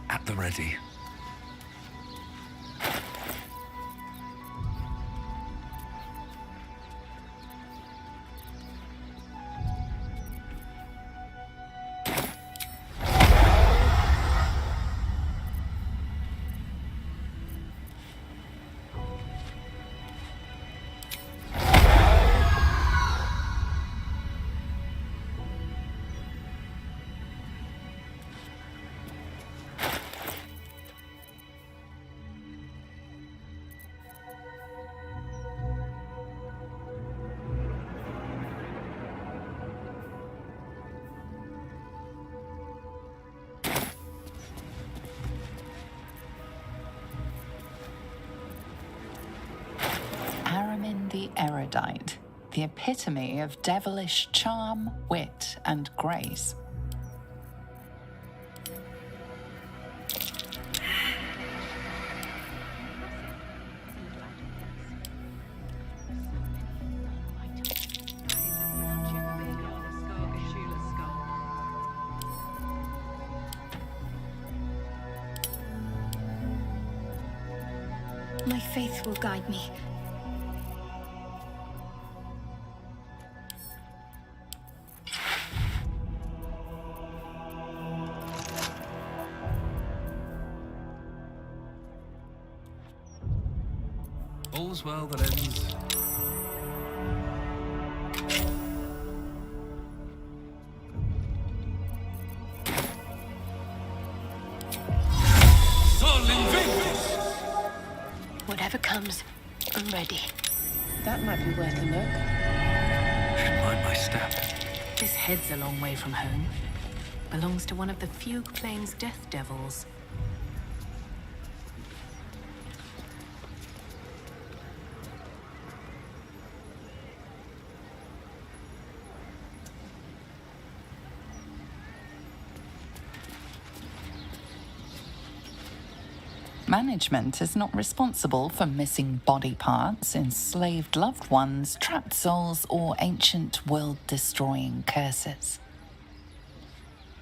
Speaker 2: At the ready.
Speaker 10: The erudite, the epitome of devilish charm, wit, and grace.
Speaker 13: My faith will guide me.
Speaker 2: All's well that ends.
Speaker 13: Whatever comes, I'm ready.
Speaker 15: That might be worth a look.
Speaker 2: Should mind my step.
Speaker 9: This head's a long way from home. Belongs to one of the Fugue Plains death devils.
Speaker 10: Management is not responsible for missing body parts, enslaved loved ones, trapped souls, or ancient world-destroying curses.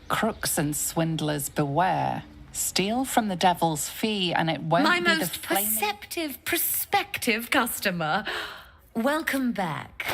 Speaker 10: Crooks and swindlers beware. Steal from the devil's fee and it won't
Speaker 12: My
Speaker 10: be the
Speaker 12: most
Speaker 10: flaming...
Speaker 12: perceptive, prospective customer. Welcome back.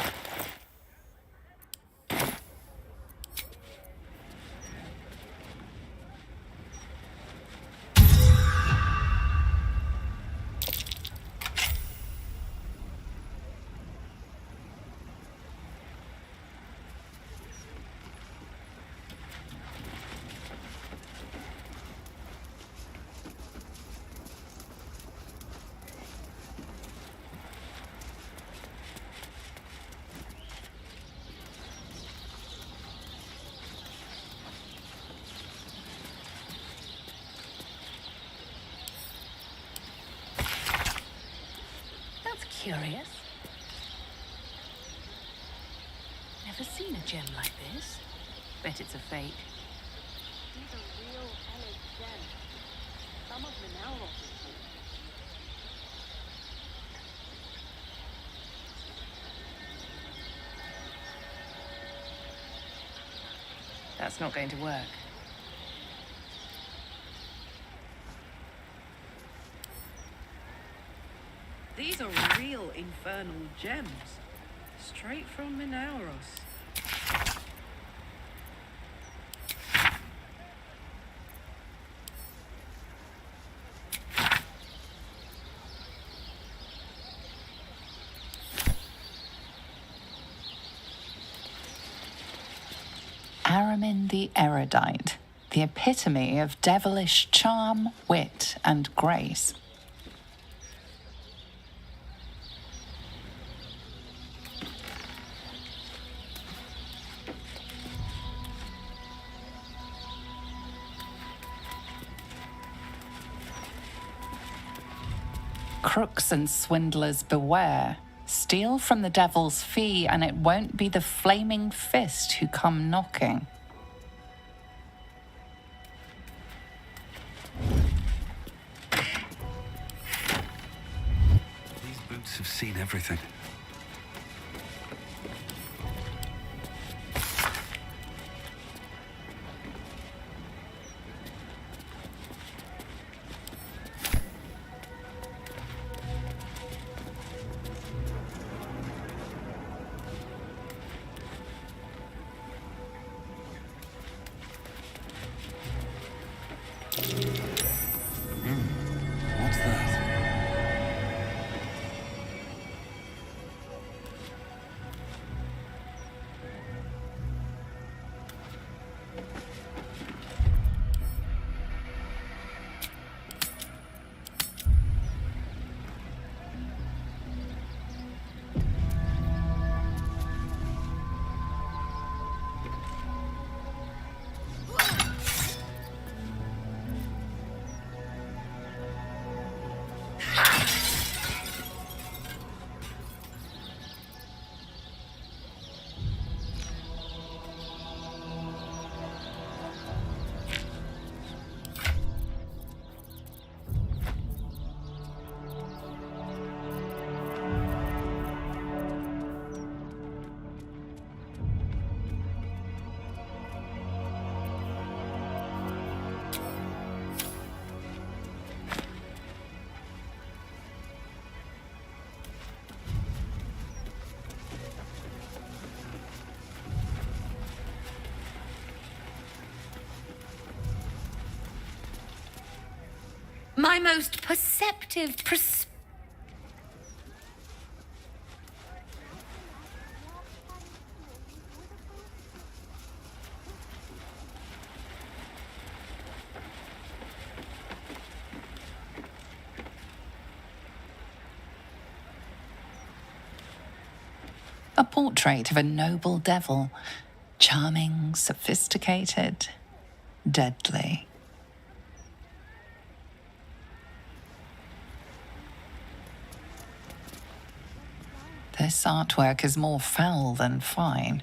Speaker 9: Curious. Never seen a gem like this. Bet it's a fake.
Speaker 19: These are real hellish gems. Some of them now are.
Speaker 15: That's not going to work. These are real infernal gems. Straight from Minauros.
Speaker 10: Aramin the erudite, the epitome of devilish charm, wit, and grace. Crooks and swindlers beware. Steal from the devil's fee, and it won't be the flaming fist who come knocking.
Speaker 2: These boots have seen everything.
Speaker 5: What's that?
Speaker 12: My most perceptive
Speaker 10: A portrait of a noble devil. Charming, sophisticated, deadly. This artwork is more foul than fine.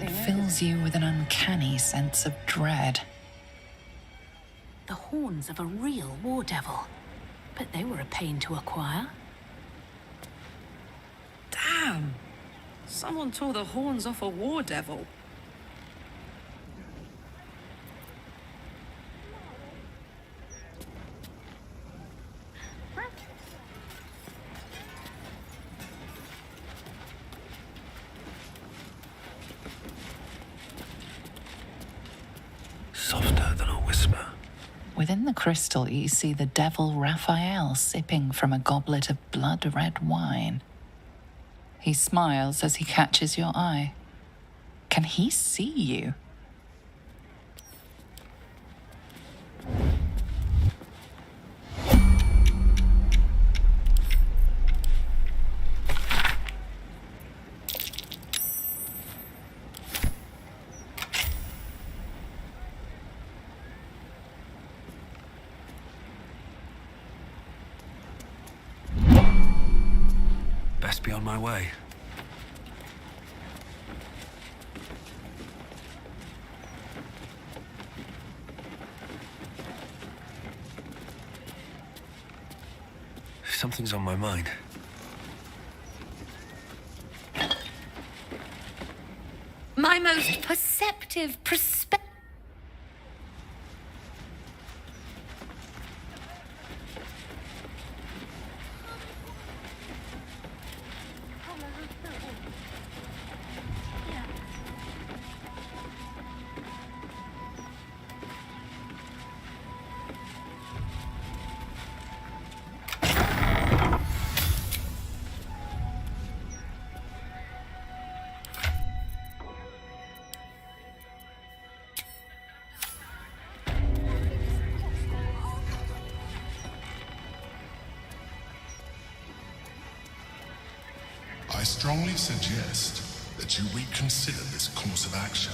Speaker 10: It fills you with an uncanny sense of dread.
Speaker 11: The horns of a real war devil. But they were a pain to acquire.
Speaker 15: Damn! Someone tore the horns off a war devil.
Speaker 2: Softer than a whisper.
Speaker 10: Within the crystal, you see the devil Raphael sipping from a goblet of blood-red wine. He smiles as he catches your eye. Can he see you?
Speaker 2: Best be on my way. Something's on my mind.
Speaker 12: My most perceptive
Speaker 6: I strongly suggest that you reconsider this course of action.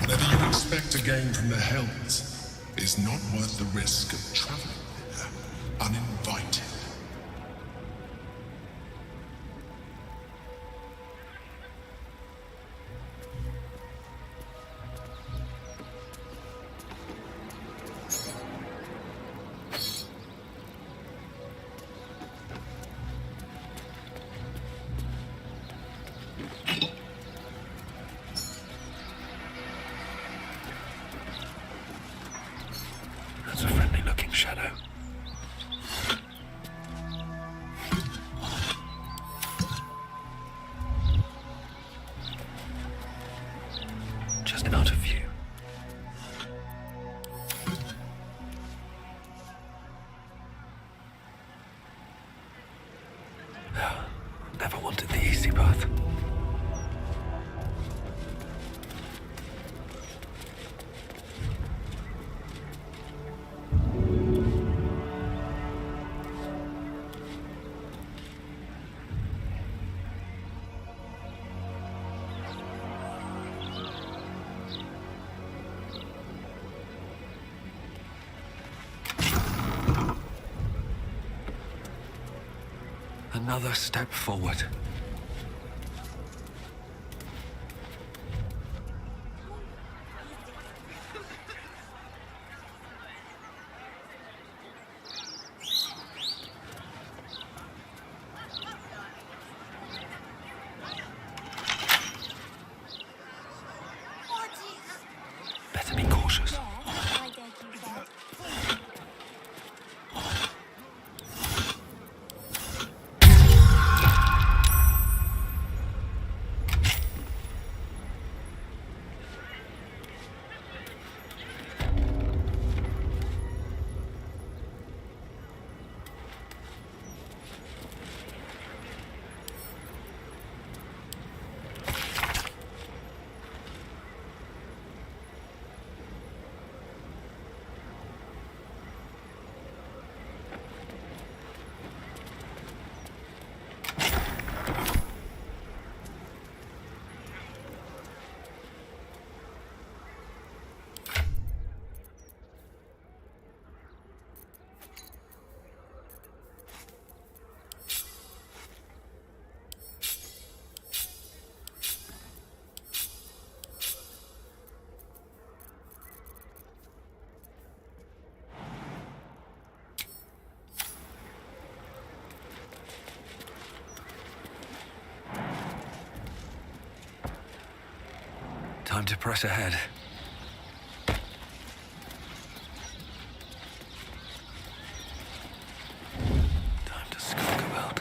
Speaker 6: Whatever you expect to gain from the Hells is not worth the risk of traveling there. uninvited.
Speaker 5: That's a friendly-looking shadow. Just out of view. Never wanted the easy path. Another step forward. Better be cautious. Time to press ahead. Time to skulk about.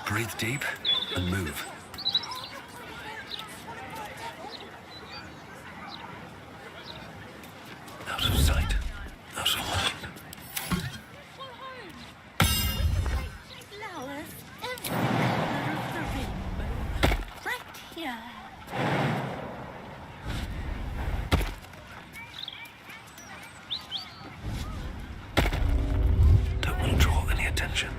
Speaker 5: Breathe deep and move. Out of sight, out of mind.
Speaker 7: Flowers every color of the rainbow. Right here.
Speaker 5: Don't want to draw any attention.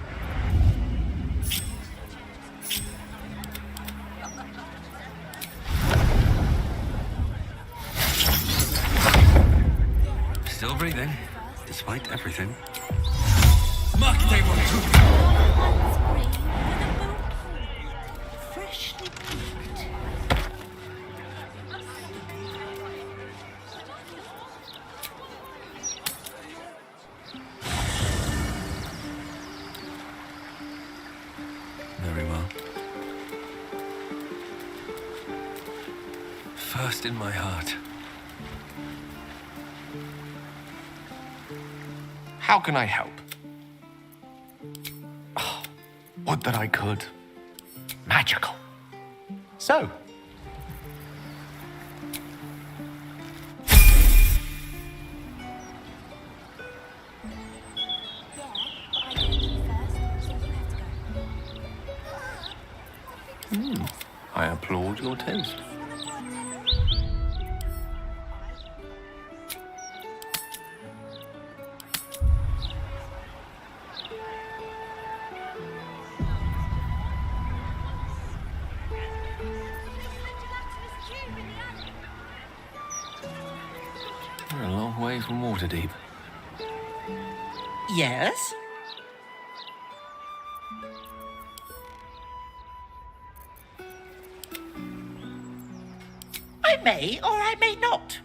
Speaker 5: Still breathing, despite everything.
Speaker 7: Freshly picked.
Speaker 5: Very well. First in my heart.
Speaker 17: How can I help? Oh, would that I could. Magical. So, I applaud your taste.
Speaker 2: long way from Waterdeep.
Speaker 4: Yes? I may or I may not.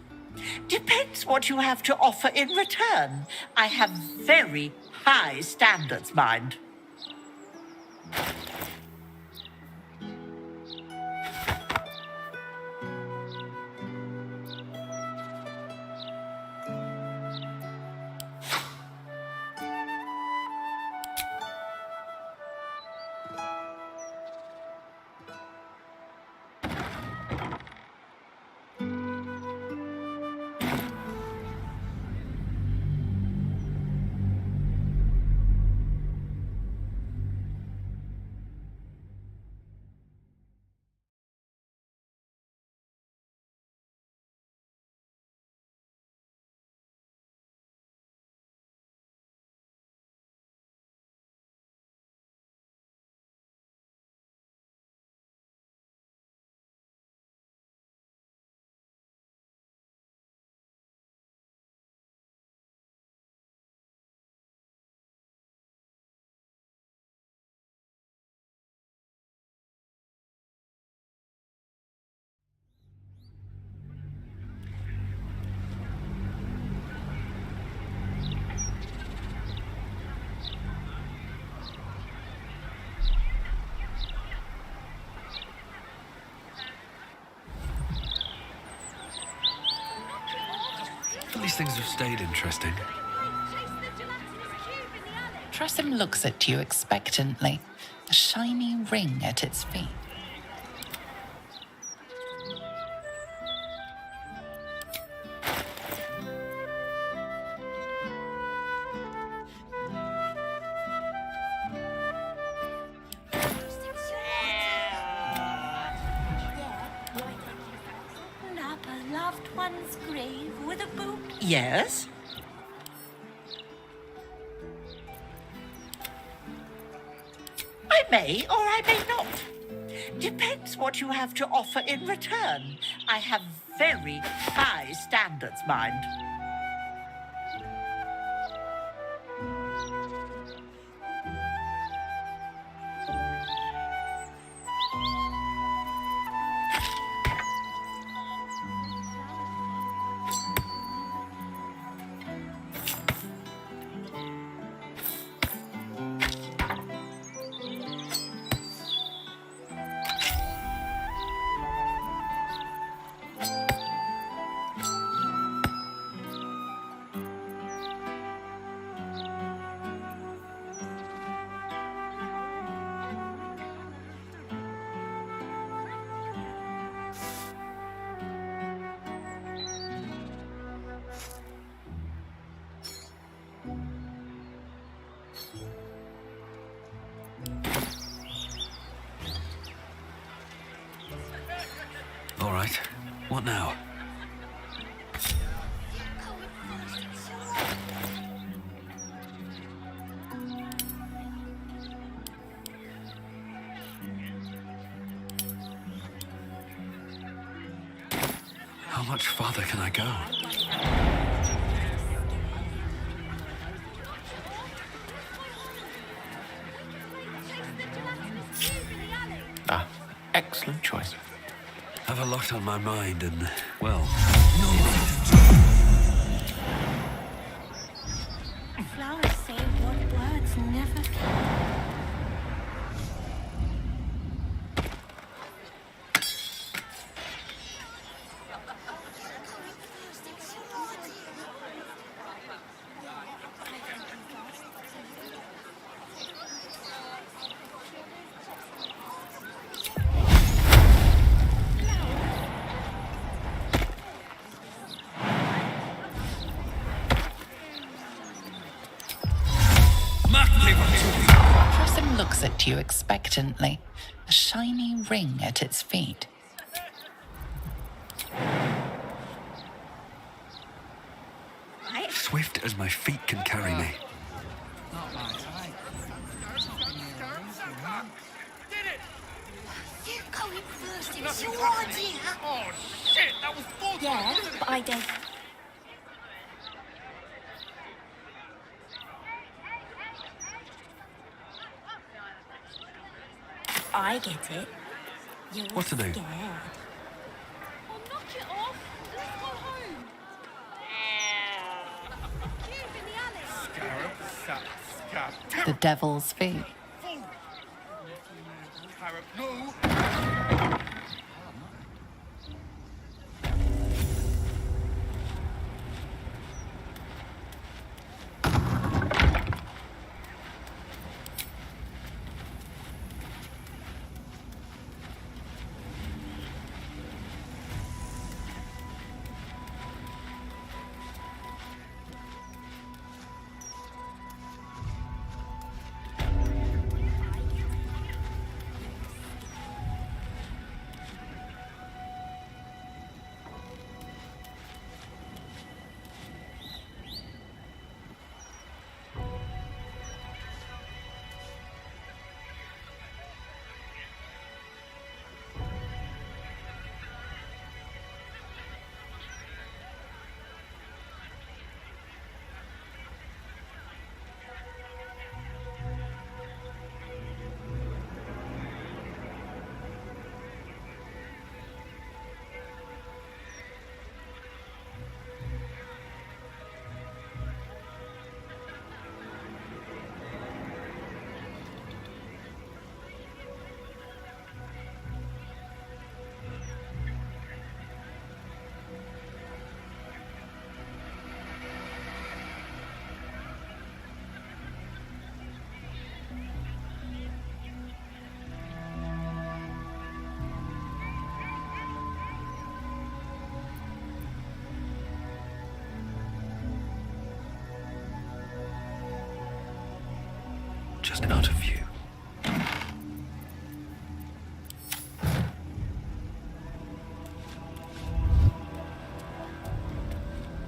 Speaker 4: Depends what you have to offer in return. I have very high standards, mind.
Speaker 2: These things have stayed interesting.
Speaker 10: Tressym looks at you expectantly, a shiny ring at its feet.
Speaker 7: Nap a loved one's grave with a boot.
Speaker 4: Yes? I may or I may not. Depends what you have to offer in return. I have very high standards, mind.
Speaker 2: All right. What now? How much farther can I go?
Speaker 17: Ah, excellent choice.
Speaker 2: I've a lot on my mind and, well...
Speaker 7: Flowers say what words never can.
Speaker 10: Tressym looks at you expectantly, a shiny ring at its feet.
Speaker 2: Swift as my feet can carry me.
Speaker 8: You going first, it's your idea.
Speaker 3: Oh, shit, that was bullshit.
Speaker 8: Yeah, but I did. I get it. You're
Speaker 2: What to do?
Speaker 8: scared.
Speaker 19: Oh, knock it off. Let's go home. Cube in the alley.
Speaker 3: Scarab, sap, scab.
Speaker 10: The devil's feet.
Speaker 3: Carrot, no.
Speaker 2: Just out of view.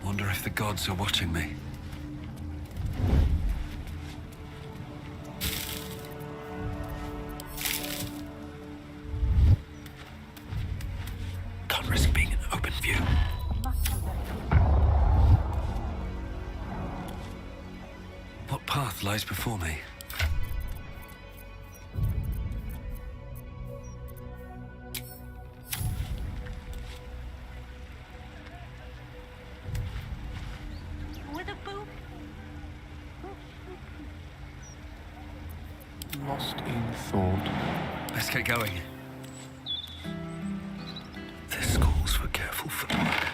Speaker 2: Wonder if the gods are watching me. Can't risk being in open view. What path lies before me?
Speaker 4: With a boot.
Speaker 17: Lost in thought.
Speaker 2: Let's get going. This calls for careful footwork.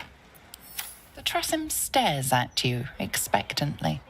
Speaker 10: The Tressym stares at you expectantly.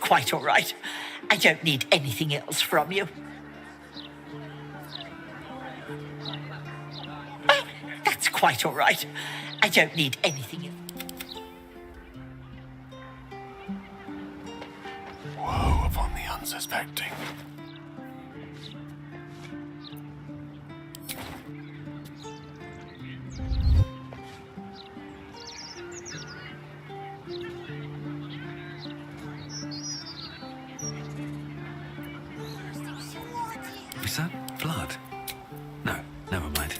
Speaker 4: quite all right. I don't need anything else from you. Oh, that's quite all right. I don't need anything else.
Speaker 18: Woe upon the unsuspecting.
Speaker 2: Is that blood? No, never mind.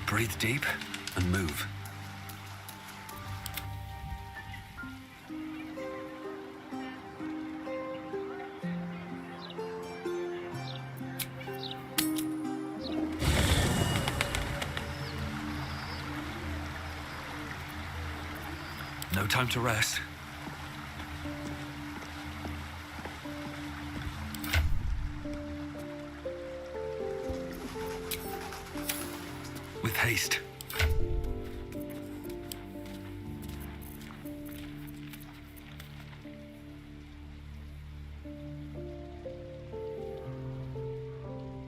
Speaker 2: Breathe deep and move. No time to rest. With haste.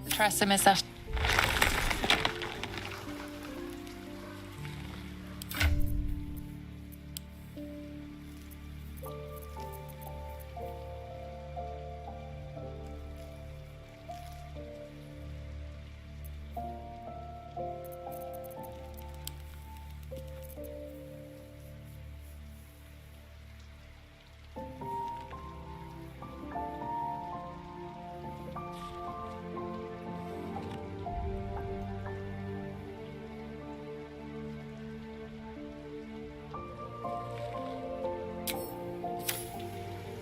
Speaker 10: Tresimis.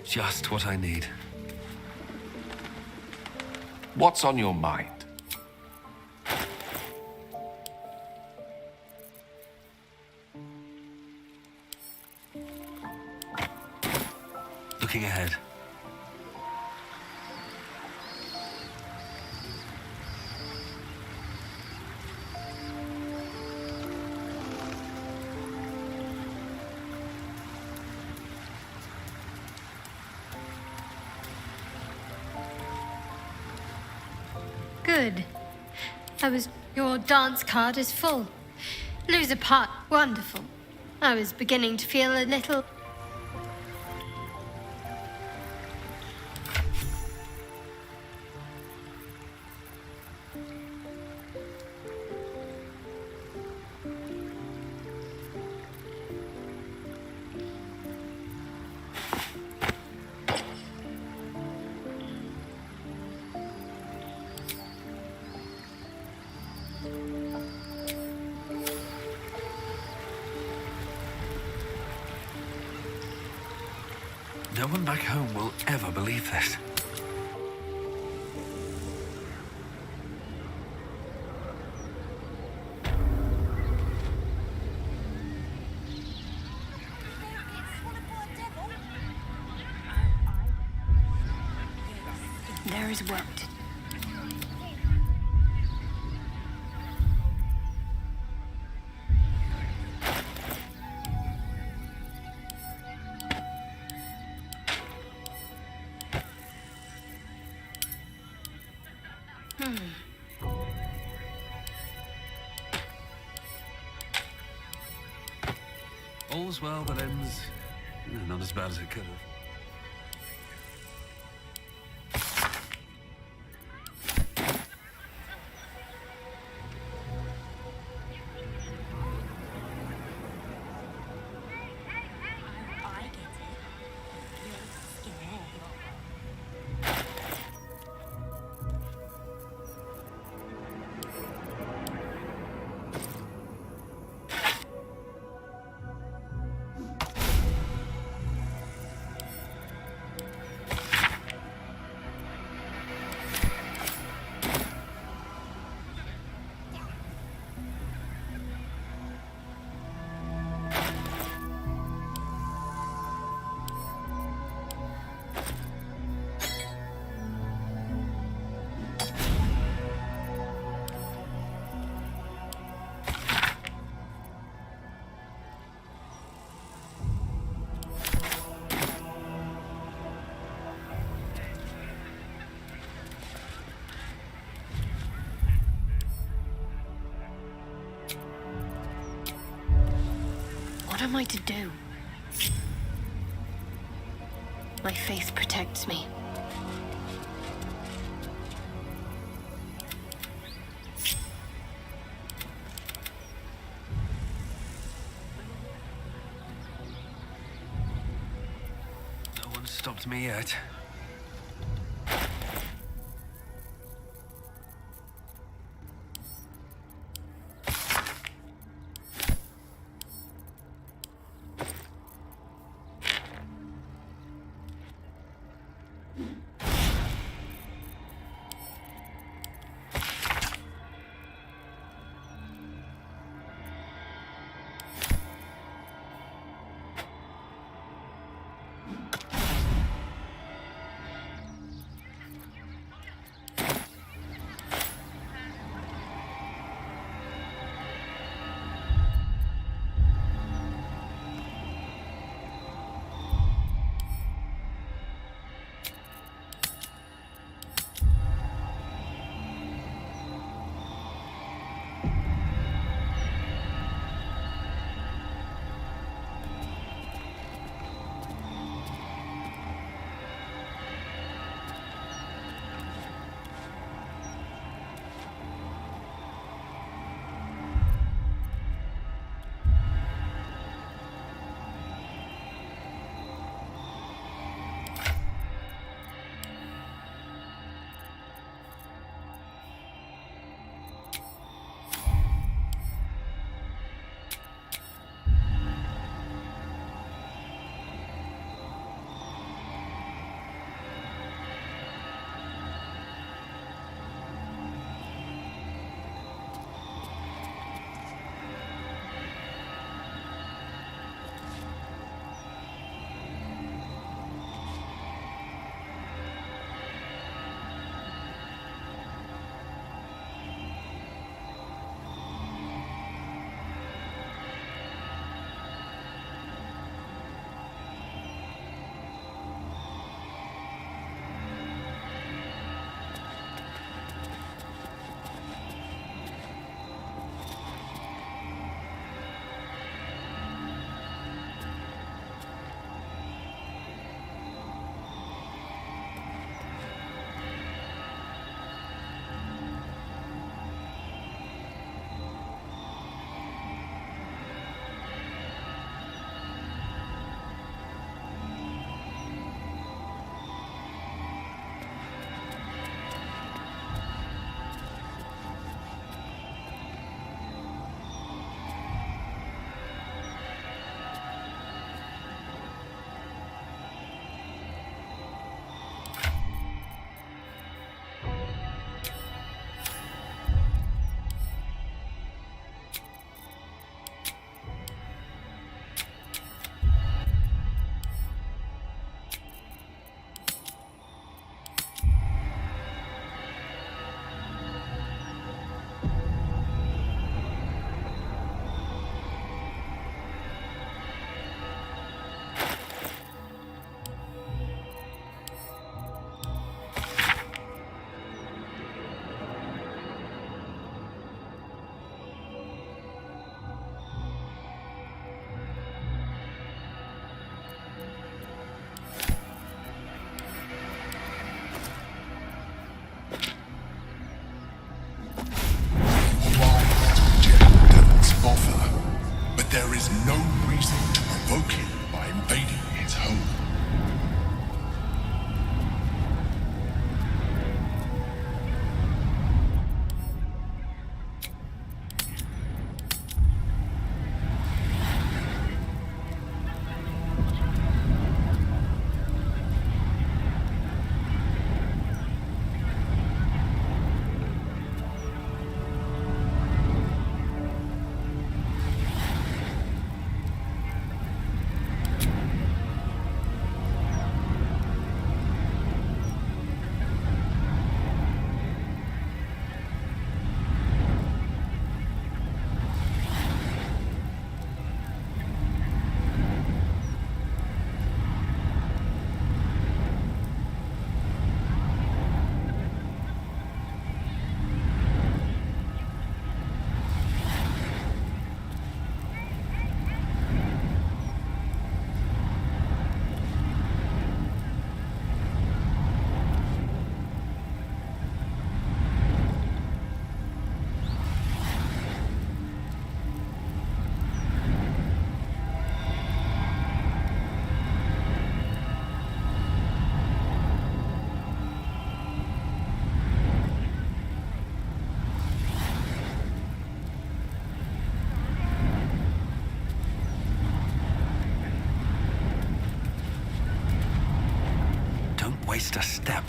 Speaker 2: Just what I need.
Speaker 14: What's on your mind?
Speaker 2: Looking ahead.
Speaker 13: Good. Your dance card is full. Lose a part. Wonderful. I was beginning to feel a little...
Speaker 2: No one back home will ever believe this.
Speaker 11: There is work to do.
Speaker 2: All's well that ends not as bad as it could have.
Speaker 13: am I to do? My faith protects me.
Speaker 2: No one's stopped me yet.
Speaker 6: There is no reason to provoke him by invading his home.
Speaker 2: missed a step.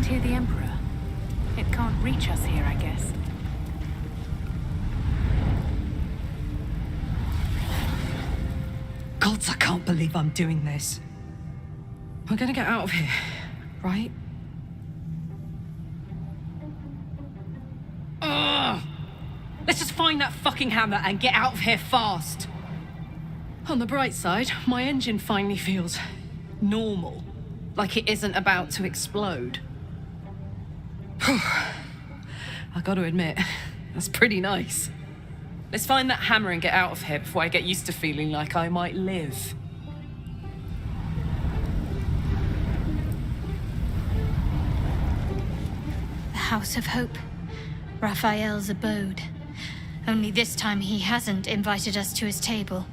Speaker 11: Hear the Emperor. It can't reach us here, I guess.
Speaker 12: Gods, I can't believe I'm doing this.
Speaker 15: We're gonna get out of here, right? Ugh! Let's just find that fucking hammer and get out of here fast. On the bright side, my engine finally feels normal. Like it isn't about to explode. I gotta admit, that's pretty nice. Let's find that hammer and get out of here before I get used to feeling like I might live.
Speaker 13: The House of Hope. Raphael's abode. Only this time he hasn't invited us to his table.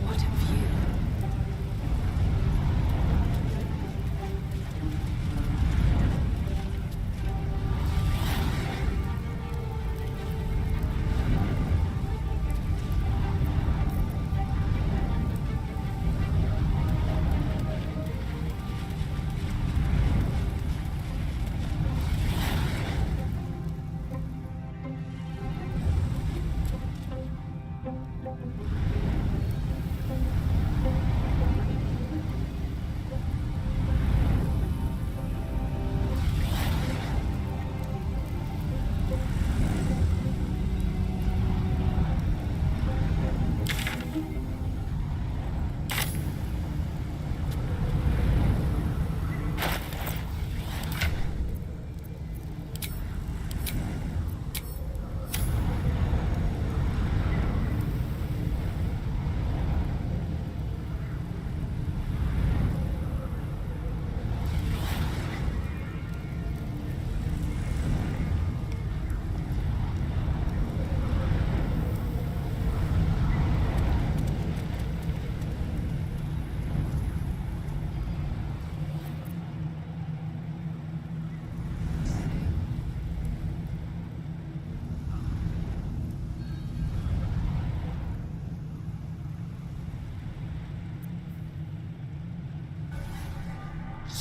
Speaker 11: What a view.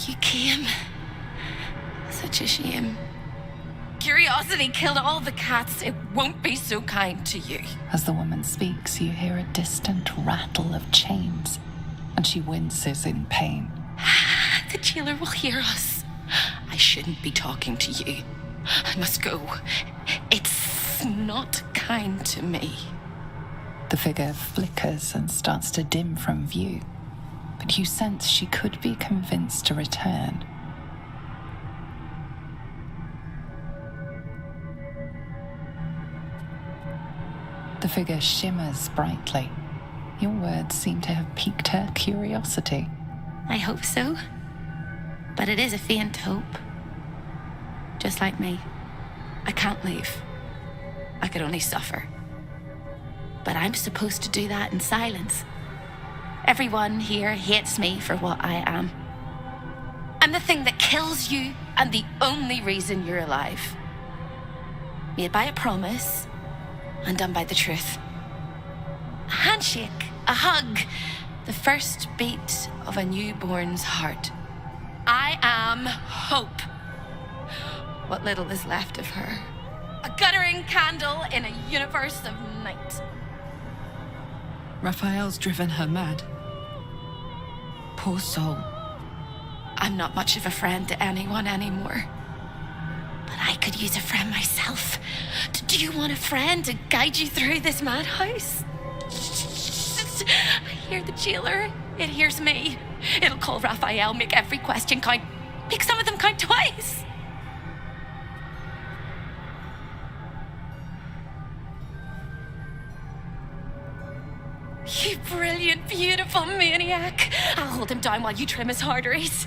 Speaker 9: You came. Such a shame. Curiosity killed all the cats. It won't be so kind to you.
Speaker 10: As the woman speaks, you hear a distant rattle of chains, and she winces in pain.
Speaker 9: The jailer will hear us. I shouldn't be talking to you. I must go. It's not kind to me.
Speaker 10: The figure flickers and starts to dim from view, but you sense she could be convinced to return. The figure shimmers brightly. Your words seem to have piqued her curiosity.
Speaker 9: I hope so. But it is a faint hope. Just like me. I can't leave. I could only suffer. But I'm supposed to do that in silence. Everyone here hates me for what I am. I'm the thing that kills you and the only reason you're alive. Made by a promise and done by the truth. A handshake, a hug, the first beat of a newborn's heart. I am hope. What little is left of her. A guttering candle in a universe of night.
Speaker 15: Raphael's driven her mad. Poor soul.
Speaker 9: I'm not much of a friend to anyone anymore. But I could use a friend myself. Do you want a friend to guide you through this madhouse? I hear the jailer. It hears me. It'll call Raphael, make every question count. Make some of them count twice. You brilliant, beautiful maniac. I'll hold him down while you trim his arteries.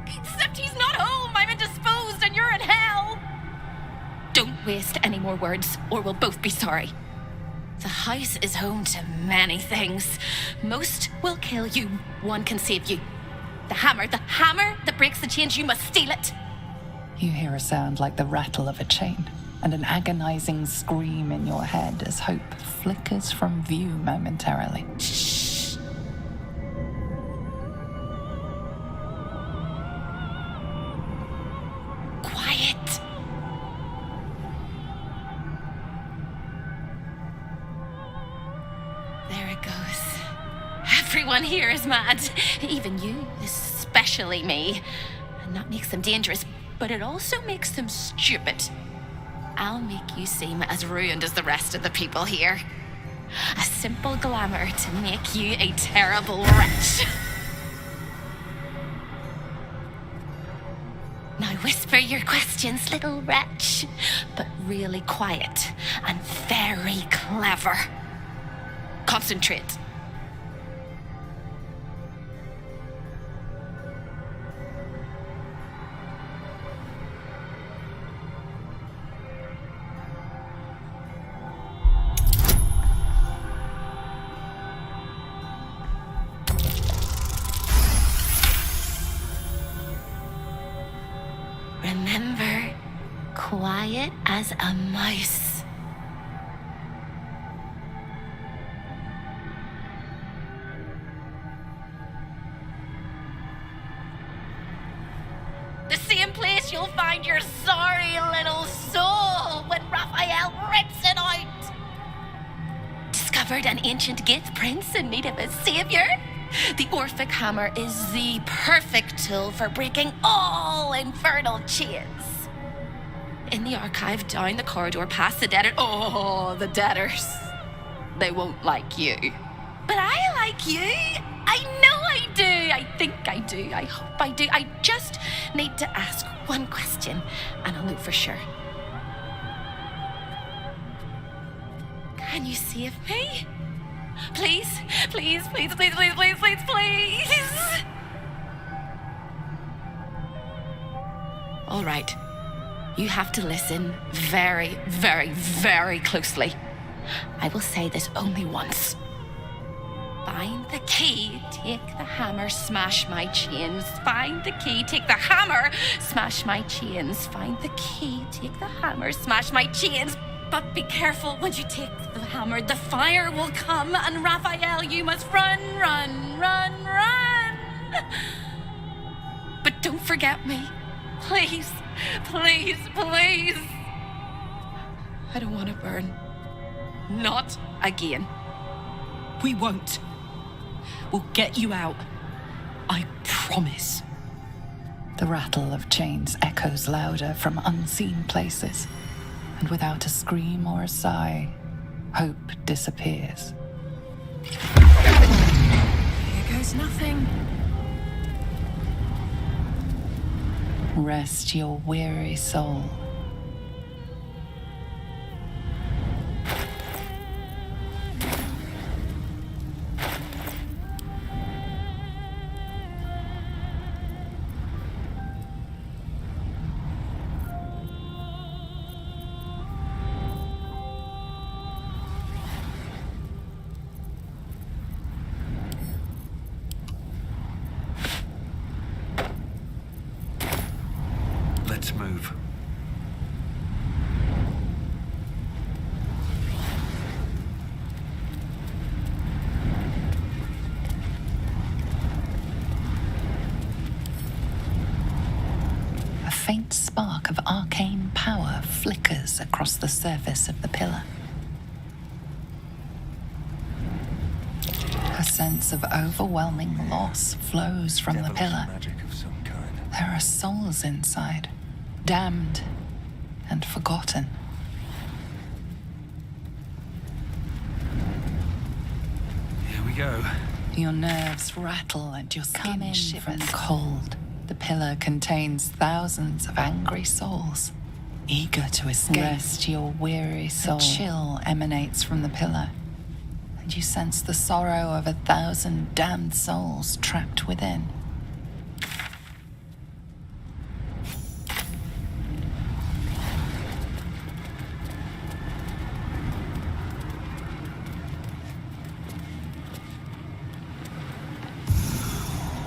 Speaker 9: Except he's not home. I'm indisposed and you're in hell. Don't waste any more words or we'll both be sorry. The house is home to many things. Most will kill you. One can save you. The hammer that breaks the chains, you must steal it.
Speaker 10: You hear a sound like the rattle of a chain, and an agonizing scream in your head as hope flickers from view momentarily.
Speaker 9: Shh. Quiet. There it goes. Everyone here is mad. Even you, especially me. And that makes them dangerous, but it also makes them stupid. I'll make you seem as ruined as the rest of the people here. A simple glamour to make you a terrible wretch. Now whisper your questions, little wretch, but really quiet and very clever. Concentrate. Remember, quiet as a mouse. The same place you'll find your sorry little soul when Raphael rips it out. Discovered an ancient gift, prince, in need of a savior? The Orphic hammer is the perfect tool for breaking all infernal chains. In the archive, down the corridor, past the debtor. Oh, the debtors. They won't like you. But I like you. I know I do. I think I do. I hope I do. I just need to ask one question, and I'll know for sure. Can you save me? Please, please, please, please, please, please, please, please. All right. You have to listen very, very, very closely. I will say this only once. Find the key, take the hammer, smash my chains. Find the key, take the hammer, smash my chains. Find the key, take the hammer, smash my chains. But be careful when you take the hammer. The fire will come, and Raphael, you must run, run, run, run. But don't forget me. Please, please, please. I don't want to burn. Not again.
Speaker 15: We won't. We'll get you out. I promise.
Speaker 10: The rattle of chains echoes louder from unseen places, and without a scream or a sigh, hope disappears.
Speaker 15: Here goes nothing.
Speaker 10: Rest your weary soul.
Speaker 2: Let's move.
Speaker 10: faint spark of arcane power flickers across the surface of the pillar. A sense of overwhelming loss flows from the pillar. There are souls inside, damned and forgotten.
Speaker 2: Here we go.
Speaker 10: Your nerves rattle and your skin shivers cold. The pillar contains thousands of angry souls, eager to escape. Rest your weary soul. A chill emanates from the pillar, and you sense the sorrow of 1,000 damned souls trapped within.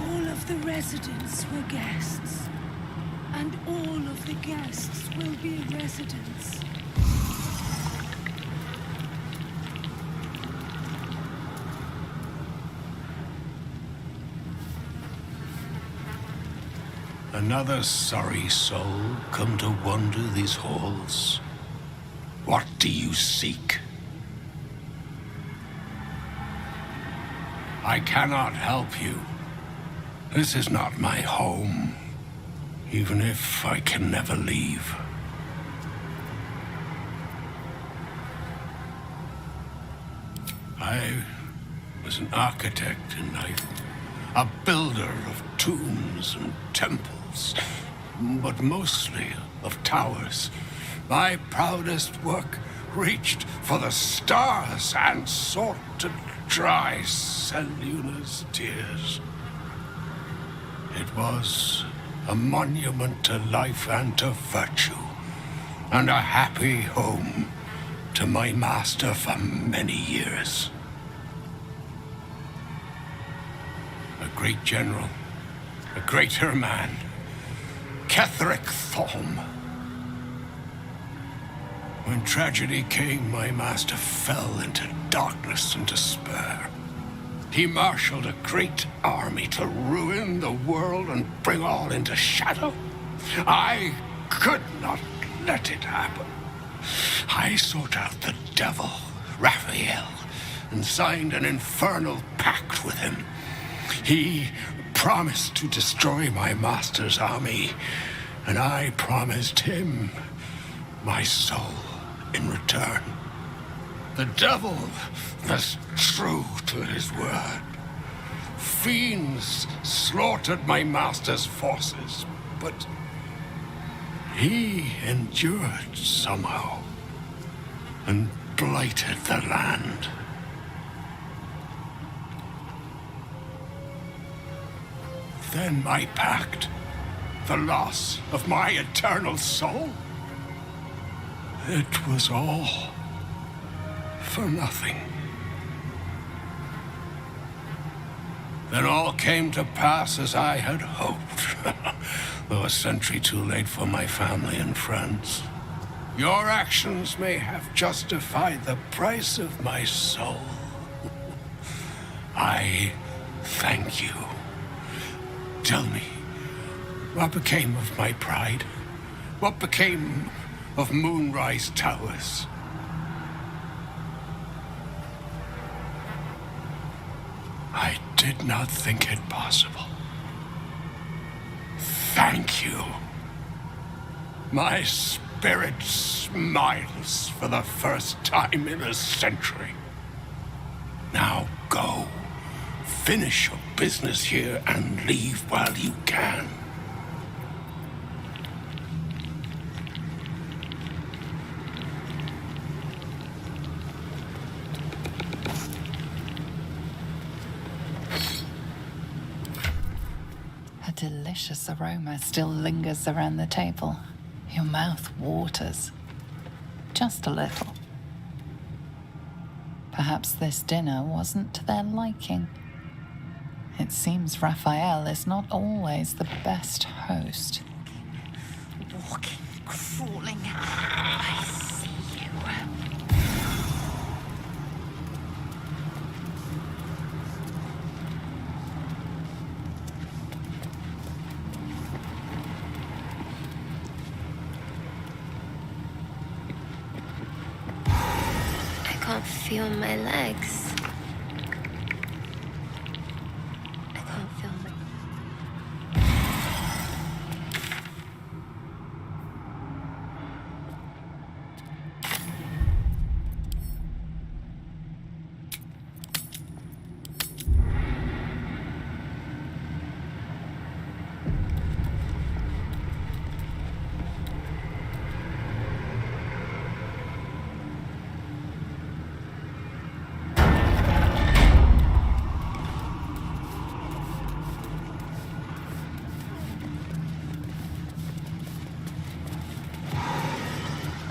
Speaker 19: All of the residents were guests, and all of the guests will be residents.
Speaker 18: Another sorry soul come to wander these halls. What do you seek? I cannot help you. This is not my home, even if I can never leave. I was an architect in life, a builder of tombs and temples, but mostly of towers. My proudest work reached for the stars and sought to dry Seluna's tears. It was a monument to life and to virtue, and a happy home to my master for many years. A great general, a greater man, Ketheric Thorm. When tragedy came, my master fell into darkness and despair. He marshaled a great army to ruin the world and bring all into shadow. I could not let it happen. I sought out the devil, Raphael, and signed an infernal pact with him. He promised to destroy my master's army, and I promised him my soul in return. The devil was true to his word. Fiends slaughtered my master's forces, but he endured somehow and blighted the land. Then my pact, the loss of my eternal soul, it was all for nothing. Then all came to pass as I had hoped, though a century too late for my family and friends. Your actions may have justified the price of my soul. I thank you. Tell me, what became of my pride? What became of Moonrise Towers? I did not think it possible. Thank you. My spirit smiles for the first time in a century. Now go. Finish your business here and leave while you can.
Speaker 10: A delicious aroma still lingers around the table. Your mouth waters. Just a little. Perhaps this dinner wasn't to their liking. It seems Raphael is not always the best host.
Speaker 4: Walking, crawling. I see you.
Speaker 13: feel my legs. I can't feel my...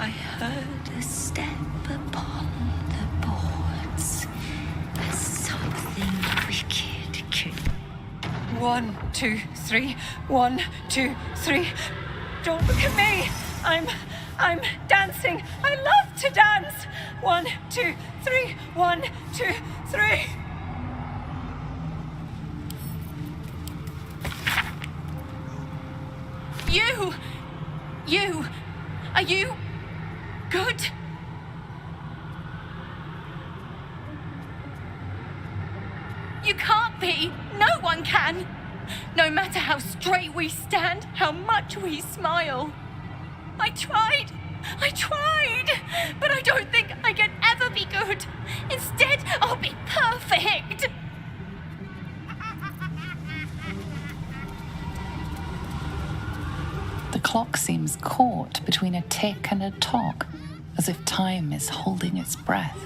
Speaker 12: I heard a step upon the boards, as something wicked came. 1, 2, 3. 1, 2, 3. Don't look at me. I'm dancing. I love to dance. 1, 2, 3. 1, 2, 3. You. Are you good? You can't be. No one can. No matter how straight we stand, how much we smile. I tried, but I don't think I can ever be good. Instead, I'll be perfect.
Speaker 10: The clock seems caught between a tick and a tock, as if time is holding its breath.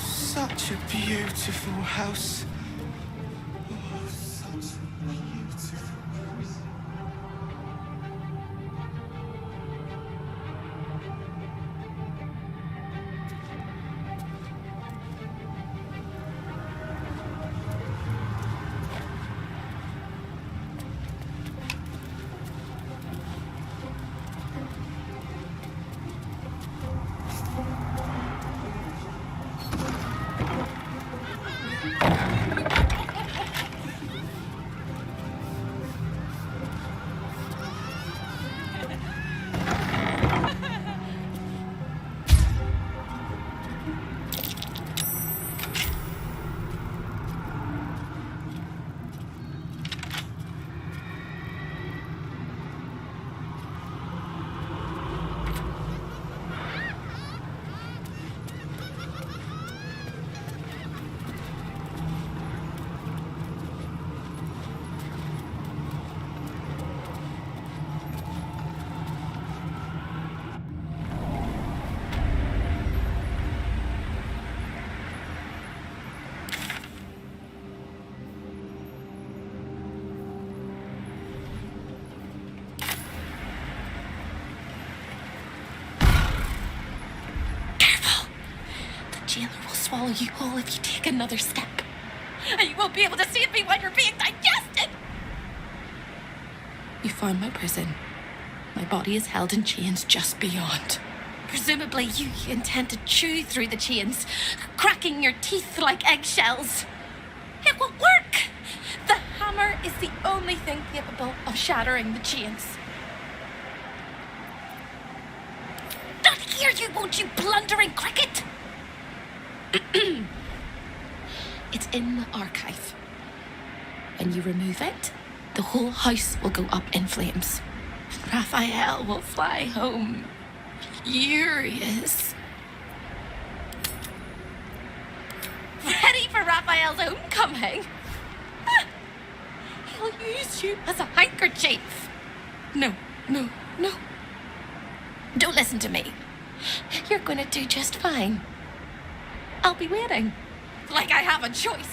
Speaker 21: Such a beautiful house. Oh, such a beautiful house.
Speaker 9: Jailer will swallow you whole if you take another step. And you won't be able to see me when you're being digested! You found my prison. My body is held in chains just beyond. Presumably you intend to chew through the chains, cracking your teeth like eggshells. It will work! The hammer is the only thing capable of shattering the chains. Not here, you won't, you blundering cricket! It's in the archive. When you remove it, the whole house will go up in flames. Raphael will fly home furious. Ready for Raphael's homecoming? He'll use you as a handkerchief. No. Don't listen to me. You're going to do just fine. I'll be waiting. Like I have a choice.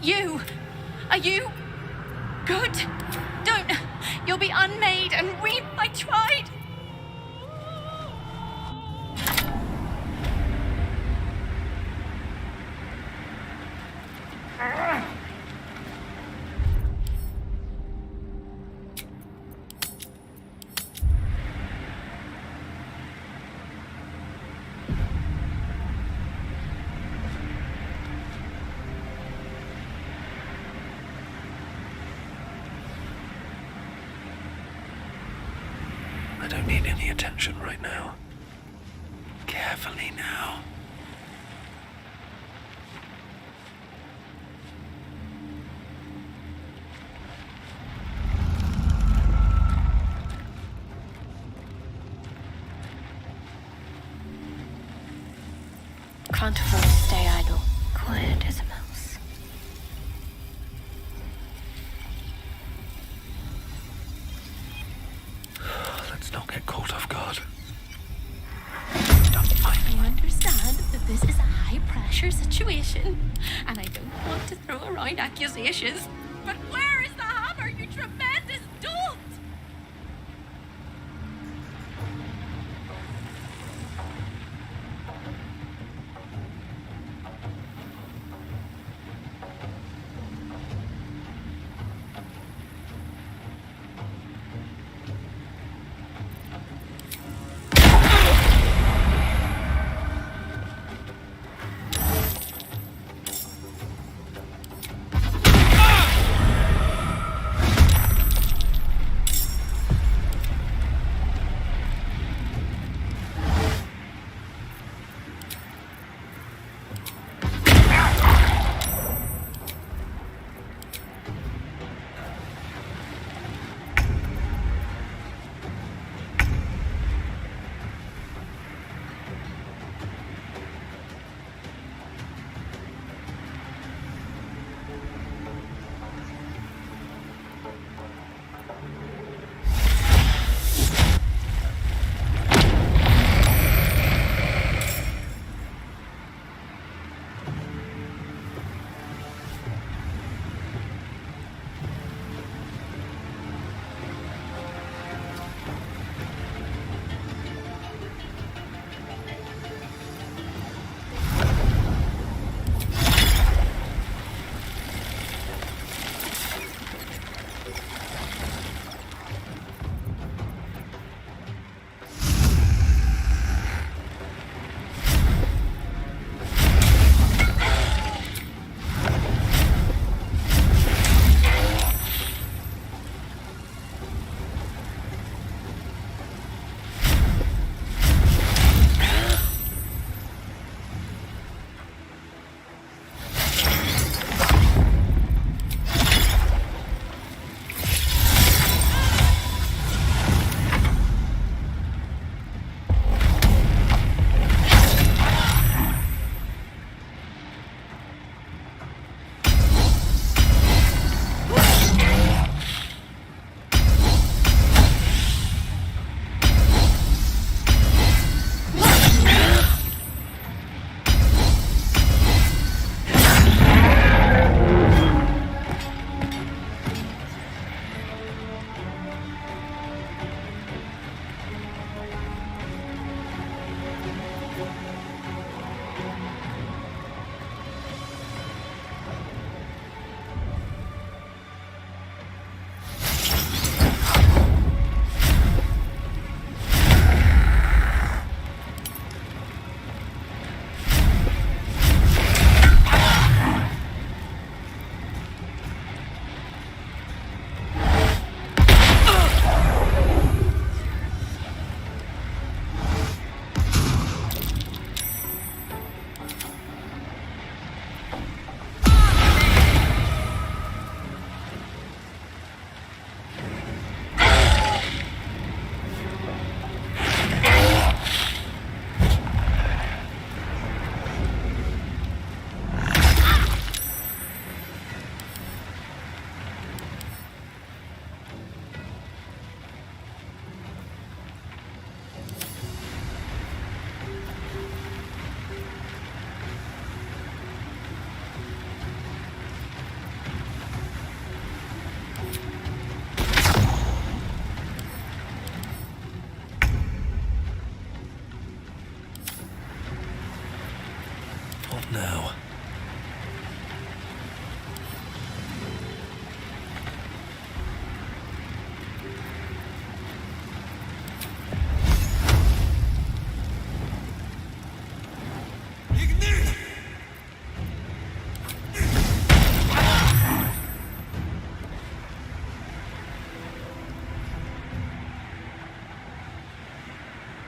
Speaker 20: You! Are you good? Don't! You'll be unmade and I tried!
Speaker 2: I don't need any attention right now. Carefully now.
Speaker 12: Can't afford to stay idle. Quiet as a mouse.
Speaker 2: Let's not get caught off guard.
Speaker 20: I understand that this is a high-pressure situation, and I don't want to throw around accusations, but where is the hammer, you tremendous dolt?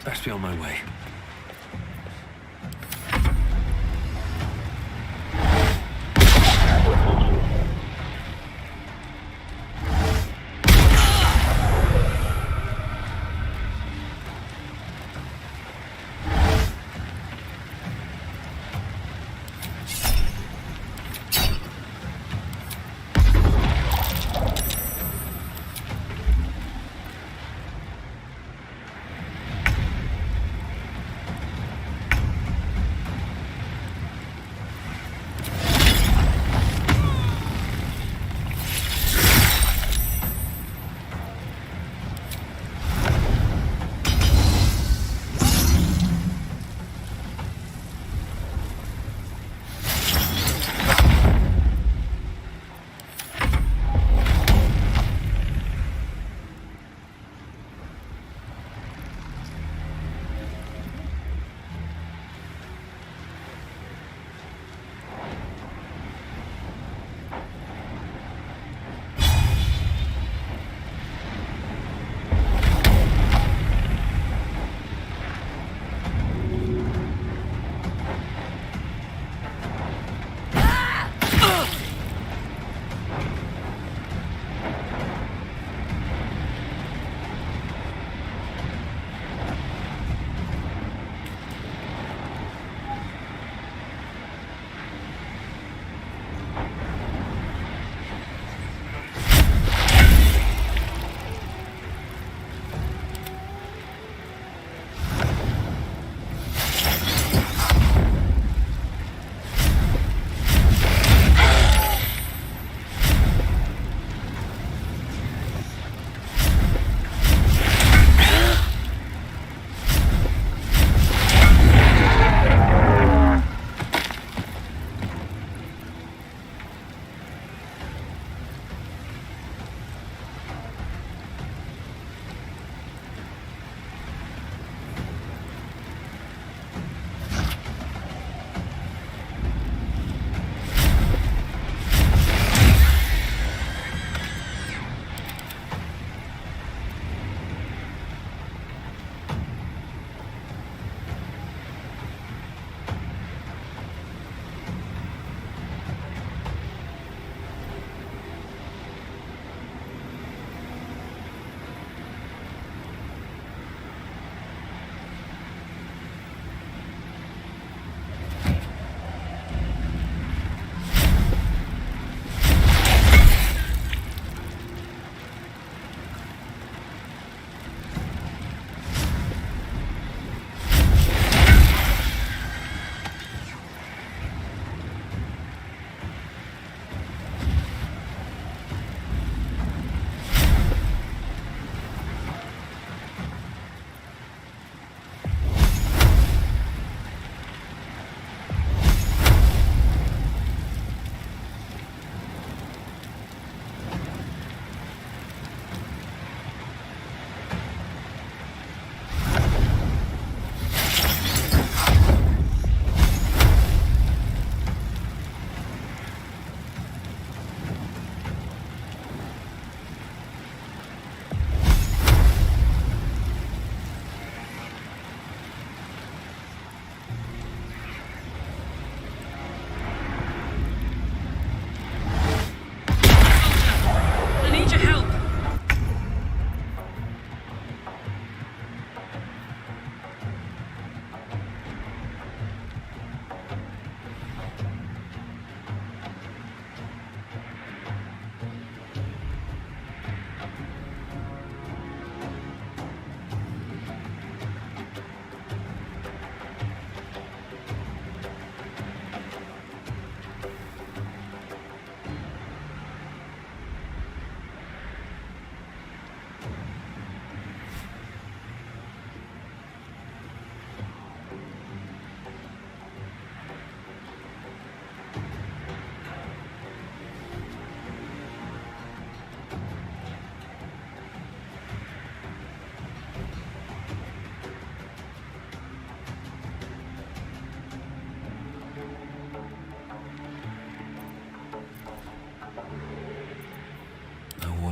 Speaker 2: Best be on my way.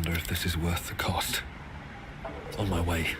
Speaker 2: If this is worth the cost. On my way.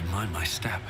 Speaker 2: Should mind my step.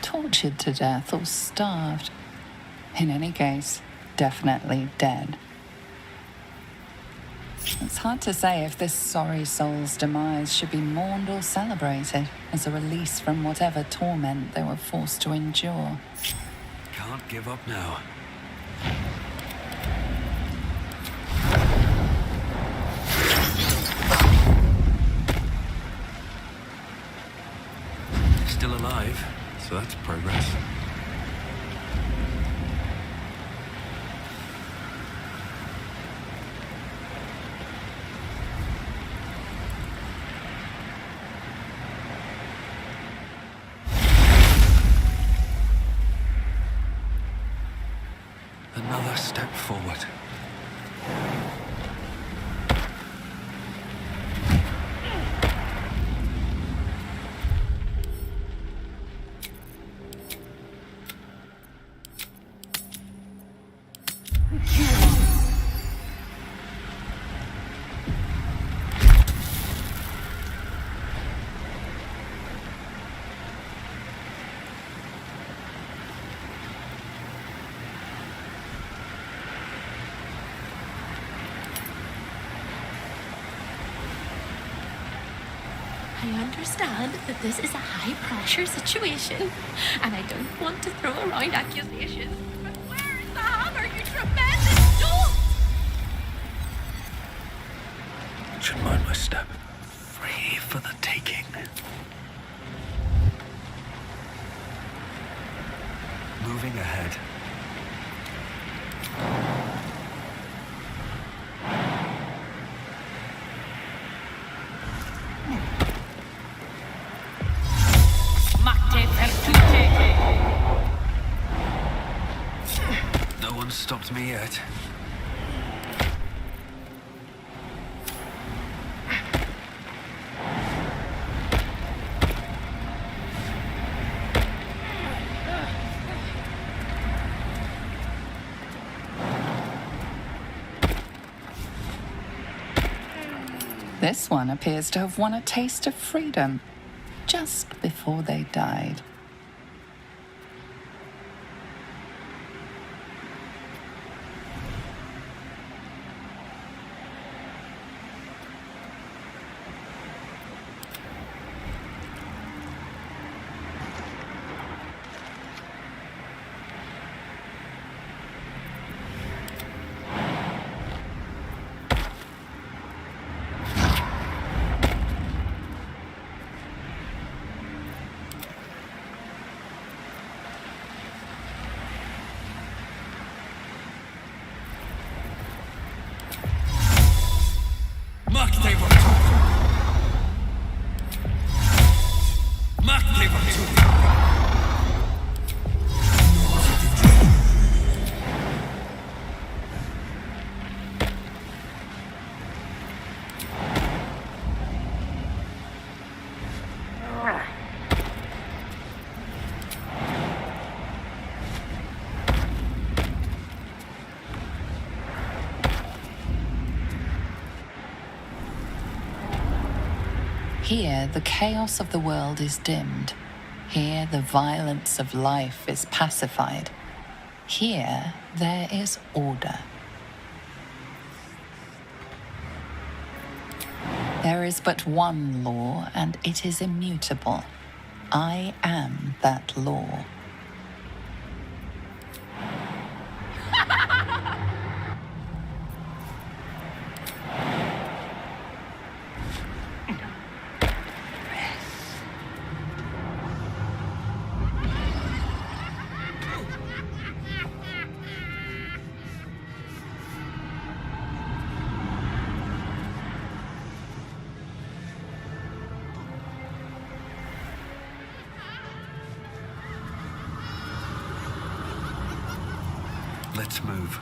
Speaker 10: Tortured to death or starved. In any case, definitely dead. It's hard to say if this sorry soul's demise should be mourned or celebrated as a release from whatever torment they were forced to endure.
Speaker 2: Can't give up now. Still alive, so that's progress. Another step forward.
Speaker 20: I understand that this is a high-pressure situation, and I don't want to throw around accusations, but where is the hammer, you tremendous dolt?
Speaker 2: Should mind my step. Free for the taking. Moving ahead. No one stopped me yet.
Speaker 10: This one appears to have won a taste of freedom just before they died. Here, the chaos of the world is dimmed. Here, the violence of life is pacified. Here, there is order. There is but one law, and it is immutable. I am that law.
Speaker 2: Let's move.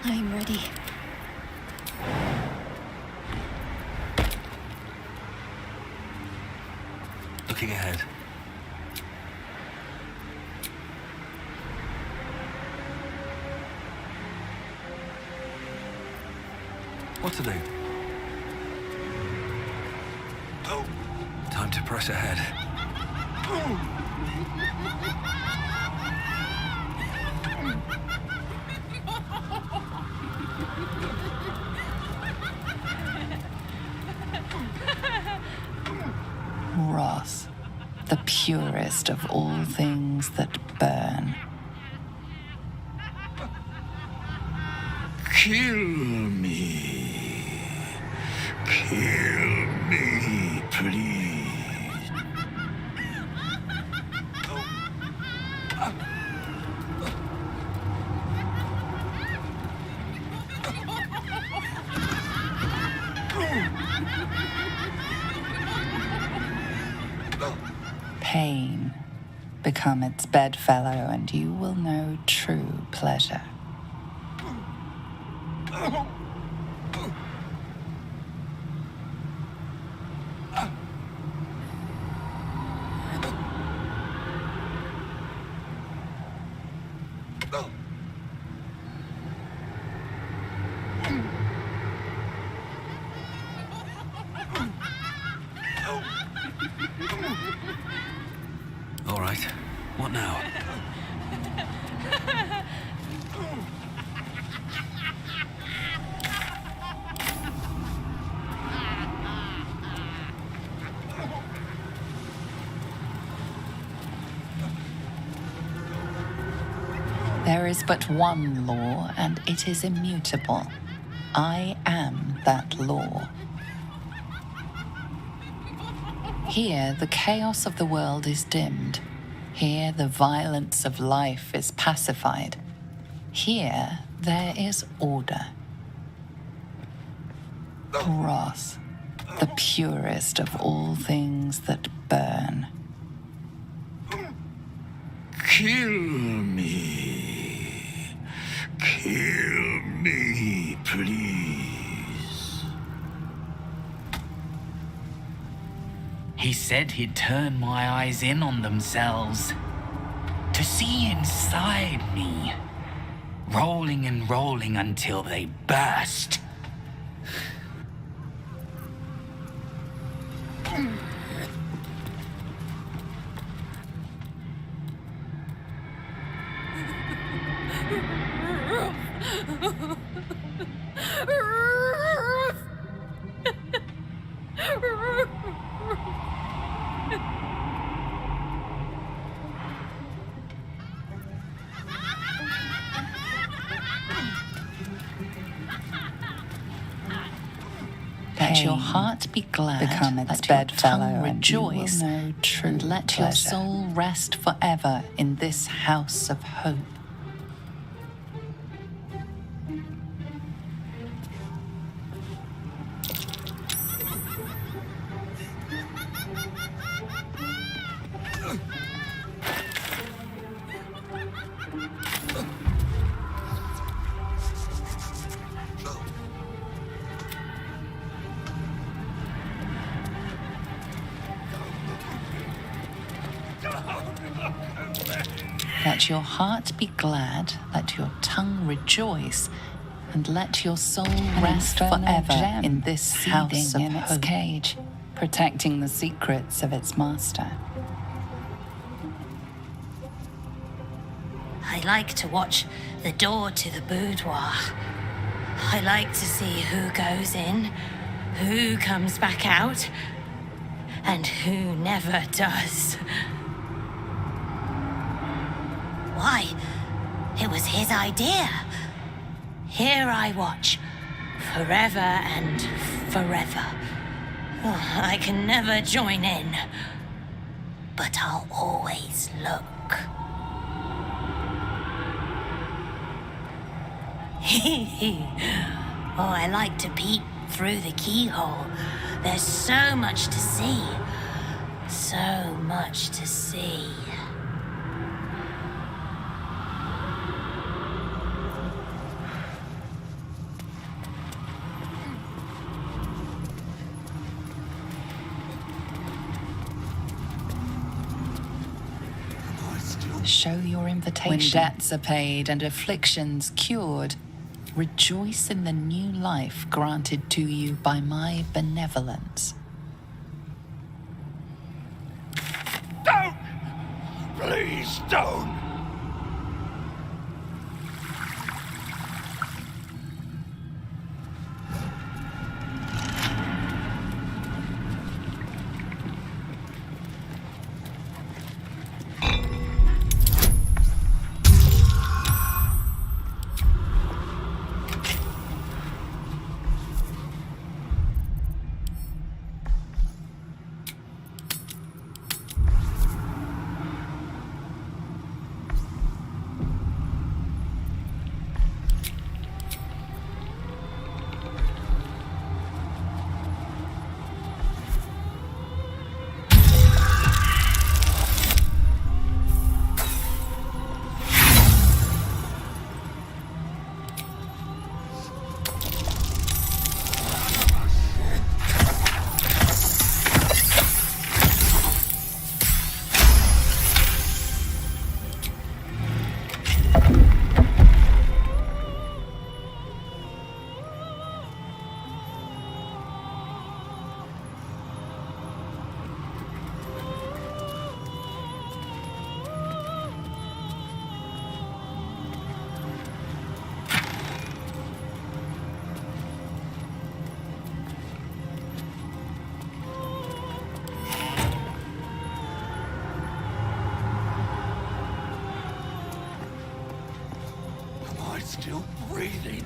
Speaker 8: I'm ready.
Speaker 2: Looking ahead. What to do? Time to press ahead.
Speaker 10: Wrath, the purest of all things that burn.
Speaker 18: Kill me. Kill me, please.
Speaker 10: Pain, become its bedfellow, and you will know true pleasure.
Speaker 2: All right. What now?
Speaker 10: There is but one law, and it is immutable. I am that law. Here, the chaos of the world is dimmed. Here, the violence of life is pacified. Here, there is order. Wrath, the purest of all things that burn.
Speaker 18: Kill me. Kill me, please.
Speaker 1: He said he'd turn my eyes in on themselves. To see inside me. Rolling and rolling until they burst.
Speaker 10: Let your heart be glad, become its bedfellow, and you will know true and let pleasure. Your soul rest forever in this house of hope. Let your heart be glad, let your tongue rejoice, and let your soul rest forever in this house of its cage, protecting the secrets of its master.
Speaker 7: I like to watch the door to the boudoir. I like to see who goes in, who comes back out, and who never does. Why? It was his idea. Here I watch, forever and forever. Oh, I can never join in, but I'll always look. Oh, I like to peep through the keyhole. There's so much to see. So much to see.
Speaker 10: Show your invitation. When debts are paid and afflictions cured, rejoice in the new life granted to you by my benevolence.
Speaker 18: Don't! Please don't! Still breathing.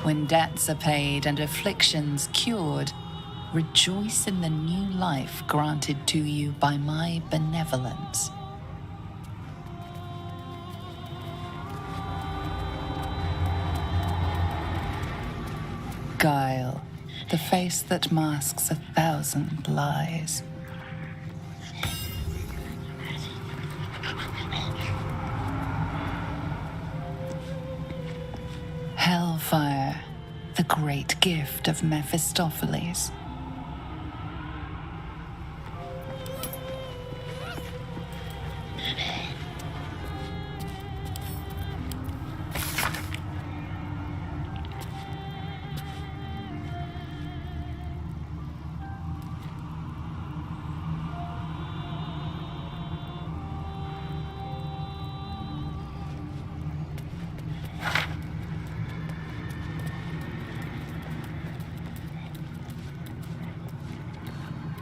Speaker 10: When debts are paid and afflictions cured, rejoice in the new life granted to you by my benevolence. Guile, the face that masks 1,000 lies. Hellfire, the great gift of Mephistopheles.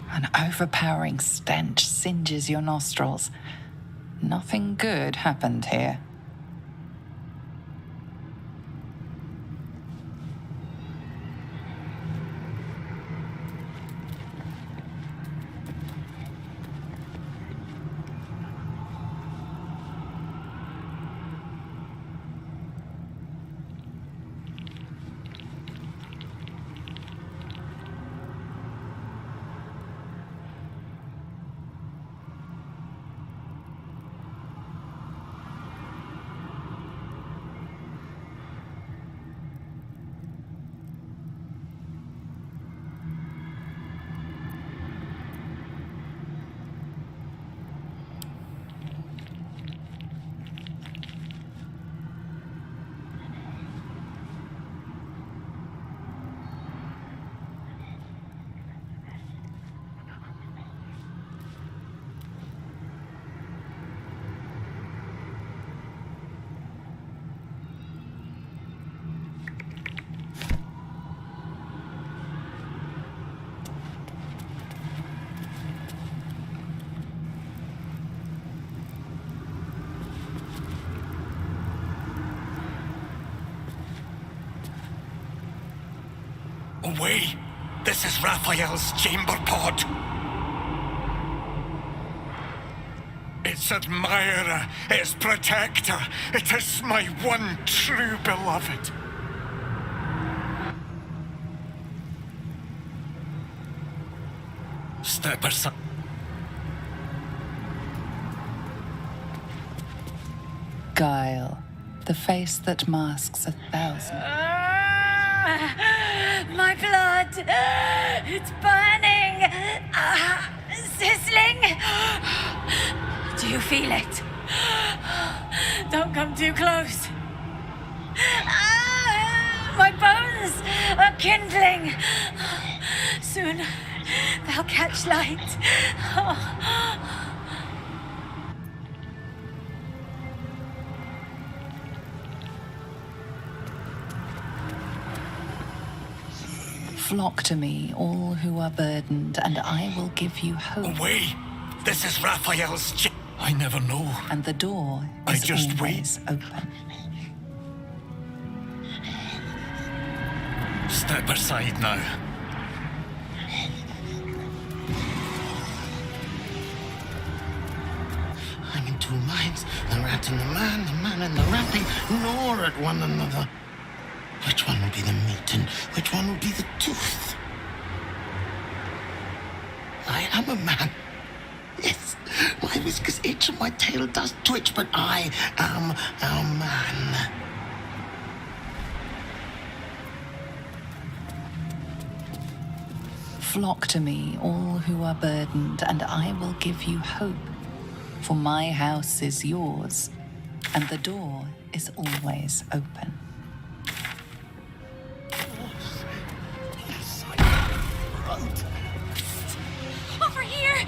Speaker 10: An overpowering stench singes your nostrils. Nothing good happened here.
Speaker 16: Away! This is Raphael's chamber pod. Its admirer, its protector. It is my one true beloved. Step aside.
Speaker 10: Guile, the face that masks 1,000.
Speaker 7: My blood! It's burning! Sizzling! Do you feel it? Don't come too close. My bones are kindling. Soon they'll catch light.
Speaker 10: Flock to me, all who are burdened, and I will give you hope.
Speaker 16: Away! This is Raphael's I never know.
Speaker 10: And the door
Speaker 16: I
Speaker 10: is
Speaker 16: just
Speaker 10: always open.
Speaker 16: Step aside now.
Speaker 22: I'm in two minds. The rat and the man and the rat, they gnaw at one another. Which one will be the meat and which one will be the tooth? I am a man. Yes, my whiskers itch and my tail does twitch, but I am a man.
Speaker 10: Flock to me, all who are burdened, and I will give you hope. For my house is yours, and the door is always open.
Speaker 20: Over here!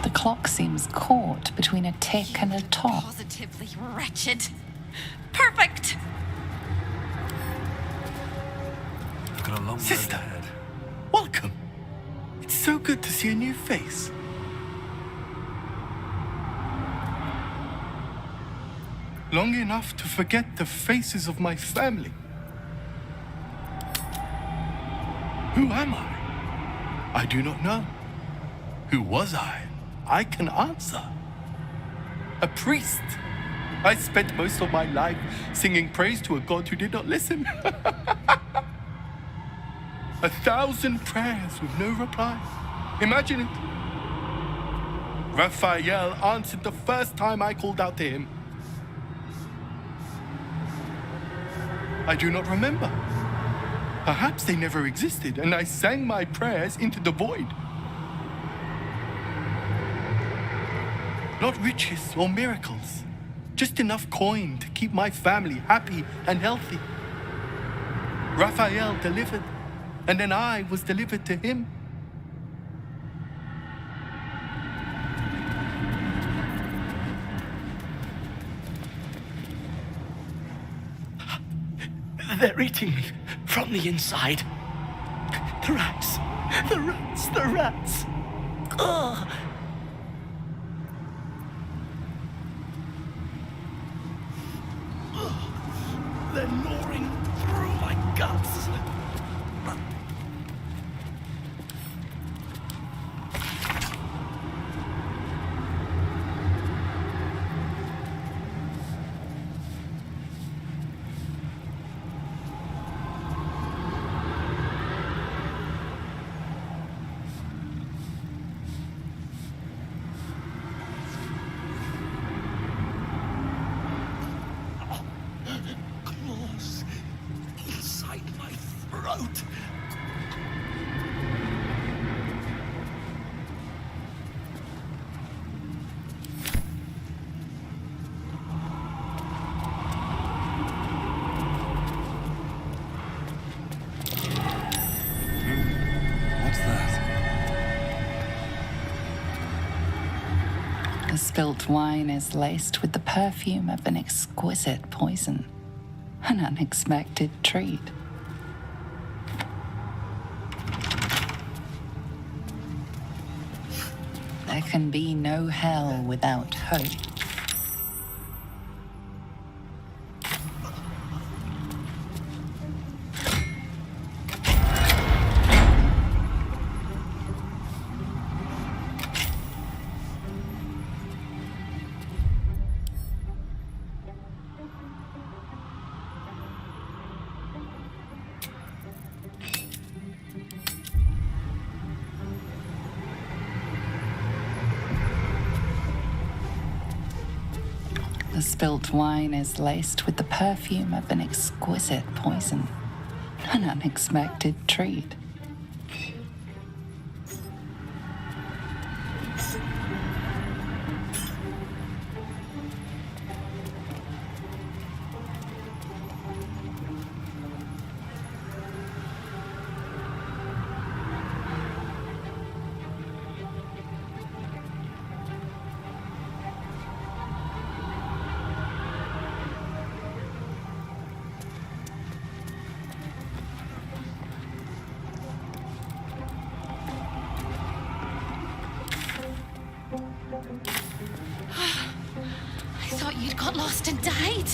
Speaker 10: The clock seems caught between a tick and a tock.
Speaker 20: Positively wretched. Perfect!
Speaker 2: I've got a long road ahead.
Speaker 21: Welcome. It's so good to see a new face. Long enough to forget the faces of my family. Who am I? I do not know. Who was I? I can answer. A priest. I spent most of my life singing praise to a god who did not listen. 1,000 prayers with no reply. Imagine it. Raphael answered the first time I called out to him. I do not remember. Perhaps they never existed, and I sang my prayers into the void. Not riches or miracles, just enough coin to keep my family happy and healthy. Raphael delivered, and then I was delivered to him. They're eating me from the inside. The rats! The rats! The rats! Ugh! They're gnawing through my guts. Claws inside my throat.
Speaker 2: What's that?
Speaker 10: The spilt wine is laced with the perfume of an exquisite poison. An unexpected treat. There can be no hell without hope. The spilt wine is laced with the perfume of an exquisite poison. An unexpected treat.
Speaker 20: I thought you'd got lost and died.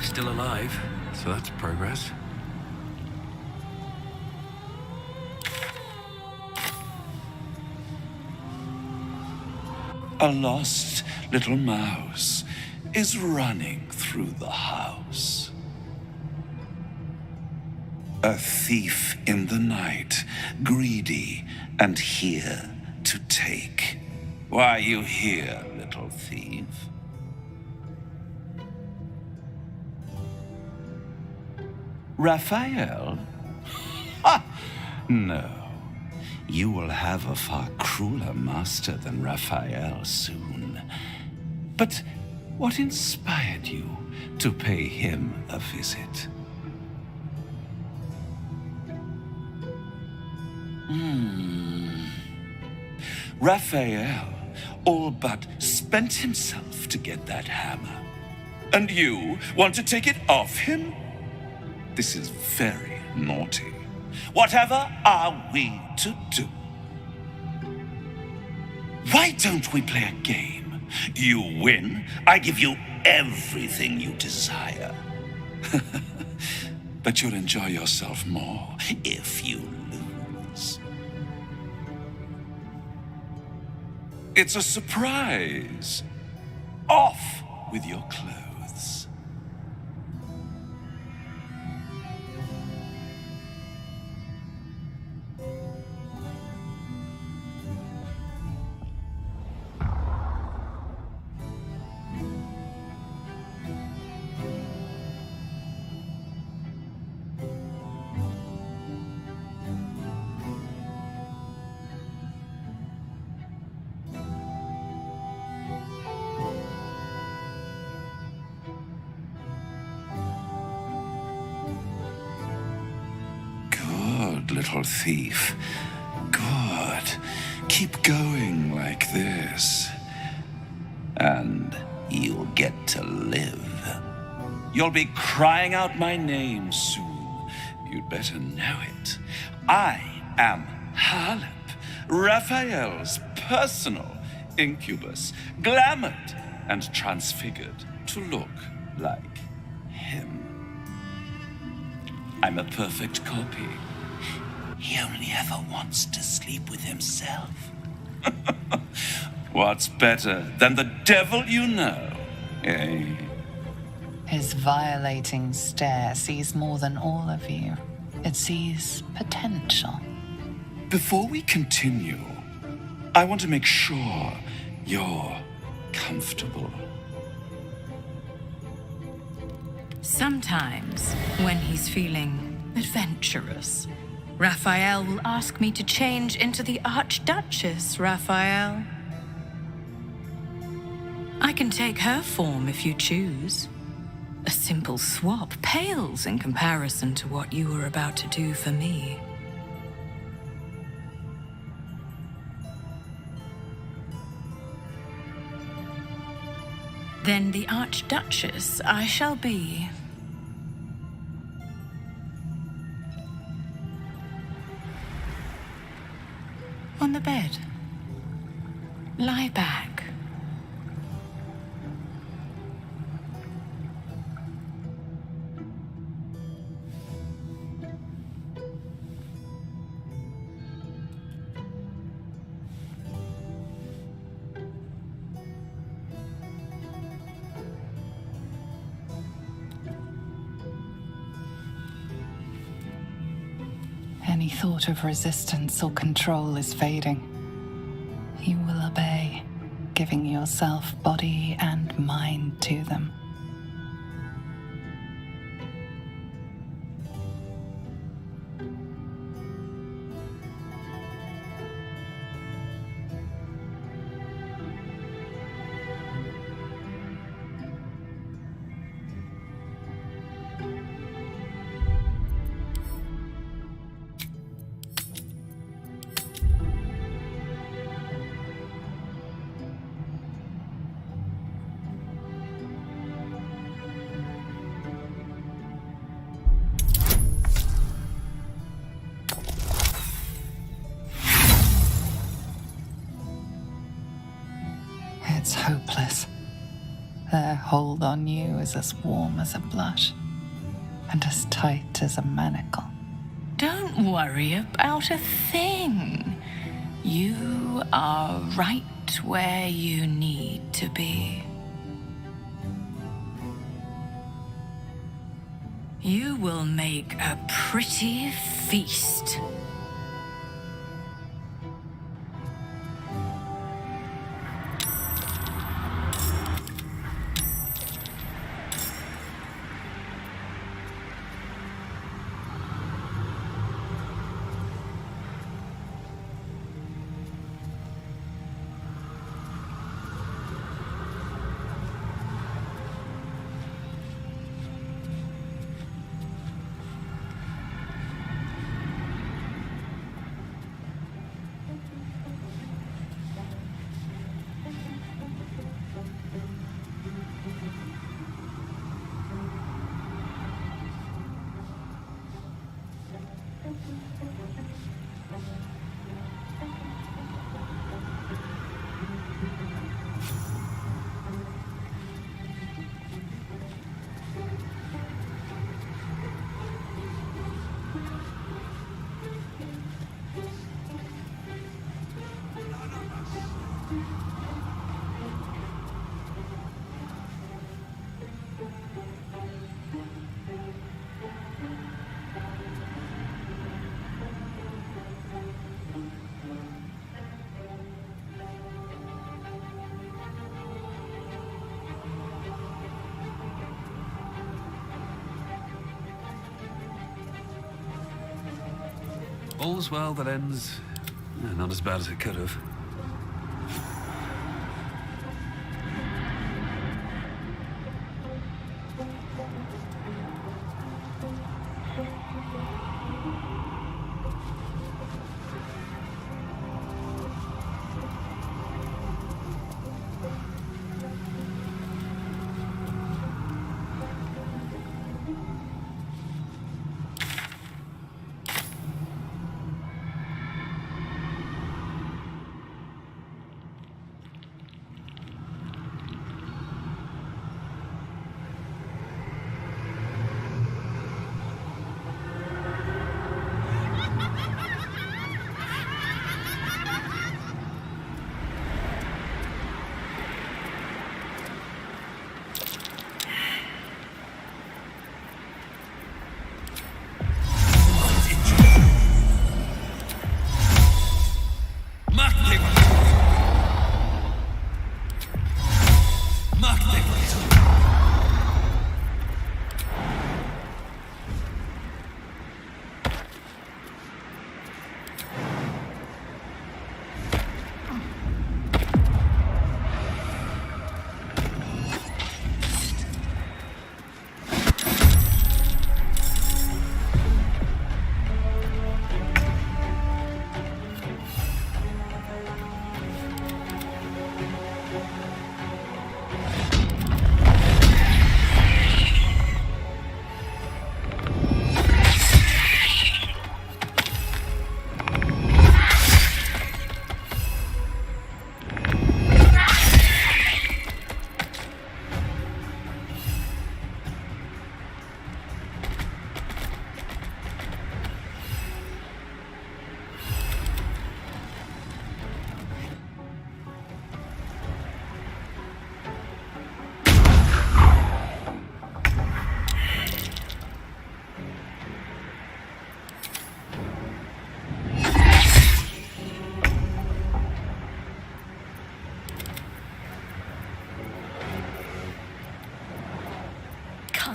Speaker 2: Still alive, so that's progress.
Speaker 3: A lost little mouse is running through the house. A thief in the night, greedy and here to take. Why are you here, little thief? Raphael? Ha! No. You will have a far crueler master than Raphael soon. But what inspired you to pay him a visit? Raphael all but spent himself to get that hammer. And you want to take it off him? This is very naughty. Whatever are we to do? Why don't we play a game? You win, I give you everything you desire. But you'll enjoy yourself more if you lose. It's a surprise. Off with your clothes. Little thief. Good. Keep going like this. And you'll get to live. You'll be crying out my name soon. You'd better know it. I am Harlip, Raphael's personal incubus, glamored and transfigured to look like him. I'm a perfect copy. He only ever wants to sleep with himself. What's better than the devil you know, eh?
Speaker 10: His violating stare sees more than all of you. It sees potential.
Speaker 3: Before we continue, I want to make sure you're comfortable.
Speaker 5: Sometimes, when he's feeling adventurous, Raphael will ask me to change into the Archduchess, Raphael. I can take her form if you choose. A simple swap pales in comparison to what you were about to do for me. Then the Archduchess I shall be. On the bed. Lie back.
Speaker 10: Any thought of resistance or control is fading. You will obey, giving yourself body and mind to them. It's hopeless. Their hold on you is as warm as a blush and as tight as a manacle.
Speaker 5: Don't worry about a thing. You are right where you need to be. You will make a pretty feast.
Speaker 2: All's well that ends not as bad as it could have.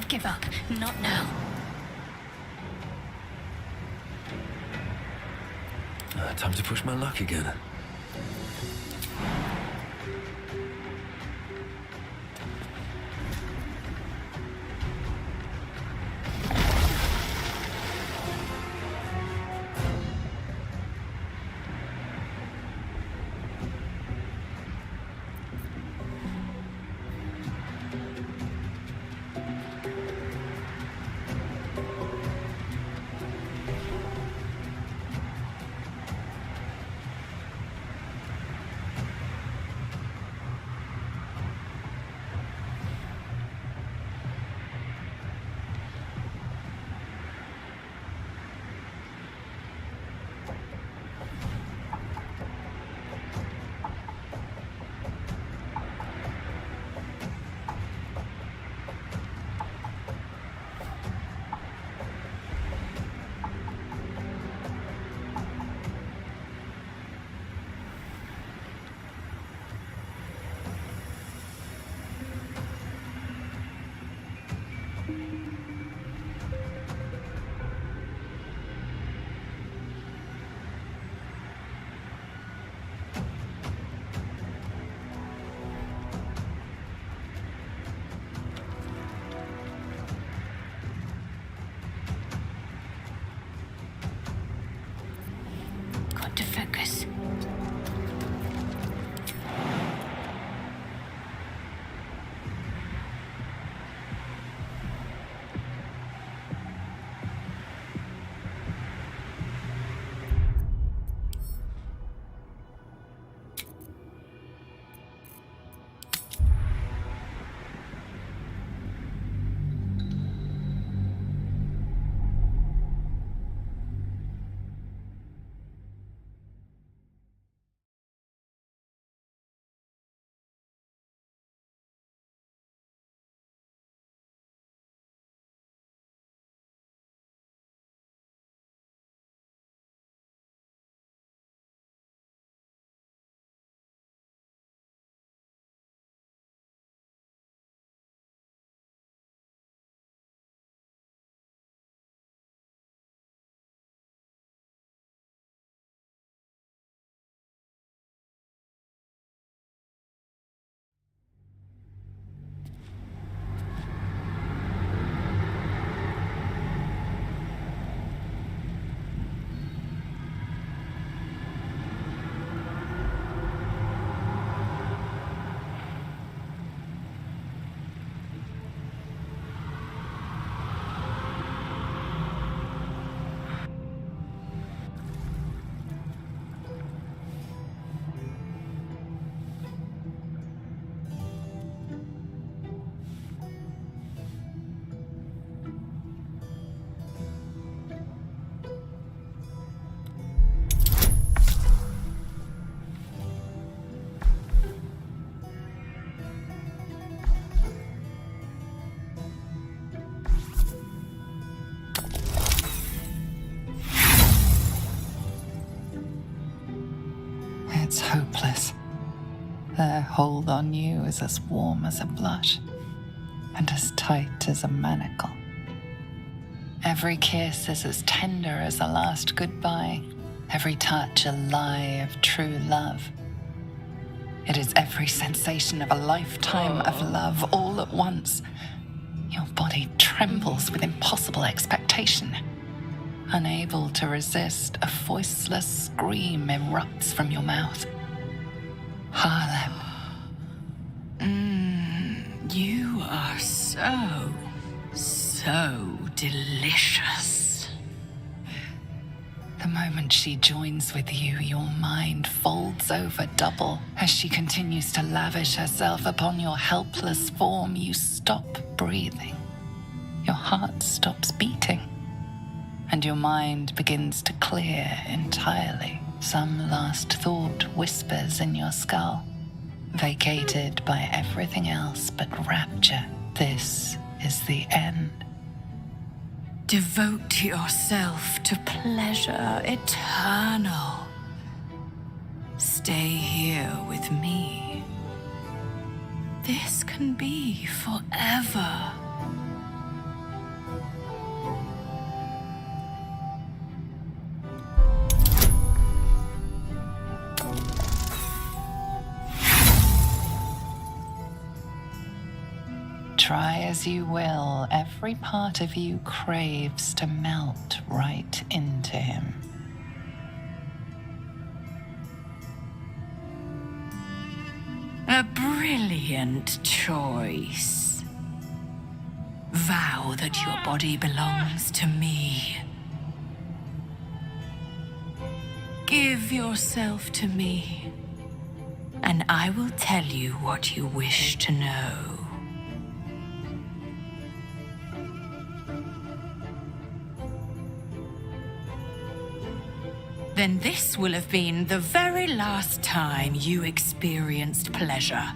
Speaker 12: Give up. Not now.
Speaker 2: Time to push my luck again.
Speaker 12: dangerous.
Speaker 10: It's hopeless. Their hold on you is as warm as a blush and as tight as a manacle. Every kiss is as tender as a last goodbye, every touch a lie of true love. It is every sensation of a lifetime of love all at once. Your body trembles with impossible expectation. Unable to resist, a voiceless scream erupts from your mouth. Harlem.
Speaker 5: You are so delicious.
Speaker 10: The moment she joins with you, your mind folds over double. As she continues to lavish herself upon your helpless form, you stop breathing. Your heart stops beating. And your mind begins to clear entirely. Some last thought whispers in your skull, vacated by everything else but rapture. This is the end.
Speaker 5: Devote yourself to pleasure eternal. Stay here with me. This can be forever.
Speaker 10: Try as you will, every part of you craves to melt right into him.
Speaker 5: A brilliant choice. Vow that your body belongs to me. Give yourself to me, and I will tell you what you wish to know. Then this will have been the very last time you experienced pleasure.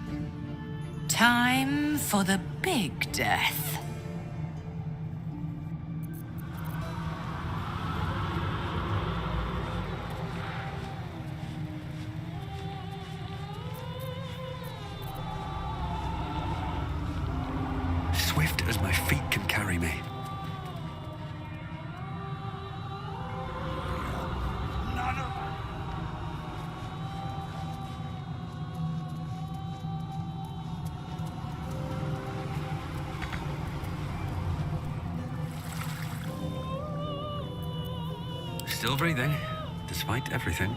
Speaker 5: Time for the big death.
Speaker 2: Swift as my feet can carry me. Still breathing, despite everything.